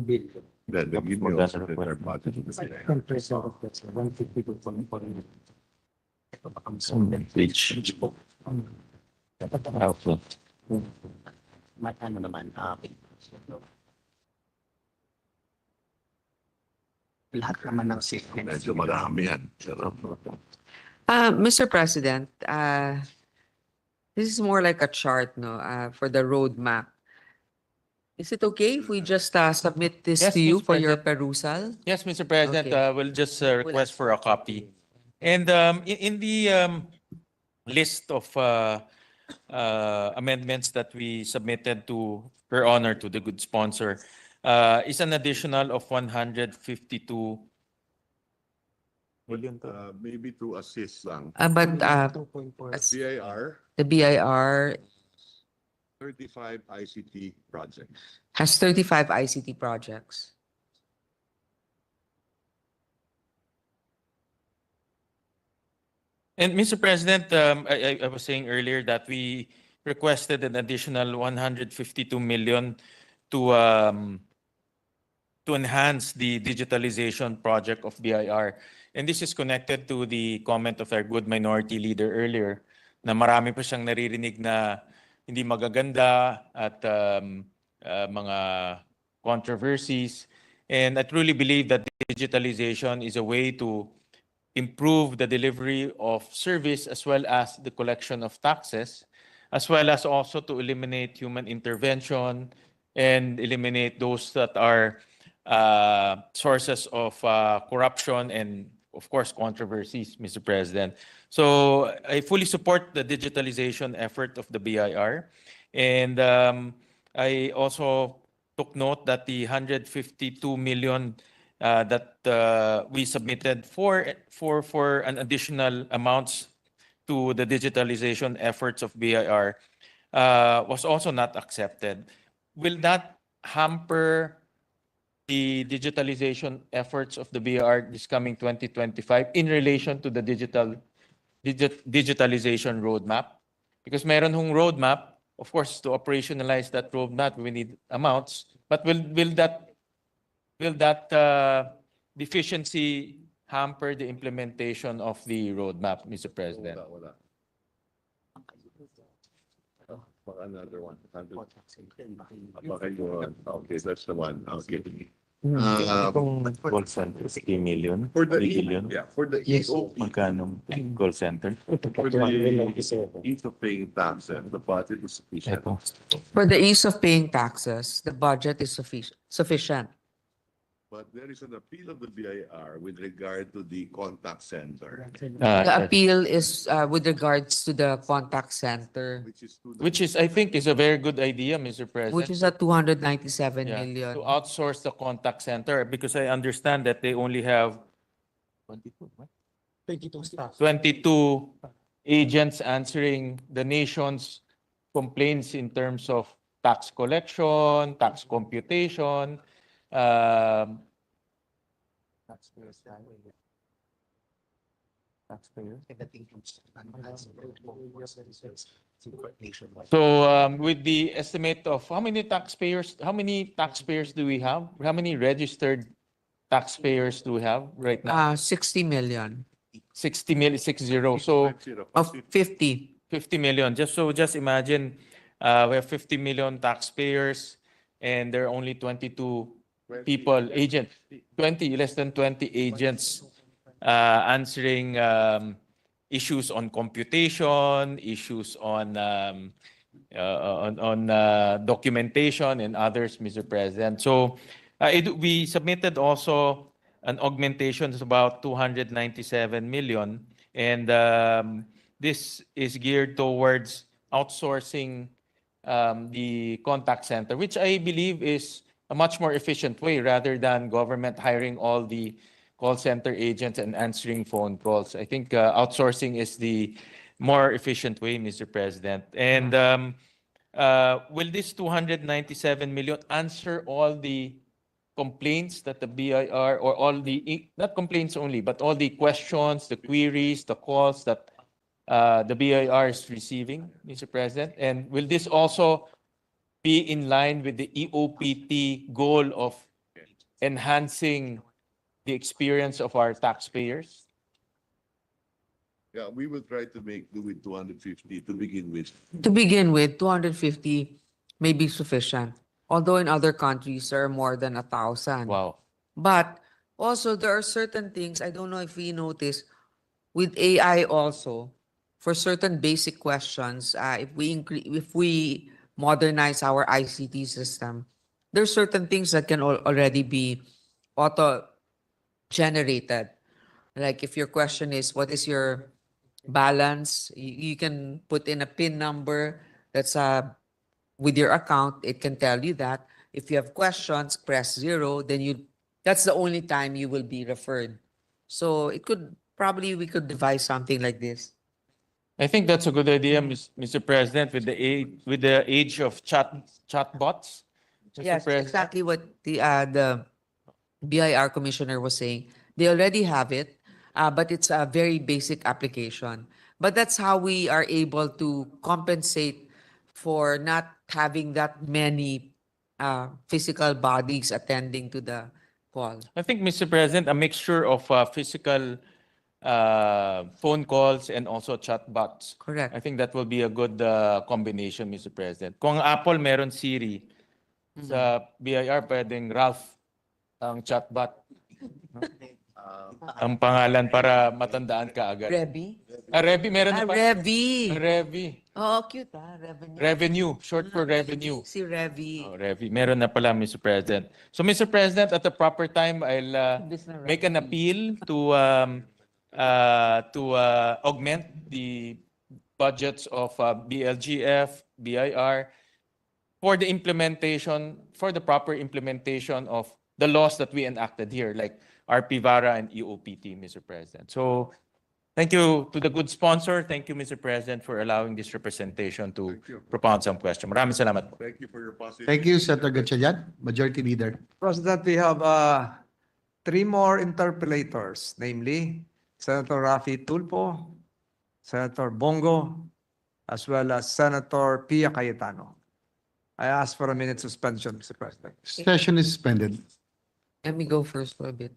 S8: billion.
S4: Then the give me also that our budget of the BIR.
S8: Compressor of that's 152.4 million.
S14: Which? Okay.
S8: Ano naman, lahat naman ng system.
S4: Medyo marami yan.
S2: Mr. President, this is more like a chart, no, for the roadmap. Is it okay if we just submit this
S14: Yes,
S2: to you
S14: Mr.
S2: for your
S14: President.
S2: perusal?
S14: Yes, Mr. President,
S2: Okay.
S14: we'll just request for a copy. And in the list of amendments that we submitted to Her Honor, to the good sponsor, is an additional of 152 million.
S4: Maybe to assist lang.
S2: But
S8: 2.4.
S4: BIR,
S2: the BIR
S4: 35 ICT projects.
S2: has 35 ICT projects.
S14: And Mr. President, I was saying earlier that we requested an additional 152 million to enhance the digitalization project of BIR. And this is connected to the comment of our good minority leader earlier, na marami pa siyang naririnig na hindi magaganda at mga controversies. And I truly believe that digitalization is a way to improve the delivery of service as well as the collection of taxes, as well as also to eliminate human intervention and eliminate those that are sources of corruption and, of course, controversies, Mr. President. So I fully support the digitalization effort of the BIR. And I also took note that the 152 million that we submitted for an additional amounts to the digitalization efforts of BIR was also not accepted. Will that hamper the digitalization efforts of the BIR this coming 2025 in relation to the digitalization roadmap? Because meron hong roadmap, of course, to operationalize that roadmap, we need amounts. But will that deficiency hamper the implementation of the roadmap, Mr. President?
S4: Wala. Another one. Baka yun. Okay, that's the one. Okay.
S14: Call center, 3 million,
S4: For the
S14: 3 billion.
S4: yeah, for the EOP,
S14: Magkano call center?
S4: for the ease of paying taxes, the budget is sufficient.
S14: Ito.
S2: For the ease of paying taxes, the budget is sufficient.
S4: But there is an appeal of the BIR with regard to the contact center,
S2: The appeal is with regards to the contact center,
S14: Which is, I think, is a very good idea, Mr. President.
S2: which is at 297
S14: Yeah,
S2: million.
S14: to outsource the contact center, because I understand that they only have
S8: 22 staff.
S14: 22 agents answering the nation's complaints in terms of tax collection, tax computation. So with the estimate of how many taxpayers do we have? How many registered taxpayers do we have right now?
S2: 60 million
S14: 60 million, 60. So
S2: 50.
S14: 50 million. Just imagine, we have 50 million taxpayers and there are only 22 people, agents, 20, less than 20 agents answering issues on computation, issues on documentation and others, Mr. President. So we submitted also an augmentation of about 297 million, and this is geared towards outsourcing the contact center, which I believe is a much more efficient way rather than government hiring all the call center agents and answering phone calls. I think outsourcing is the more efficient way, Mr. President. And will this 297 million answer all the complaints that the BIR, or all the, not complaints only, but all the questions, the queries, the calls that the BIR is receiving, Mr. President? And will this also be in line with the EOPT goal of enhancing the experience of our taxpayers?
S4: Yeah, we will try to do with 250 to begin with.
S2: To begin with, 250 may be sufficient. Although in other countries, there are more than 1,000.
S14: Wow.
S2: But also, there are certain things, I don't know if we notice, with AI also, for certain basic questions, if we modernize our ICT system, there are certain things that can already be auto-generated. Like if your question is, what is your balance? You can put in a PIN number that's with your account. It can tell you that. If you have questions, press 0. Then that's the only time you will be referred. So we could devise something like this.
S14: I think that's a good idea, Mr. President, with the age of chatbots. Mr.
S2: Yes,
S14: President.
S2: exactly what the BIR commissioner was saying. They already have it, but it's a very basic application. But that's how we are able to compensate for not having that many physical bodies attending to the call.
S14: I think, Mr. President, a mixture of physical phone calls and also chatbots.
S2: Correct.
S14: I think that will be a good combination, Mr. President. Kung Apple meron Siri, sa BIR pwedeng Ralph ang chatbot. Ang pangalan para matandaan ka agad.
S2: Revi?
S14: Revi, meron na pa.
S2: Revi.
S14: Revi.
S2: Oh, cute Revenue.
S14: Revenue, short for revenue.
S2: Si Revi.
S14: Oh, Revi. Meron na pala, Mr. President. So, Mr. President, at the proper time, I'll make an appeal to augment the budgets of BLGF, BIR for the proper implementation of the laws that we enacted here, like RP Vara and EOPT, Mr. President. So, thank you to the good sponsor. Thank you, Mr. President, for allowing this representation to propound some question. Maraming salamat po.
S4: Thank you for your positive.
S13: Thank you, Senator Gatchalian, Majority Leader.
S9: President, we have 3 more interpellators, namely Senator Rafi Tulfo, Senator Bongo, as well as Senator Pia Cayetano. I ask for a minute suspension, Mr. President.
S13: Session is suspended.
S2: Let me go first for a bit.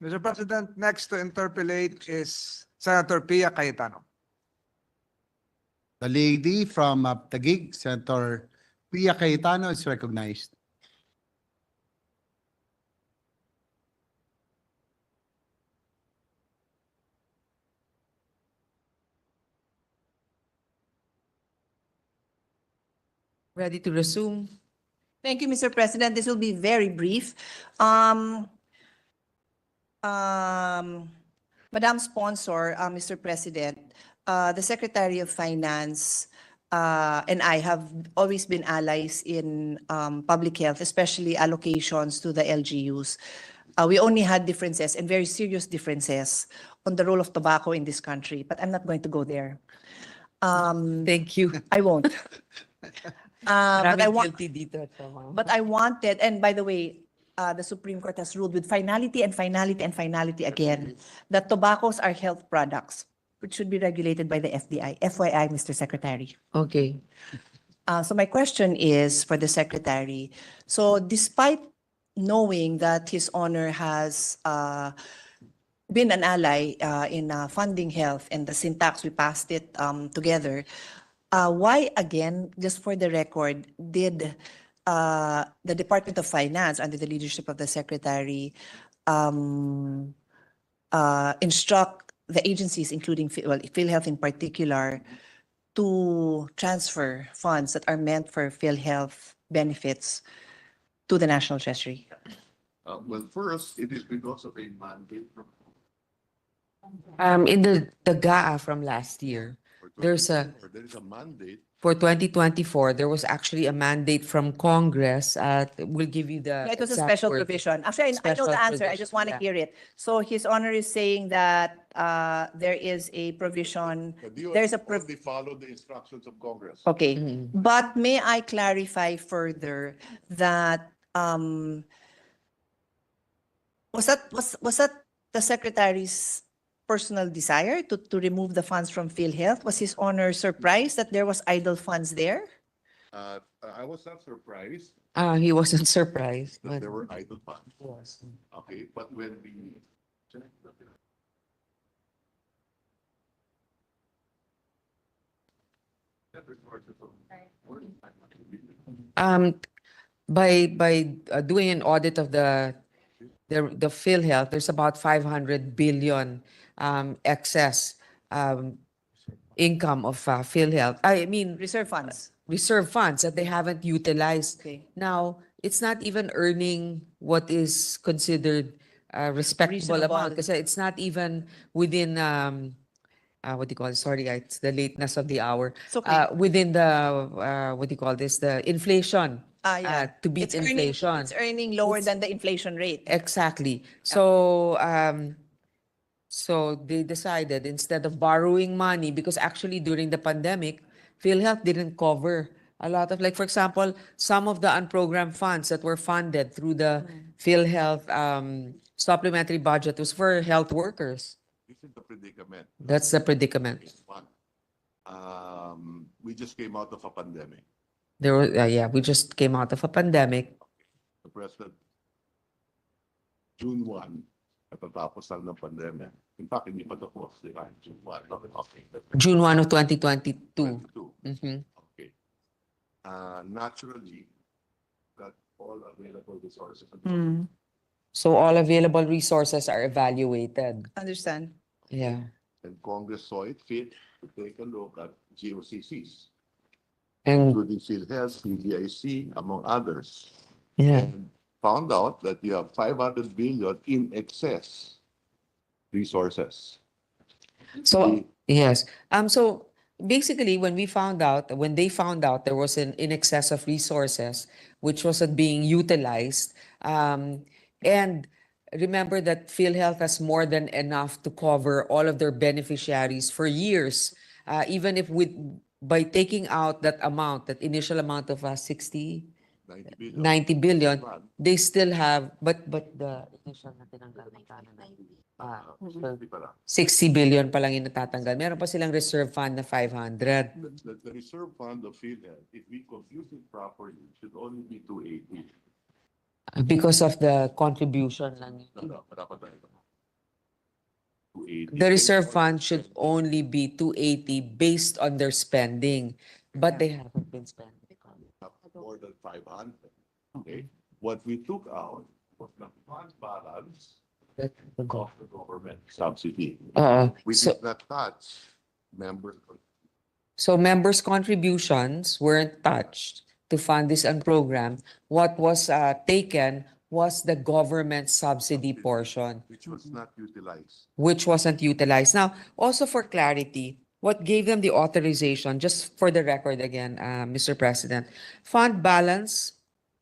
S9: Mr. President, next to interpolate is Senator Pia Cayetano.
S13: The lady from Taguig, Senator Pia Cayetano is recognized.
S2: Ready to resume?
S11: Thank you, Mr. President. This will be very brief. Madam Sponsor, Mr. President, the Secretary of Finance and I have always been allies in public health, especially allocations to the LGUs. We only had differences and very serious differences on the role of tobacco in this country, but I'm not going to go there.
S2: Thank you.
S11: I won't. But I want.
S2: guilty dito at sama.
S11: But I wanted, and by the way, the Supreme Court has ruled with finality and finality and finality again that tobaccos are health products, which should be regulated by the FDI. FYI, Mr. Secretary.
S2: Okay.
S11: So my question is for the Secretary. So despite knowing that His Honor has been an ally in funding health and the syntax, we passed it together, why again, just for the record, did the Department of Finance under the leadership of the Secretary instruct the agencies, including PhilHealth in particular, to transfer funds that are meant for PhilHealth benefits to the National Treasury?
S4: Well, first, it is because of a mandate from.
S2: In the GAA from last year, there is a
S4: mandate.
S2: for 2024, there was actually a mandate from Congress. We'll give you the.
S11: Yeah, it was a
S2: exact
S11: special
S2: word.
S11: provision. Actually, I know
S2: Special
S11: the answer. I
S2: provision,
S11: just want to
S2: yeah.
S11: hear it. So His Honor is saying that there is a provision. There's a
S4: They follow the instructions of Congress.
S11: Okay,
S2: Mhm.
S11: but may I clarify further that was that the Secretary's personal desire to remove the funds from PhilHealth? Was His Honor surprised that there was idle funds there?
S4: I was not surprised
S2: He wasn't surprised.
S4: that
S2: but-
S4: there were idle funds. Okay, but when we.
S2: By doing an audit of the PhilHealth, there's about 500 billion excess income of PhilHealth. I mean,
S11: Reserve funds.
S2: reserve funds that they haven't utilized.
S11: Okay.
S2: Now, it's not even earning what is considered a respectable
S11: Reasonable.
S2: amount because it's not even within what do you call it? Sorry, it's the lateness of the hour.
S11: It's okay.
S2: Within the what do you call this? The inflation.
S11: Yeah.
S2: To beat inflation.
S11: It's earning lower
S2: It's-
S11: than the inflation rate.
S2: Exactly. So so they decided instead of borrowing money, because actually during the pandemic, PhilHealth didn't cover a lot of, like, for example, some of the unprogrammed funds that were funded through the PhilHealth supplementary budget was for health workers.
S4: This is the predicament.
S2: That's the predicament.
S4: One. We just came out of a pandemic.
S2: There was, yeah, we just came out of a pandemic.
S4: The President, June 1, natatapos lang ng pandemic. In fact, hindi pa tapos, di ba? June 1. Okay.
S2: June 1 of 2022.
S4: 22.
S2: Mhm.
S4: Okay. Naturally, that all available resources.
S2: So all available resources are evaluated.
S11: Understand?
S2: Yeah.
S4: And Congress saw it fit to take a look at GOCCs,
S2: And
S4: including PhilHealth, CDIC, among others.
S2: yeah.
S4: And found out that you have 500 billion in excess resources.
S2: So yes. So basically, when they found out there was an in excess of resources which wasn't being utilized, and remember that PhilHealth has more than enough to cover all of their beneficiaries for years, even if by taking out that amount, that initial amount of 90 billion, they still have, but the initial na tinanggal na
S4: Hindi pa lang.
S2: 60 billion pa lang yung natatanggal. Meron pa silang reserve fund na 500.
S4: The reserve fund of PhilHealth, if we compute it properly, should only be 280.
S2: Because of the contribution lang.
S4: No, dapat tayo. 280.
S2: The reserve fund should only be 280 based on their spending, but they haven't been spending.
S4: More than 500. Okay, what we took out was the fund balance
S2: That's the goal.
S4: of the government subsidy. We
S2: So,
S4: did not touch members.
S2: so members' contributions weren't touched to fund this program. What was taken was the government subsidy portion,
S4: Which was not utilized.
S2: which wasn't utilized. Now, also for clarity, what gave them the authorization, just for the record again, Mr. President, fund balance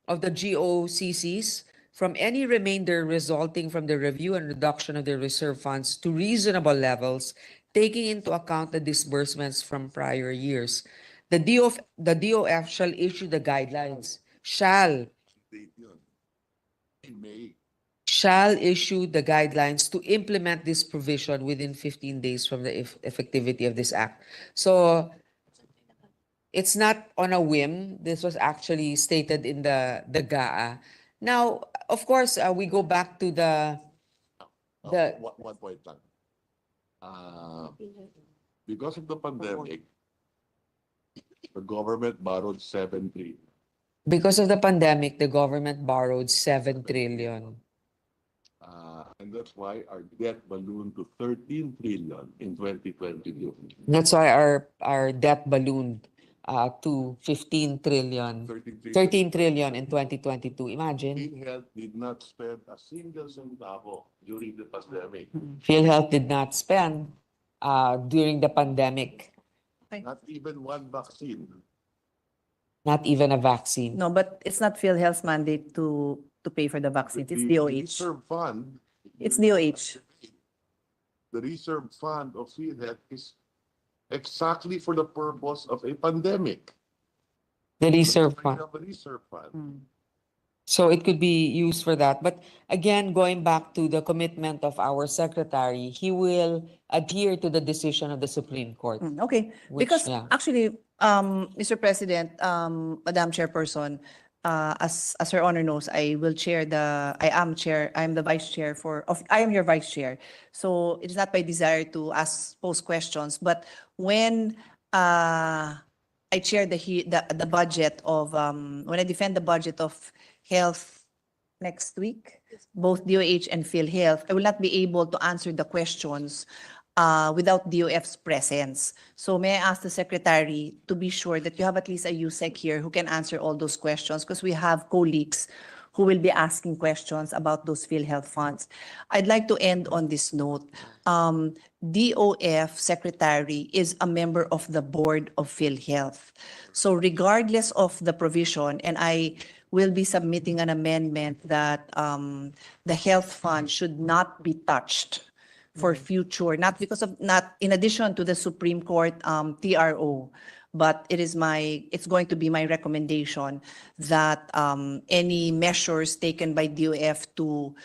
S2: of the GOCCs from any remainder resulting from the review and reduction of the reserve funds to reasonable levels, taking into account the disbursements from prior years. The DOF shall issue the guidelines, shall
S4: Date yun. In May.
S2: issue the guidelines to implement this provision within 15 days from the effectivity of this act. So it's not on a whim. This was actually stated in the GAA. Now, of course, we go back to the
S4: One point lang. Because of the pandemic, the government borrowed 7 trillion.
S2: because of the pandemic, the government borrowed 7 trillion.
S4: And that's why our debt ballooned to 13 trillion in 2022.
S2: That's why our debt ballooned to 15 trillion, 13 trillion in 2022. Imagine,
S4: PhilHealth did not spend a single centavo during the pandemic.
S2: PhilHealth did not spend during the pandemic,
S4: Not even one vaccine.
S2: not even a vaccine.
S11: No, but it's not PhilHealth's mandate to pay for the vaccines. It's
S4: The
S11: DOH.
S4: reserve fund.
S11: It's DOH.
S4: The reserve fund of PhilHealth is exactly for the purpose of a pandemic.
S2: The reserve
S4: We
S2: fund.
S4: have a reserve fund.
S11: Mm.
S2: So it could be used for that. But again, going back to the commitment of our secretary, he will adhere to the decision of the Supreme Court.
S11: Okay,
S2: Which,
S11: because
S2: yeah.
S11: actually, Mr. President, Madam Chairperson, as Her Honor knows, I am the vice chair I am your vice chair. So it is not my desire to pose questions, but when I chair the budget of, when I defend the budget of health next week, both DOH and PhilHealth, I will not be able to answer the questions without DOF's presence. So may I ask the secretary to be sure that you have at least a USEC here who can answer all those questions, because we have colleagues who will be asking questions about those PhilHealth funds. I'd like to end on this note. DOF secretary is a member of the board of PhilHealth. So regardless of the provision, and I will be submitting an amendment that the health fund should not be touched for future, not in addition to the Supreme Court TRO, but it's going to be my recommendation that any measures taken by DOF to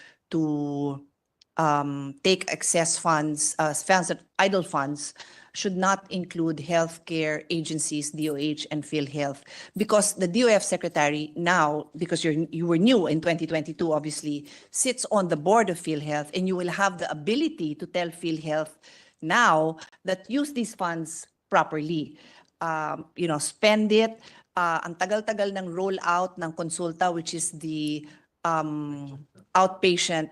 S11: take excess funds, idle funds, should not include healthcare agencies, DOH and PhilHealth, because the DOF secretary now, because you were new in 2022, obviously, sits on the board of PhilHealth, and you will have the ability to tell PhilHealth now that use these funds properly. Spend it. Ang tagal-tagal ng rollout ng konsulta, which is the outpatient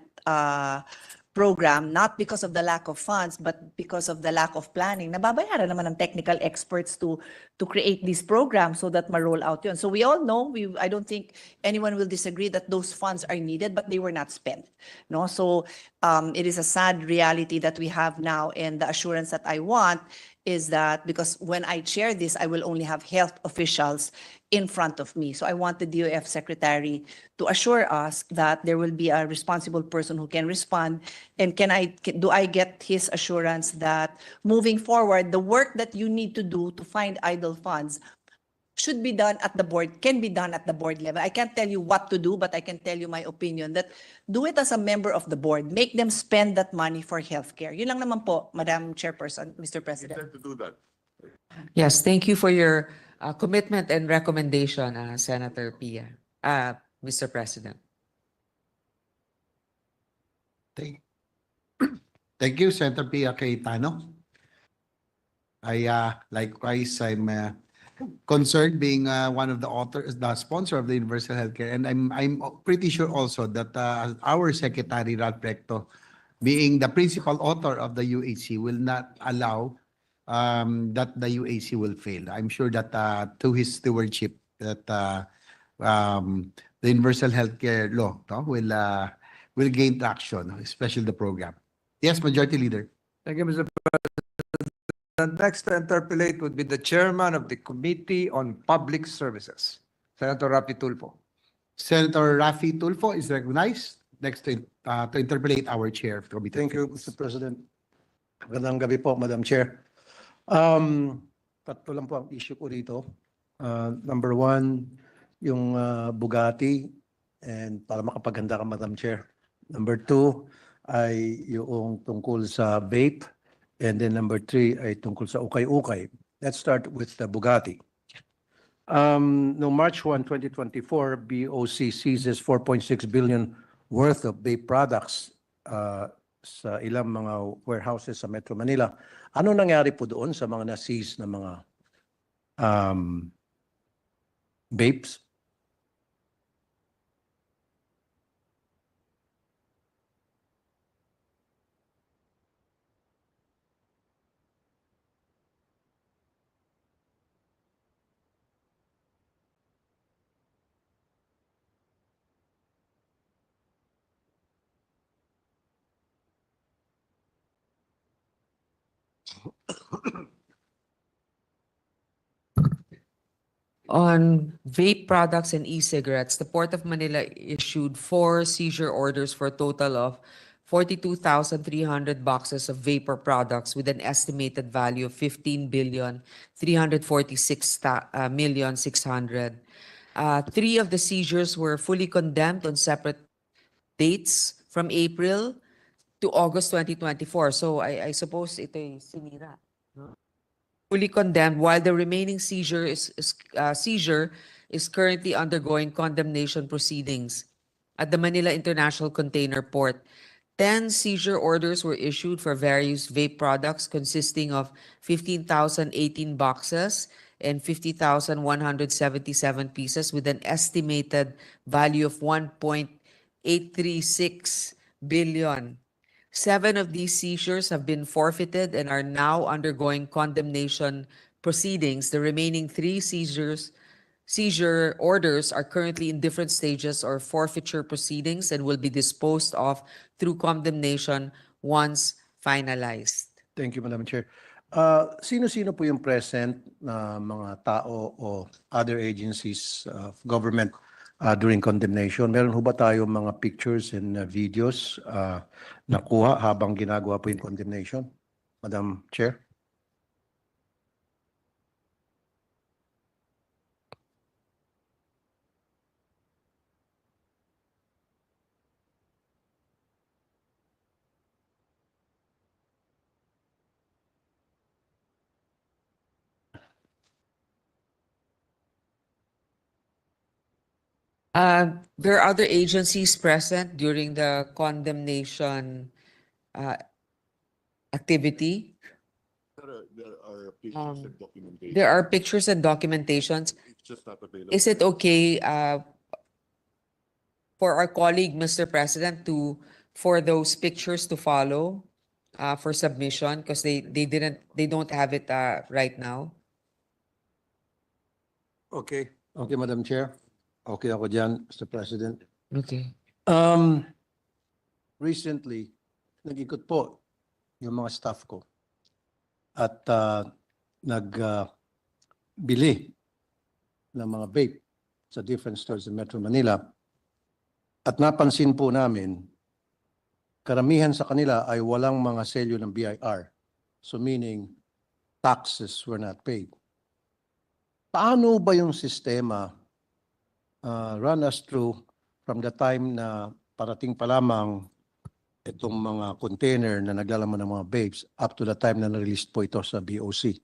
S11: program, not because of the lack of funds, but because of the lack of planning. Nababayaran naman ng technical experts to create these programs so that ma-roll out yun. So we all know, I don't think anyone will disagree that those funds are needed, but they were not spent. No, so it is a sad reality that we have now, and the assurance that I want is that, because when I chair this, I will only have health officials in front of me. So I want the DOF secretary to assure us that there will be a responsible person who can respond. And do I get his assurance that moving forward, the work that you need to do to find idle funds should be done at the board, can be done at the board level. I can't tell you what to do, but I can tell you my opinion that do it as a member of the board. Make them spend that money for healthcare. Yun lang naman po, Madam Chairperson, Mr. President.
S4: Intend to do that.
S2: Yes, thank you for your commitment and recommendation, Senator Pia, Mr. President.
S13: Thank you, Senator Pia Cayetano. Likewise, I'm concerned being one of the authors, the sponsor of the Universal Healthcare, and I'm pretty sure also that our Secretary Ralph Recto, being the principal author of the UHC, will not allow that the UHC will fail. I'm sure that through his stewardship, that the Universal Healthcare Law will gain traction, especially the program. Yes, Majority Leader.
S9: Thank you, Mr. The next to interpolate would be the chairman of the Committee on Public Services, Senator Rapi Tulfo.
S13: Senator Rafi Tulfo is recognized. Next to interpolate our chair of the committee.
S15: Thank you, Mr. President. Magandang gabi po, Madam Chair. Tatlo lang po ang issue ko dito. Number one, yung Bugatti, and para makapaganda ka, Madam Chair. Number two ay yung tungkol sa vape. And then number three ay tungkol sa ukay-ukay. Let's start with the Bugatti. No March 1, 2024, BOC seizes 4.6 billion worth of vape products sa ilang mga warehouses sa Metro Manila. Ano nangyari po doon sa mga na-seize na mga vapes?
S2: On vape products and e-cigarettes, the Port of Manila issued 4 seizure orders for a total of 42,300 boxes of vapor products with an estimated value of 15,346,600,000. 3 of the seizures were fully condemned on separate dates from April to August 2024. So I suppose ito ay sinira. Fully condemned, while the remaining seizure is currently undergoing condemnation proceedings at the Manila International Container Port. 10 seizure orders were issued for various vape products consisting of 15,018 boxes and 50,177 pieces with an estimated value of 1.836 billion. 7 of these seizures have been forfeited and are now undergoing condemnation proceedings. The remaining 3 seizure orders are currently in different stages or forfeiture proceedings and will be disposed of through condemnation once finalized.
S15: Thank you, Madam Chair. Sino-sino po yung present na mga tao o other agencies of government during condemnation? Meron ho ba tayo mga pictures and videos nakuha habang ginagawa po yung condemnation? Madam Chair?
S2: There are other agencies present during the condemnation activity. There are pictures and documentations.
S4: It's just not available.
S2: Is it okay for our colleague, Mr. President, for those pictures to follow for submission because they don't have it right now?
S15: Okay. Okay, Madam Chair. Okay ako dyan, Mr. President.
S2: Okay.
S15: Recently, nag-ikot po yung mga staff ko at nagbili ng mga vape sa different stores in Metro Manila. At napansin po namin, karamihan sa kanila ay walang mga selyo ng BIR. So meaning, taxes were not paid. Paano ba yung sistema run us through from the time na parating pa lamang itong mga container na naglalaman ng mga vapes up to the time na na-release po ito sa BOC?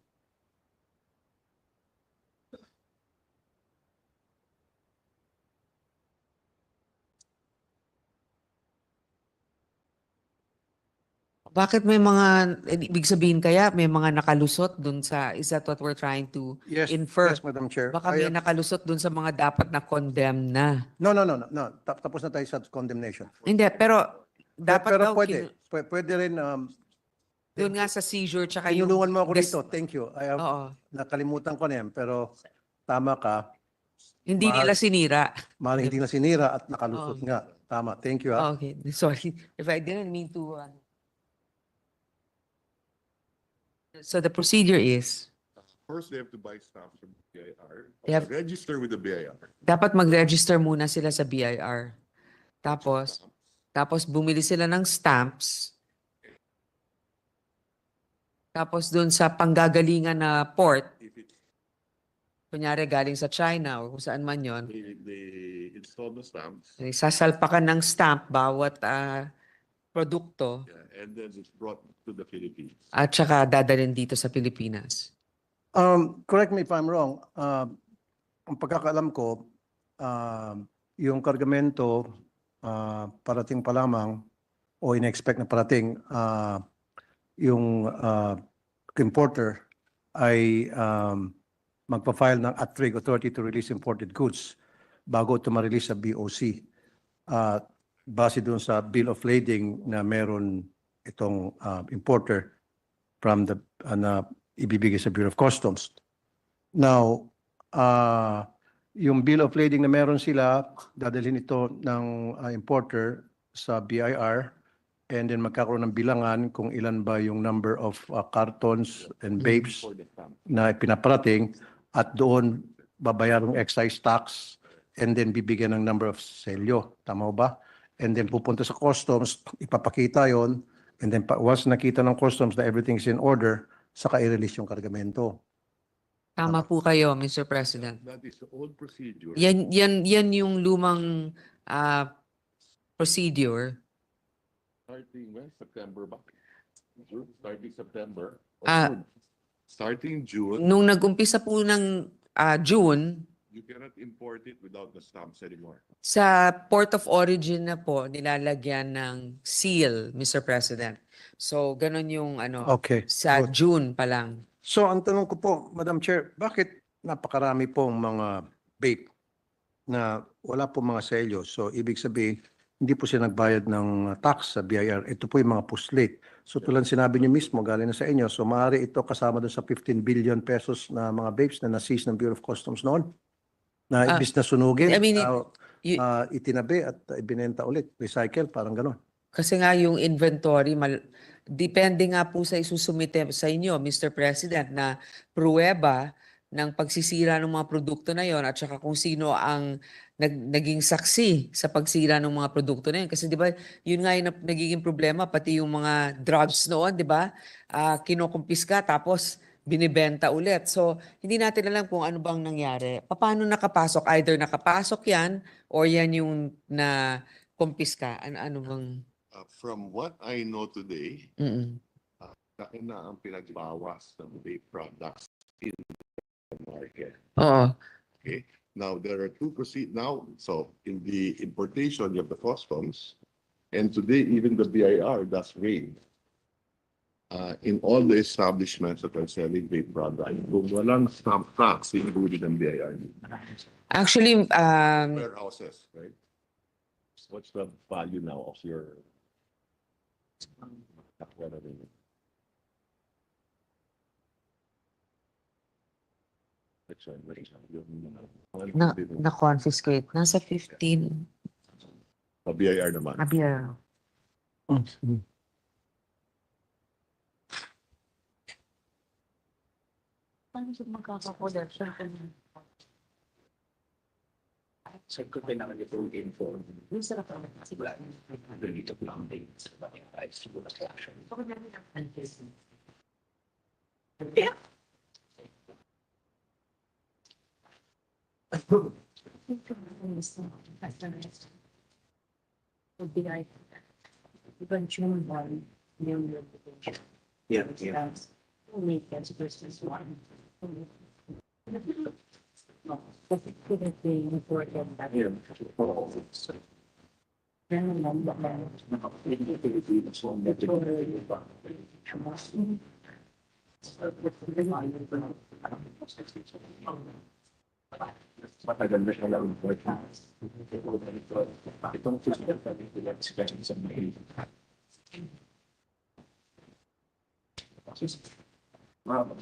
S2: Bakit may mga, ibig sabihin kaya may mga nakalusot dun sa, is that what we're trying to
S15: Yes,
S2: infer?
S15: yes, Madam Chair.
S2: Baka may nakalusot dun sa mga dapat na condemn na.
S15: No. Tapos na tayo sa condemnation.
S2: Hindi, pero dapat
S15: Pero
S2: daw,
S15: pwede rin,
S2: dun nga sa seizure tsaka yung...
S15: tinulungan mo ako
S2: gas-
S15: rito. Thank you.
S2: Oo.
S15: Nakalimutan ko na yan, pero tama ka.
S2: Hindi nila sinira.
S15: Maaaring hindi na sinira at nakalusot
S2: Oo.
S15: nga. Tama. Thank you.
S2: Okay, sorry. If I didn't mean to... So the procedure is,
S4: First, they have to buy stamps from BIR.
S2: They have-
S4: Register with the BIR.
S2: dapat mag-register muna sila sa BIR. Tapos bumili sila ng stamps. Tapos dun sa panggagalingan na port,
S4: If it's,
S2: kunyari galing sa China o kung saan man yon,
S4: they install the stamps,
S2: sasalpakan ng stamp bawat produkto
S4: yeah, and then it's brought to the Philippines.
S2: at saka dadalhin dito sa Pilipinas.
S15: Correct me if I'm wrong. Ang pagkakaalam ko, yung kargamento parating pa lamang o in-expect na parating yung importer ay magpa-file ng at-rig authority to release imported goods bago ito ma-release sa BOC. Base doon sa bill of lading na meron itong importer from the na ibibigay sa Bureau of Customs. Now, yung bill of lading na meron sila, dadalhin ito ng importer sa BIR and then magkakaroon ng bilangan kung ilan ba yung number of cartons and babes na pinaparating at doon babayarang excise tax and then bibigyan ng number of selyo. Tama ba? And then pupunta sa customs, ipapakita yon, and then once nakita ng customs na everything is in order, saka i-release yung kargamento.
S2: Tama po kayo, Mr. President.
S4: That is the old procedure.
S2: Yan yung lumang procedure.
S4: Starting when? September ba? June? Starting September? Or
S2: Ah.
S4: June? Starting June,
S2: Nung nag-umpisa po ng June,
S4: you cannot import it without the stamps anymore.
S2: sa port of origin na po, nilalagyan ng seal, Mr. President. So, ganun yung
S15: Okay.
S2: sa
S15: good.
S2: June pa lang.
S15: So ang tanong ko po, Madam Chair, bakit napakarami pong mga vape na wala po mga selyo? So ibig sabihin, hindi po siya nagbayad ng tax sa BIR. Ito po yung mga puslit. So tulad sinabi niyo mismo, galing na sa inyo. So maaari ito kasama doon sa 15 billion pesos na mga vapes na na-seize ng Bureau of Customs noon. Na ibis na sunugin,
S2: I mean,
S15: itinabi at ibinenta ulit. Recycle, parang gano'n.
S2: Kasi nga yung inventory, depende nga po sa isusumite sa inyo, Mr. President, na pruweba ng pagsisira ng mga produkto na yon at saka kung sino ang naging saksi sa pagsira ng mga produkto na yun. Kasi di ba, yun nga yung nagiging problema, pati yung mga drugs noon, di ba? Kinukumpiska tapos binibenta ulit. So, hindi natin alam kung ano bang nangyari. Paano nakapasok? Either nakapasok yan or yan yung na kumpiska. Ano bang...
S4: From what I know today,
S2: Mm-mm.
S4: laki na ang pinagbawas ng vape products in the market.
S2: Oo.
S4: Okay. Now there are now, so in the importation you have the customs, and today even the BIR does raid in all the establishments that are selling vape products. Kung walang stamp tax, included ang BIR.
S2: Actually,
S4: Warehouses, right? What's the value now of your
S2: na-confiscate. Nasa 15.
S4: BIR naman.
S2: Abia.
S7: Paano siya magkakakoleksyon?
S8: So it could be naman itong info.
S7: Yung sarap naman.
S8: Siguro, dito lang din sa bagay tayo. Siguro sa action.
S7: Okay namin ang
S8: Yeah.
S7: would be like even June 1, yung reputation.
S8: Yeah, yeah.
S7: Only gets versus 1. Couldn't be important that.
S8: Yeah. Matagal na siya lang import. Itong physical sa mga